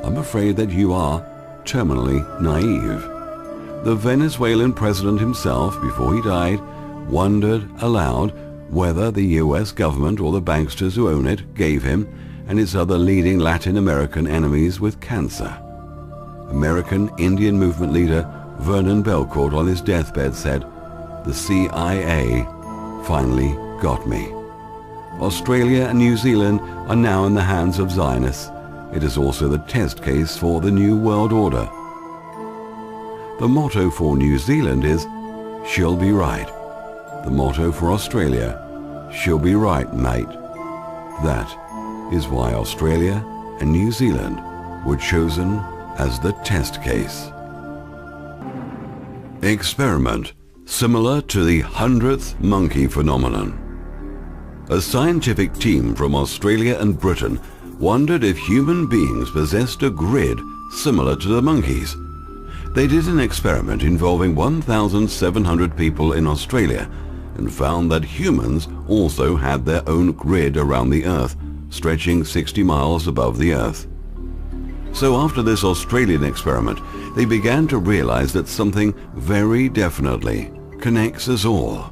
I'm afraid that you are terminally naive. The Venezuelan president himself, before he died, wondered aloud whether the US government or the banksters who own it gave him and his other leading Latin American enemies with cancer. American Indian movement leader Vernon Belcourt on his deathbed said, "The CIA finally got me. Australia and New Zealand are now in the hands of Zionists. It is also the test case for the New World Order. The motto for New Zealand is, "She'll be right." The motto for Australia, "She'll be right, mate." That is why Australia and New Zealand were chosen as the test case. Experiment similar to the 100th monkey phenomenon. A scientific team from Australia and Britain wondered if human beings possessed a grid similar to the monkeys. They did an experiment involving 1,700 people in Australia and found that humans also had their own grid around the Earth, stretching 60 miles above the Earth. So after this Australian experiment, they began to realize that something very definitely connects us all.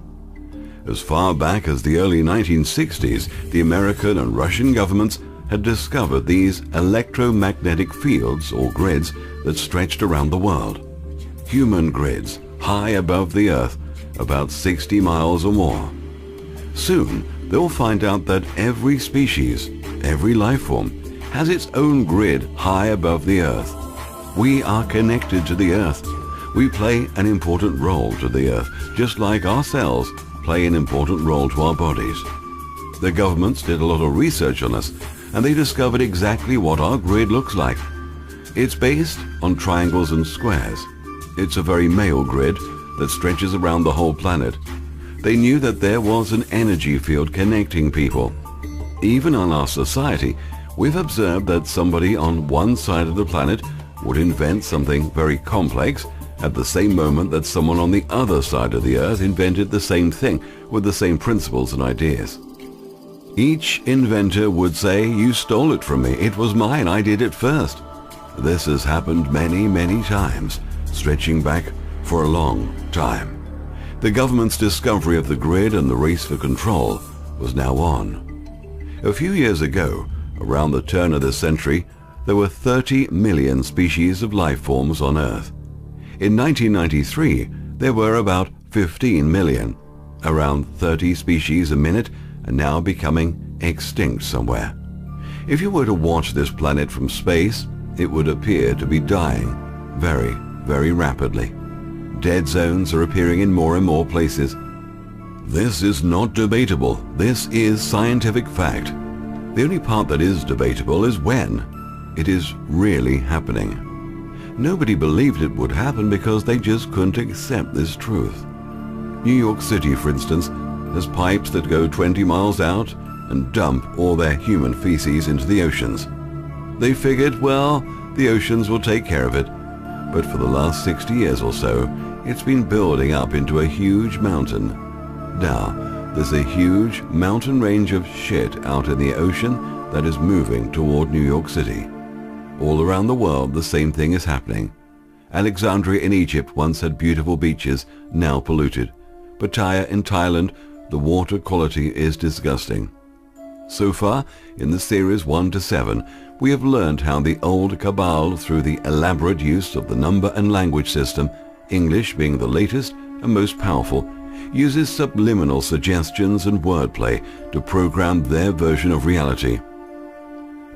As far back as the early 1960s, the American and Russian governments had discovered these electromagnetic fields or grids that stretched around the world. Human grids high above the Earth, about 60 miles or more. Soon, they'll find out that every species, every life form, has its own grid high above the Earth. We are connected to the Earth. We play an important role to the Earth, just like our cells play an important role to our bodies. The governments did a lot of research on us, and they discovered exactly what our grid looks like. It's based on triangles and squares. It's a very male grid that stretches around the whole planet. They knew that there was an energy field connecting people. Even in our society, we've observed that somebody on one side of the planet would invent something very complex at the same moment that someone on the other side of the Earth invented the same thing with the same principles and ideas. Each inventor would say, "You stole it from me. It was mine. I did it first." This has happened many, many times, stretching back for a long time. The government's discovery of the grid and the race for control was now on. A few years ago, around the turn of the century, there were 30 million species of life forms on Earth. In 1993, there were about 15 million. Around 30 species a minute are now becoming extinct somewhere. If you were to watch this planet from space, it would appear to be dying very, very rapidly. Dead zones are appearing in more and more places. This is not debatable. This is scientific fact. The only part that is debatable is when it is really happening. Nobody believed it would happen because they just couldn't accept this truth. New York City, for instance, has pipes that go 20 miles out and dump all their human feces into the oceans. They figured, well, the oceans will take care of it. But for the last 60 years or so, it's been building up into a huge mountain. Now, there's a huge mountain range of shit out in the ocean that is moving toward New York City. All around the world, the same thing is happening. Alexandria in Egypt once had beautiful beaches, now polluted. Pattaya in Thailand, the water quality is disgusting. So far, in the series 1 to 7, we have learned how the old cabal, through the elaborate use of the number and language system, English being the latest and most powerful, uses subliminal suggestions and wordplay to program their version of reality.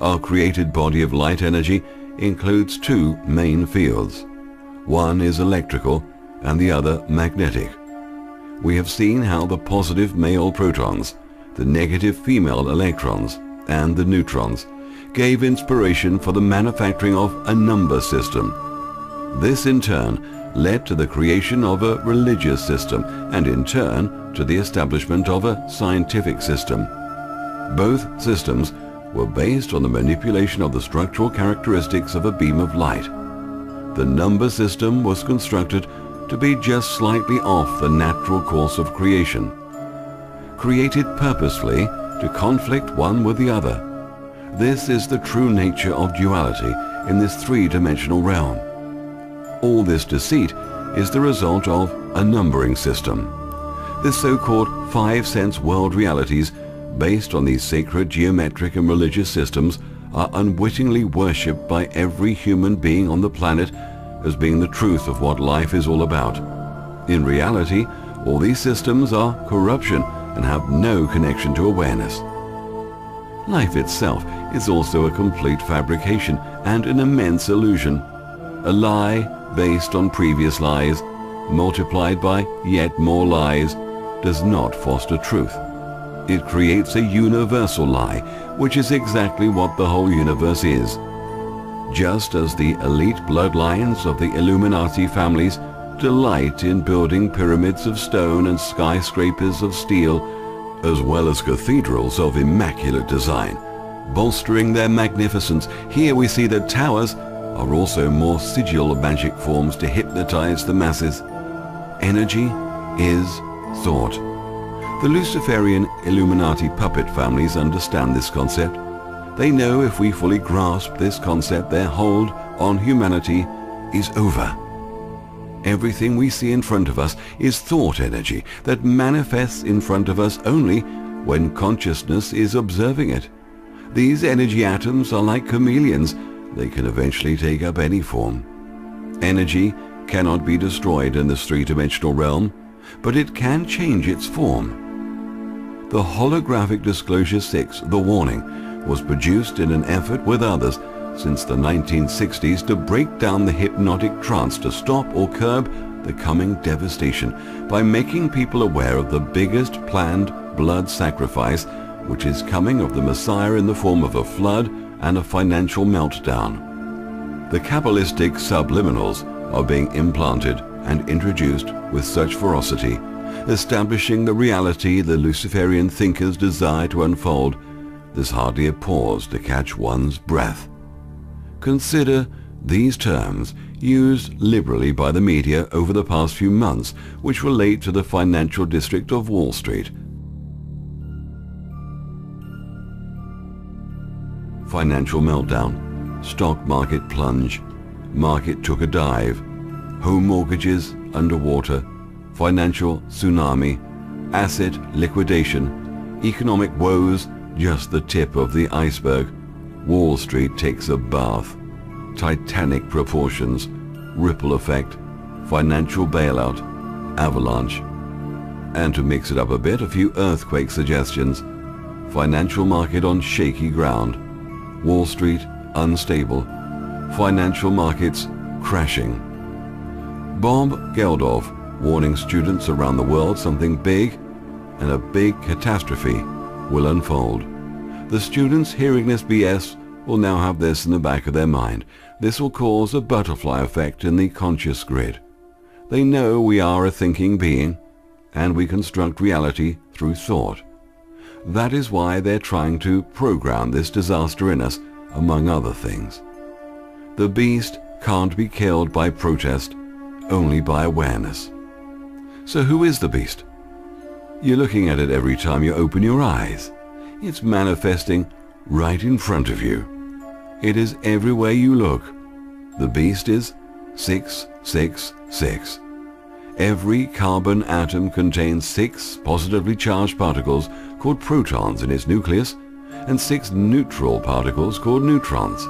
Our created body of light energy includes two main fields. One is electrical and the other magnetic. We have seen how the positive male protons, the negative female electrons, and the neutrons gave inspiration for the manufacturing of a number system. This in turn led to the creation of a religious system and in turn to the establishment of a scientific system. Both systems were based on the manipulation of the structural characteristics of a beam of light. The number system was constructed to be just slightly off the natural course of creation, created purposefully to conflict one with the other. This is the true nature of duality in this three-dimensional realm. All this deceit is the result of a numbering system. The so-called five-sense world realities based on these sacred geometric and religious systems are unwittingly worshipped by every human being on the planet as being the truth of what life is all about. In reality, all these systems are corruption and have no connection to awareness. Life itself is also a complete fabrication and an immense illusion. A lie based on previous lies, multiplied by yet more lies, does not foster truth. It creates a universal lie, which is exactly what the whole universe is. Just as the elite bloodlines of the Illuminati families delight in building pyramids of stone and skyscrapers of steel, as well as cathedrals of immaculate design, bolstering their magnificence, here we see that towers are also more sigil magic forms to hypnotize the masses. Energy is thought. The Luciferian Illuminati puppet families understand this concept. They know if we fully grasp this concept, their hold on humanity is over. Everything we see in front of us is thought energy that manifests in front of us only when consciousness is observing it. These energy atoms are like chameleons. They can eventually take up any form. Energy cannot be destroyed in this three-dimensional realm, but it can change its form. The Holographic Disclosure 6, The Warning, was produced in an effort with others since the 1960s to break down the hypnotic trance to stop or curb the coming devastation by making people aware of the biggest planned blood sacrifice which is coming of the Messiah in the form of a flood and a financial meltdown. The Kabbalistic subliminals are being implanted and introduced with such ferocity, establishing the reality the Luciferian thinkers desire to unfold. There's hardly a pause to catch one's breath. Consider these terms used liberally by the media over the past few months, which relate to the financial district of Wall Street. Financial meltdown, stock market plunge, market took a dive, home mortgages underwater, financial tsunami, asset liquidation, economic woes, just the tip of the iceberg. Wall Street takes a bath, titanic proportions, ripple effect, financial bailout, avalanche. And to mix it up a bit, a few earthquake suggestions. Financial market on shaky ground, Wall Street unstable, financial markets crashing. Bob Geldof warning students around the world something big and a big catastrophe will unfold. The students hearing this BS will now have this in the back of their mind. This will cause a butterfly effect in the conscious grid. They know we are a thinking being and we construct reality through thought. That is why they're trying to program this disaster in us, among other things. The beast can't be killed by protest, only by awareness. So who is the beast? You're looking at it every time you open your eyes. It's manifesting right in front of you. It is everywhere you look. The beast is 666. Every carbon atom contains 6 positively charged particles called protons in its nucleus and 6 neutral particles called neutrons.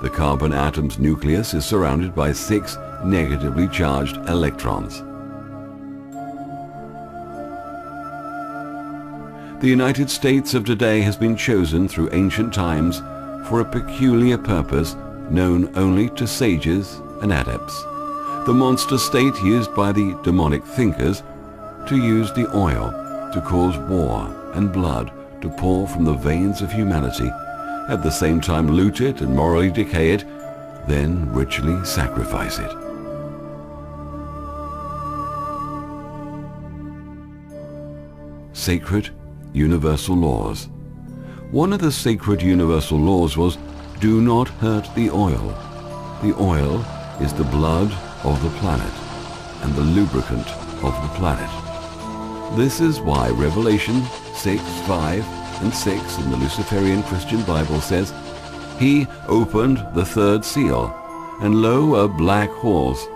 The carbon atom's nucleus is surrounded by 6 negatively charged electrons. The United States of today has been chosen through ancient times for a peculiar purpose known only to sages and adepts. The monster state used by the demonic thinkers to use the oil to cause war and blood to pour from the veins of humanity, at the same time loot it and morally decay it, then ritually sacrifice it. Sacred universal laws. One of the sacred universal laws was, do not hurt the oil. The oil is the blood of the planet and the lubricant of the planet. This is why Revelation 6, 5, and 6 in the Luciferian Christian Bible says, He opened the third seal, and lo, a black horse.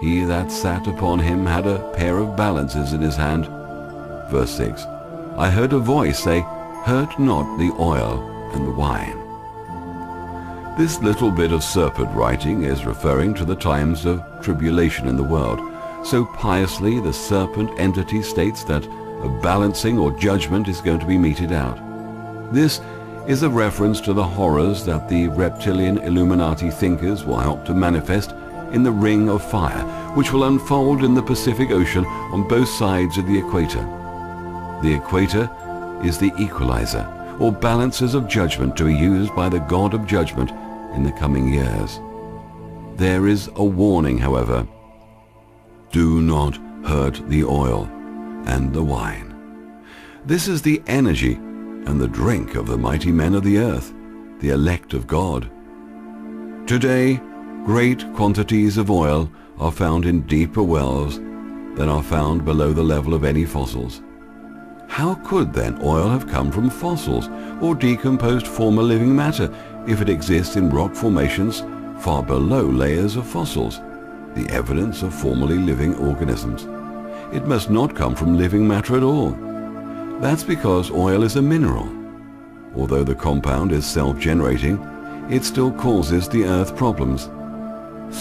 He that sat upon him had a pair of balances in his hand. Verse 6, I heard a voice say, Hurt not the oil and the wine. This little bit of serpent writing is referring to the times of tribulation in the world. So piously the serpent entity states that a balancing or judgment is going to be meted out. This is a reference to the horrors that the reptilian Illuminati thinkers will help to manifest in the Ring of Fire, which will unfold in the Pacific Ocean on both sides of the equator. The equator is the equalizer, or balances of judgment to be used by the God of judgment in the coming years. There is a warning, however. Do not hurt the oil and the wine. This is the energy and the drink of the mighty men of the earth, the elect of God. Today, great quantities of oil are found in deeper wells than are found below the level of any fossils. How could then oil have come from fossils or decomposed former living matter if it exists in rock formations far below layers of fossils, the evidence of formerly living organisms? It must not come from living matter at all. That's because oil is a mineral. Although the compound is self-generating, it still causes the earth problems.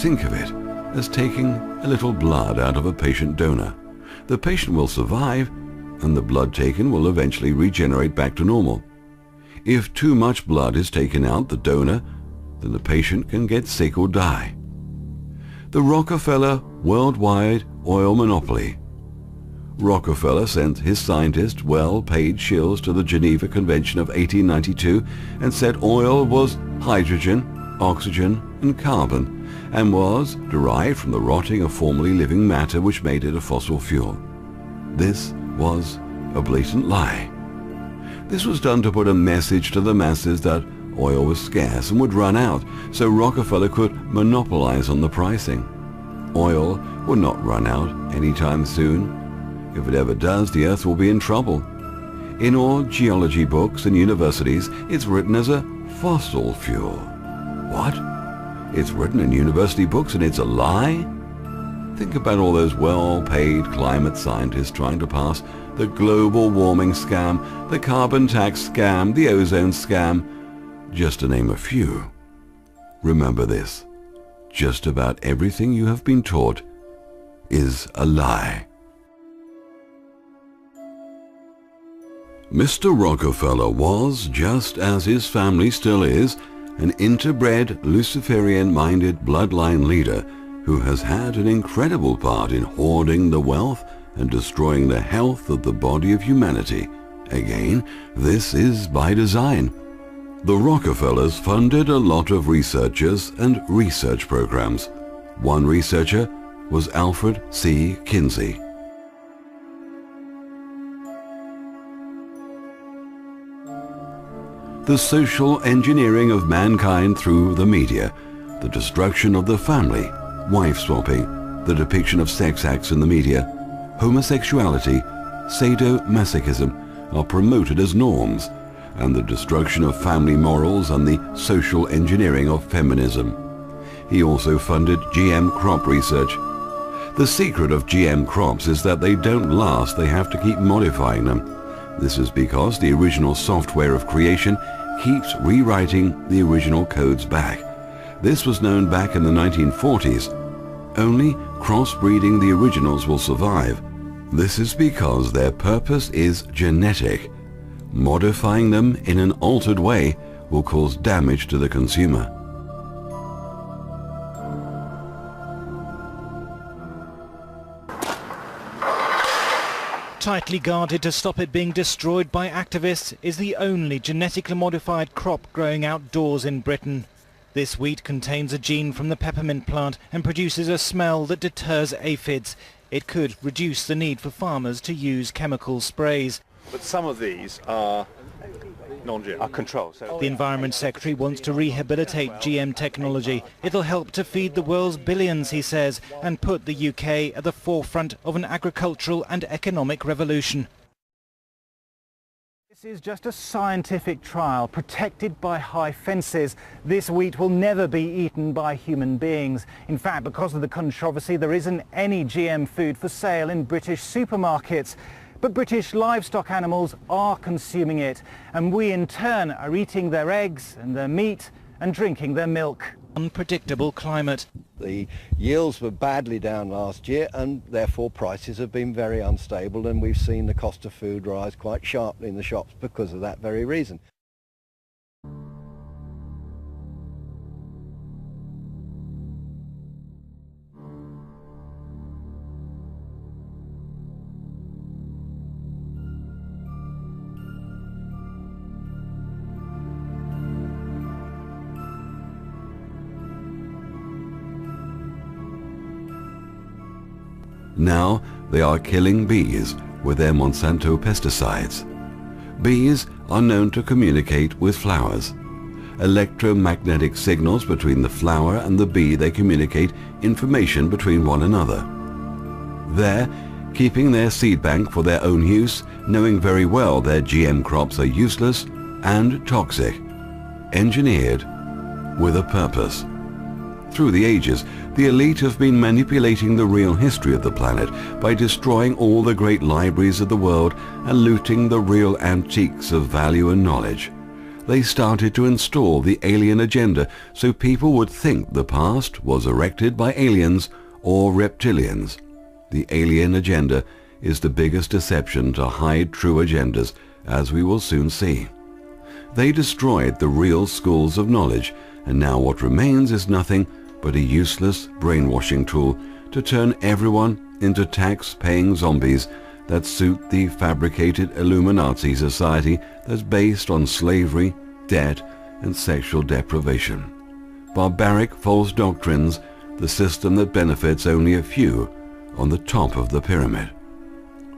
Think of it as taking a little blood out of a patient donor. The patient will survive, and the blood taken will eventually regenerate back to normal. If too much blood is taken out the donor, then the patient can get sick or die. The Rockefeller worldwide oil monopoly. Rockefeller sent his scientists well-paid shills to the Geneva Convention of 1892 and said oil was hydrogen, oxygen, and carbon, and was derived from the rotting of formerly living matter which made it a fossil fuel. This was a blatant lie. This was done to put a message to the masses that oil was scarce and would run out, so Rockefeller could monopolize on the pricing. Oil will not run out anytime soon. If it ever does, the earth will be in trouble. In all geology books and universities, it's written as a fossil fuel. What? It's written in university books and it's a lie? Think about all those well-paid climate scientists trying to pass the global warming scam, the carbon tax scam, the ozone scam, just to name a few. Remember this, just about everything you have been taught is a lie. Mr. Rockefeller was, just as his family still is, an interbred, Luciferian-minded bloodline leader who has had an incredible part in hoarding the wealth and destroying the health of the body of humanity. Again, this is by design. The Rockefellers funded a lot of researchers and research programs. One researcher was Alfred C. Kinsey. The social engineering of mankind through the media, the destruction of the family, wife swapping, the depiction of sex acts in the media, homosexuality, sadomasochism are promoted as norms, and the destruction of family morals and the social engineering of feminism. He also funded GM crop research. The secret of GM crops is that they don't last, they have to keep modifying them. This is because the original software of creation keeps rewriting the original codes back. This was known back in the 1940s. Only crossbreeding the originals will survive. This is because their purpose is genetic. Modifying them in an altered way will cause damage to the consumer. Tightly guarded to stop it being destroyed by activists is the only genetically modified crop growing outdoors in Britain. This wheat contains a gene from the peppermint plant and produces a smell that deters aphids. It could reduce the need for farmers to use chemical sprays. But some of these are non-GM, are controlled. So the Environment Secretary wants to rehabilitate GM technology. It'll help to feed the world's billions, he says, and put the UK at the forefront of an agricultural and economic revolution. This is just a scientific trial protected by high fences. This wheat will never be eaten by human beings. In fact, because of the controversy, there isn't any GM food for sale in British supermarkets. But British livestock animals are consuming it, and we in turn are eating their eggs and their meat and drinking their milk. Unpredictable climate. The yields were badly down last year, and therefore prices have been very unstable, and we've seen the cost of food rise quite sharply in the shops because of that very reason. Now they are killing bees with their Monsanto pesticides. Bees are known to communicate with flowers. Electromagnetic signals between the flower and the bee, they communicate information between one another. They're keeping their seed bank for their own use, knowing very well their GM crops are useless and toxic, engineered with a purpose. Through the ages, the elite have been manipulating the real history of the planet by destroying all the great libraries of the world and looting the real antiques of value and knowledge. They started to install the alien agenda so people would think the past was erected by aliens or reptilians. The alien agenda is the biggest deception to hide true agendas, as we will soon see. They destroyed the real schools of knowledge, and now what remains is nothing but a useless brainwashing tool to turn everyone into tax-paying zombies that suit the fabricated Illuminati society that's based on slavery, debt, and sexual deprivation. Barbaric false doctrines, the system that benefits only a few on the top of the pyramid.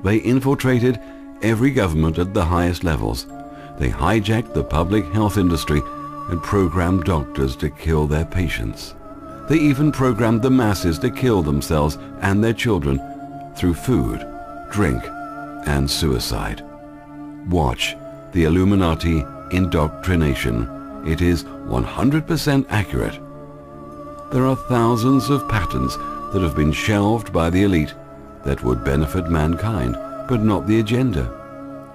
They infiltrated every government at the highest levels. They hijacked the public health industry and programmed doctors to kill their patients. They even programmed the masses to kill themselves and their children through food, drink, and suicide. Watch the Illuminati indoctrination. It is 100% accurate. There are thousands of patents that have been shelved by the elite that would benefit mankind, but not the agenda.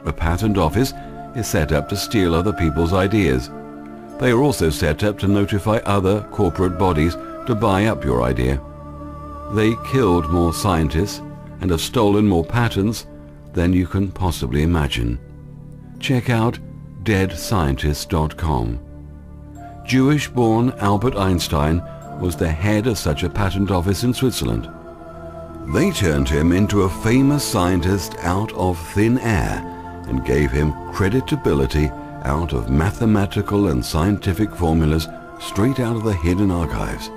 A patent office is set up to steal other people's ideas. They are also set up to notify other corporate bodies to buy up your idea. They killed more scientists and have stolen more patents than you can possibly imagine. Check out deadscientists.com. Jewish-born Albert Einstein was the head of such a patent office in Switzerland. They turned him into a famous scientist out of thin air and gave him creditability out of mathematical and scientific formulas straight out of the hidden archives.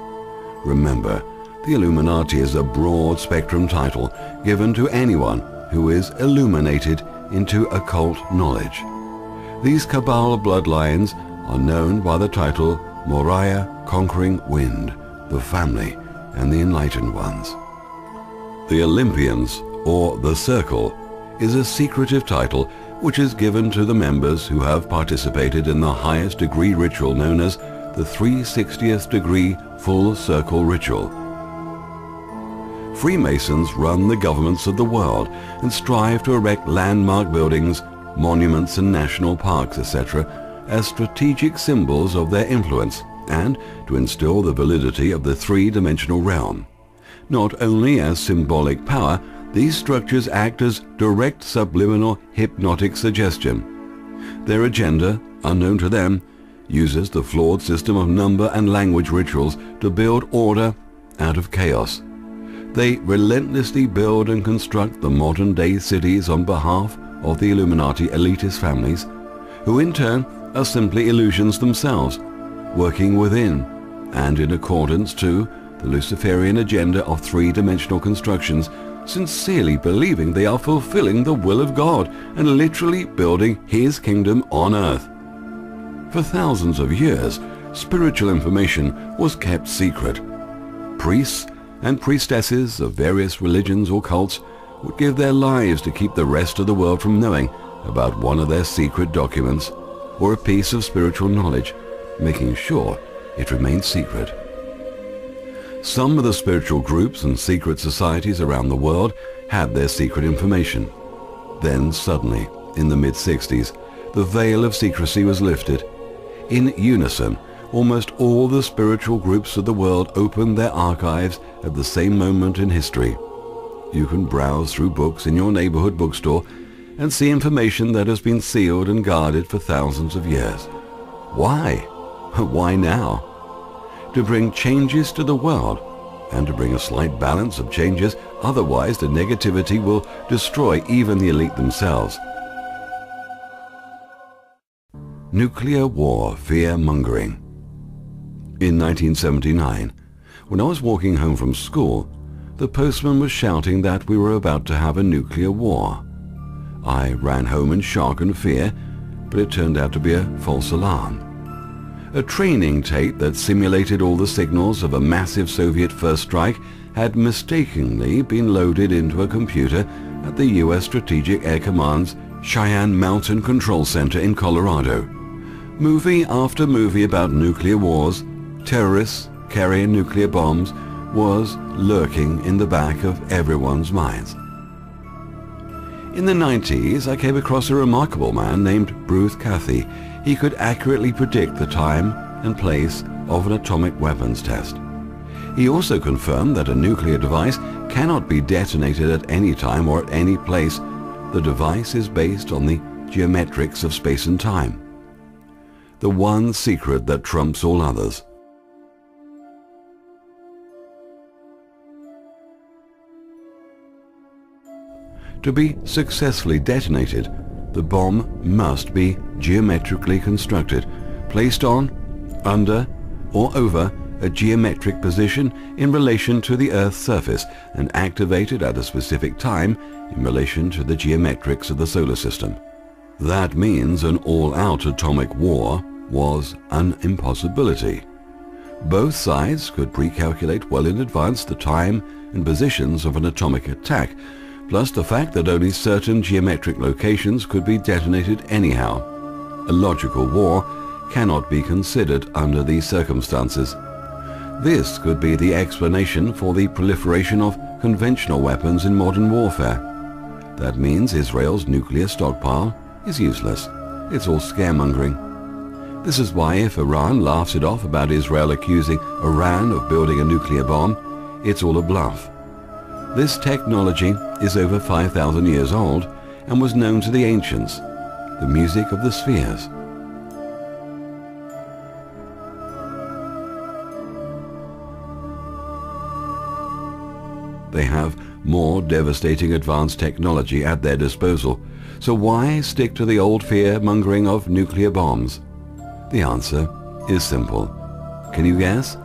Remember, the Illuminati is a broad spectrum title given to anyone who is illuminated into occult knowledge. These Cabal bloodlines are known by the title Moriah, Conquering Wind, the Family, and the Enlightened Ones. The Olympians, or the Circle, is a secretive title which is given to the members who have participated in the highest degree ritual known as the 360th degree full circle ritual. Freemasons run the governments of the world and strive to erect landmark buildings, monuments and national parks, etc., as strategic symbols of their influence and to instill the validity of the three-dimensional realm. Not only as symbolic power, these structures act as direct subliminal hypnotic suggestion. Their agenda, unknown to them, uses the flawed system of number and language rituals to build order out of chaos. They relentlessly build and construct the modern-day cities on behalf of the Illuminati elitist families, who in turn are simply illusions themselves, working within and in accordance to the Luciferian agenda of three-dimensional constructions, sincerely believing they are fulfilling the will of God and literally building His kingdom on earth. For thousands of years, spiritual information was kept secret. Priests and priestesses of various religions or cults would give their lives to keep the rest of the world from knowing about one of their secret documents or a piece of spiritual knowledge, making sure it remained secret. Some of the spiritual groups and secret societies around the world had their secret information. Then suddenly, in the mid-60s, the veil of secrecy was lifted. In unison, almost all the spiritual groups of the world opened their archives at the same moment in history. You can browse through books in your neighborhood bookstore and see information that has been sealed and guarded for thousands of years. Why? Why now? To bring changes to the world, and to bring a slight balance of changes, otherwise the negativity will destroy even the elite themselves. Nuclear war fear-mongering. In 1979, when I was walking home from school, the postman was shouting that we were about to have a nuclear war. I ran home in shock and fear, but it turned out to be a false alarm. A training tape that simulated all the signals of a massive Soviet first strike had mistakenly been loaded into a computer at the U.S. Strategic Air Command's Cheyenne Mountain Control Center in Colorado. Movie after movie about nuclear wars, terrorists carrying nuclear bombs, was lurking in the back of everyone's minds. In the 90s, I came across a remarkable man named Bruce Cathy. He could accurately predict the time and place of an atomic weapons test. He also confirmed that a nuclear device cannot be detonated at any time or at any place. The device is based on the geometrics of space and time. The one secret that trumps all others. To be successfully detonated, the bomb must be geometrically constructed, placed on, under, or over a geometric position in relation to the Earth's surface and activated at a specific time in relation to the geometrics of the solar system. That means an all-out atomic war was an impossibility. Both sides could pre-calculate well in advance the time and positions of an atomic attack, plus the fact that only certain geometric locations could be detonated anyhow. A logical war cannot be considered under these circumstances. This could be the explanation for the proliferation of conventional weapons in modern warfare. That means Israel's nuclear stockpile is useless. It's all scaremongering. This is why if Iran laughs it off about Israel accusing Iran of building a nuclear bomb, it's all a bluff. This technology is over 5,000 years old and was known to the ancients, the music of the spheres. They have more devastating advanced technology at their disposal, so why stick to the old fear-mongering of nuclear bombs? The answer is simple. Can you guess?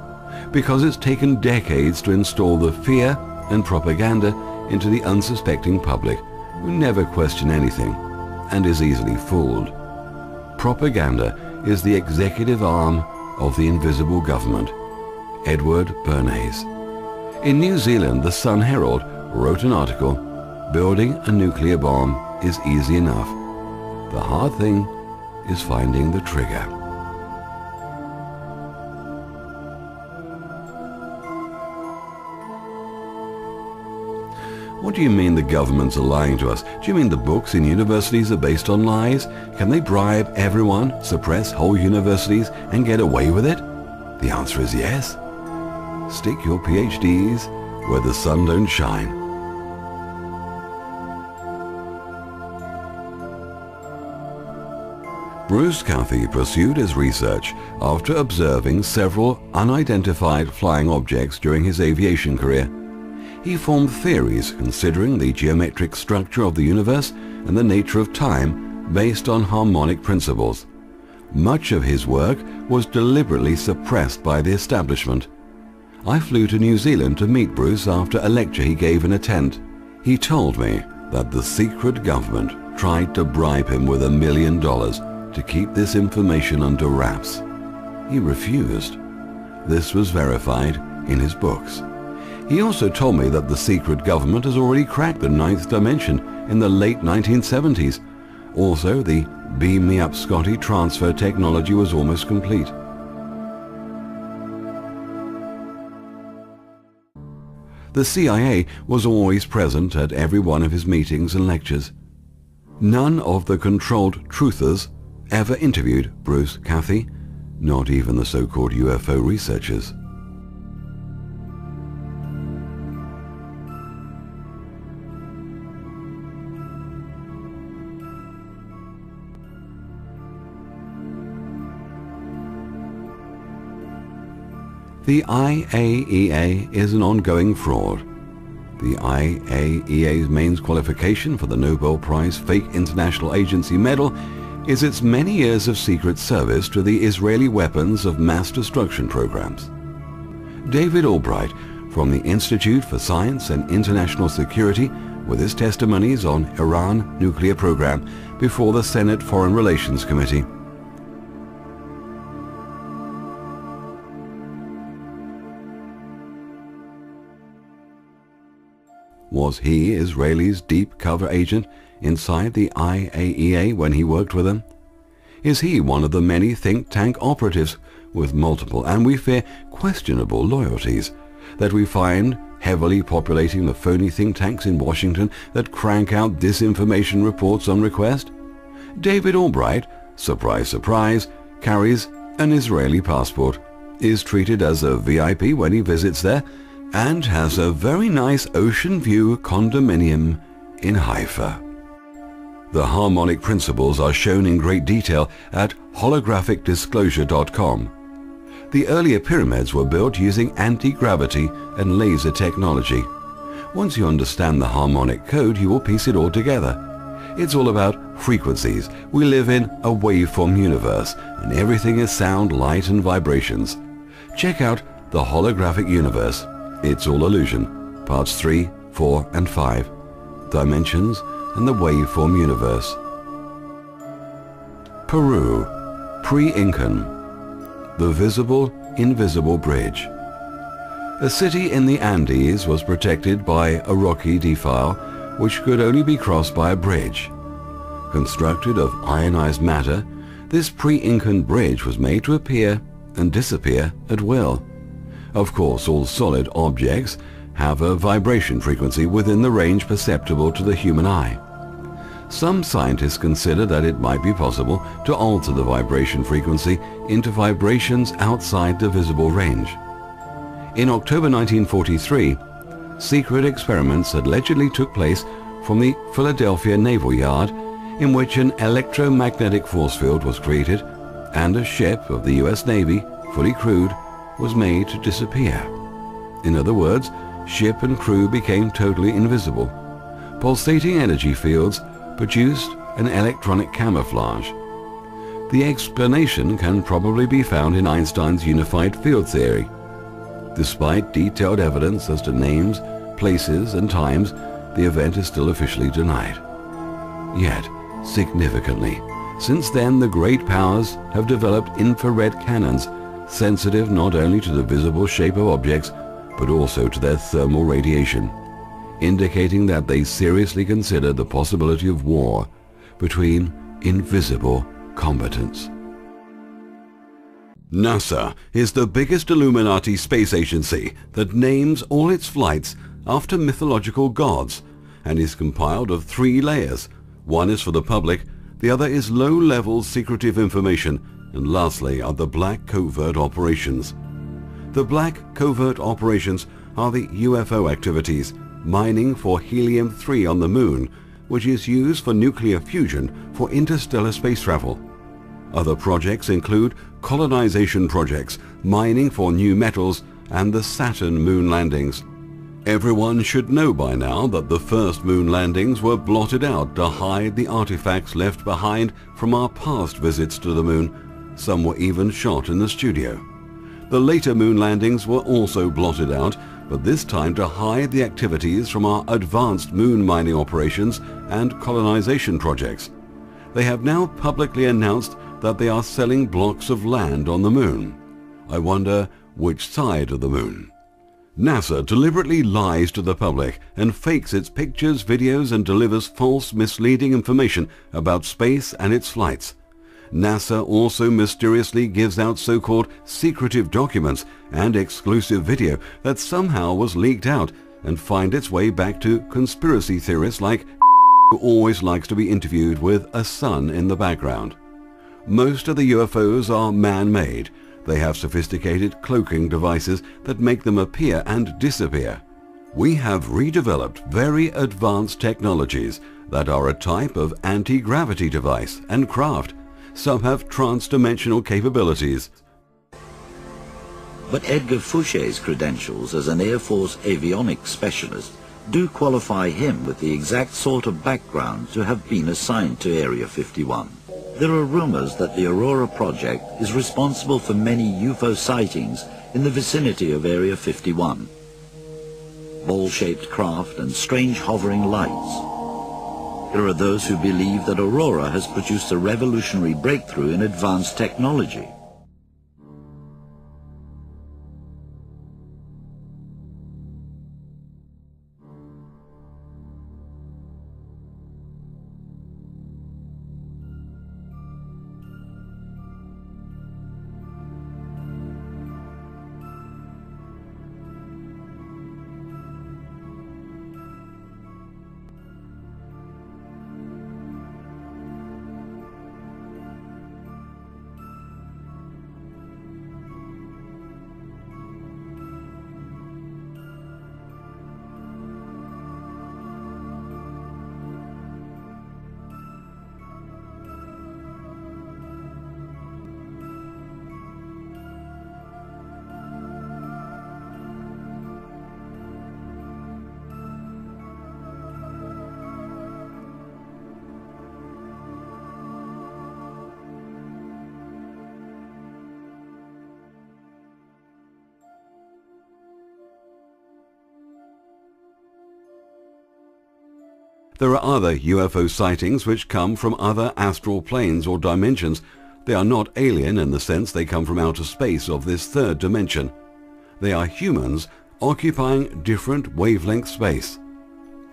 Because it's taken decades to install the fear and propaganda into the unsuspecting public, who never question anything and is easily fooled. Propaganda is the executive arm of the invisible government. Edward Bernays. In New Zealand, the Sun Herald wrote an article, "Building a nuclear bomb is easy enough. The hard thing is finding the trigger." What do you mean the governments are lying to us? Do you mean the books in universities are based on lies? Can they bribe everyone, suppress whole universities, and get away with it? The answer is yes. Stick your PhDs where the sun don't shine. Bruce Cathy pursued his research after observing several unidentified flying objects during his aviation career. He formed theories considering the geometric structure of the universe and the nature of time based on harmonic principles. Much of his work was deliberately suppressed by the establishment. I flew to New Zealand to meet Bruce after a lecture he gave in a tent. He told me that the secret government tried to bribe him with $1 million to keep this information under wraps. He refused. This was verified in his books. He also told me that the secret government has already cracked the 9th dimension in the late 1970s. Also, the Beam Me Up Scotty transfer technology was almost complete. The CIA was always present at every one of his meetings and lectures. None of the controlled truthers ever interviewed Bruce Cathy. Not even the so-called UFO researchers. The IAEA is an ongoing fraud. The IAEA's main qualification for the Nobel Prize Fake International Agency Medal is its many years of secret service to the Israeli weapons of mass destruction programs. David Albright from the Institute for Science and International Security with his testimonies on Iran nuclear program before the Senate Foreign Relations Committee. Was he Israel's deep cover agent inside the IAEA when he worked with them? Is he one of the many think tank operatives with multiple and we fear questionable loyalties that we find heavily populating the phony think tanks in Washington that crank out disinformation reports on request? David Albright, surprise surprise, carries an Israeli passport, is treated as a VIP when he visits there, and has a very nice ocean view condominium in Haifa. The harmonic principles are shown in great detail at holographicdisclosure.com. The earlier pyramids were built using anti-gravity and laser technology. Once you understand the harmonic code, you will piece it all together. It's all about frequencies. We live in a waveform universe, and everything is sound, light, and vibrations. Check out the holographic universe. It's all illusion. Parts 3, 4, and 5. Dimensions and the waveform universe. Peru, pre-Incan. The visible-invisible bridge. A city in the Andes was protected by a rocky defile which could only be crossed by a bridge. Constructed of ionized matter, this pre-Incan bridge was made to appear and disappear at will. Of course, all solid objects have a vibration frequency within the range perceptible to the human eye. Some scientists consider that it might be possible to alter the vibration frequency into vibrations outside the visible range. In October 1943, secret experiments allegedly took place from the Philadelphia Naval Yard, in which an electromagnetic force field was created and a ship of the US Navy, fully crewed, was made to disappear. In other words, ship and crew became totally invisible. Pulsating energy fields produced an electronic camouflage. The explanation can probably be found in Einstein's unified field theory. Despite detailed evidence as to names, places, and times, the event is still officially denied. Yet, significantly, since then the great powers have developed infrared cannons sensitive not only to the visible shape of objects, but also to their thermal radiation, indicating that they seriously consider the possibility of war between invisible combatants. NASA is the biggest Illuminati space agency that names all its flights after mythological gods and is compiled of 3 layers. One is for the public, the other is low-level secretive information, and lastly are the black covert operations. The black covert operations are the UFO activities, mining for helium-3 on the moon, which is used for nuclear fusion for interstellar space travel. Other projects include colonization projects, mining for new metals, and the Saturn moon landings. Everyone should know by now that the first moon landings were blotted out to hide the artifacts left behind from our past visits to the moon. Some were even shot in the studio. The later moon landings were also blotted out, but this time to hide the activities from our advanced moon mining operations and colonization projects. They have now publicly announced that they are selling blocks of land on the moon. I wonder which side of the moon. NASA deliberately lies to the public and fakes its pictures, videos, and delivers false, misleading information about space and its flights. NASA also mysteriously gives out so-called secretive documents and exclusive video that somehow was leaked out and find its way back to conspiracy theorists like who always likes to be interviewed with a sun in the background. Most of the UFOs are man-made. They have sophisticated cloaking devices that make them appear and disappear. We have redeveloped very advanced technologies that are a type of anti-gravity device and craft. Some have trans-dimensional capabilities. But Edgar Fouché's credentials as an Air Force avionics specialist do qualify him with the exact sort of background to have been assigned to Area 51. There are rumors that the Aurora project is responsible for many UFO sightings in the vicinity of Area 51. Ball-shaped craft and strange hovering lights. There are those who believe that Aurora has produced a revolutionary breakthrough in advanced technology. There are other UFO sightings which come from other astral planes or dimensions. They are not alien in the sense they come from outer space of this third dimension. They are humans occupying different wavelength space.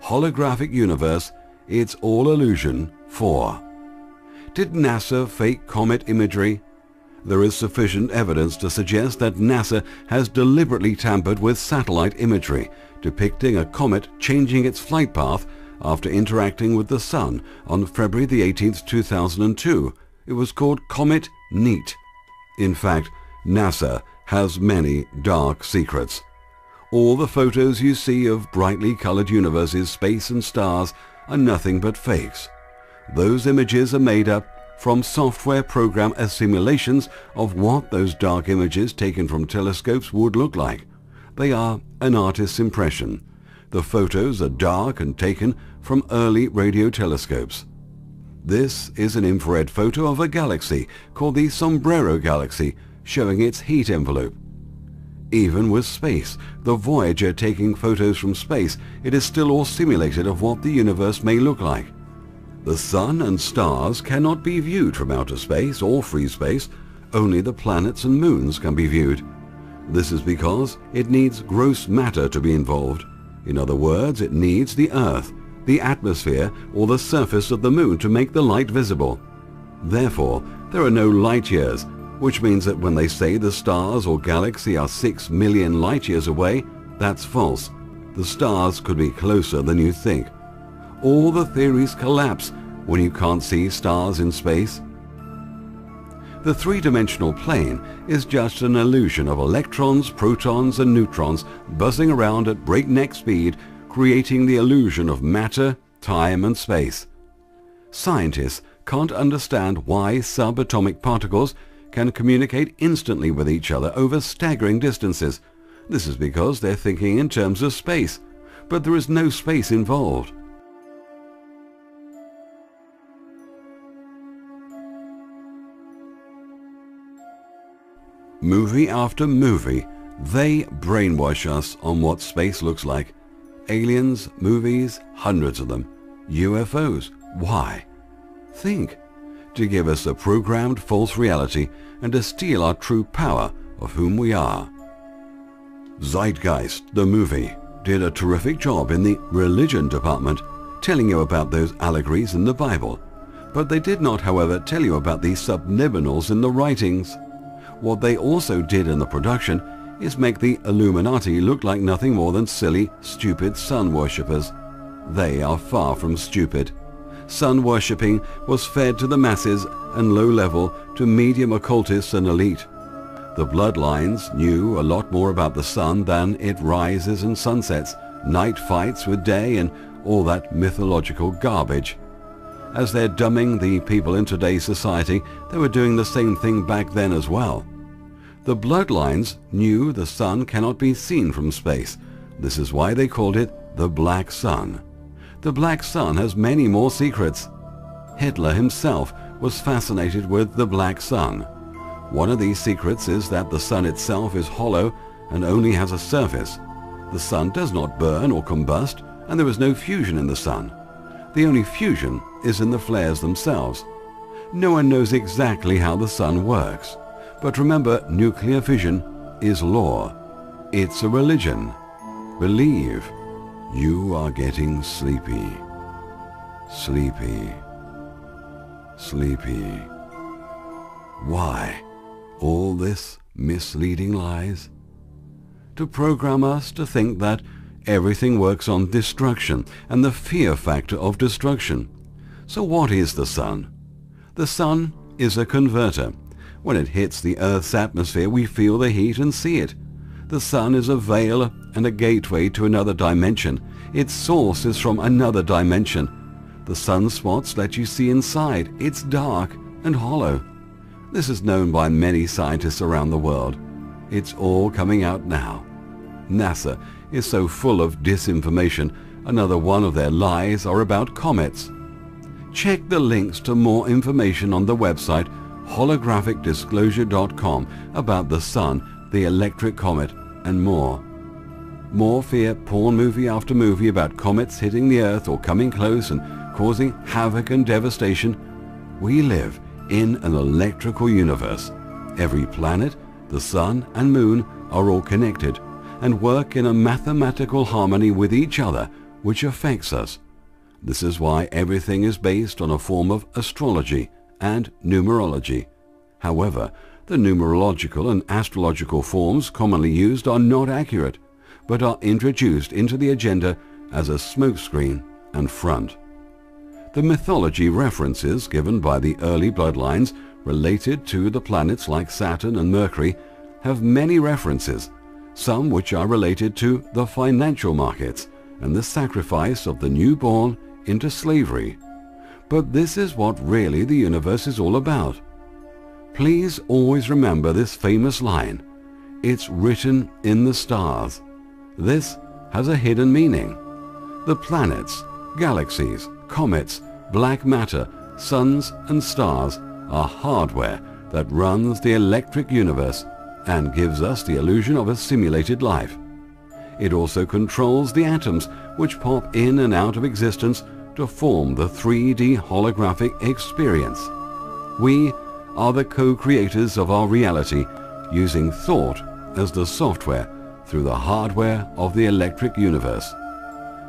Holographic universe, it's all illusion 4. Did NASA fake comet imagery? There is sufficient evidence to suggest that NASA has deliberately tampered with satellite imagery, depicting a comet changing its flight path after interacting with the Sun on February the 18th, 2002. It was called Comet Neat. In fact, NASA has many dark secrets. All the photos you see of brightly colored universes, space and stars are nothing but fakes. Those images are made up from software program simulations of what those dark images taken from telescopes would look like. They are an artist's impression. The photos are dark and taken from early radio telescopes. This is an infrared photo of a galaxy called the Sombrero Galaxy, showing its heat envelope. Even with space, the Voyager taking photos from space, it is still all simulated of what the universe may look like. The Sun and stars cannot be viewed from outer space or free space. Only the planets and moons can be viewed. This is because it needs gross matter to be involved. In other words, it needs the Earth, the atmosphere, or the surface of the Moon to make the light visible. Therefore, there are no light years, which means that when they say the stars or galaxy are 6 million light years away, that's false. The stars could be closer than you think. All the theories collapse when you can't see stars in space. The three-dimensional plane is just an illusion of electrons, protons and neutrons buzzing around at breakneck speed, creating the illusion of matter, time and space. Scientists can't understand why subatomic particles can communicate instantly with each other over staggering distances. This is because they're thinking in terms of space, but there is no space involved. Movie after movie, they brainwash us on what space looks like. Aliens, movies, hundreds of them. UFOs, why? Think. To give us a programmed false reality and to steal our true power of whom we are. Zeitgeist, the movie, did a terrific job in the religion department, telling you about those allegories in the Bible. But they did not, however, tell you about the subliminals in the writings. What they also did in the production is make the Illuminati look like nothing more than silly, stupid sun worshippers. They are far from stupid. sun worshipping was fed to the masses and low level to medium occultists and elite. The bloodlines knew a lot more about the sun than it rises and sunsets, night fights with day, and all that mythological garbage. As they're dumbing the people in today's society, they were doing the same thing back then as well. The bloodlines knew the sun cannot be seen from space. This is why they called it the Black Sun. The Black Sun has many more secrets. Hitler himself was fascinated with the Black Sun. One of these secrets is that the sun itself is hollow and only has a surface. The sun does not burn or combust, and there is no fusion in the sun. The only fusion is in the flares themselves. No one knows exactly how the sun works. But remember, nuclear fission is law. It's a religion. Believe. You are getting sleepy. Sleepy. Sleepy. Why all this misleading lies? To program us to think that everything works on destruction and the fear factor of destruction. So what is the sun? The sun is a converter. When it hits the Earth's atmosphere, we feel the heat and see it. The sun is a veil and a gateway to another dimension. Its source is from another dimension. The sunspots let you see inside. It's dark and hollow. This is known by many scientists around the world. It's all coming out now. NASA is so full of disinformation. Another one of their lies are about comets. Check the links to more information on the website holographicdisclosure.com about the sun, the electric comet, and more. More fear porn movie after movie about comets hitting the Earth or coming close and causing havoc and devastation. We live in an electrical universe. Every planet, the sun and moon are all connected and work in a mathematical harmony with each other, which affects us. This is why everything is based on a form of astrology and numerology. However, the numerological and astrological forms commonly used are not accurate, but are introduced into the agenda as a smokescreen and front. The mythology references given by the early bloodlines related to the planets like Saturn and Mercury have many references, some which are related to the financial markets and the sacrifice of the newborn into slavery. But this is what really the universe is all about. Please always remember this famous line. It's written in the stars. This has a hidden meaning. The planets, galaxies, comets, black matter, suns and stars are hardware that runs the electric universe and gives us the illusion of a simulated life. It also controls the atoms which pop in and out of existence to form the 3D holographic experience. We are the co-creators of our reality, using thought as the software through the hardware of the electric universe.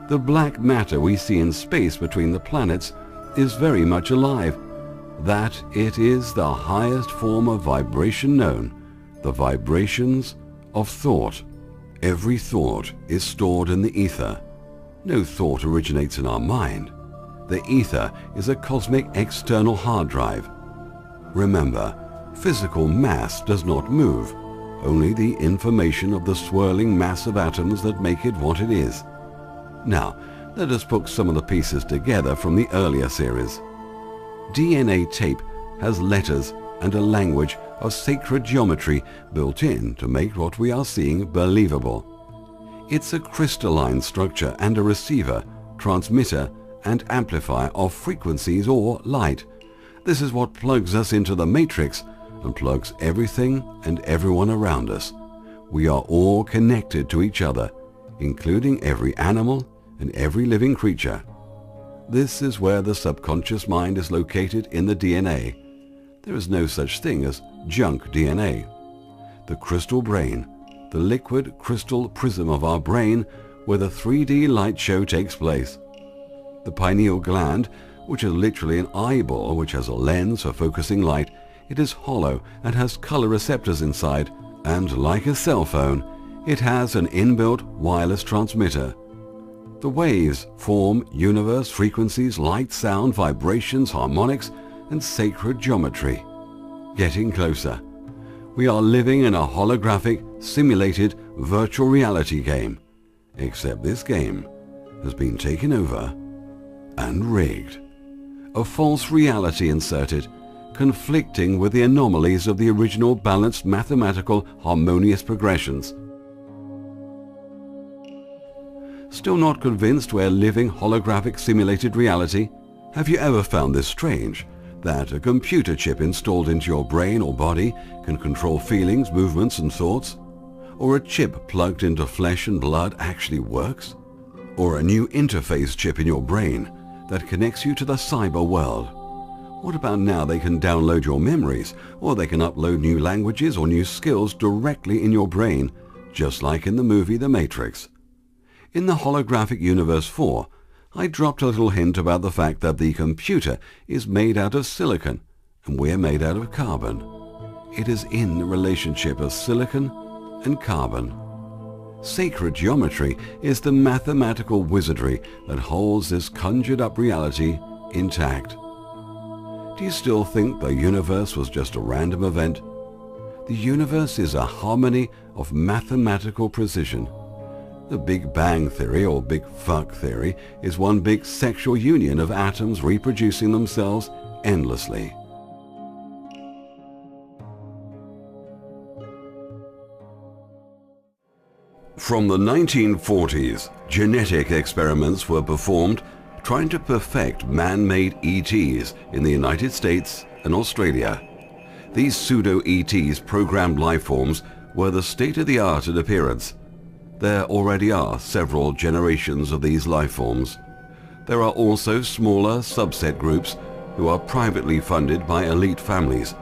The black matter we see in space between the planets is very much alive. That it is the highest form of vibration known, the vibrations of thought. Every thought is stored in the ether. No thought originates in our mind. The ether is a cosmic external hard drive. Remember, physical mass does not move, only the information of the swirling mass of atoms that make it what it is. Now, let us put some of the pieces together from the earlier series. DNA tape has letters and a language of sacred geometry built in to make what we are seeing believable. It's a crystalline structure and a receiver, transmitter, and amplifier of frequencies or light. This is what plugs us into the matrix and plugs everything and everyone around us. We are all connected to each other, including every animal and every living creature. This is where the subconscious mind is located in the DNA. There is no such thing as junk DNA. The crystal brain, the liquid crystal prism of our brain, where the 3D light show takes place. The pineal gland, which is literally an eyeball which has a lens for focusing light, it is hollow and has color receptors inside, and like a cell phone, it has an inbuilt wireless transmitter. The waves form universe frequencies, light, sound, vibrations, harmonics, and sacred geometry. Getting closer. We are living in a holographic, simulated, virtual reality game. Except this game has been taken over and rigged. A false reality inserted, conflicting with the anomalies of the original balanced mathematical harmonious progressions. Still not convinced we're living holographic simulated reality? Have you ever found this strange? That a computer chip installed into your brain or body can control feelings, movements and thoughts? Or a chip plugged into flesh and blood actually works? Or a new interface chip in your brain that connects you to the cyber world? What about now they can download your memories, or they can upload new languages or new skills directly in your brain, just like in the movie The Matrix? In the Holographic Universe 4, I dropped a little hint about the fact that the computer is made out of silicon and we're made out of carbon. It is in the relationship of silicon and carbon. Sacred geometry is the mathematical wizardry that holds this conjured up reality intact. Do you still think the universe was just a random event? The universe is a harmony of mathematical precision. The Big Bang Theory, or Big Fuck Theory, is one big sexual union of atoms reproducing themselves endlessly. From the 1940s, genetic experiments were performed trying to perfect man-made ETs in the United States and Australia. These pseudo-ETs, programmed life forms, were the state-of-the-art in appearance. There already are several generations of these life forms. There are also smaller subset groups who are privately funded by elite families.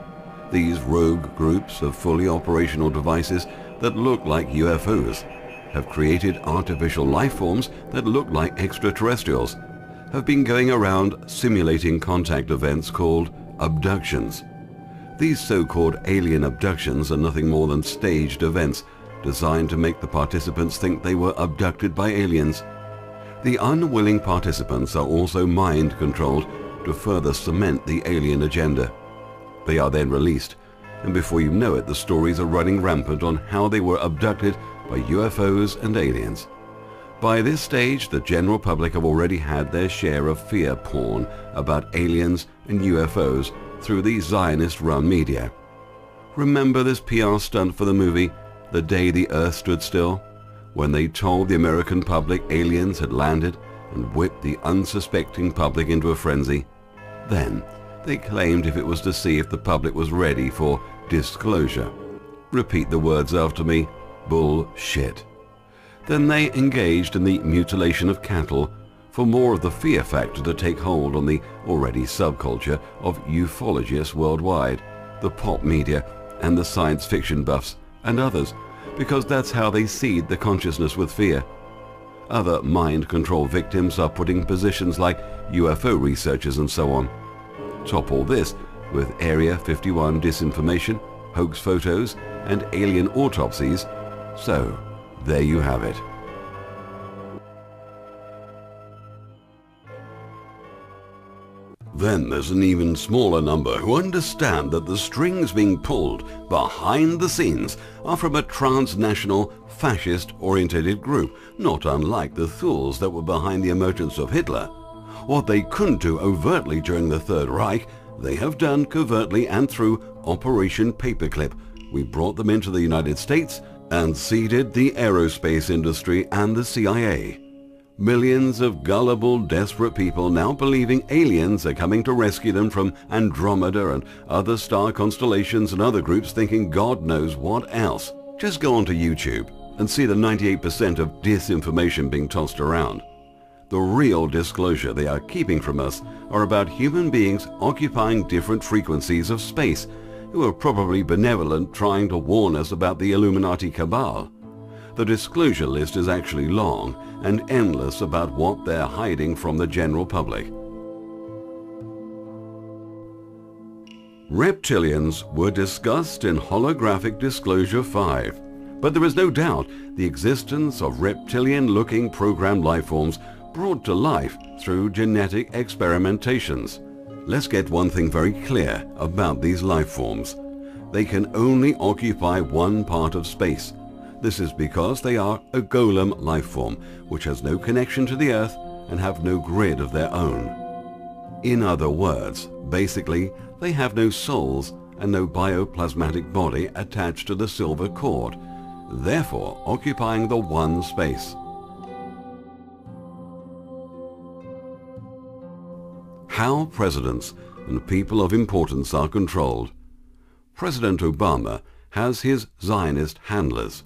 These rogue groups of fully operational devices that look like UFOs have created artificial life forms that look like extraterrestrials, have been going around simulating contact events called abductions. These so-called alien abductions are nothing more than staged events designed to make the participants think they were abducted by aliens. The unwilling participants are also mind-controlled to further cement the alien agenda. They are then released, and before you know it, the stories are running rampant on how they were abducted by UFOs and aliens. By this stage, the general public have already had their share of fear porn about aliens and UFOs through the Zionist-run media. Remember this PR stunt for the movie The Day the Earth Stood Still, when they told the American public aliens had landed and whipped the unsuspecting public into a frenzy? Then they claimed if it was to see if the public was ready for disclosure. Repeat the words after me: bullshit. Then they engaged in the mutilation of cattle for more of the fear factor to take hold on the already subculture of ufologists worldwide, the pop media and the science fiction buffs and others, because that's how they seed the consciousness with fear. Other mind control victims are put in positions like UFO researchers and so on. Top all this with Area 51 disinformation, hoax photos and alien autopsies. So there you have it. Then there's an even smaller number who understand that the strings being pulled behind the scenes are from a transnational, fascist-orientated group, not unlike the Thule that were behind the emergence of Hitler. What they couldn't do overtly during the Third Reich, they have done covertly and through Operation Paperclip. We brought them into the United States and seeded the aerospace industry and the CIA. Millions of gullible, desperate people now believing aliens are coming to rescue them from Andromeda and other star constellations, and other groups thinking God knows what else. Just go onto YouTube and see the 98% of disinformation being tossed around. The real disclosure they are keeping from us are about human beings occupying different frequencies of space, who are probably benevolent, trying to warn us about the Illuminati cabal. The disclosure list is actually long and endless about what they're hiding from the general public. Reptilians were discussed in Holographic Disclosure 5. But there is no doubt the existence of reptilian-looking programmed life forms brought to life through genetic experimentations. Let's get one thing very clear about these life forms. They can only occupy one part of space. This is because they are a golem life form, which has no connection to the Earth and have no grid of their own. In other words, basically, they have no souls and no bioplasmatic body attached to the silver cord, therefore occupying the one space. How presidents and people of importance are controlled. President Obama has his Zionist handlers.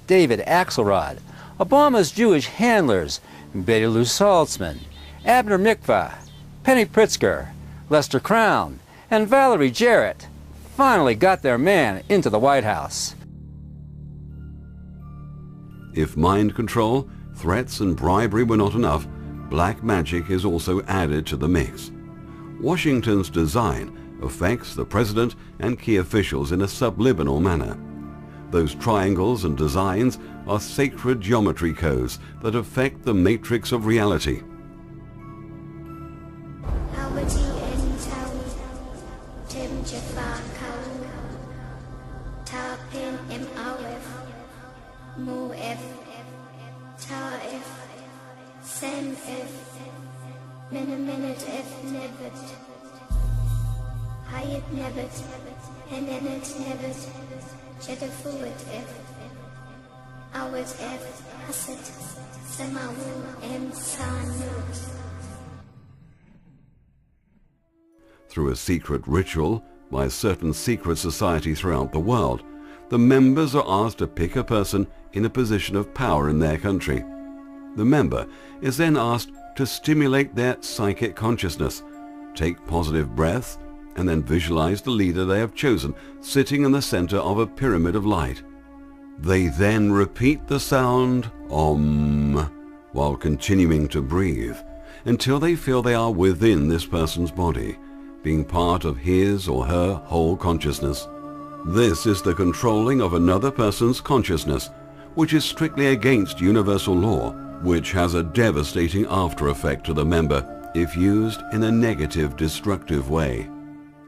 David Axelrod, Obama's Jewish handlers, Betty Lou Saltzman, Abner Mikva, Penny Pritzker, Lester Crown, and Valerie Jarrett finally got their man into the White House. If mind control, threats and bribery were not enough, black magic is also added to the mix. Washington's design affects the president and key officials in a subliminal manner. Those triangles and designs are sacred geometry codes that affect the matrix of reality. Through a secret ritual by a certain secret society throughout the world, the members are asked to pick a person in a position of power in their country. The member is then asked to stimulate their psychic consciousness, take positive breaths, and then visualize the leader they have chosen sitting in the center of a pyramid of light. They then repeat the sound Om while continuing to breathe until they feel they are within this person's body, being part of his or her whole consciousness. This is the controlling of another person's consciousness, which is strictly against universal law, which has a devastating after effect to the member if used in a negative, destructive way.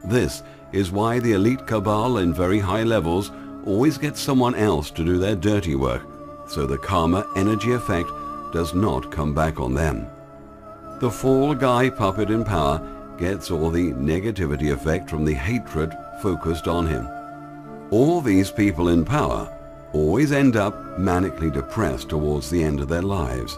This is why the elite cabal in very high levels always get someone else to do their dirty work, so the karma energy effect does not come back on them. The fall guy puppet in power gets all the negativity effect from the hatred focused on him. All these people in power always end up manically depressed towards the end of their lives.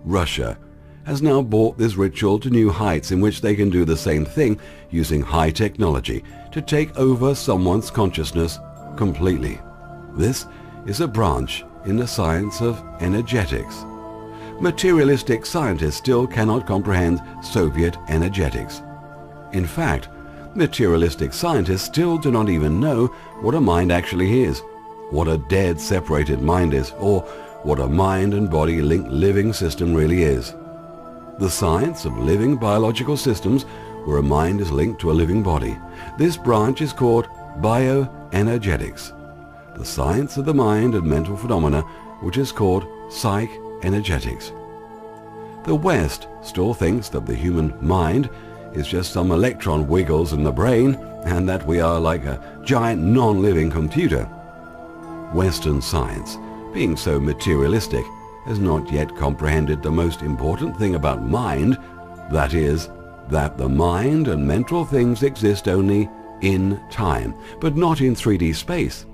Russia has now brought this ritual to new heights in which they can do the same thing using high technology to take over someone's consciousness completely. This is a branch in the science of energetics. Materialistic scientists still cannot comprehend Soviet energetics. In fact, materialistic scientists still do not even know what a mind actually is, what a dead separated mind is, or what a mind and body linked living system really is. The science of living biological systems where a mind is linked to a living body. This branch is called bioenergetics. The science of the mind and mental phenomena, which is called psych-energetics. The West still thinks that the human mind is just some electron wiggles in the brain and that we are like a giant non-living computer. Western science, being so materialistic, has not yet comprehended the most important thing about mind, that is, that the mind and mental things exist only in time, but not in 3D space.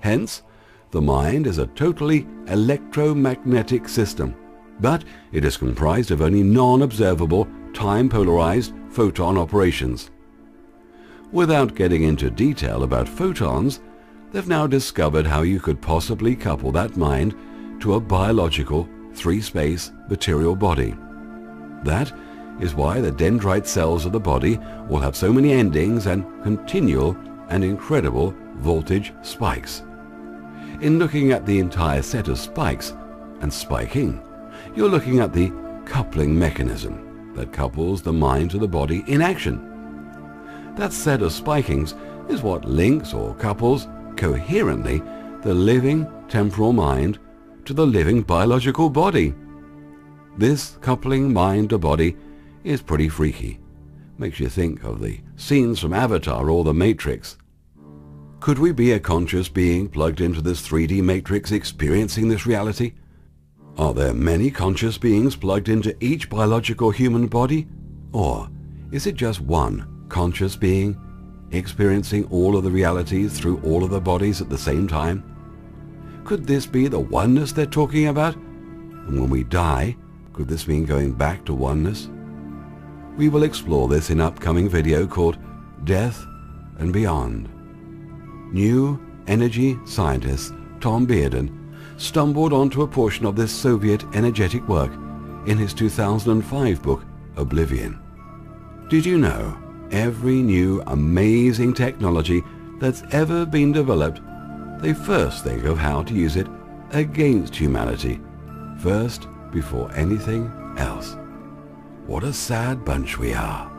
Hence, the mind is a totally electromagnetic system, but it is comprised of only non-observable, time-polarized photon operations. Without getting into detail about photons, they've now discovered how you could possibly couple that mind to a biological, 3-space material body. That is why the dendrite cells of the body will have so many endings and continual and incredible voltage spikes. In looking at the entire set of spikes and spiking, you're looking at the coupling mechanism that couples the mind to the body in action. That set of spikings is what links or couples coherently the living temporal mind to the living biological body. This coupling mind to body is pretty freaky. Makes you think of the scenes from Avatar or The Matrix. Could we be a conscious being plugged into this 3D matrix experiencing this reality? Are there many conscious beings plugged into each biological human body? Or is it just one conscious being experiencing all of the realities through all of the bodies at the same time? Could this be the oneness they're talking about? And when we die, could this mean going back to oneness? We will explore this in an upcoming video called Death and Beyond. New energy scientist Tom Bearden stumbled onto a portion of this Soviet energetic work in his 2005 book Oblivion. Did you know every new amazing technology that's ever been developed, they first think of how to use it against humanity, first before anything else? What a sad bunch we are.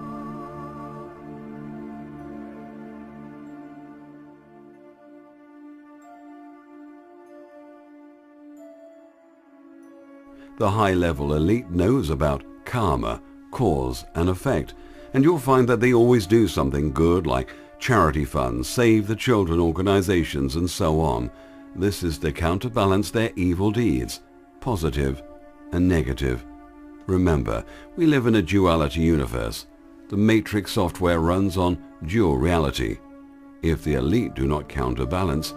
The high-level elite knows about karma, cause and effect, and you'll find that they always do something good like charity funds, save the children organizations and so on. This is to counterbalance their evil deeds, positive and negative. Remember, we live in a duality universe. The Matrix software runs on dual reality. If the elite do not counterbalance,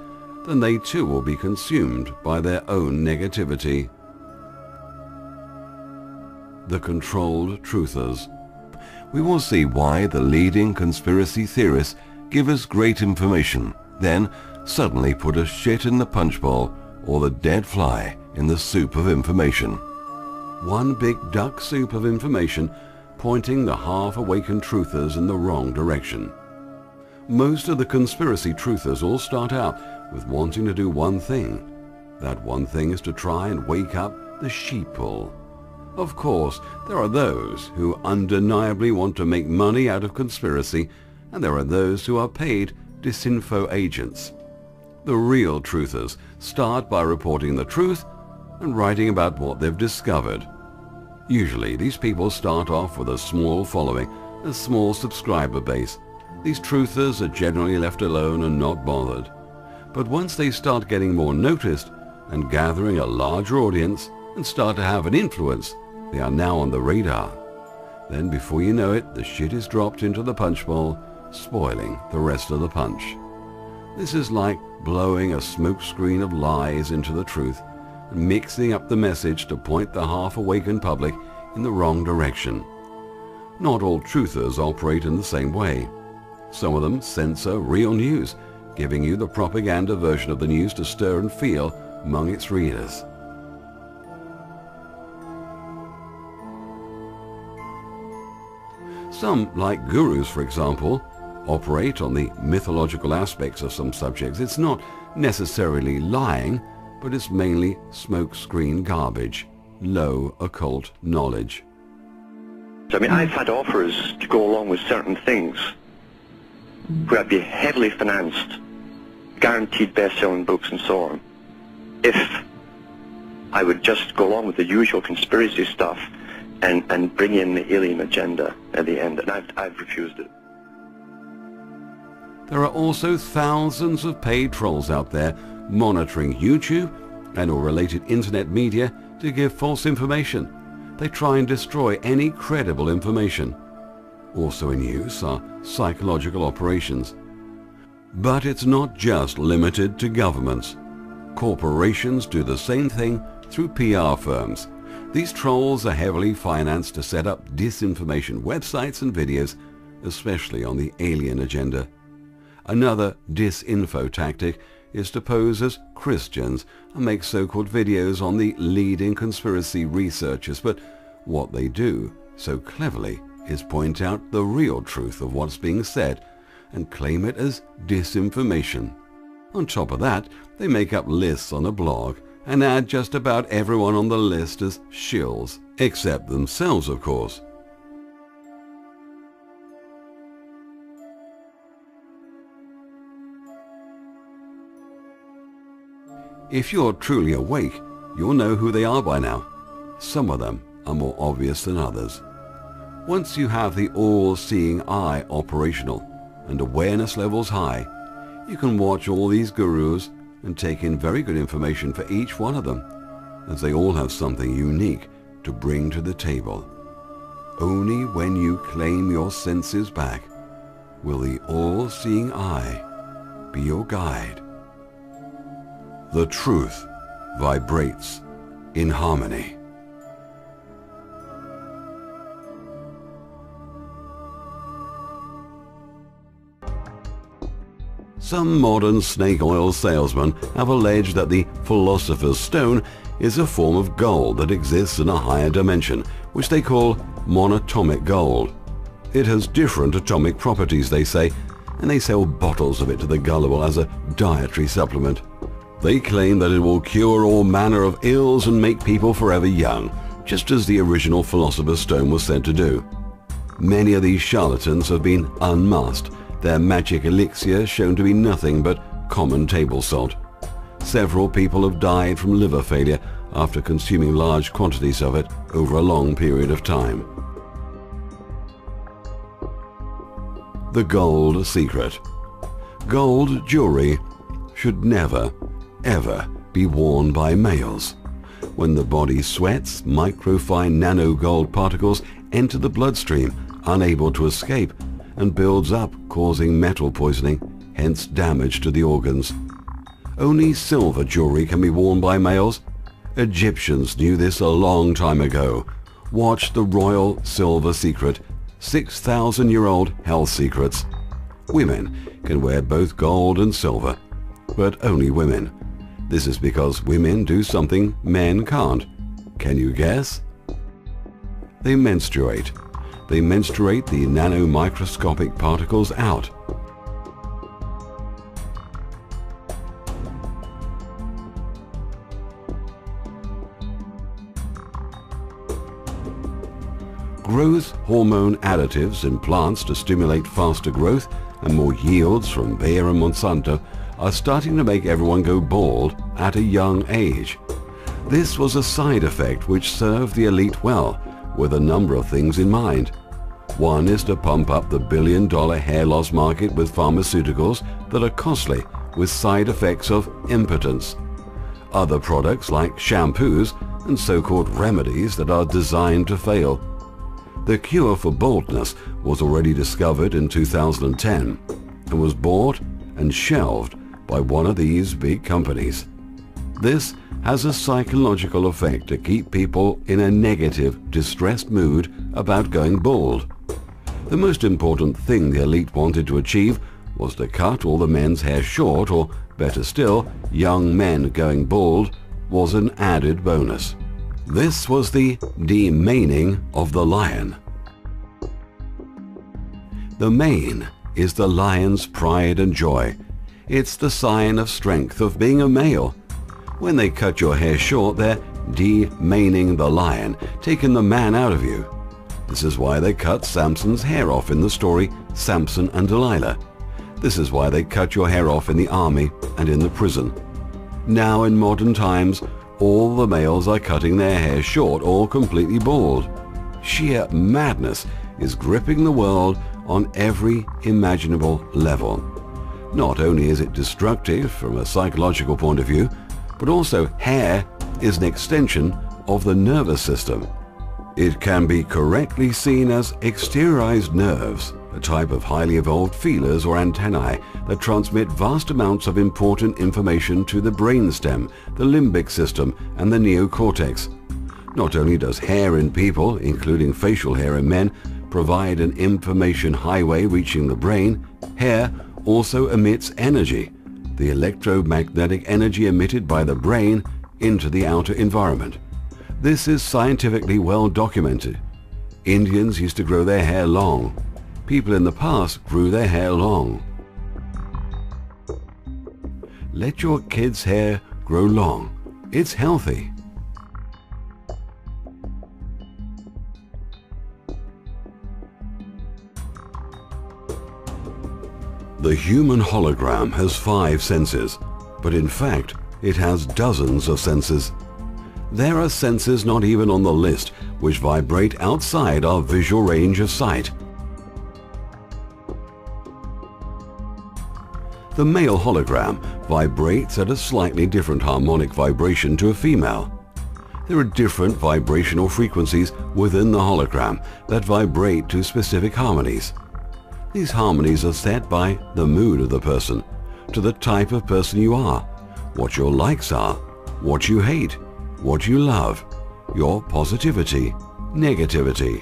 then they too will be consumed by their own negativity. The controlled truthers. We will see why the leading conspiracy theorists give us great information, then suddenly put us shit in the punch bowl or the dead fly in the soup of information. One big duck soup of information pointing the half-awakened truthers in the wrong direction. Most of the conspiracy truthers all start out with wanting to do one thing. That one thing is to try and wake up the sheeple. Of course, there are those who undeniably want to make money out of conspiracy, and there are those who are paid disinfo agents. The real truthers start by reporting the truth and writing about what they've discovered. Usually, these people start off with a small following, a small subscriber base. These truthers are generally left alone and not bothered. But once they start getting more noticed and gathering a larger audience and start to have an influence, they are now on the radar. Then before you know it, the shit is dropped into the punch bowl, spoiling the rest of the punch. This is like blowing a smoke screen of lies into the truth and mixing up the message to point the half-awakened public in the wrong direction. Not all truthers operate in the same way. Some of them censor real news, giving you the propaganda version of the news to stir and feel among its readers. Some, like gurus for example, operate on the mythological aspects of some subjects. It's not necessarily lying, but it's mainly smokescreen garbage, low occult knowledge. I mean, I've had offers to go along with certain things where I'd be heavily financed, guaranteed best-selling books and so on, if I would just go along with the usual conspiracy stuff and bring in the alien agenda at the end, and I've refused it. There are also thousands of paid trolls out there monitoring YouTube and or related internet media to give false information. They try and destroy any credible information. Also in use are psychological operations. But it's not just limited to governments. Corporations do the same thing through PR firms. These trolls are heavily financed to set up disinformation websites and videos, especially on the alien agenda. Another disinfo tactic is to pose as Christians and make so-called videos on the leading conspiracy researchers, but what they do so cleverly is point out the real truth of what's being said and claim it as disinformation. On top of that, they make up lists on a blog and add just about everyone on the list as shills, except themselves, of course. If you're truly awake, you'll know who they are by now. Some of them are more obvious than others. Once you have the all-seeing eye operational and awareness levels high, you can watch all these gurus and take in very good information for each one of them, as they all have something unique to bring to the table. Only when you claim your senses back will the all-seeing eye be your guide. The truth vibrates in harmony. Some modern snake oil salesmen have alleged that the Philosopher's Stone is a form of gold that exists in a higher dimension, which they call monatomic gold. It has different atomic properties, they say, and they sell bottles of it to the gullible as a dietary supplement. They claim that it will cure all manner of ills and make people forever young, just as the original Philosopher's Stone was said to do. Many of these charlatans have been unmasked, their magic elixir shown to be nothing but common table salt. Several people have died from liver failure after consuming large quantities of it over a long period of time. The gold secret. Gold jewelry should never, ever be worn by males. When the body sweats, microfine nano-gold particles enter the bloodstream, unable to escape, and builds up, causing metal poisoning, hence damage to the organs. Only silver jewelry can be worn by males. Egyptians knew this a long time ago. Watch The Royal Silver Secret, 6,000-year-old health secrets. Women can wear both gold and silver, but only women. This is because women do something men can't. Can you guess? They menstruate. They menstruate the nanomicroscopic particles out. Growth hormone additives in plants to stimulate faster growth and more yields from Bayer and Monsanto are starting to make everyone go bald at a young age. This was a side effect which served the elite well, with a number of things in mind. One is to pump up the billion-dollar hair loss market with pharmaceuticals that are costly, with side effects of impotence. Other products like shampoos and so-called remedies that are designed to fail. The cure for baldness was already discovered in 2010 and was bought and shelved by one of these big companies. This has a psychological effect to keep people in a negative, distressed mood about going bald. The most important thing the elite wanted to achieve was to cut all the men's hair short, or better still, young men going bald was an added bonus. This was the de-maning of the lion. The mane is the lion's pride and joy. It's the sign of strength of being a male. When they cut your hair short, they're de-maning the lion, taking the man out of you. This is why they cut Samson's hair off in the story Samson and Delilah. This is why they cut your hair off in the army and in the prison. Now in modern times, all the males are cutting their hair short or completely bald. Sheer madness is gripping the world on every imaginable level. Not only is it destructive from a psychological point of view, but also hair is an extension of the nervous system. It can be correctly seen as exteriorized nerves, a type of highly evolved feelers or antennae that transmit vast amounts of important information to the brainstem, the limbic system, and the neocortex. Not only does hair in people, including facial hair in men, provide an information highway reaching the brain, hair also emits energy, the electromagnetic energy emitted by the brain into the outer environment. This is scientifically well documented. Indians used to grow their hair long. People in the past grew their hair long. Let your kids' hair grow long. It's healthy. The human hologram has 5 senses, but in fact, It has dozens of senses. There are senses not even on the list which vibrate outside our visual range of sight. The male hologram vibrates at a slightly different harmonic vibration to a female. There are different vibrational frequencies within the hologram that vibrate to specific harmonies. These harmonies are set by the mood of the person, to the type of person you are, what your likes are, what you hate, what you love, your positivity, negativity,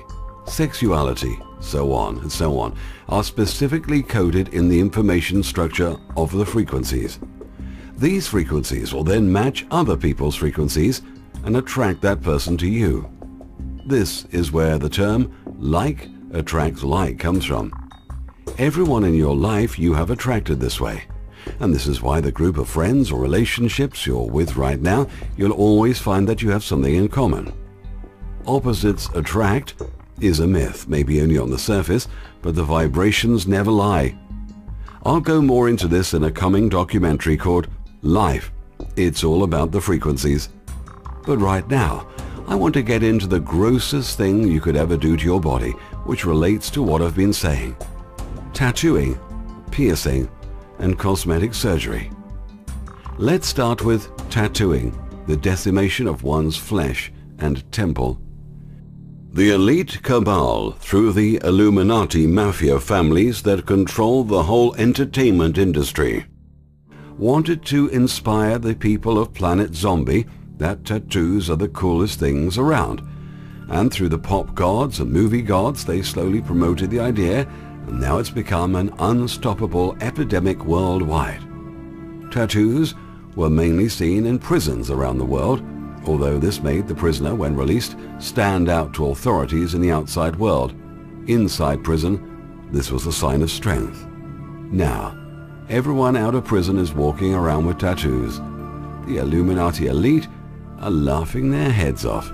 sexuality, so on and so on, are specifically coded in the information structure of the frequencies. These frequencies will then match other people's frequencies and attract that person to you. This is where the term like attracts like comes from. Everyone in your life you have attracted this way. And this is why the group of friends or relationships you're with right now, you'll always find that you have something in common. Opposites attract is a myth, maybe only on the surface, but the vibrations never lie. I'll go more into this in a coming documentary called Life. It's all about the frequencies. But right now, I want to get into the grossest thing you could ever do to your body, which relates to what I've been saying. Tattooing, piercing, and cosmetic surgery. Let's start with tattooing, the decimation of one's flesh and temple. The elite cabal, through the Illuminati mafia families that control the whole entertainment industry, wanted to inspire the people of Planet Zombie that tattoos are the coolest things around. And through the pop gods and movie gods, they slowly promoted the idea, and now it's become an unstoppable epidemic worldwide. Tattoos were mainly seen in prisons around the world, although this made the prisoner, when released, stand out to authorities in the outside world. Inside prison, this was a sign of strength. Now, everyone out of prison is walking around with tattoos. The Illuminati elite are laughing their heads off.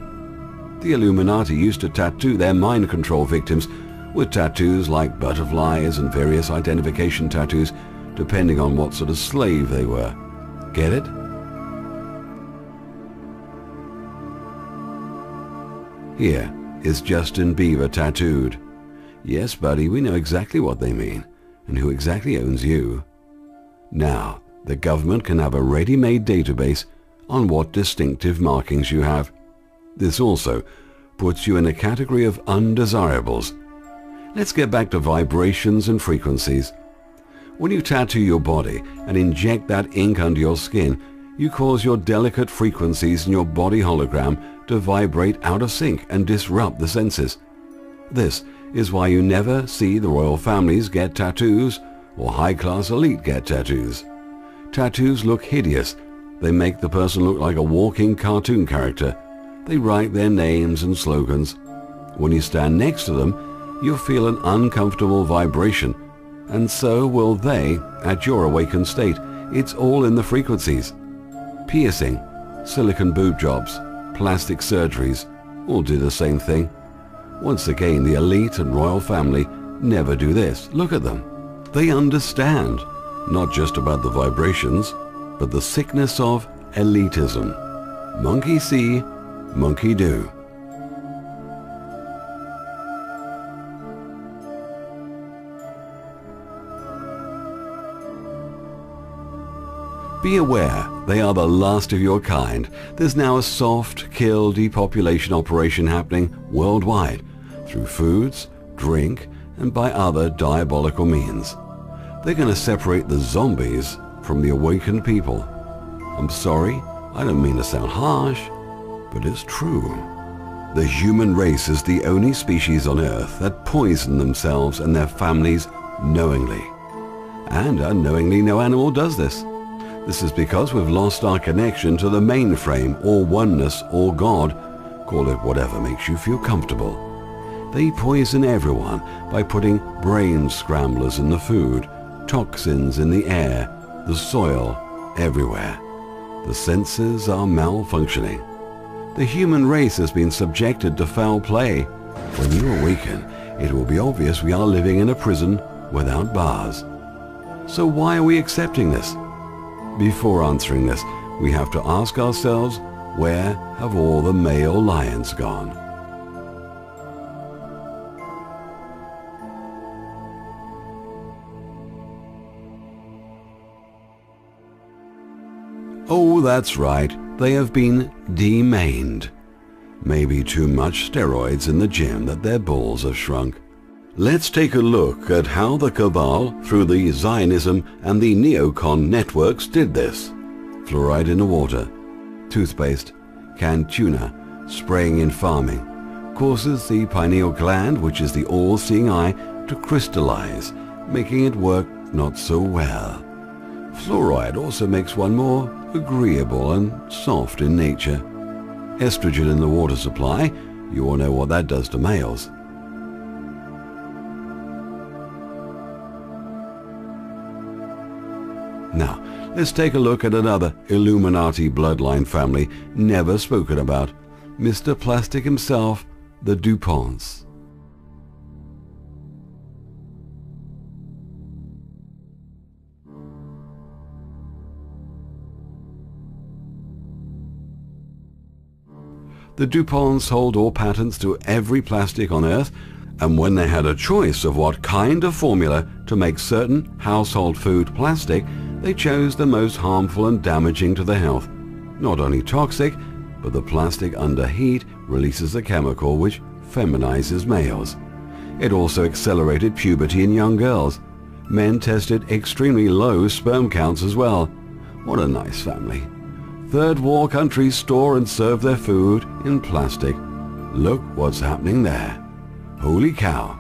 The Illuminati used to tattoo their mind control victims with tattoos like butterflies and various identification tattoos, depending on what sort of slave they were. Get it? Here is Justin Bieber tattooed. Yes, buddy, we know exactly what they mean, and who exactly owns you. Now, the government can have a ready-made database on what distinctive markings you have. This also puts you in a category of undesirables. Let's get back to vibrations and frequencies. When you tattoo your body and inject that ink under your skin, you cause your delicate frequencies in your body hologram to vibrate out of sync and disrupt the senses. This is why you never see the royal families get tattoos or high-class elite get tattoos. Tattoos look hideous. They make the person look like a walking cartoon character. They write their names and slogans. When you stand next to them, you'll feel an uncomfortable vibration, and so will they at your awakened state. It's all in the frequencies. Piercing, silicone boob jobs, plastic surgeries all do the same thing. Once again, the elite and royal family never do this. Look at them. They understand, not just about the vibrations, but the sickness of elitism. Monkey see, monkey do. Be aware, they are the last of your kind. There's now a soft kill depopulation operation happening worldwide through foods, drink, and by other diabolical means. They're going to separate the zombies from the awakened people. I'm sorry, I don't mean to sound harsh, but it's true. The human race is the only species on Earth that poison themselves and their families knowingly. And unknowingly, no animal does this. This is because we've lost our connection to the mainframe, or oneness, or God. Call it whatever makes you feel comfortable. They poison everyone by putting brain scramblers in the food, toxins in the air, the soil, everywhere. The senses are malfunctioning. The human race has been subjected to foul play. When you awaken, it will be obvious we are living in a prison without bars. So why are we accepting this? Before answering this, we have to ask ourselves, where have all the male lions gone? Oh, that's right, they have been demaned. Maybe too much steroids in the gym that their balls have shrunk. Let's take a look at how the cabal, through the Zionism and the neocon networks, did this. Fluoride in the water, toothpaste, canned tuna, spraying in farming, causes the pineal gland, which is the all-seeing eye, to crystallize, making it work not so well. Fluoride also makes one more agreeable and soft in nature. Estrogen in the water supply, you all know what that does to males. Now, let's take a look at another Illuminati bloodline family never spoken about. Mr. Plastic himself, the DuPonts. The DuPonts hold all patents to every plastic on Earth, and when they had a choice of what kind of formula to make certain household food plastic, they chose the most harmful and damaging to the health. Not only toxic, but the plastic under heat releases a chemical which feminizes males. It also accelerated puberty in young girls. Men tested extremely low sperm counts as well. What a nice family. Third world countries store and serve their food in plastic. Look what's happening there. Holy cow.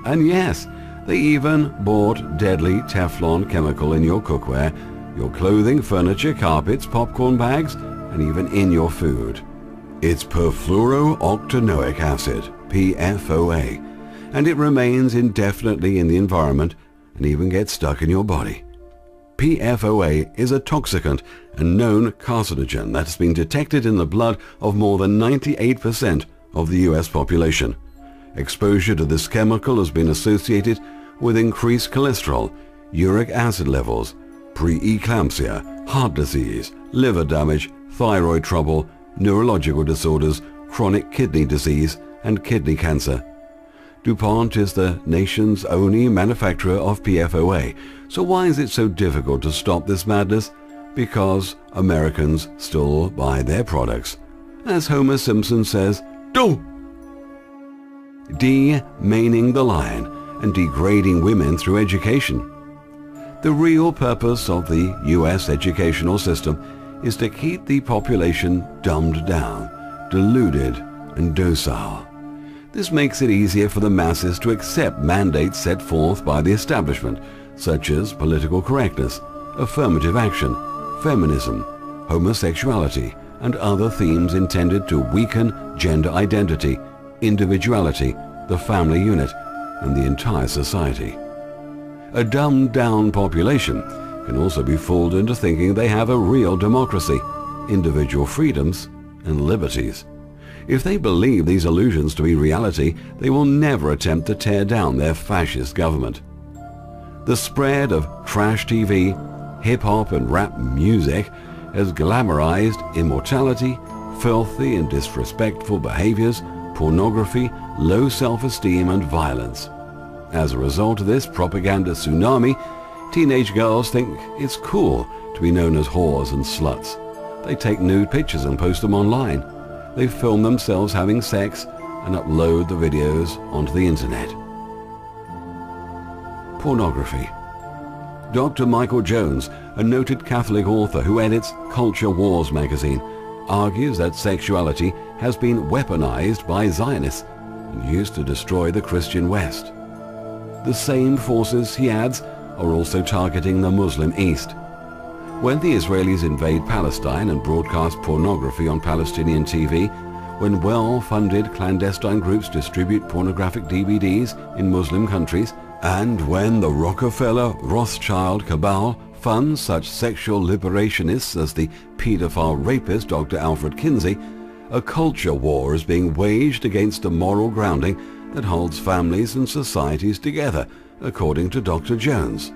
And yes, they even bought deadly Teflon chemical in your cookware, your clothing, furniture, carpets, popcorn bags, and even in your food. It's perfluorooctanoic acid, PFOA, and it remains indefinitely in the environment and even gets stuck in your body. PFOA is a toxicant and known carcinogen that has been detected in the blood of more than 98% of the US population. Exposure to this chemical has been associated with increased cholesterol, uric acid levels, preeclampsia, heart disease, liver damage, thyroid trouble, neurological disorders, chronic kidney disease, and kidney cancer. DuPont is the nation's only manufacturer of PFOA, so why is it so difficult to stop this madness? Because Americans still buy their products. As Homer Simpson says, "Do!" De-maining the lion and degrading women through education. The real purpose of the US educational system is to keep the population dumbed down, deluded, and docile. This makes it easier for the masses to accept mandates set forth by the establishment, such as political correctness, affirmative action, feminism, homosexuality, and other themes intended to weaken gender identity, individuality, the family unit, and the entire society. A dumbed-down population can also be fooled into thinking they have a real democracy, individual freedoms, and liberties. If they believe these illusions to be reality, they will never attempt to tear down their fascist government. The spread of trash TV, hip-hop and rap music has glamorized immorality, filthy and disrespectful behaviors, pornography, low self-esteem, and violence. As a result of this propaganda tsunami, teenage girls think it's cool to be known as whores and sluts. They take nude pictures and post them online. They film themselves having sex and upload the videos onto the internet. Pornography. Dr. Michael Jones, a noted Catholic author who edits Culture Wars magazine, argues that sexuality has been weaponized by Zionists and used to destroy the Christian West. The same forces, he adds, are also targeting the Muslim East. When the Israelis invade Palestine and broadcast pornography on Palestinian TV, when well-funded clandestine groups distribute pornographic DVDs in Muslim countries, and when the Rockefeller-Rothschild cabal funds such sexual liberationists as the pedophile rapist Dr. Alfred Kinsey, a culture war is being waged against a moral grounding that holds families and societies together, according to Dr. Jones.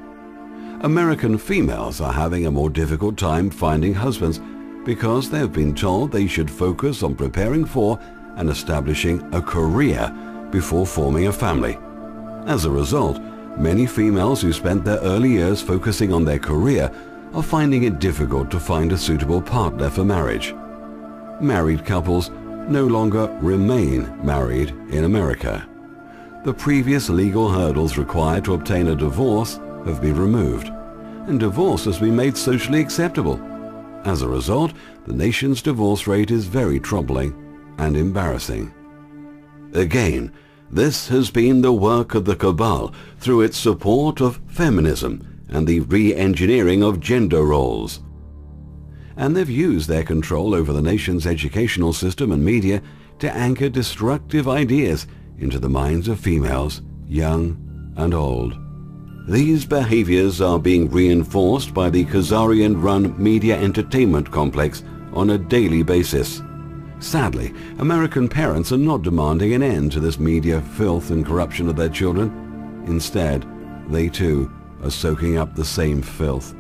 American females are having a more difficult time finding husbands because they have been told they should focus on preparing for and establishing a career before forming a family. As a result, many females who spent their early years focusing on their career are finding it difficult to find a suitable partner for marriage. Married couples no longer remain married in America. The previous legal hurdles required to obtain a divorce have been removed, and divorce has been made socially acceptable. As a result, the nation's divorce rate is very troubling and embarrassing. Again, this has been the work of the cabal through its support of feminism and the re-engineering of gender roles. And they've used their control over the nation's educational system and media to anchor destructive ideas into the minds of females, young and old. These behaviors are being reinforced by the Khazarian-run media entertainment complex on a daily basis. Sadly, American parents are not demanding an end to this media filth and corruption of their children. Instead, they too are soaking up the same filth.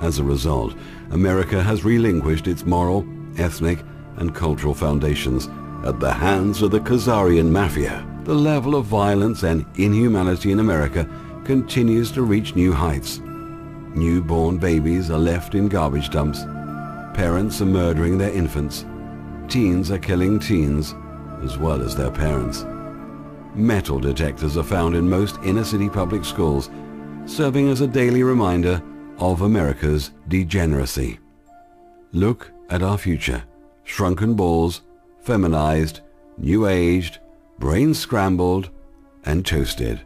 As a result, America has relinquished its moral, ethnic, and cultural foundations at the hands of the Khazarian mafia. The level of violence and inhumanity in America continues to reach new heights. Newborn babies are left in garbage dumps. Parents are murdering their infants. Teens are killing teens, as well as their parents. Metal detectors are found in most inner-city public schools, serving as a daily reminder of America's degeneracy. Look at our future. Shrunken balls, feminized, new-aged, brain scrambled, and toasted.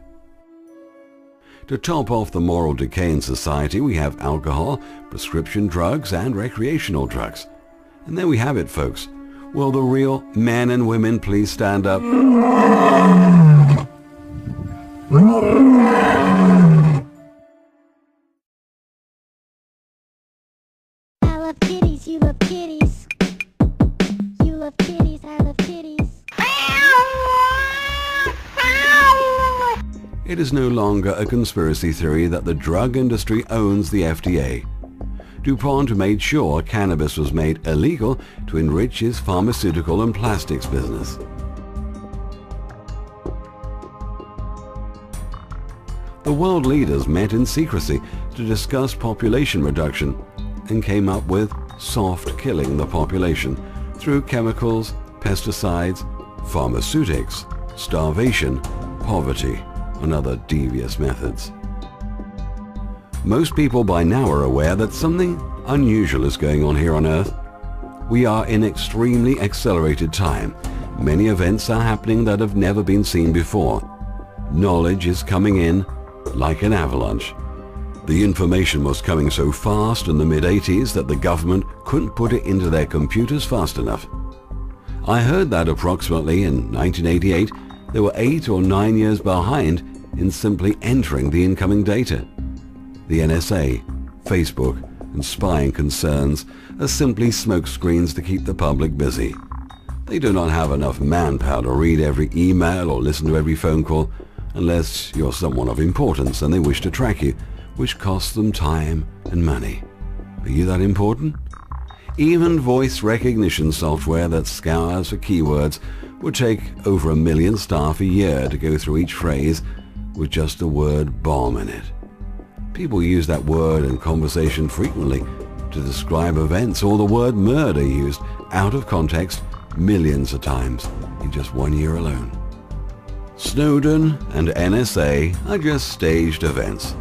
To top off the moral decay in society, we have alcohol, prescription drugs, and recreational drugs. And there we have it, folks. Will the real men and women please stand up? I love kitties, you love kitties. You love kitties, I love kitties. It is no longer a conspiracy theory that the drug industry owns the FDA. DuPont made sure cannabis was made illegal to enrich his pharmaceutical and plastics business. The world leaders met in secrecy to discuss population reduction and came up with soft killing the population through chemicals, pesticides, pharmaceutics, starvation, poverty, and other devious methods. Most people by now are aware that something unusual is going on here on Earth. We are in extremely accelerated time. Many events are happening that have never been seen before. Knowledge is coming in like an avalanche. The information was coming so fast in the mid-80s that the government couldn't put it into their computers fast enough. I heard that approximately in 1988 they were 8 or 9 years behind in simply entering the incoming data. The NSA, Facebook, and spying concerns are simply smokescreens to keep the public busy. They do not have enough manpower to read every email or listen to every phone call unless you're someone of importance and they wish to track you, which costs them time and money. Are you that important? Even voice recognition software that scours for keywords would take over 1 million staff a year to go through each phrase with just the word bomb in it. People use that word in conversation frequently to describe events, or the word murder used out of context millions of times in just 1 year alone. Snowden and NSA are just staged events.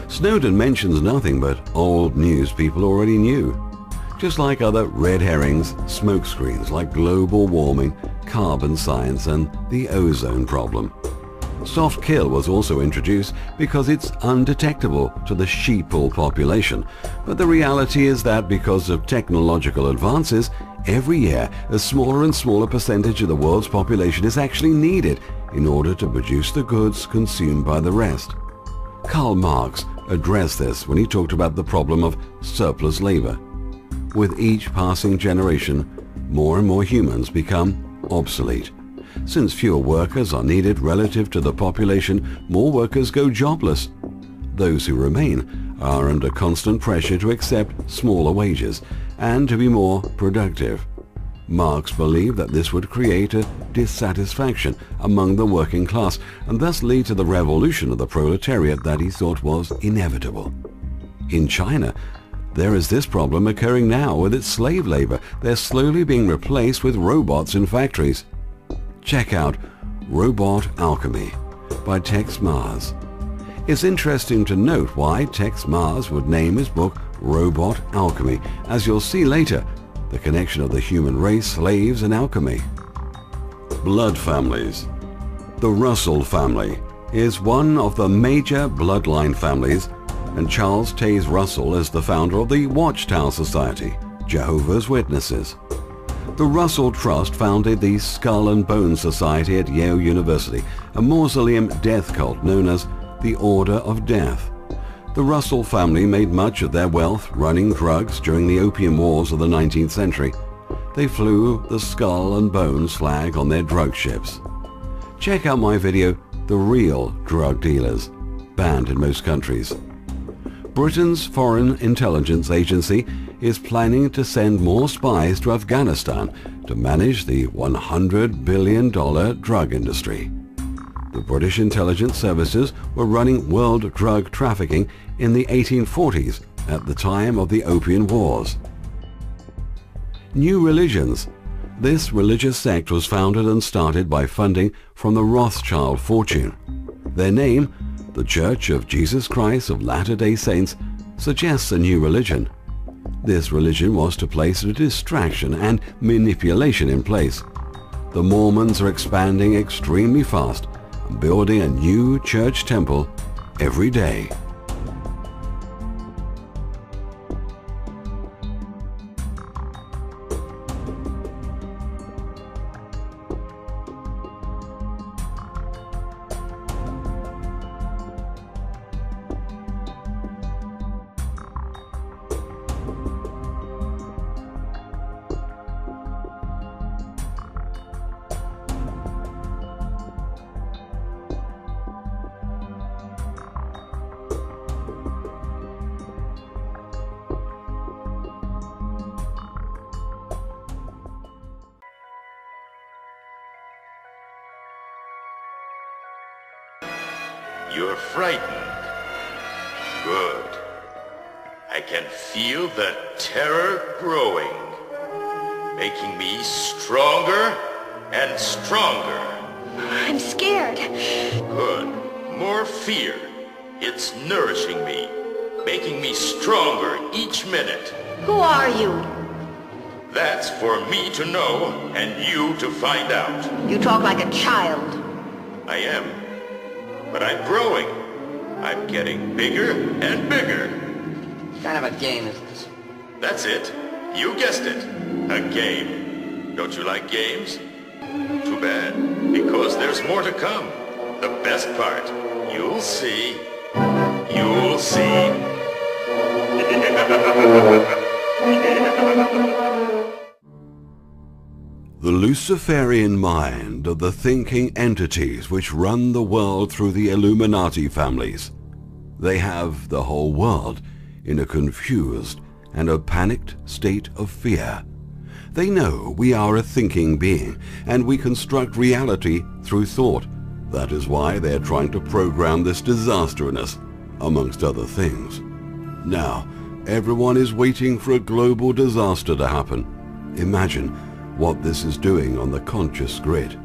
Snowden mentions nothing but old news people already knew, just like other red herrings, smokescreens like global warming, carbon science, and the ozone problem. Soft kill was also introduced because it's undetectable to the sheeple population, but the reality is that because of technological advances, every year a smaller and smaller percentage of the world's population is actually needed in order to produce the goods consumed by the rest. Karl Marx addressed this when he talked about the problem of surplus labor. With each passing generation, more and more humans become obsolete. Since fewer workers are needed relative to the population, more workers go jobless. Those who remain are under constant pressure to accept smaller wages and to be more productive. Marx believed that this would create a dissatisfaction among the working class and thus lead to the revolution of the proletariat that he thought was inevitable. In China, there is this problem occurring now with its slave labor. They're slowly being replaced with robots in factories. Check out Robot Alchemy by Tex Mars. It's interesting to note why Tex Mars would name his book Robot Alchemy, as you'll see later, the connection of the human race, slaves, and alchemy. Blood families. The Russell family is one of the major bloodline families, and Charles Taze Russell is the founder of the Watchtower Society, Jehovah's Witnesses. The Russell Trust founded the Skull and Bone Society at Yale University, a mausoleum death cult known as the Order of Death. The Russell family made much of their wealth running drugs during the Opium Wars of the 19th century. They flew the Skull and Bones flag on their drug ships. Check out my video, The Real Drug Dealers, banned in most countries. Britain's Foreign Intelligence Agency is planning to send more spies to Afghanistan to manage the $100 billion drug industry. The British intelligence services were running world drug trafficking in the 1840s at the time of the Opium Wars. New religions. This religious sect was founded and started by funding from the Rothschild fortune. Their name, the Church of Jesus Christ of Latter-day Saints, suggests a new religion. This religion was to place a distraction and manipulation in place. The Mormons are expanding extremely fast and building a new church temple every day. You're frightened. Good. I can feel the terror growing, making me stronger and stronger. I'm scared. Good. More fear. It's nourishing me, making me stronger each minute. Who are you? That's for me to know and you to find out. You talk like a child. I am. But I'm growing. I'm getting bigger and bigger. What kind of a game is this? That's it. You guessed it. A game. Don't you like games? Too bad. Because there's more to come. The best part. You'll see. You'll see. The Luciferian mind of the thinking entities which run the world through the Illuminati families. They have the whole world in a confused and a panicked state of fear. They know we are a thinking being and we construct reality through thought. That is why they are trying to program this disaster in us, amongst other things. Now, everyone is waiting for a global disaster to happen. Imagine what this is doing on the conscious grid.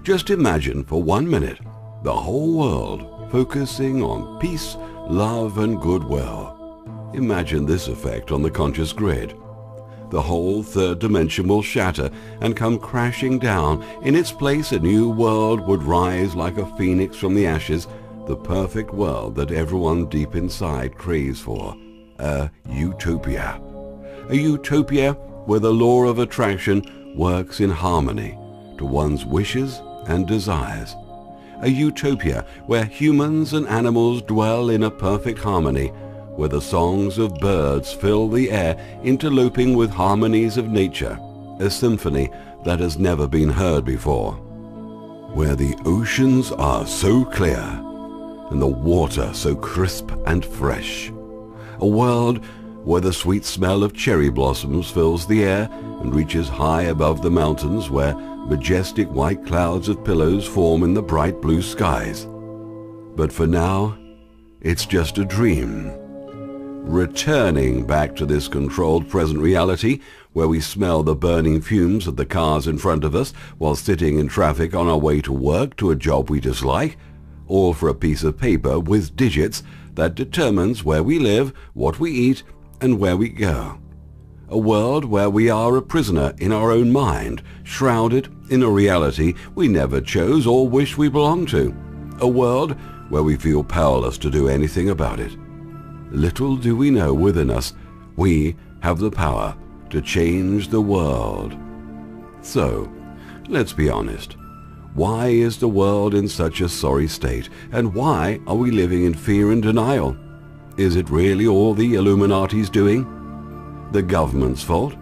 Just imagine for 1 minute the whole world focusing on peace, love, and goodwill. Imagine this effect on the conscious grid. The whole third dimension will shatter and come crashing down. In its place, a new world would rise like a phoenix from the ashes, the perfect world that everyone deep inside craves for. A utopia. A utopia where the law of attraction works in harmony to one's wishes and desires. A utopia where humans and animals dwell in a perfect harmony, where the songs of birds fill the air, interloping with harmonies of nature, a symphony that has never been heard before. Where the oceans are so clear and the water so crisp and fresh, A world where the sweet smell of cherry blossoms fills the air and reaches high above the mountains, where majestic white clouds of pillows form in the bright blue skies. But for now, it's just a dream. Returning back to this controlled present reality, where we smell the burning fumes of the cars in front of us while sitting in traffic on our way to work, to a job we dislike, all for a piece of paper with digits that determines where we live, what we eat, and where we go. A world where we are a prisoner in our own mind, shrouded in a reality we never chose or wish we belonged to. A world where we feel powerless to do anything about it. Little do we know within us, we have the power to change the world. So, let's be honest. Why is the world in such a sorry state? And why are we living in fear and denial? Is it really all the Illuminati's doing? The government's fault?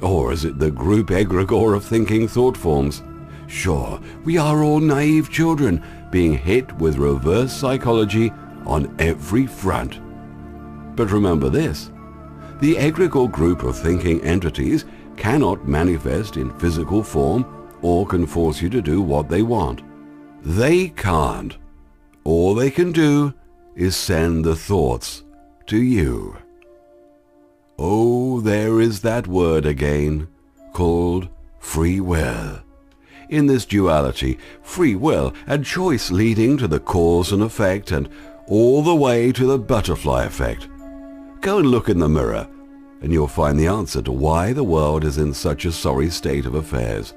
Or is it the group egregore of thinking thought forms? Sure, we are all naive children being hit with reverse psychology on every front. But remember this, the egregore group of thinking entities cannot manifest in physical form or can force you to do what they want. They can't. All they can do is send the thoughts to you. Oh, there is that word again, called free will. In this duality, free will and choice leading to the cause and effect and all the way to the butterfly effect. Go and look in the mirror, and you'll find the answer to why the world is in such a sorry state of affairs.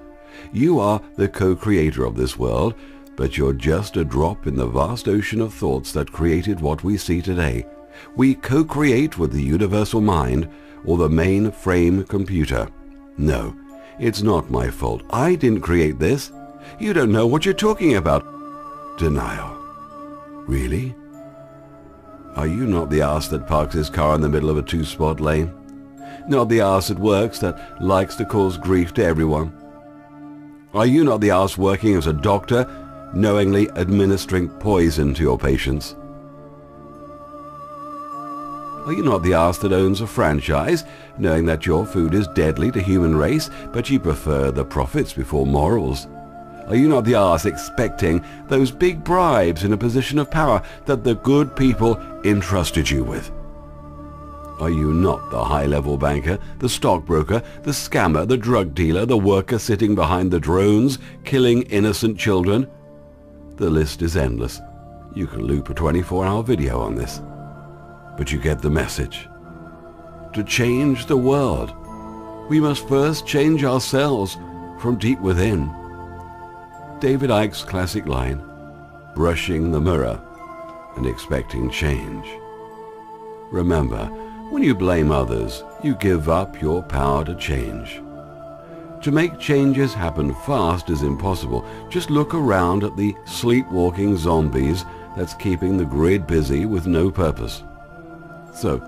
You are the co-creator of this world, but you're just a drop in the vast ocean of thoughts that created what we see today. We co-create with the universal mind or the mainframe computer. No, it's not my fault. I didn't create this. You don't know what you're talking about. Denial. Really? Are you not the arse that parks his car in the middle of a two-spot lane? Not the arse at works that likes to cause grief to everyone? Are you not the arse working as a doctor, knowingly administering poison to your patients? Are you not the arse that owns a franchise, knowing that your food is deadly to human race, but you prefer the profits before morals? Are you not the arse expecting those big bribes in a position of power that the good people entrusted you with? Are you not the high-level banker, the stockbroker, the scammer, the drug dealer, the worker sitting behind the drones, killing innocent children? The list is endless. You can loop a 24-hour video on this. But you get the message. To change the world, we must first change ourselves from deep within. David Icke's classic line, brushing the mirror and expecting change. Remember, when you blame others, you give up your power to change. To make changes happen fast is impossible. Just look around at the sleepwalking zombies that's keeping the grid busy with no purpose. So,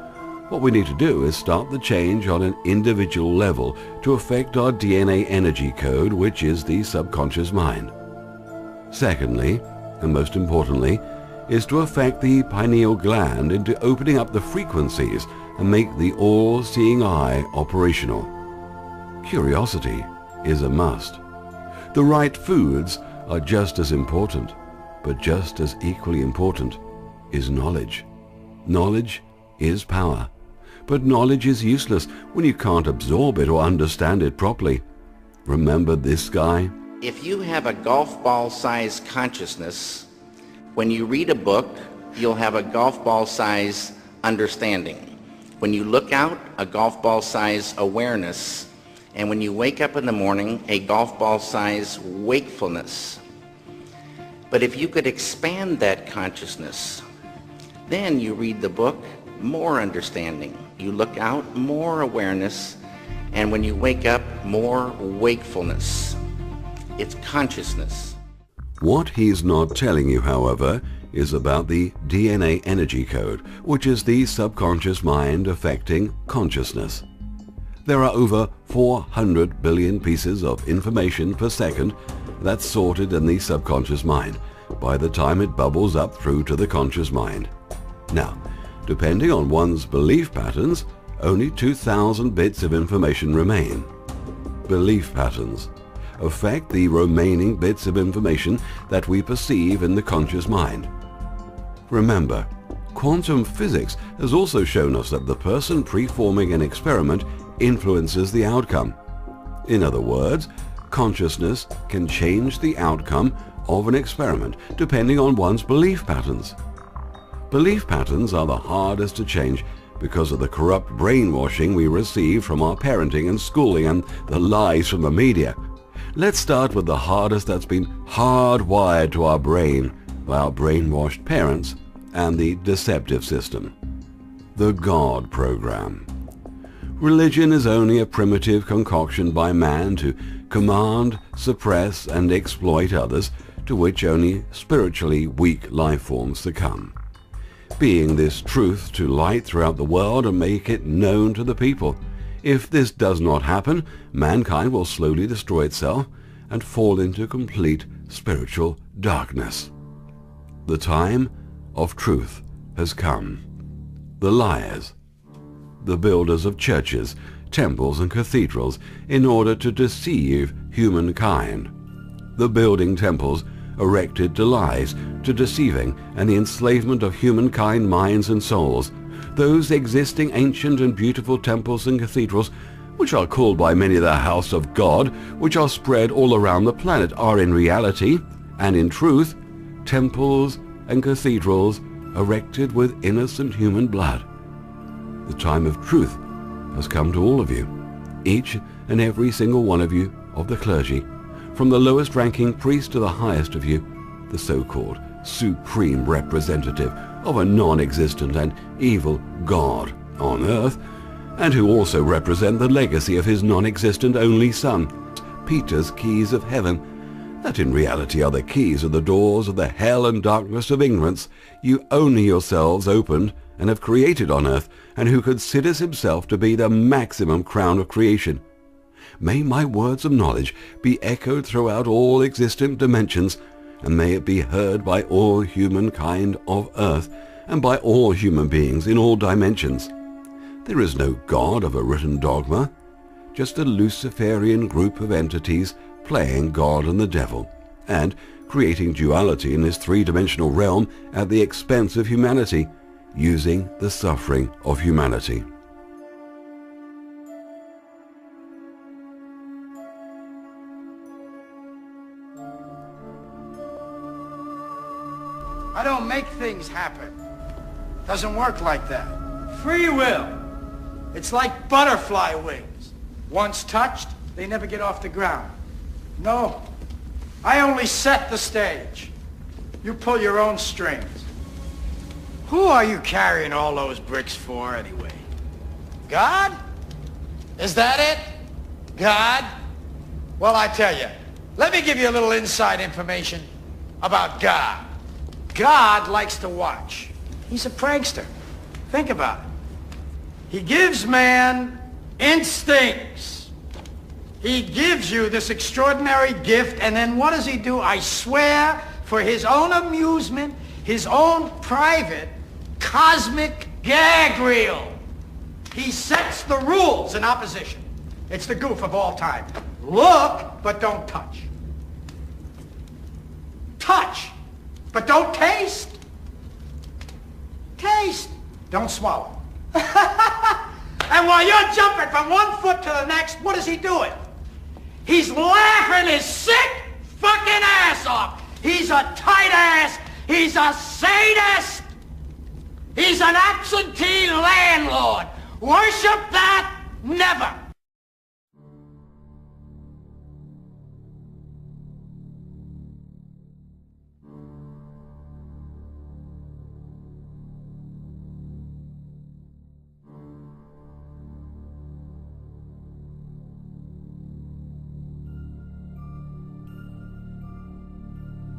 what we need to do is start the change on an individual level to affect our DNA energy code, which is the subconscious mind. Secondly, and most importantly, is to affect the pineal gland into opening up the frequencies and make the all-seeing eye operational. Curiosity is a must. The right foods are just as important, but just as equally important is knowledge. Knowledge is power, but knowledge is useless when you can't absorb it or understand it properly. Remember this guy? If you have a golf ball-sized consciousness, when you read a book, you'll have a golf ball-sized understanding. When you look out, a golf ball-sized awareness. And when you wake up in the morning, a golf ball-sized wakefulness. But if you could expand that consciousness, then you read the book, more understanding. You look out, more awareness. And when you wake up, more wakefulness. It's consciousness. What he's not telling you, however, is about the DNA energy code, which is the subconscious mind affecting consciousness. There are over 400 billion pieces of information per second that's sorted in the subconscious mind by the time it bubbles up through to the conscious mind. Now, depending on one's belief patterns, only 2,000 bits of information remain. Belief patterns affect the remaining bits of information that we perceive in the conscious mind. Remember, quantum physics has also shown us that the person preforming an experiment influences the outcome. In other words, consciousness can change the outcome of an experiment depending on one's belief patterns. Belief patterns are the hardest to change because of the corrupt brainwashing we receive from our parenting and schooling and the lies from the media. Let's start with the hardest that's been hardwired to our brain by our brainwashed parents and the deceptive system: the God program. Religion is only a primitive concoction by man to command, suppress, and exploit others, to which only spiritually weak life forms succumb. Being this truth to light throughout the world and make it known to the people. If this does not happen, mankind will slowly destroy itself and fall into complete spiritual darkness. The time of truth has come. The liars, the builders of churches, temples and cathedrals in order to deceive humankind. The building temples erected to lies, to deceiving and the enslavement of humankind minds and souls. Those existing ancient and beautiful temples and cathedrals, which are called by many the house of God, which are spread all around the planet, are in reality and in truth temples and cathedrals erected with innocent human blood. The time of truth has come to all of you, each and every single one of you of the clergy, from the lowest ranking priest to the highest of you, the so-called supreme representative of a non-existent and evil God on earth, and who also represent the legacy of his non-existent only son, Peter's keys of heaven, that in reality are the keys of the doors of the hell and darkness of ignorance you only yourselves opened and have created on earth, and who considers himself to be the maximum crown of creation. May my words of knowledge be echoed throughout all existent dimensions, and may it be heard by all humankind of earth, and by all human beings in all dimensions. There is no God of a written dogma, just a Luciferian group of entities playing God and the devil, and creating duality in this three-dimensional realm at the expense of humanity, using the suffering of humanity. I don't make things happen. Doesn't work like that. Free will. It's like butterfly wings. Once touched, they never get off the ground. No, I only set the stage. You pull your own strings. Who are you carrying all those bricks for anyway? God? Is that it? God? Well, I tell you, let me give you a little inside information about God. God likes to watch. He's a prankster. Think about it. He gives man instincts. He gives you this extraordinary gift, and then what does he do? I swear, for his own amusement, his own private cosmic gag reel, he sets the rules in opposition. It's the goof of all time. Look, but don't touch. Touch, but don't taste. Taste, don't swallow. And while you're jumping from one foot to the next, what is he doing? He's laughing his sick fucking ass off. He's a tight ass. He's a sadist. He's an absentee landlord. Worship that? Never.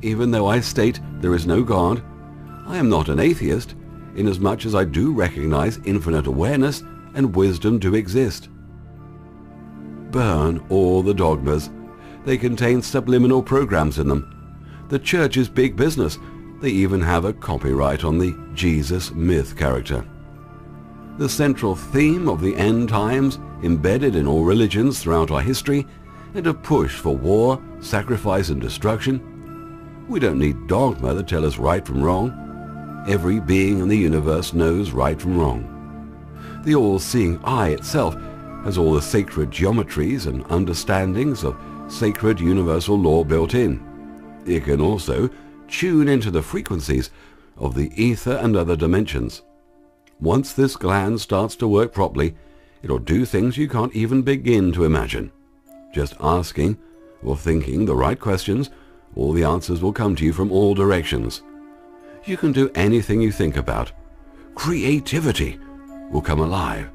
Even though I state there is no God, I am not an atheist, inasmuch as I do recognize infinite awareness and wisdom do exist. Burn all the dogmas. They contain subliminal programs in them. The church is big business. They even have a copyright on the Jesus myth character. the central theme of the end times embedded in all religions throughout our history, and a push for war, sacrifice and destruction. We don't need dogma to tell us right from wrong. Every being in the universe knows right from wrong. The all-seeing eye itself has all the sacred geometries and understandings of sacred universal law built in. It can also tune into the frequencies of the ether and other dimensions. Once this gland starts to work properly, it'll do things you can't even begin to imagine. Just asking or thinking the right questions, all the answers will come to you from all directions. You can do anything you think about. Creativity will come alive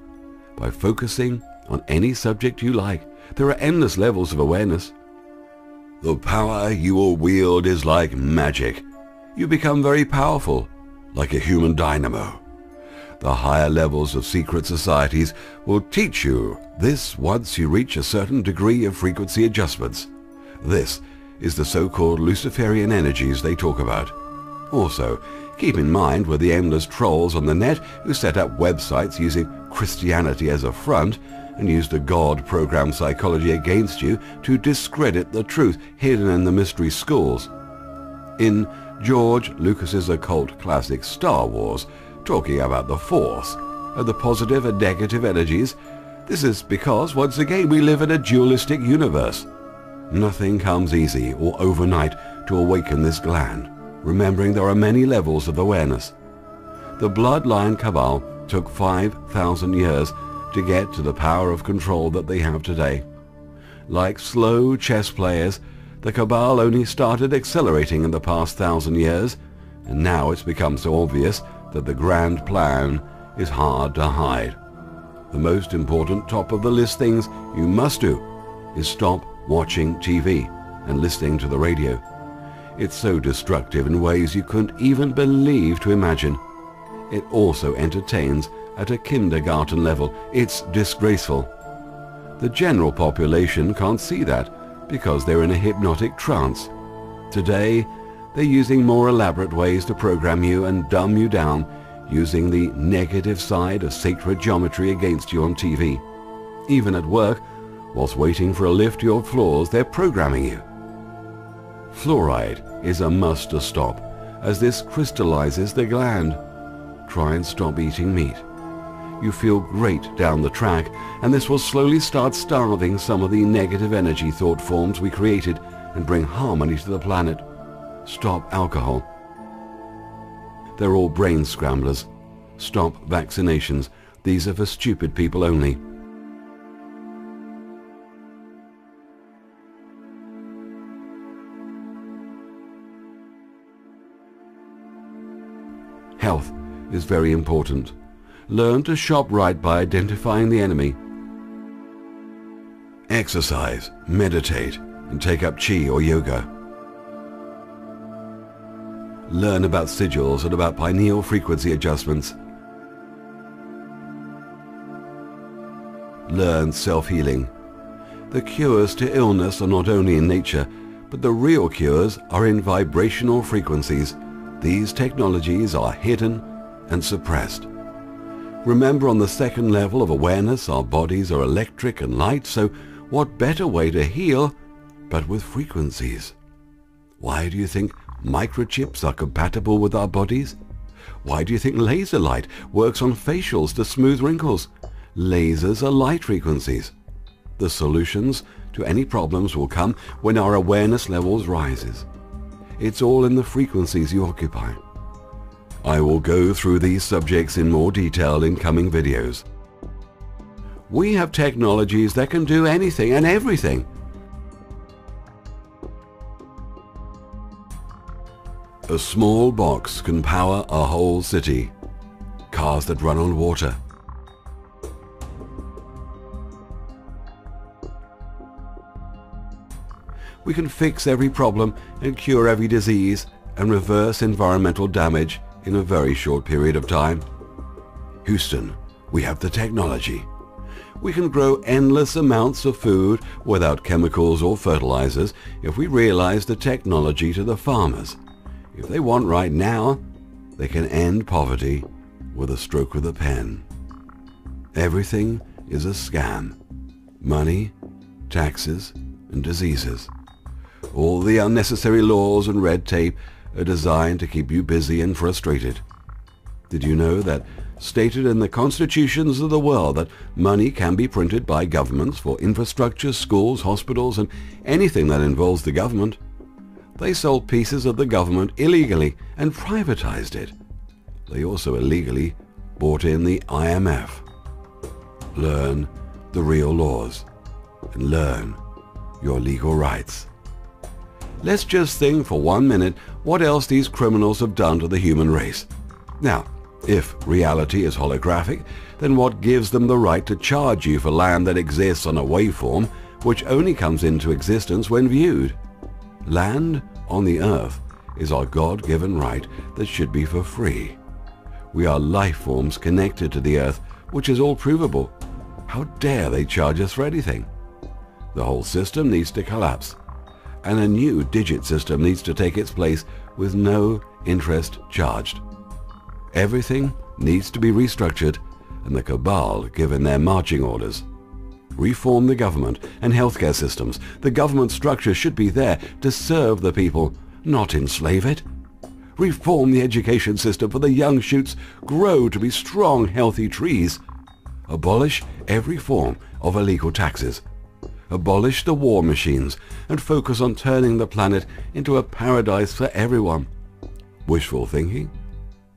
by focusing on any subject you like. There are endless levels of awareness. The power you will wield is like magic. You become very powerful, like a human dynamo. The higher levels of secret societies will teach you this once you reach a certain degree of frequency adjustments. This is the so-called Luciferian energies they talk about. Also, keep in mind with the endless trolls on the net who set up websites using Christianity as a front and use the God-programmed psychology against you to discredit the truth hidden in the mystery schools. In George Lucas's occult classic Star Wars, talking about the Force, of the positive and negative energies, this is because, once again, we live in a dualistic universe. Nothing comes easy or overnight to awaken this gland, remembering there are many levels of awareness. The bloodline cabal took 5,000 years to get to the power of control that they have today. Like slow chess players, the cabal only started accelerating in the past 1,000 years, and now it's become so obvious that the grand plan is hard to hide. The most important top of the list things you must do is stop watching TV and listening to the radio. It's so destructive in ways you couldn't even believe to imagine. It also entertains at a kindergarten level. It's disgraceful. The general population can't see that because they're in a hypnotic trance. Today, they're using more elaborate ways to program you and dumb you down, using the negative side of sacred geometry against you on TV. Even at work, whilst waiting for a lift to your floors, they're programming you. Fluoride is a must to stop, as this crystallizes the gland. Try and stop eating meat. You feel great down the track, and this will slowly start starving some of the negative energy thought forms we created and bring harmony to the planet. Stop alcohol. They're all brain scramblers. Stop vaccinations. These are for stupid people only. Health is very important. Learn to shop right by identifying the enemy. Exercise, meditate, and take up chi or yoga. Learn about sigils and about pineal frequency adjustments. Learn self-healing. The cures to illness are not only in nature, but the real cures are in vibrational frequencies. These technologies are hidden and suppressed. Remember, on the second level of awareness, our bodies are electric and light, so what better way to heal but with frequencies? Why do you think microchips are compatible with our bodies? Why do you think laser light works on facials to smooth wrinkles? Lasers are light frequencies. The solutions to any problems will come when our awareness levels rises. It's all in the frequencies you occupy. I will go through these subjects in more detail in coming videos. We have technologies that can do anything and everything. A small box can power a whole city. Cars that run on water. We can fix every problem and cure every disease and reverse environmental damage in a very short period of time. Houston, we have the technology. We can grow endless amounts of food without chemicals or fertilizers if we realize the technology to the farmers. If they want right now, they can end poverty with a stroke of the pen. Everything is a scam. Money, taxes, and diseases. All the unnecessary laws and red tape are designed to keep you busy and frustrated. Did you know that stated in the constitutions of the world that money can be printed by governments for infrastructure, schools, hospitals, and anything that involves the government? They sold pieces of the government illegally and privatized it. They also illegally bought in the IMF. Learn the real laws and learn your legal rights. Let's just think for 1 minute what else these criminals have done to the human race. Now, if reality is holographic, then what gives them the right to charge you for land that exists on a waveform which only comes into existence when viewed? Land on the earth is our God-given right that should be for free. We are life forms connected to the earth, which is all provable. How dare they charge us for anything? The whole system needs to collapse, and a new digit system needs to take its place with no interest charged. Everything needs to be restructured and the cabal given their marching orders. Reform the government and healthcare systems. The government structure should be there to serve the people, not enslave it. Reform the education system for the young shoots grow to be strong, healthy trees. Abolish every form of illegal taxes. Abolish the war machines and focus on turning the planet into a paradise for everyone. Wishful thinking?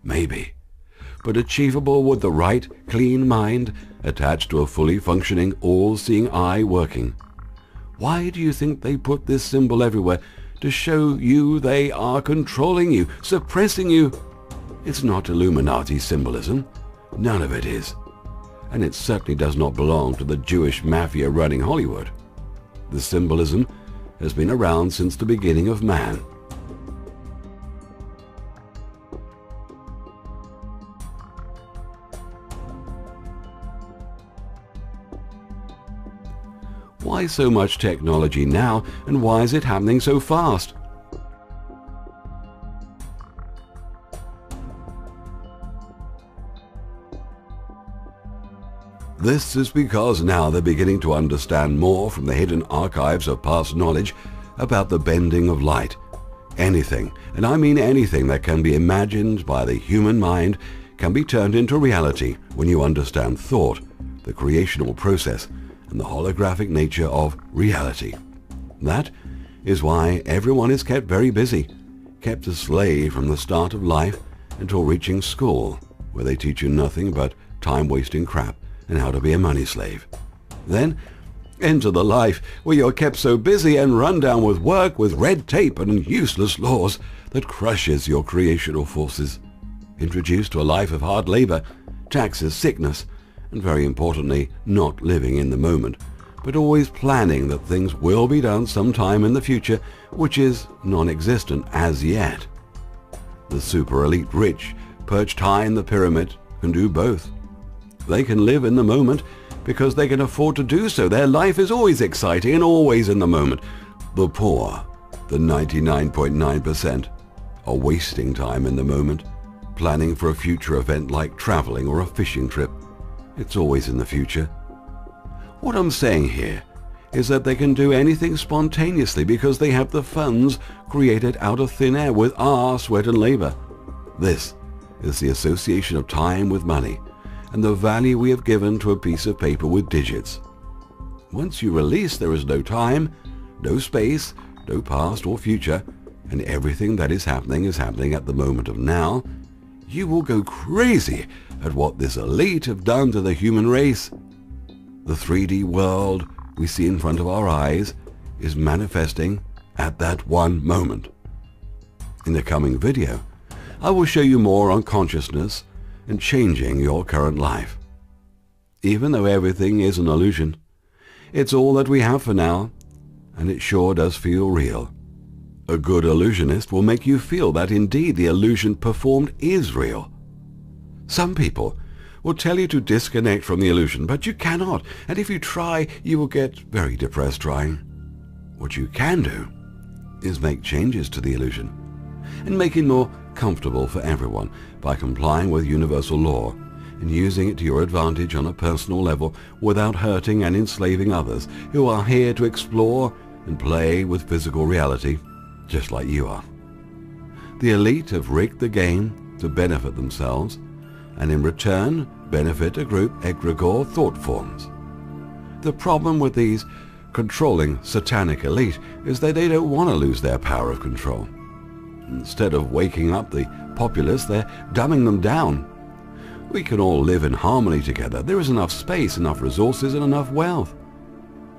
Maybe. But achievable with the right, clean mind attached to a fully functioning, all-seeing eye working. Why do you think they put this symbol everywhere? To show you they are controlling you, suppressing you. It's not Illuminati symbolism. None of it is. And it certainly does not belong to the Jewish mafia running Hollywood. The symbolism has been around since the beginning of man. Why so much technology now, and why is it happening so fast? This is because now they're beginning to understand more from the hidden archives of past knowledge about the bending of light. Anything, and I mean anything that can be imagined by the human mind, can be turned into reality when you understand thought, the creational process, and the holographic nature of reality. That is why everyone is kept very busy, kept a slave from the start of life until reaching school, where they teach you nothing but time-wasting crap and how to be a money slave. Then enter the life where you're kept so busy and run down with work, with red tape and useless laws that crushes your creational forces. Introduced to a life of hard labor, taxes, sickness, and very importantly, not living in the moment, but always planning that things will be done sometime in the future, which is non-existent as yet. The super elite rich, perched high in the pyramid, can do both. They can live in the moment because they can afford to do so. Their life is always exciting and always in the moment. The poor, the 99.9%, are wasting time in the moment, planning for a future event like traveling or a fishing trip. It's always in the future. What I'm saying here is that they can do anything spontaneously because they have the funds created out of thin air with our sweat and labor. This is the association of time with money and the value we have given to a piece of paper with digits. Once you release, there is no time, no space, no past or future, and everything that is happening at the moment of now. You will go crazy at what this elite have done to the human race. The 3D world we see in front of our eyes is manifesting at that one moment. In the coming video, I will show you more on consciousness and changing your current life. Even though everything is an illusion, it's all that we have for now, and it sure does feel real. A good illusionist will make you feel that indeed the illusion performed is real. Some people will tell you to disconnect from the illusion, but you cannot, and if you try, you will get very depressed trying. What you can do is make changes to the illusion and make it more comfortable for everyone by complying with universal law and using it to your advantage on a personal level without hurting and enslaving others who are here to explore and play with physical reality, just like you are. The elite have rigged the game to benefit themselves, and in return benefit a group egregore thought forms. The problem with these controlling satanic elite is that they don't want to lose their power of control. Instead of waking up the populace, they're dumbing them down. We can all live in harmony together. There is enough space, enough resources, and enough wealth.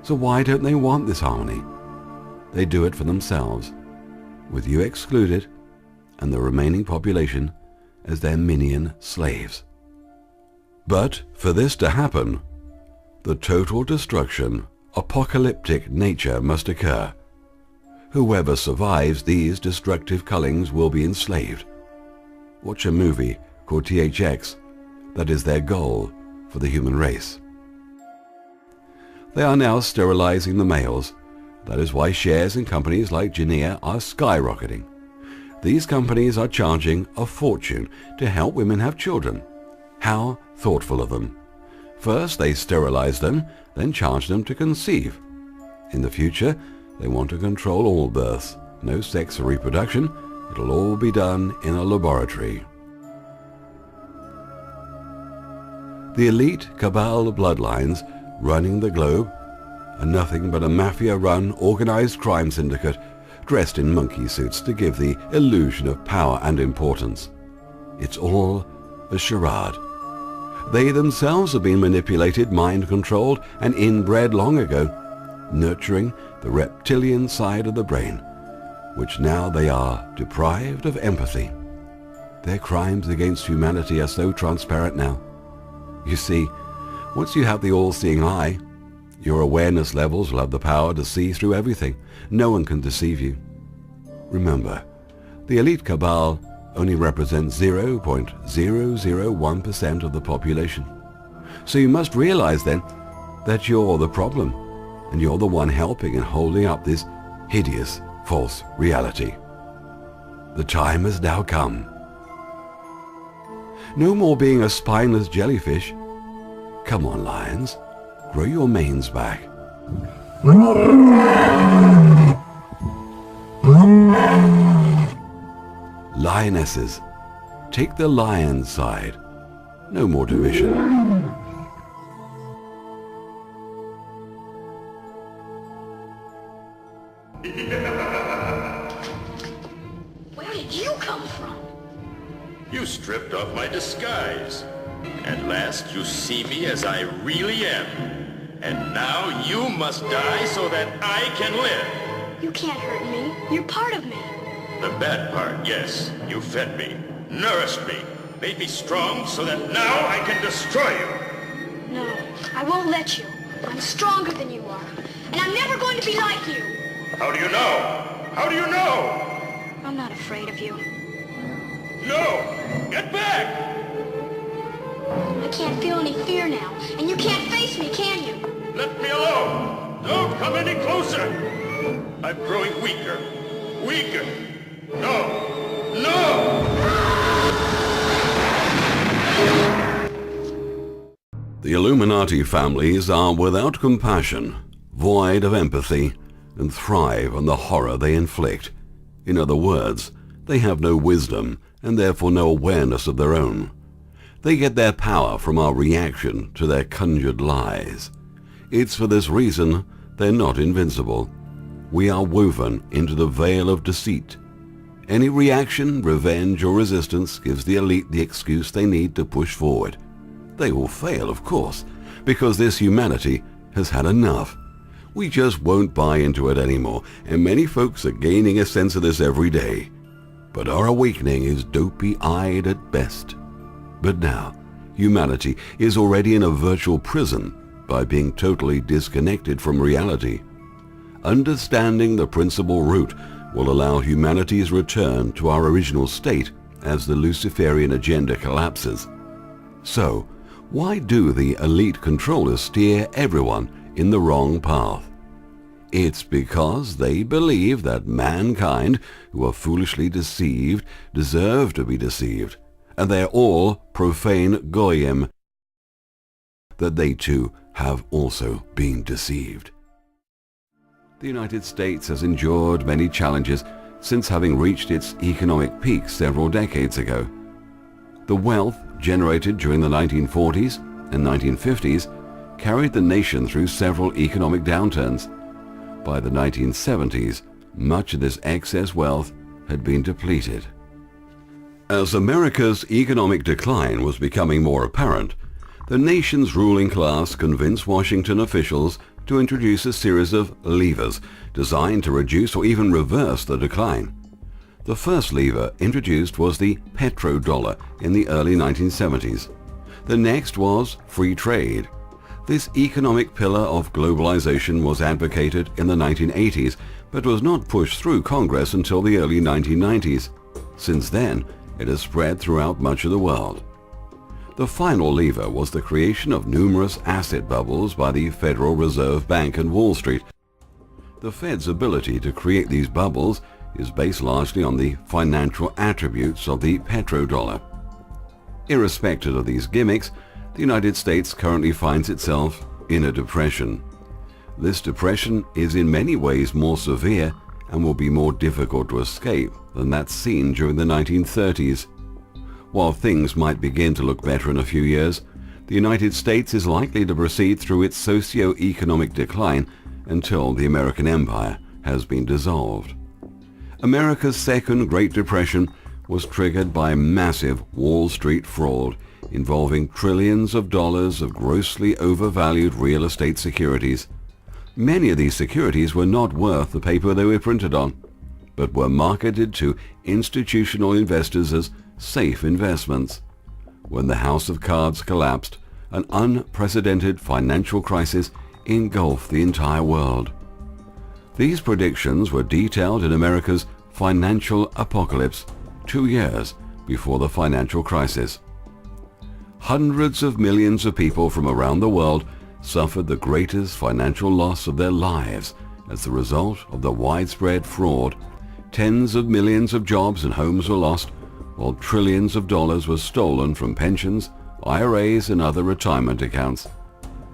So why don't they want this harmony? They do it for themselves, with you excluded and the remaining population as their minion slaves. But for this to happen, the total destruction, apocalyptic nature must occur. Whoever survives these destructive cullings will be enslaved. Watch a movie called THX. That is their goal for the human race. They are now sterilizing the males. That is why shares in companies like Genea are skyrocketing. These companies are charging a fortune to help women have children. How thoughtful of them. First they sterilize them, then charge them to conceive. In the future, they want to control all births. No sex or reproduction. It'll all be done in a laboratory. The elite cabal bloodlines running the globe are nothing but a mafia-run organized crime syndicate dressed in monkey suits to give the illusion of power and importance. It's all a charade. They themselves have been manipulated, mind-controlled, and inbred long ago, nurturing the reptilian side of the brain, which now they are deprived of empathy. Their crimes against humanity are so transparent now. You see, once you have the all-seeing eye, your awareness levels will have the power to see through everything. No one can deceive you. Remember, the elite cabal only represents 0.001% of the population. So you must realize then that you're the problem, and you're the one helping and holding up this hideous false reality. The time has now come. No more being a spineless jellyfish. Come on, lions. Grow your manes back. Lionesses, take the lion's side. No more division. Where did you come from? You stripped off my disguise. At last you see me as I really am. And now you must die so that I can live. You can't hurt me. You're part of me. The bad part, yes. You fed me, nourished me, made me strong so that now I can destroy you. No, I won't let you. I'm stronger than you are. And I'm never going to be like you. How do you know? How do you know? I'm not afraid of you. No! Get back! I can't feel any fear now. And you can't face me, can you? Let me alone! Don't come any closer! I'm growing weaker. Weaker! No! No! The Illuminati families are without compassion, void of empathy, and thrive on the horror they inflict. In other words, they have no wisdom and therefore no awareness of their own. They get their power from our reaction to their conjured lies. It's for this reason they're not invincible. We are woven into the veil of deceit. Any reaction, revenge, or resistance gives the elite the excuse they need to push forward. They will fail, of course, because this humanity has had enough. We just won't buy into it anymore, and many folks are gaining a sense of this every day. But our awakening is dopey-eyed at best. But now, humanity is already in a virtual prison by being totally disconnected from reality. Understanding the principal root will allow humanity's return to our original state as the Luciferian agenda collapses. So, why do the elite controllers steer everyone in the wrong path? It's because they believe that mankind, who are foolishly deceived, deserve to be deceived, and they are all profane goyim, that they too have also been deceived. The United States has endured many challenges since having reached its economic peak several decades ago. The wealth generated during the 1940s and 1950s carried the nation through several economic downturns. By the 1970s, much of this excess wealth had been depleted. As America's economic decline was becoming more apparent, the nation's ruling class convinced Washington officials to introduce a series of levers designed to reduce or even reverse the decline. The first lever introduced was the petrodollar in the early 1970s. The next was free trade. This economic pillar of globalization was advocated in the 1980s, but was not pushed through Congress until the early 1990s. Since then, it has spread throughout much of the world. The final lever was the creation of numerous asset bubbles by the Federal Reserve Bank and Wall Street. The Fed's ability to create these bubbles is based largely on the financial attributes of the petrodollar. Irrespective of these gimmicks, the United States currently finds itself in a depression. This depression is in many ways more severe and will be more difficult to escape than that seen during the 1930s. While things might begin to look better in a few years, the United States is likely to proceed through its socio-economic decline until the American empire has been dissolved. America's second Great Depression was triggered by massive Wall Street fraud involving trillions of dollars of grossly overvalued real estate securities. Many of these securities were not worth the paper they were printed on, but were marketed to institutional investors as safe investments. When the house of cards collapsed, an unprecedented financial crisis engulfed the entire world. These predictions were detailed in America's Financial Apocalypse 2 years before the financial crisis. Hundreds of millions of people from around the world suffered the greatest financial loss of their lives as the result of the widespread fraud. Tens of millions of jobs and homes were lost, while trillions of dollars were stolen from pensions, IRAs, and other retirement accounts.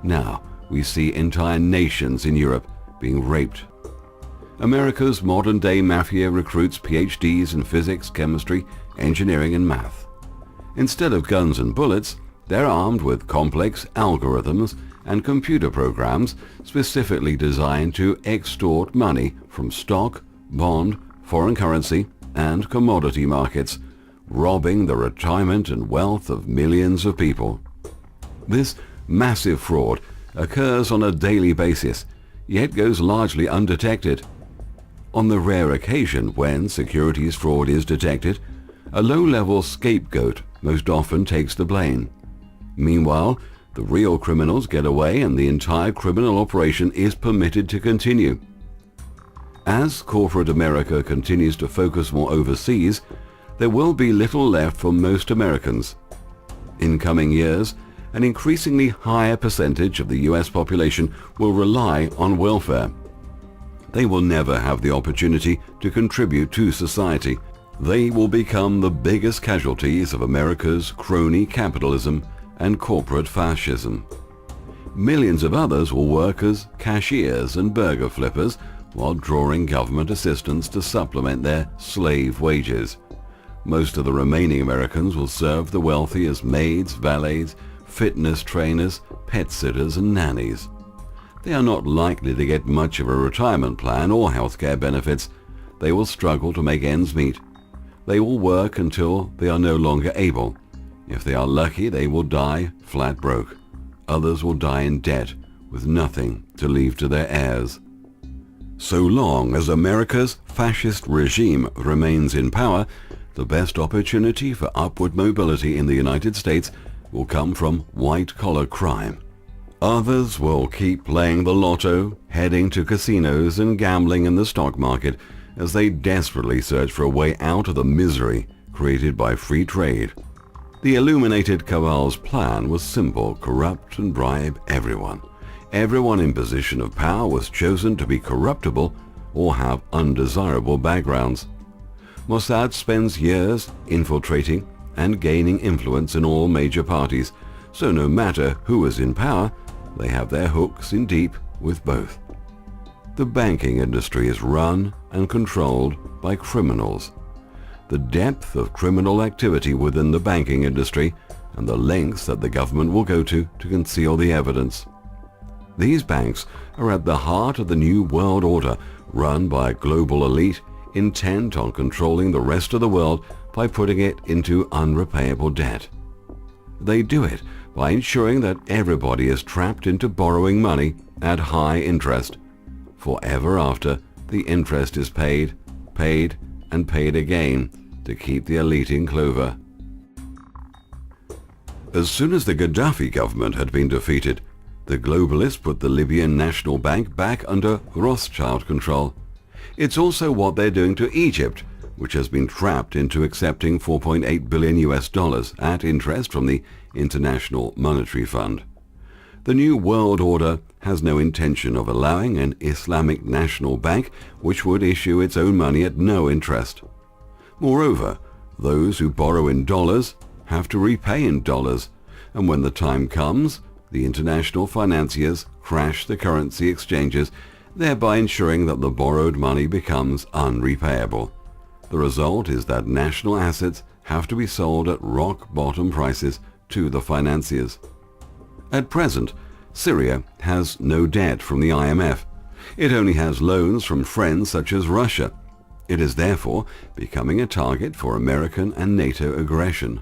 Now we see entire nations in Europe being raped. America's modern-day mafia recruits PhDs in physics, chemistry, engineering, and math. Instead of guns and bullets, they're armed with complex algorithms and computer programs specifically designed to extort money from stock, bond, foreign currency, and commodity markets, robbing the retirement and wealth of millions of people. This massive fraud occurs on a daily basis, yet goes largely undetected. On the rare occasion when securities fraud is detected, a low-level scapegoat most often takes the blame. Meanwhile, the real criminals get away and the entire criminal operation is permitted to continue. As corporate America continues to focus more overseas, there will be little left for most Americans. In coming years, an increasingly higher percentage of the US population will rely on welfare. They will never have the opportunity to contribute to society. They will become the biggest casualties of America's crony capitalism and corporate fascism. Millions of others will work as cashiers and burger flippers while drawing government assistance to supplement their slave wages. Most of the remaining Americans will serve the wealthy as maids, valets, fitness trainers, pet sitters, and nannies. They are not likely to get much of a retirement plan or healthcare benefits. They will struggle to make ends meet. They will work until they are no longer able. If they are lucky, they will die flat broke. Others will die in debt with nothing to leave to their heirs. So long as America's fascist regime remains in power, the best opportunity for upward mobility in the United States will come from white-collar crime. Others will keep playing the lotto, heading to casinos and gambling in the stock market as they desperately search for a way out of the misery created by free trade. The illuminated cabal's plan was simple: corrupt and bribe everyone. Everyone in position of power was chosen to be corruptible or have undesirable backgrounds. Mossad spends years infiltrating, and gaining influence in all major parties, so no matter who is in power, they have their hooks in deep with both. The banking industry is run and controlled by criminals. The depth of criminal activity within the banking industry and the lengths that the government will go to conceal the evidence. These banks are at the heart of the New World Order, run by a global elite intent on controlling the rest of the world by putting it into unrepayable debt. They do it by ensuring that everybody is trapped into borrowing money at high interest. Forever after, the interest is paid, and paid again to keep the elite in clover. As soon as the Gaddafi government had been defeated, the globalists put the Libyan National Bank back under Rothschild control. It's also what they're doing to Egypt, which has been trapped into accepting $4.8 billion at interest from the International Monetary Fund. The New World Order has no intention of allowing an Islamic national bank which would issue its own money at no interest. Moreover, those who borrow in dollars have to repay in dollars, and when the time comes, the international financiers crash the currency exchanges, thereby ensuring that the borrowed money becomes unrepayable. The result is that national assets have to be sold at rock-bottom prices to the financiers. At present, Syria has no debt from the IMF. It only has loans from friends such as Russia. It is therefore becoming a target for American and NATO aggression.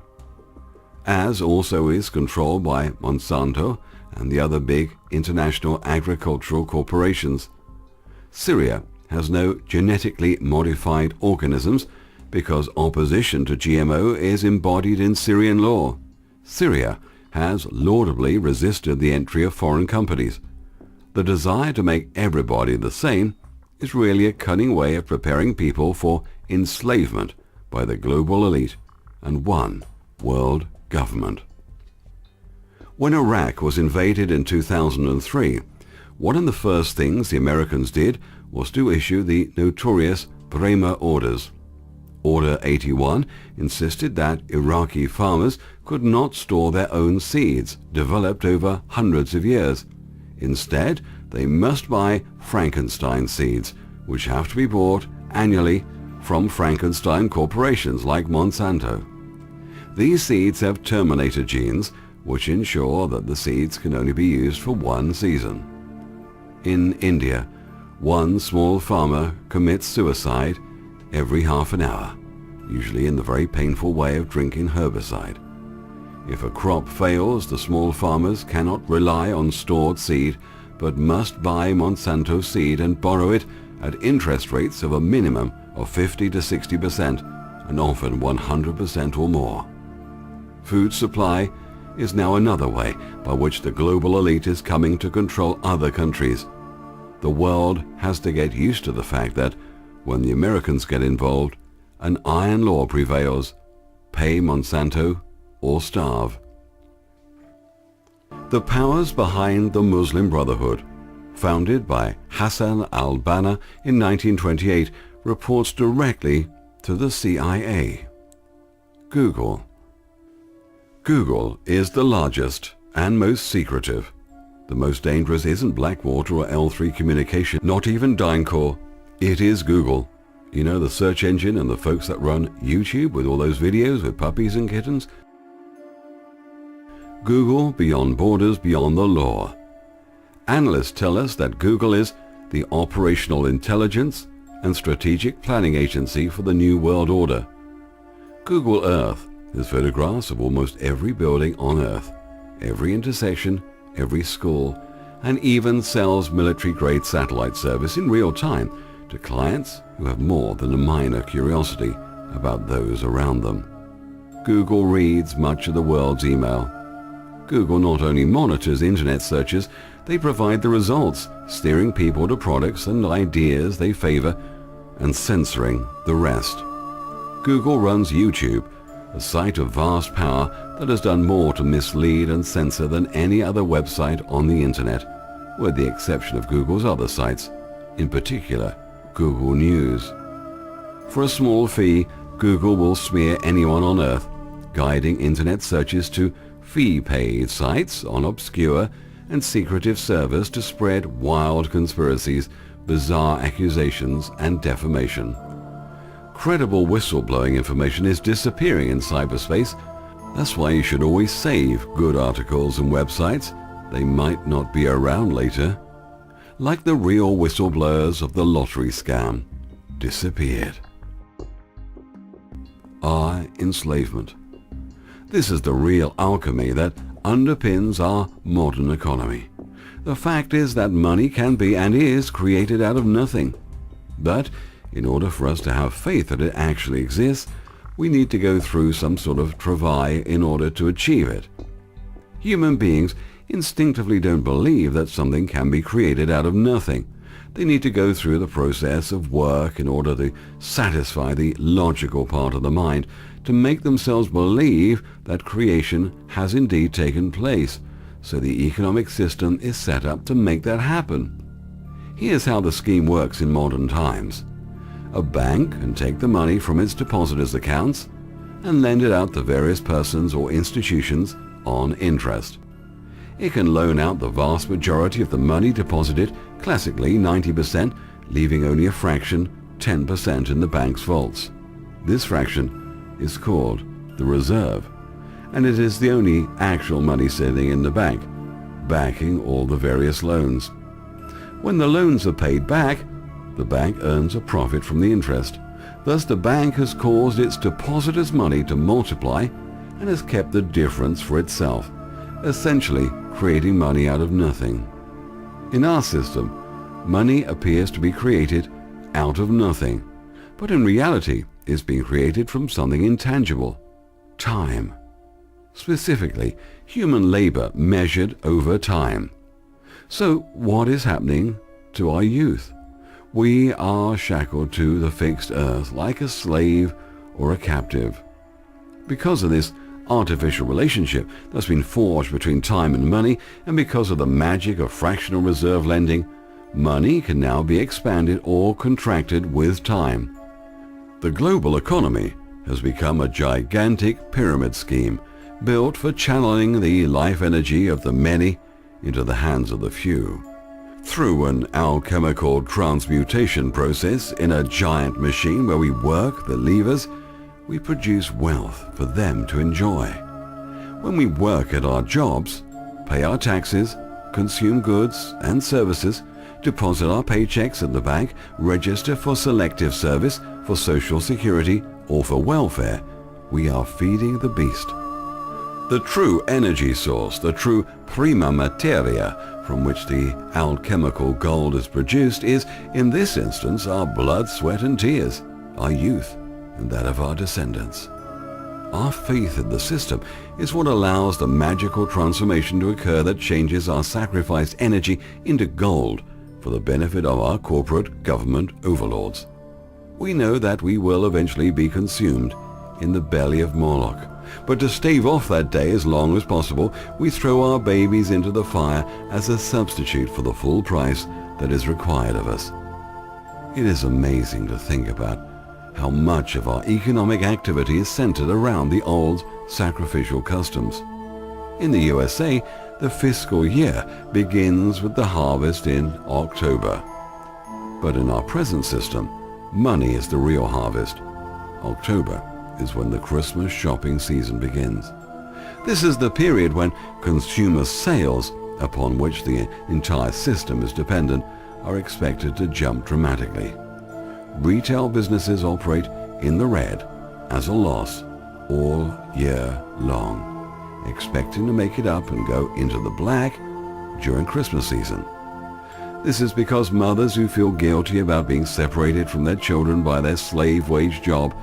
As also is controlled by Monsanto and the other big international agricultural corporations. Syria has no genetically modified organisms because opposition to GMO is embodied in Syrian law. Syria has laudably resisted the entry of foreign companies. The desire to make everybody the same is really a cunning way of preparing people for enslavement by the global elite and one world government. When Iraq was invaded in 2003, one of the first things the Americans did was to issue the notorious Bremer Orders. Order 81 insisted that Iraqi farmers could not store their own seeds developed over hundreds of years. Instead, they must buy Frankenstein seeds, which have to be bought annually from Frankenstein corporations like Monsanto. These seeds have terminator genes, which ensure that the seeds can only be used for one season. In India, one small farmer commits suicide every half an hour, usually in the very painful way of drinking herbicide. If a crop fails, the small farmers cannot rely on stored seed, but must buy Monsanto seed and borrow it at interest rates of a minimum of 50 to 60% and often 100% or more. Food supply is now another way by which the global elite is coming to control other countries. The world has to get used to the fact that when the Americans get involved, an iron law prevails: pay Monsanto or starve. The powers behind the Muslim Brotherhood, founded by Hassan al-Banna in 1928, reports directly to the CIA. Google. Google is the largest and most secretive. The most dangerous isn't Blackwater or L3 Communication, not even DynCorp. It is Google. You know, the search engine and the folks that run YouTube with all those videos with puppies and kittens? Google beyond borders, beyond the law. Analysts tell us that Google is the operational intelligence and strategic planning agency for the New World Order. Google Earth is photographs of almost every building on Earth, every intersection, every school, and even sells military-grade satellite service in real time to clients who have more than a minor curiosity about those around them. Google reads much of the world's email. Google not only monitors internet searches, they provide the results, steering people to products and ideas they favor and censoring the rest. Google runs YouTube, a site of vast power that has done more to mislead and censor than any other website on the internet, with the exception of Google's other sites, in particular Google News. For a small fee, Google will smear anyone on Earth. guiding internet searches to fee-paid sites on obscure and secretive servers to spread wild conspiracies, bizarre accusations, and defamation. Credible whistleblowing information is disappearing in cyberspace. That's why you should always save good articles and websites. They might not be around later. Like the real whistleblowers of the lottery scam, disappeared. Enslavement. This is the real alchemy that underpins our modern economy. The fact is that money can be and is created out of nothing. But in order for us to have faith that it actually exists, we need to go through some sort of travail in order to achieve it. Human beings instinctively don't believe that something can be created out of nothing. They need to go through the process of work in order to satisfy the logical part of the mind, to make themselves believe that creation has indeed taken place. So the economic system is set up to make that happen. Here's how the scheme works in modern times. A bank can take the money from its depositors' accounts and lend it out to various persons or institutions on interest. It can loan out the vast majority of the money deposited, classically 90%, leaving only a fraction, 10%, in the bank's vaults. This fraction is called the reserve, and it is the only actual money sitting in the bank, backing all the various loans. When the loans are paid back, the bank earns a profit from the interest. Thus the bank has caused its depositors' money to multiply and has kept the difference for itself, essentially creating money out of nothing. In our system, money appears to be created out of nothing, but in reality is being created from something intangible, time. Specifically, human labor measured over time. So what is happening to our youth? We are shackled to the fixed earth like a slave or a captive. Because of this artificial relationship that's been forged between time and money, and because of the magic of fractional reserve lending, money can now be expanded or contracted with time. The global economy has become a gigantic pyramid scheme built for channeling the life energy of the many into the hands of the few. Through an alchemical transmutation process in a giant machine where we work the levers, we produce wealth for them to enjoy. When we work at our jobs, pay our taxes, consume goods and services, deposit our paychecks at the bank, register for selective service, for social security, or for welfare, we are feeding the beast. The true energy source, the true prima materia from which the alchemical gold is produced is, in this instance, our blood, sweat and tears, our youth, and that of our descendants. Our faith in the system is what allows the magical transformation to occur that changes our sacrificed energy into gold for the benefit of our corporate government overlords. We know that we will eventually be consumed in the belly of Moloch, but to stave off that day as long as possible, we throw our babies into the fire as a substitute for the full price that is required of us. It is amazing to think about how much of our economic activity is centered around the old sacrificial customs. In the USA, the fiscal year begins with the harvest in October. But in our present system, money is the real harvest. October is when the Christmas shopping season begins. This is the period when consumer sales, upon which the entire system is dependent, are expected to jump dramatically. Retail businesses operate in the red as a loss all year long, expecting to make it up and go into the black during Christmas season. This is because mothers who feel guilty about being separated from their children by their slave wage job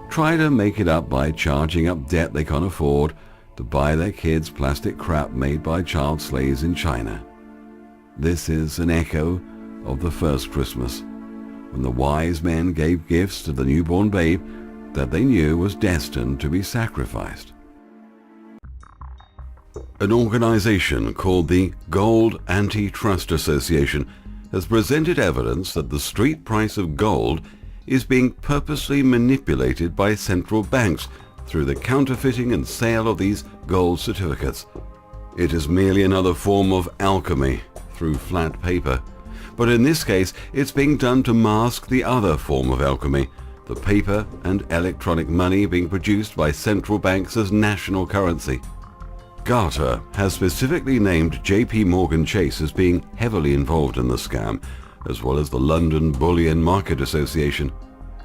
try to make it up by charging up debt they can't afford to buy their kids plastic crap made by child slaves in China. This is an echo of the first Christmas, when the wise men gave gifts to the newborn babe that they knew was destined to be sacrificed. An organization called the Gold Antitrust Association has presented evidence that the street price of gold is being purposely manipulated by central banks through the counterfeiting and sale of these gold certificates. It is merely another form of alchemy through flat paper. But in this case, it's being done to mask the other form of alchemy, the paper and electronic money being produced by central banks as national currency. Garter has specifically named JP Morgan Chase as being heavily involved in the scam, as well as the London Bullion Market Association.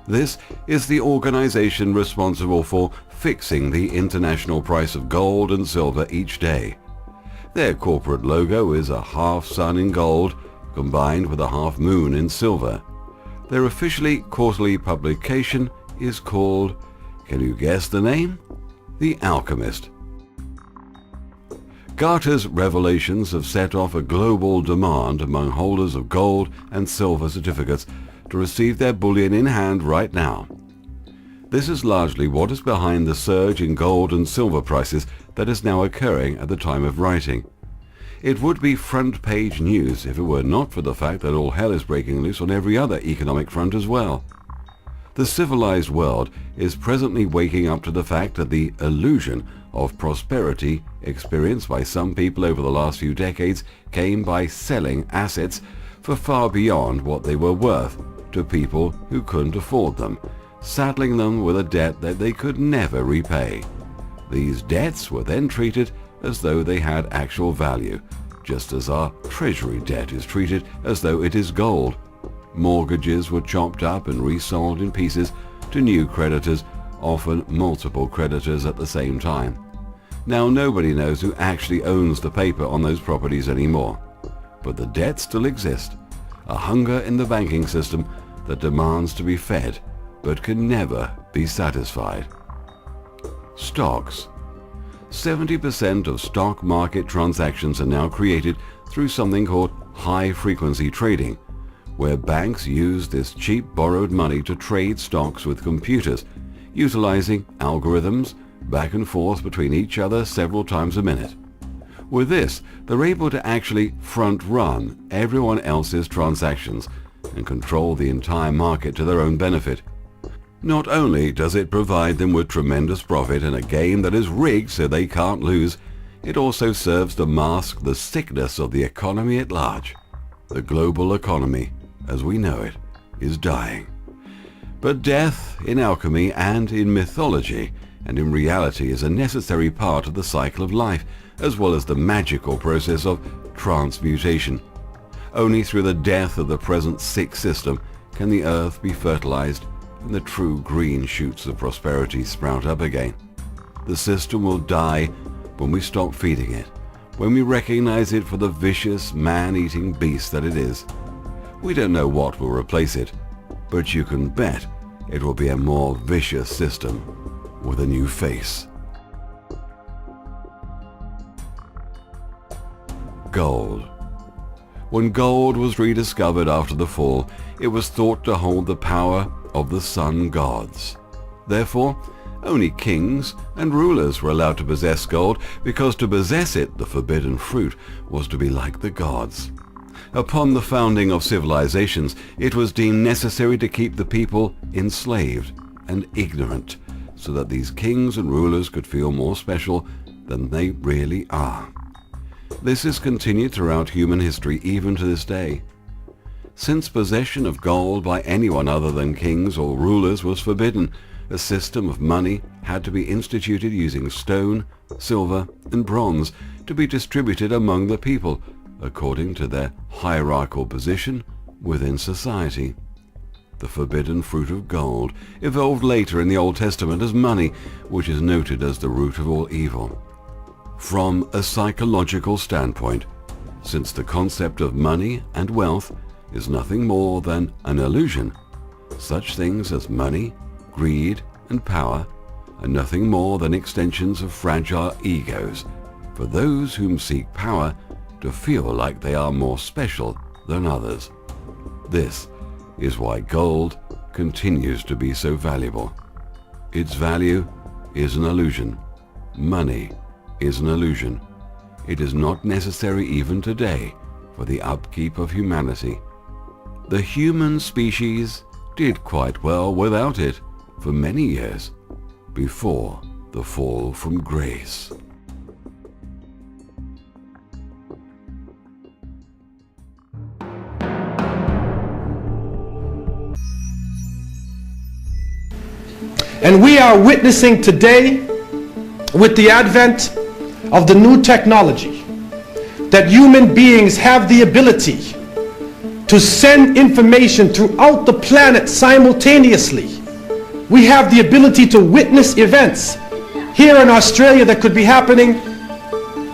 This is the organization responsible for fixing the international price of gold and silver each day. Their corporate logo is a half sun in gold combined with a half moon in silver. Their officially quarterly publication is called, can you guess the name? The Alchemist. Garter's revelations have set off a global demand among holders of gold and silver certificates to receive their bullion in hand right now. This is largely what is behind the surge in gold and silver prices that is now occurring at the time of writing. It would be front-page news if it were not for the fact that all hell is breaking loose on every other economic front as well. The civilized world is presently waking up to the fact that the illusion of prosperity experienced by some people over the last few decades came by selling assets for far beyond what they were worth to people who couldn't afford them, saddling them with a debt that they could never repay. These debts were then treated as though they had actual value, just as our treasury debt is treated as though it is gold. Mortgages were chopped up and resold in pieces to new creditors, often multiple creditors at the same time. Now nobody knows who actually owns the paper on those properties anymore. But the debt still exists, a hunger in the banking system that demands to be fed but can never be satisfied. Stocks. 70% of stock market transactions are now created through something called high-frequency trading, where banks use this cheap borrowed money to trade stocks with computers, utilizing algorithms back and forth between each other several times a minute. With this, they're able to actually front-run everyone else's transactions and control the entire market to their own benefit. Not only does it provide them with tremendous profit in a game that is rigged so they can't lose, it also serves to mask the sickness of the economy at large. The global economy, as we know it, is dying. But death, in alchemy and in mythology and in reality, is a necessary part of the cycle of life, as well as the magical process of transmutation. Only through the death of the present sick system can the earth be fertilized and the true green shoots of prosperity sprout up again. The system will die when we stop feeding it, when we recognize it for the vicious, man-eating beast that it is. We don't know what will replace it, but you can bet it will be a more vicious system with a new face. Gold. When gold was rediscovered after the fall, it was thought to hold the power of the sun gods. Therefore, only kings and rulers were allowed to possess gold, because to possess it, the forbidden fruit, was to be like the gods. Upon the founding of civilizations, it was deemed necessary to keep the people enslaved and ignorant, so that these kings and rulers could feel more special than they really are. This has continued throughout human history, even to this day. Since possession of gold by anyone other than kings or rulers was forbidden, a system of money had to be instituted using stone, silver, and bronze to be distributed among the people according to their hierarchical position within society. The forbidden fruit of gold evolved later in the Old Testament as money, which is noted as the root of all evil. From a psychological standpoint, since the concept of money and wealth is nothing more than an illusion, such things as money, greed, and power are nothing more than extensions of fragile egos for those whom seek power to feel like they are more special than others. This is why gold continues to be so valuable. Its value is an illusion. Money is an illusion. It is not necessary even today for the upkeep of humanity. The human species did quite well without it for many years before the fall from grace. And we are witnessing today, with the advent of the new technology, that human beings have the ability to send information throughout the planet simultaneously. We have the ability to witness events here in Australia that could be happening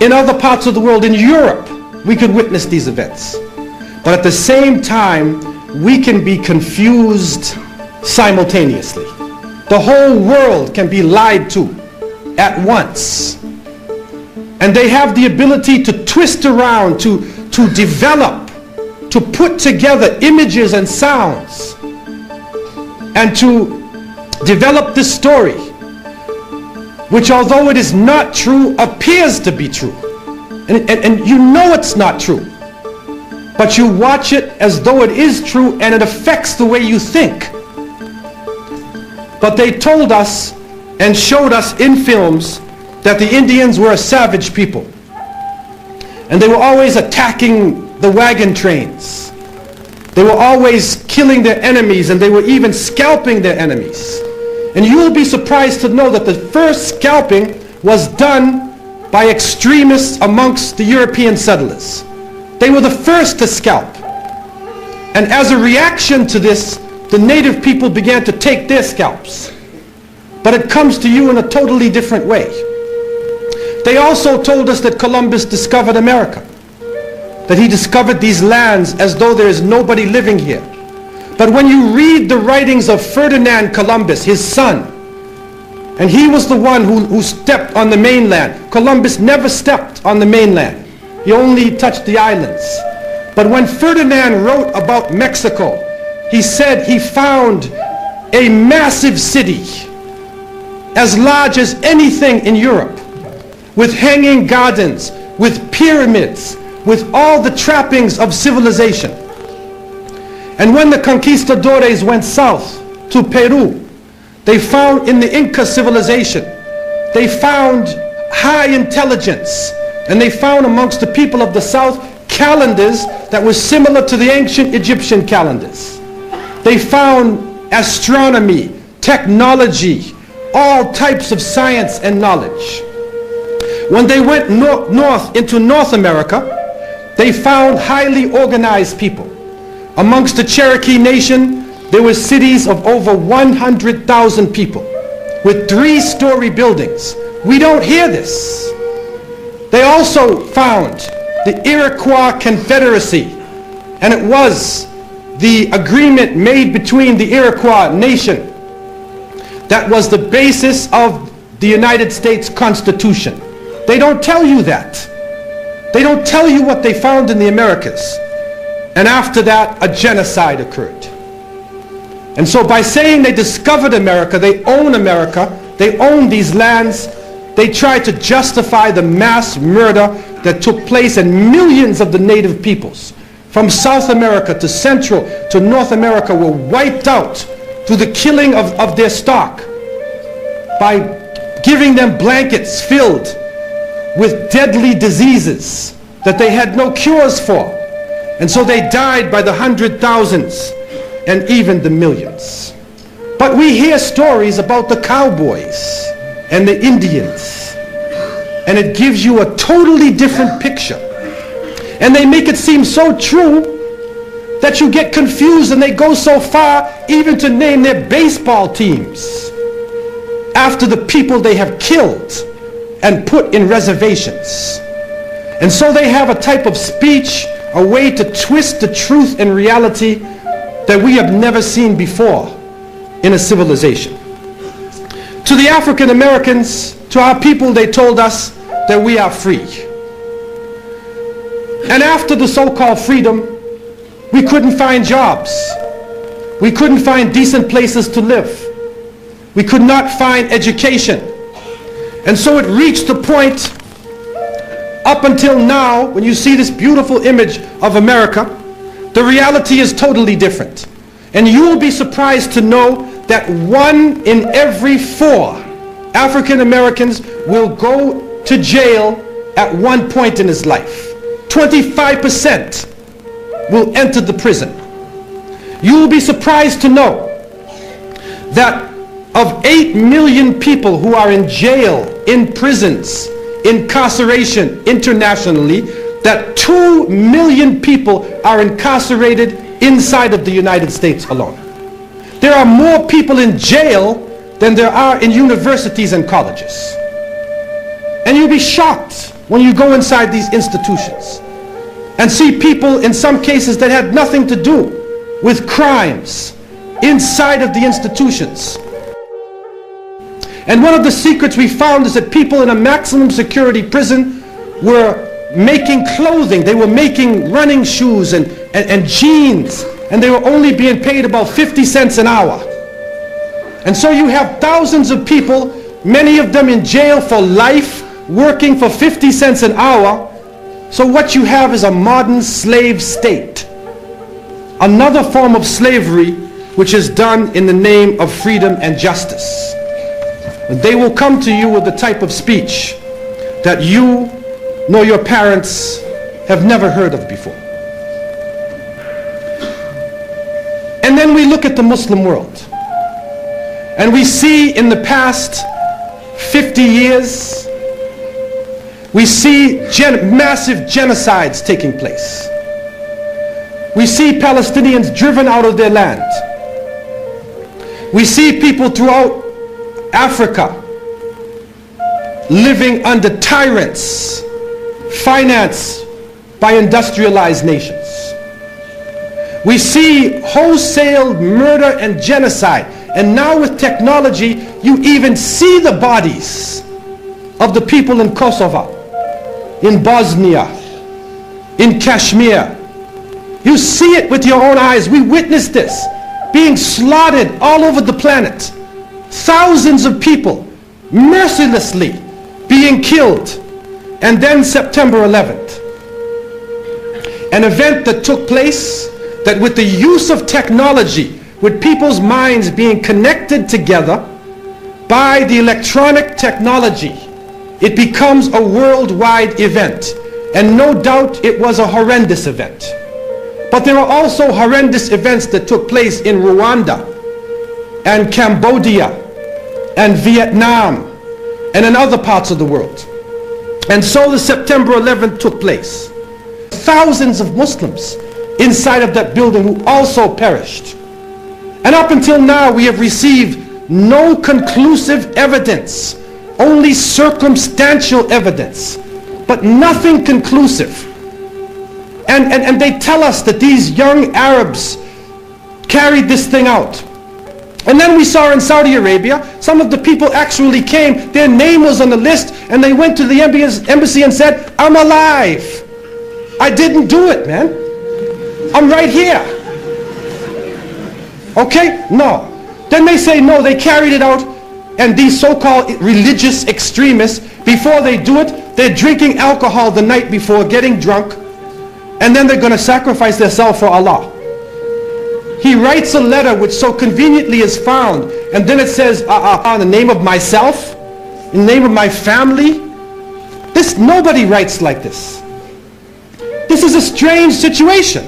in other parts of the world. In Europe, we could witness these events. But at the same time, we can be confused simultaneously. The whole world can be lied to at once. And they have the ability to twist around, to develop, to put together images and sounds, and to develop this story, which, although it is not true, appears to be true. And you know it's not true, but you watch it as though it is true, and it affects the way you think. But they told us and showed us in films that the Indians were a savage people. And they were always attacking the wagon trains. They were always killing their enemies, and they were even scalping their enemies. And you will be surprised to know that the first scalping was done by extremists amongst the European settlers. They were the first to scalp. And as a reaction to this, the native people began to take their scalps. But it comes to you in a totally different way. They also told us that Columbus discovered America, that he discovered these lands as though there is nobody living here. But when you read the writings of Ferdinand Columbus, his son, and he was the one who stepped on the mainland. Columbus never stepped on the mainland. He only touched the islands. But when Ferdinand wrote about Mexico, he said he found a massive city as large as anything in Europe, with hanging gardens, with pyramids, with all the trappings of civilization. And when the conquistadores went south to Peru, they found in the Inca civilization, they found high intelligence, and they found amongst the people of the south calendars that were similar to the ancient Egyptian calendars. They found astronomy, technology, all types of science and knowledge. When they went north into North America, they found highly organized people. Amongst the Cherokee Nation, there were cities of over 100,000 people with 3-story buildings. We don't hear this. They also found the Iroquois Confederacy, and it was the agreement made between the Iroquois nation that was the basis of the United States Constitution. They don't tell you that. They don't tell you what they found in the Americas. And after that, a genocide occurred. And so by saying they discovered America, they own these lands, they tried to justify the mass murder that took place, and millions of the native peoples from South America to Central to North America were wiped out through the killing of their stock by giving them blankets filled with deadly diseases that they had no cures for. And so they died by the 100,000s and even the millions. But we hear stories about the cowboys and the Indians, and it gives you a totally different picture. And they make it seem so true that you get confused, and they go so far even to name their baseball teams after the people they have killed and put in reservations. And so they have a type of speech, a way to twist the truth and reality that we have never seen before in a civilization. To the African Americans, to our people, they told us that we are free. And after the so-called freedom, we couldn't find jobs. We couldn't find decent places to live. We could not find education. And so it reached the point, up until now, when you see this beautiful image of America, the reality is totally different. And you will be surprised to know that 1 in every 4 African Americans will go to jail at one point in his life. 25% will enter the prison. You will be surprised to know that of 8 million people who are in jail, in prisons, incarceration internationally, that 2 million people are incarcerated inside of the United States alone. There are more people in jail than there are in universities and colleges. And you'll be shocked when you go inside these institutions and see people in some cases that had nothing to do with crimes inside of the institutions. And one of the secrets we found is that people in a maximum security prison were making clothing. They were making running shoes and jeans, and they were only being paid about 50 cents an hour. And so you have thousands of people, many of them in jail for life, working for 50 cents an hour. So what you have is a modern slave state. Another form of slavery which is done in the name of freedom and justice. They will come to you with the type of speech that you nor your parents have never heard of before. And then we look at the Muslim world, and we see in the past 50 years, we see massive genocides taking place. We see Palestinians driven out of their land. We see people throughout Africa living under tyrants financed by industrialized nations. We see wholesale murder and genocide, and now with technology you even see the bodies of the people in Kosovo, in Bosnia, in Kashmir. You see it with your own eyes. We witnessed this being slaughtered all over the planet. Thousands of people mercilessly being killed. And then September 11th, an event that took place that with the use of technology, with people's minds being connected together by the electronic technology, it becomes a worldwide event. And no doubt it was a horrendous event. But there are also horrendous events that took place in Rwanda and Cambodia and Vietnam and in other parts of the world. And so the September 11th took place. Thousands of Muslims inside of that building who also perished. And up until now we have received no conclusive evidence, only circumstantial evidence, but nothing conclusive. And they tell us that these young Arabs carried this thing out. And then we saw in Saudi Arabia, some of the people actually came, their name was on the list, and they went to the embassy and said, I'm alive. I didn't do it, man. I'm right here. Okay? No. Then they say, no, they carried it out, and these so-called religious extremists, before they do it, they're drinking alcohol the night before, getting drunk, and then they're going to sacrifice themselves for Allah. He writes a letter which so conveniently is found, and then it says, in the name of myself, in the name of my family. Nobody writes like this. This is a strange situation.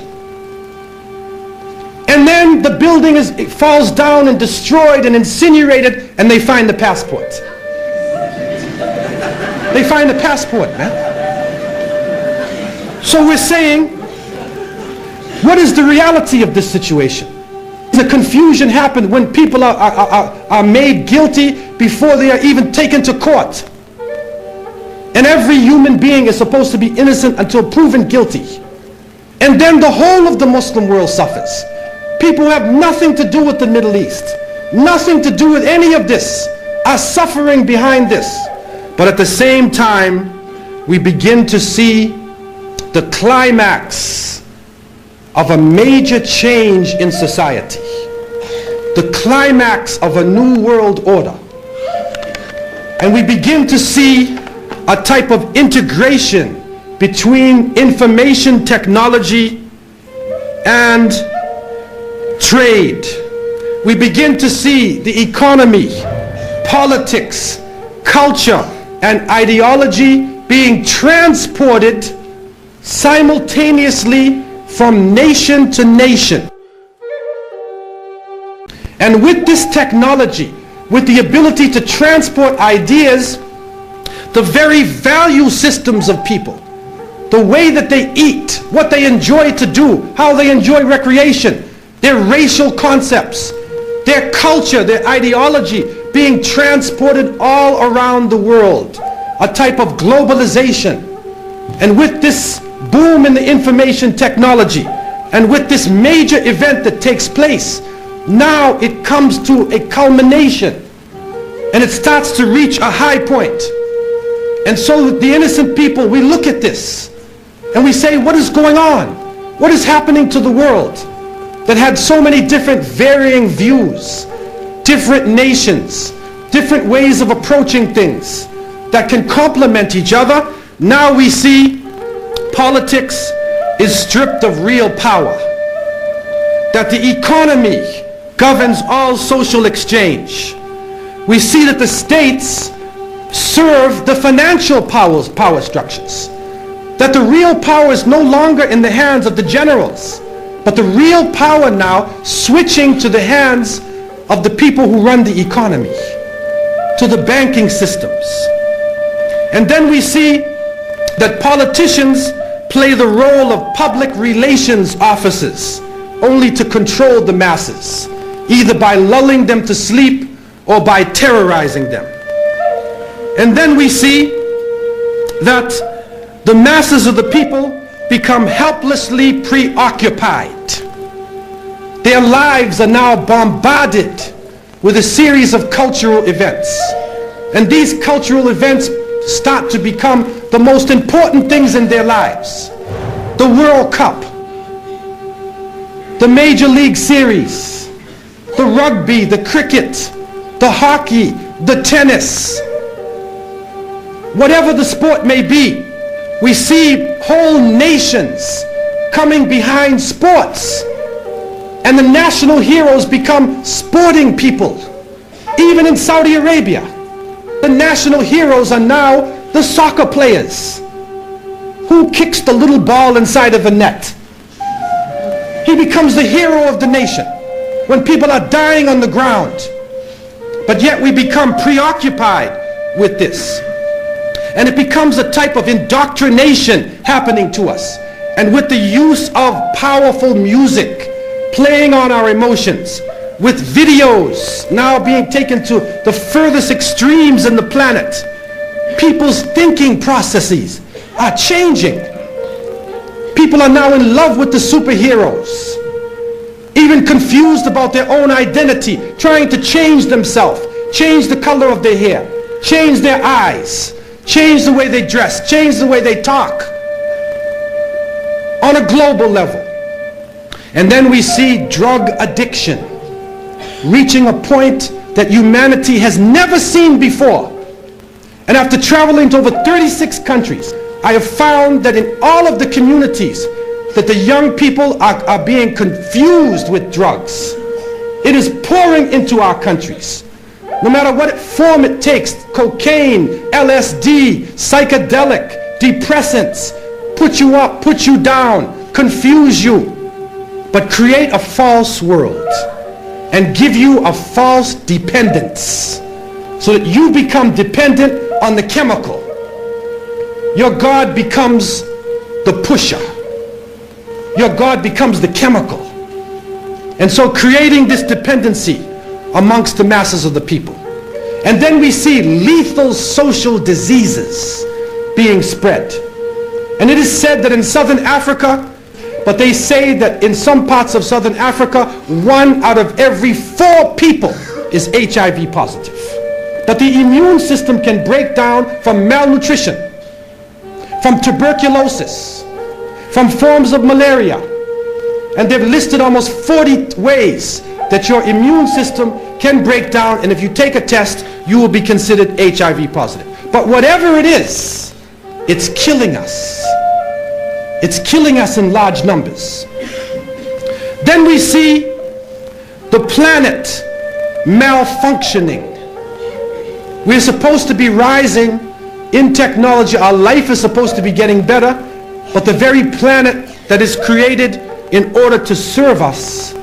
And then the building it falls down and destroyed and incinerated, and they find the passport. They find the passport, man. So we're saying, what is the reality of this situation? The confusion happened when people are made guilty before they are even taken to court. And every human being is supposed to be innocent until proven guilty. And then the whole of the Muslim world suffers. People who have nothing to do with the Middle East, nothing to do with any of this, are suffering behind this. But at the same time, we begin to see the climax of a major change in society, the climax of a new world order. And we begin to see a type of integration between information technology and trade. We begin to see the economy, politics, culture, and ideology being transported simultaneously from nation to nation. And with this technology, with the ability to transport ideas, the very value systems of people, the way that they eat, what they enjoy to do, how they enjoy recreation, their racial concepts, their culture, their ideology being transported all around the world, a type of globalization. And with this boom in the information technology, and with this major event that takes place, now it comes to a culmination, and it starts to reach a high point. And so the innocent people, we look at this and we say, what is going on? What is happening to the world that had so many different varying views, different nations, different ways of approaching things that can complement each other? Now we see politics is stripped of real power, that the economy governs all social exchange. We see that the states serve the financial power structures, that the real power is no longer in the hands of the generals, but the real power now switching to the hands of the people who run the economy, to the banking systems. And then we see that politicians play the role of public relations officers only to control the masses, either by lulling them to sleep or by terrorizing them. And then we see that the masses of the people become helplessly preoccupied. Their lives are now bombarded with a series of cultural events. And these cultural events start to become the most important things in their lives. The World Cup, the Major League Series, the rugby, the cricket, the hockey, the tennis, whatever the sport may be, we see whole nations coming behind sports, and the national heroes become sporting people. Even in Saudi Arabia, the national heroes are now the soccer players. Who kicks the little ball inside of a net? He becomes the hero of the nation when people are dying on the ground. But yet we become preoccupied with this. And it becomes a type of indoctrination happening to us. And with the use of powerful music playing on our emotions, with videos now being taken to the furthest extremes in the planet, people's thinking processes are changing. People are now in love with the superheroes, even confused about their own identity, trying to change themselves, change the color of their hair, change their eyes, change the way they dress, change the way they talk on a global level. And then we see drug addiction reaching a point that humanity has never seen before. And after traveling to over 36 countries, I have found that in all of the communities that the young people are being confused with drugs. It is pouring into our countries. No matter what form it takes, cocaine, LSD, psychedelic, depressants, put you up, put you down, confuse you, but create a false world and give you a false dependence so that you become dependent on the chemical. Your God becomes the pusher. Your God becomes the chemical. And so creating this dependency amongst the masses of the people. And then we see lethal social diseases being spread. And it is said that in southern Africa, but they say that in some parts of southern Africa, 1 out of every 4 people is HIV positive. That the immune system can break down from malnutrition, from tuberculosis, from forms of malaria. And they've listed almost 40 ways that your immune system can break down, and if you take a test, you will be considered HIV positive. But whatever it is, it's killing us. It's killing us in large numbers. Then we see the planet malfunctioning. We're supposed to be rising in technology. Our life is supposed to be getting better, but the very planet that is created in order to serve us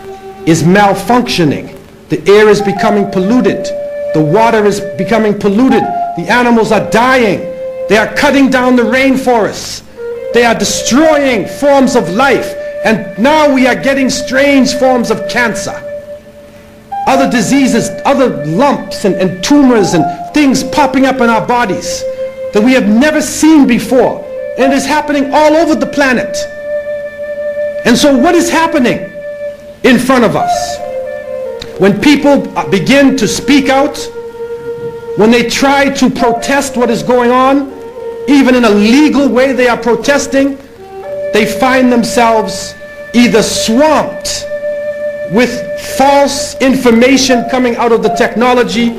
is malfunctioning. The air is becoming polluted. The water is becoming polluted. The animals are dying. They are cutting down the rainforests. They are destroying forms of life. And now we are getting strange forms of cancer. Other diseases, other lumps and tumors and things popping up in our bodies that we have never seen before. And it is happening all over the planet. And so what is happening in front of us? When people begin to speak out, when they try to protest what is going on, even in a legal way they are protesting, they find themselves either swamped with false information coming out of the technology,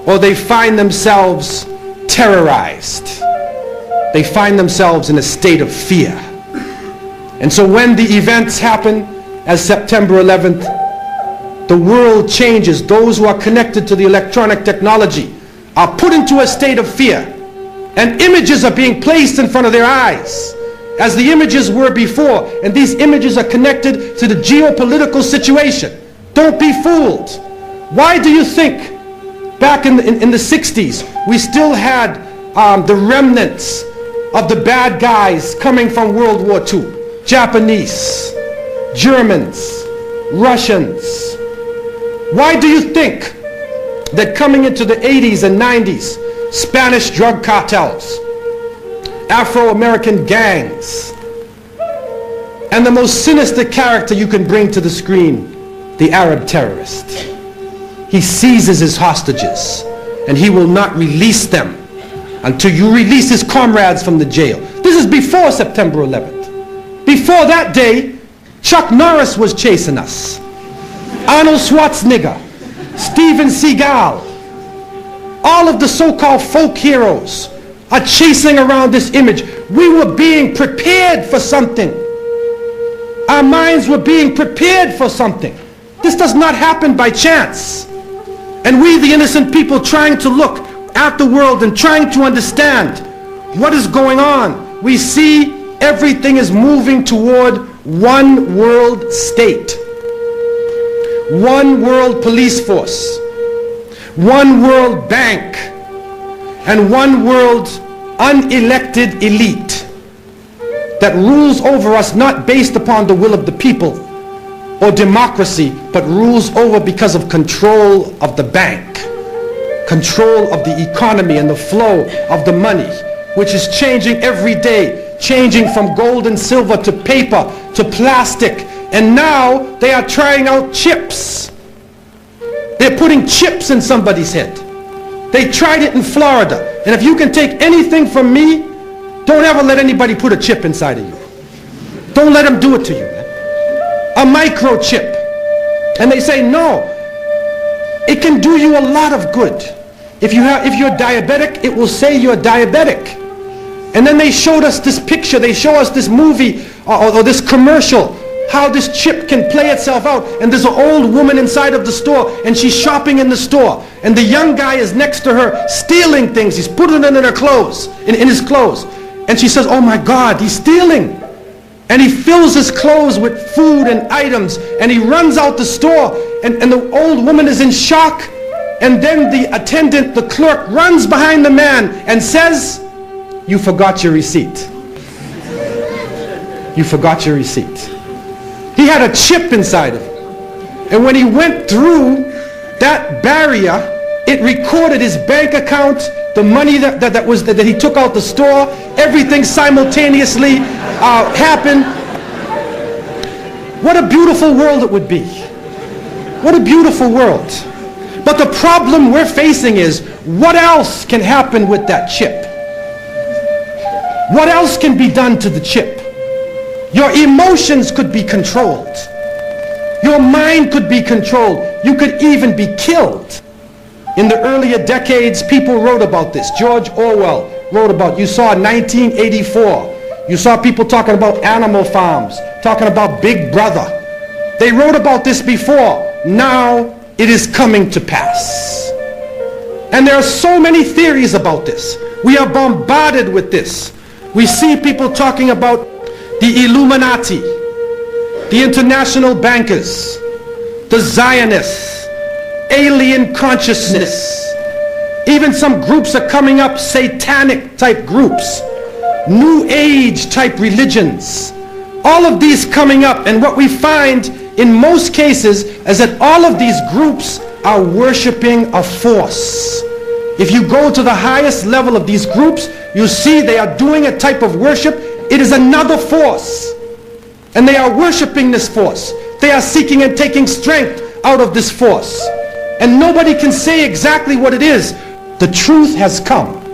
or they find themselves terrorized. They find themselves in a state of fear. And so when the events happen as September 11th, the world changes. Those who are connected to the electronic technology are put into a state of fear, and images are being placed in front of their eyes as the images were before, and these images are connected to the geopolitical situation. Don't be fooled. Why do you think back in the 60s we still had the remnants of the bad guys coming from World War II? Japanese, Germans, Russians. Why do you think that coming into the 80s and 90s, Spanish drug cartels, Afro-American gangs, and the most sinister character you can bring to the screen, the Arab terrorist? He seizes his hostages and he will not release them until you release his comrades from the jail. This is before September 11th. Before that day, Chuck Norris was chasing us. Arnold Schwarzenegger, Steven Seagal, all of the so-called folk heroes are chasing around this image. We were being prepared for something. Our minds were being prepared for something. This does not happen by chance. And we, the innocent people, trying to look at the world and trying to understand what is going on, we see everything is moving toward one world state, one world police force, one world bank, and one world unelected elite that rules over us not based upon the will of the people or democracy, but rules over because of control of the bank, control of the economy and the flow of the money, which is changing every day, changing from gold and silver to paper to plastic. And now they are trying out chips. They're putting chips in somebody's head. They tried it in Florida. And if you can take anything from me, don't ever let anybody put a chip inside of you. Don't let them do it to you, man. A microchip. And they say, no, it can do you a lot of good. If you're diabetic, it will say you're diabetic. And then they showed us this picture, they show us this movie or this commercial, how this chip can play itself out. And there's an old woman inside of the store, and she's shopping in the store, and the young guy is next to her stealing things. He's putting it in her clothes, in his clothes, and she says, oh my God, he's stealing. And he fills his clothes with food and items, and he runs out the store, and the old woman is in shock. And then the attendant, the clerk, runs behind the man and says, you forgot your receipt. You forgot your receipt. He had a chip inside of him. And when he went through that barrier, it recorded his bank account, the money that he took out the store, everything simultaneously happened. What a beautiful world it would be. What a beautiful world. But the problem we're facing is, what else can happen with that chip? What else can be done to the chip? Your emotions could be controlled. Your mind could be controlled. You could even be killed. In the earlier decades, people wrote about this. George Orwell wrote about, you saw 1984. You saw people talking about animal farms, talking about Big Brother. They wrote about this before. Now it is coming to pass. And there are so many theories about this. We are bombarded with this. We see people talking about the Illuminati, the international bankers, the Zionists, alien consciousness. Even some groups are coming up, satanic type groups, New Age type religions. All of these coming up, and what we find in most cases is that all of these groups are worshiping a force. If you go to the highest level of these groups, you see they are doing a type of worship. It is another force. And they are worshiping this force. They are seeking and taking strength out of this force. And nobody can say exactly what it is. The truth has come.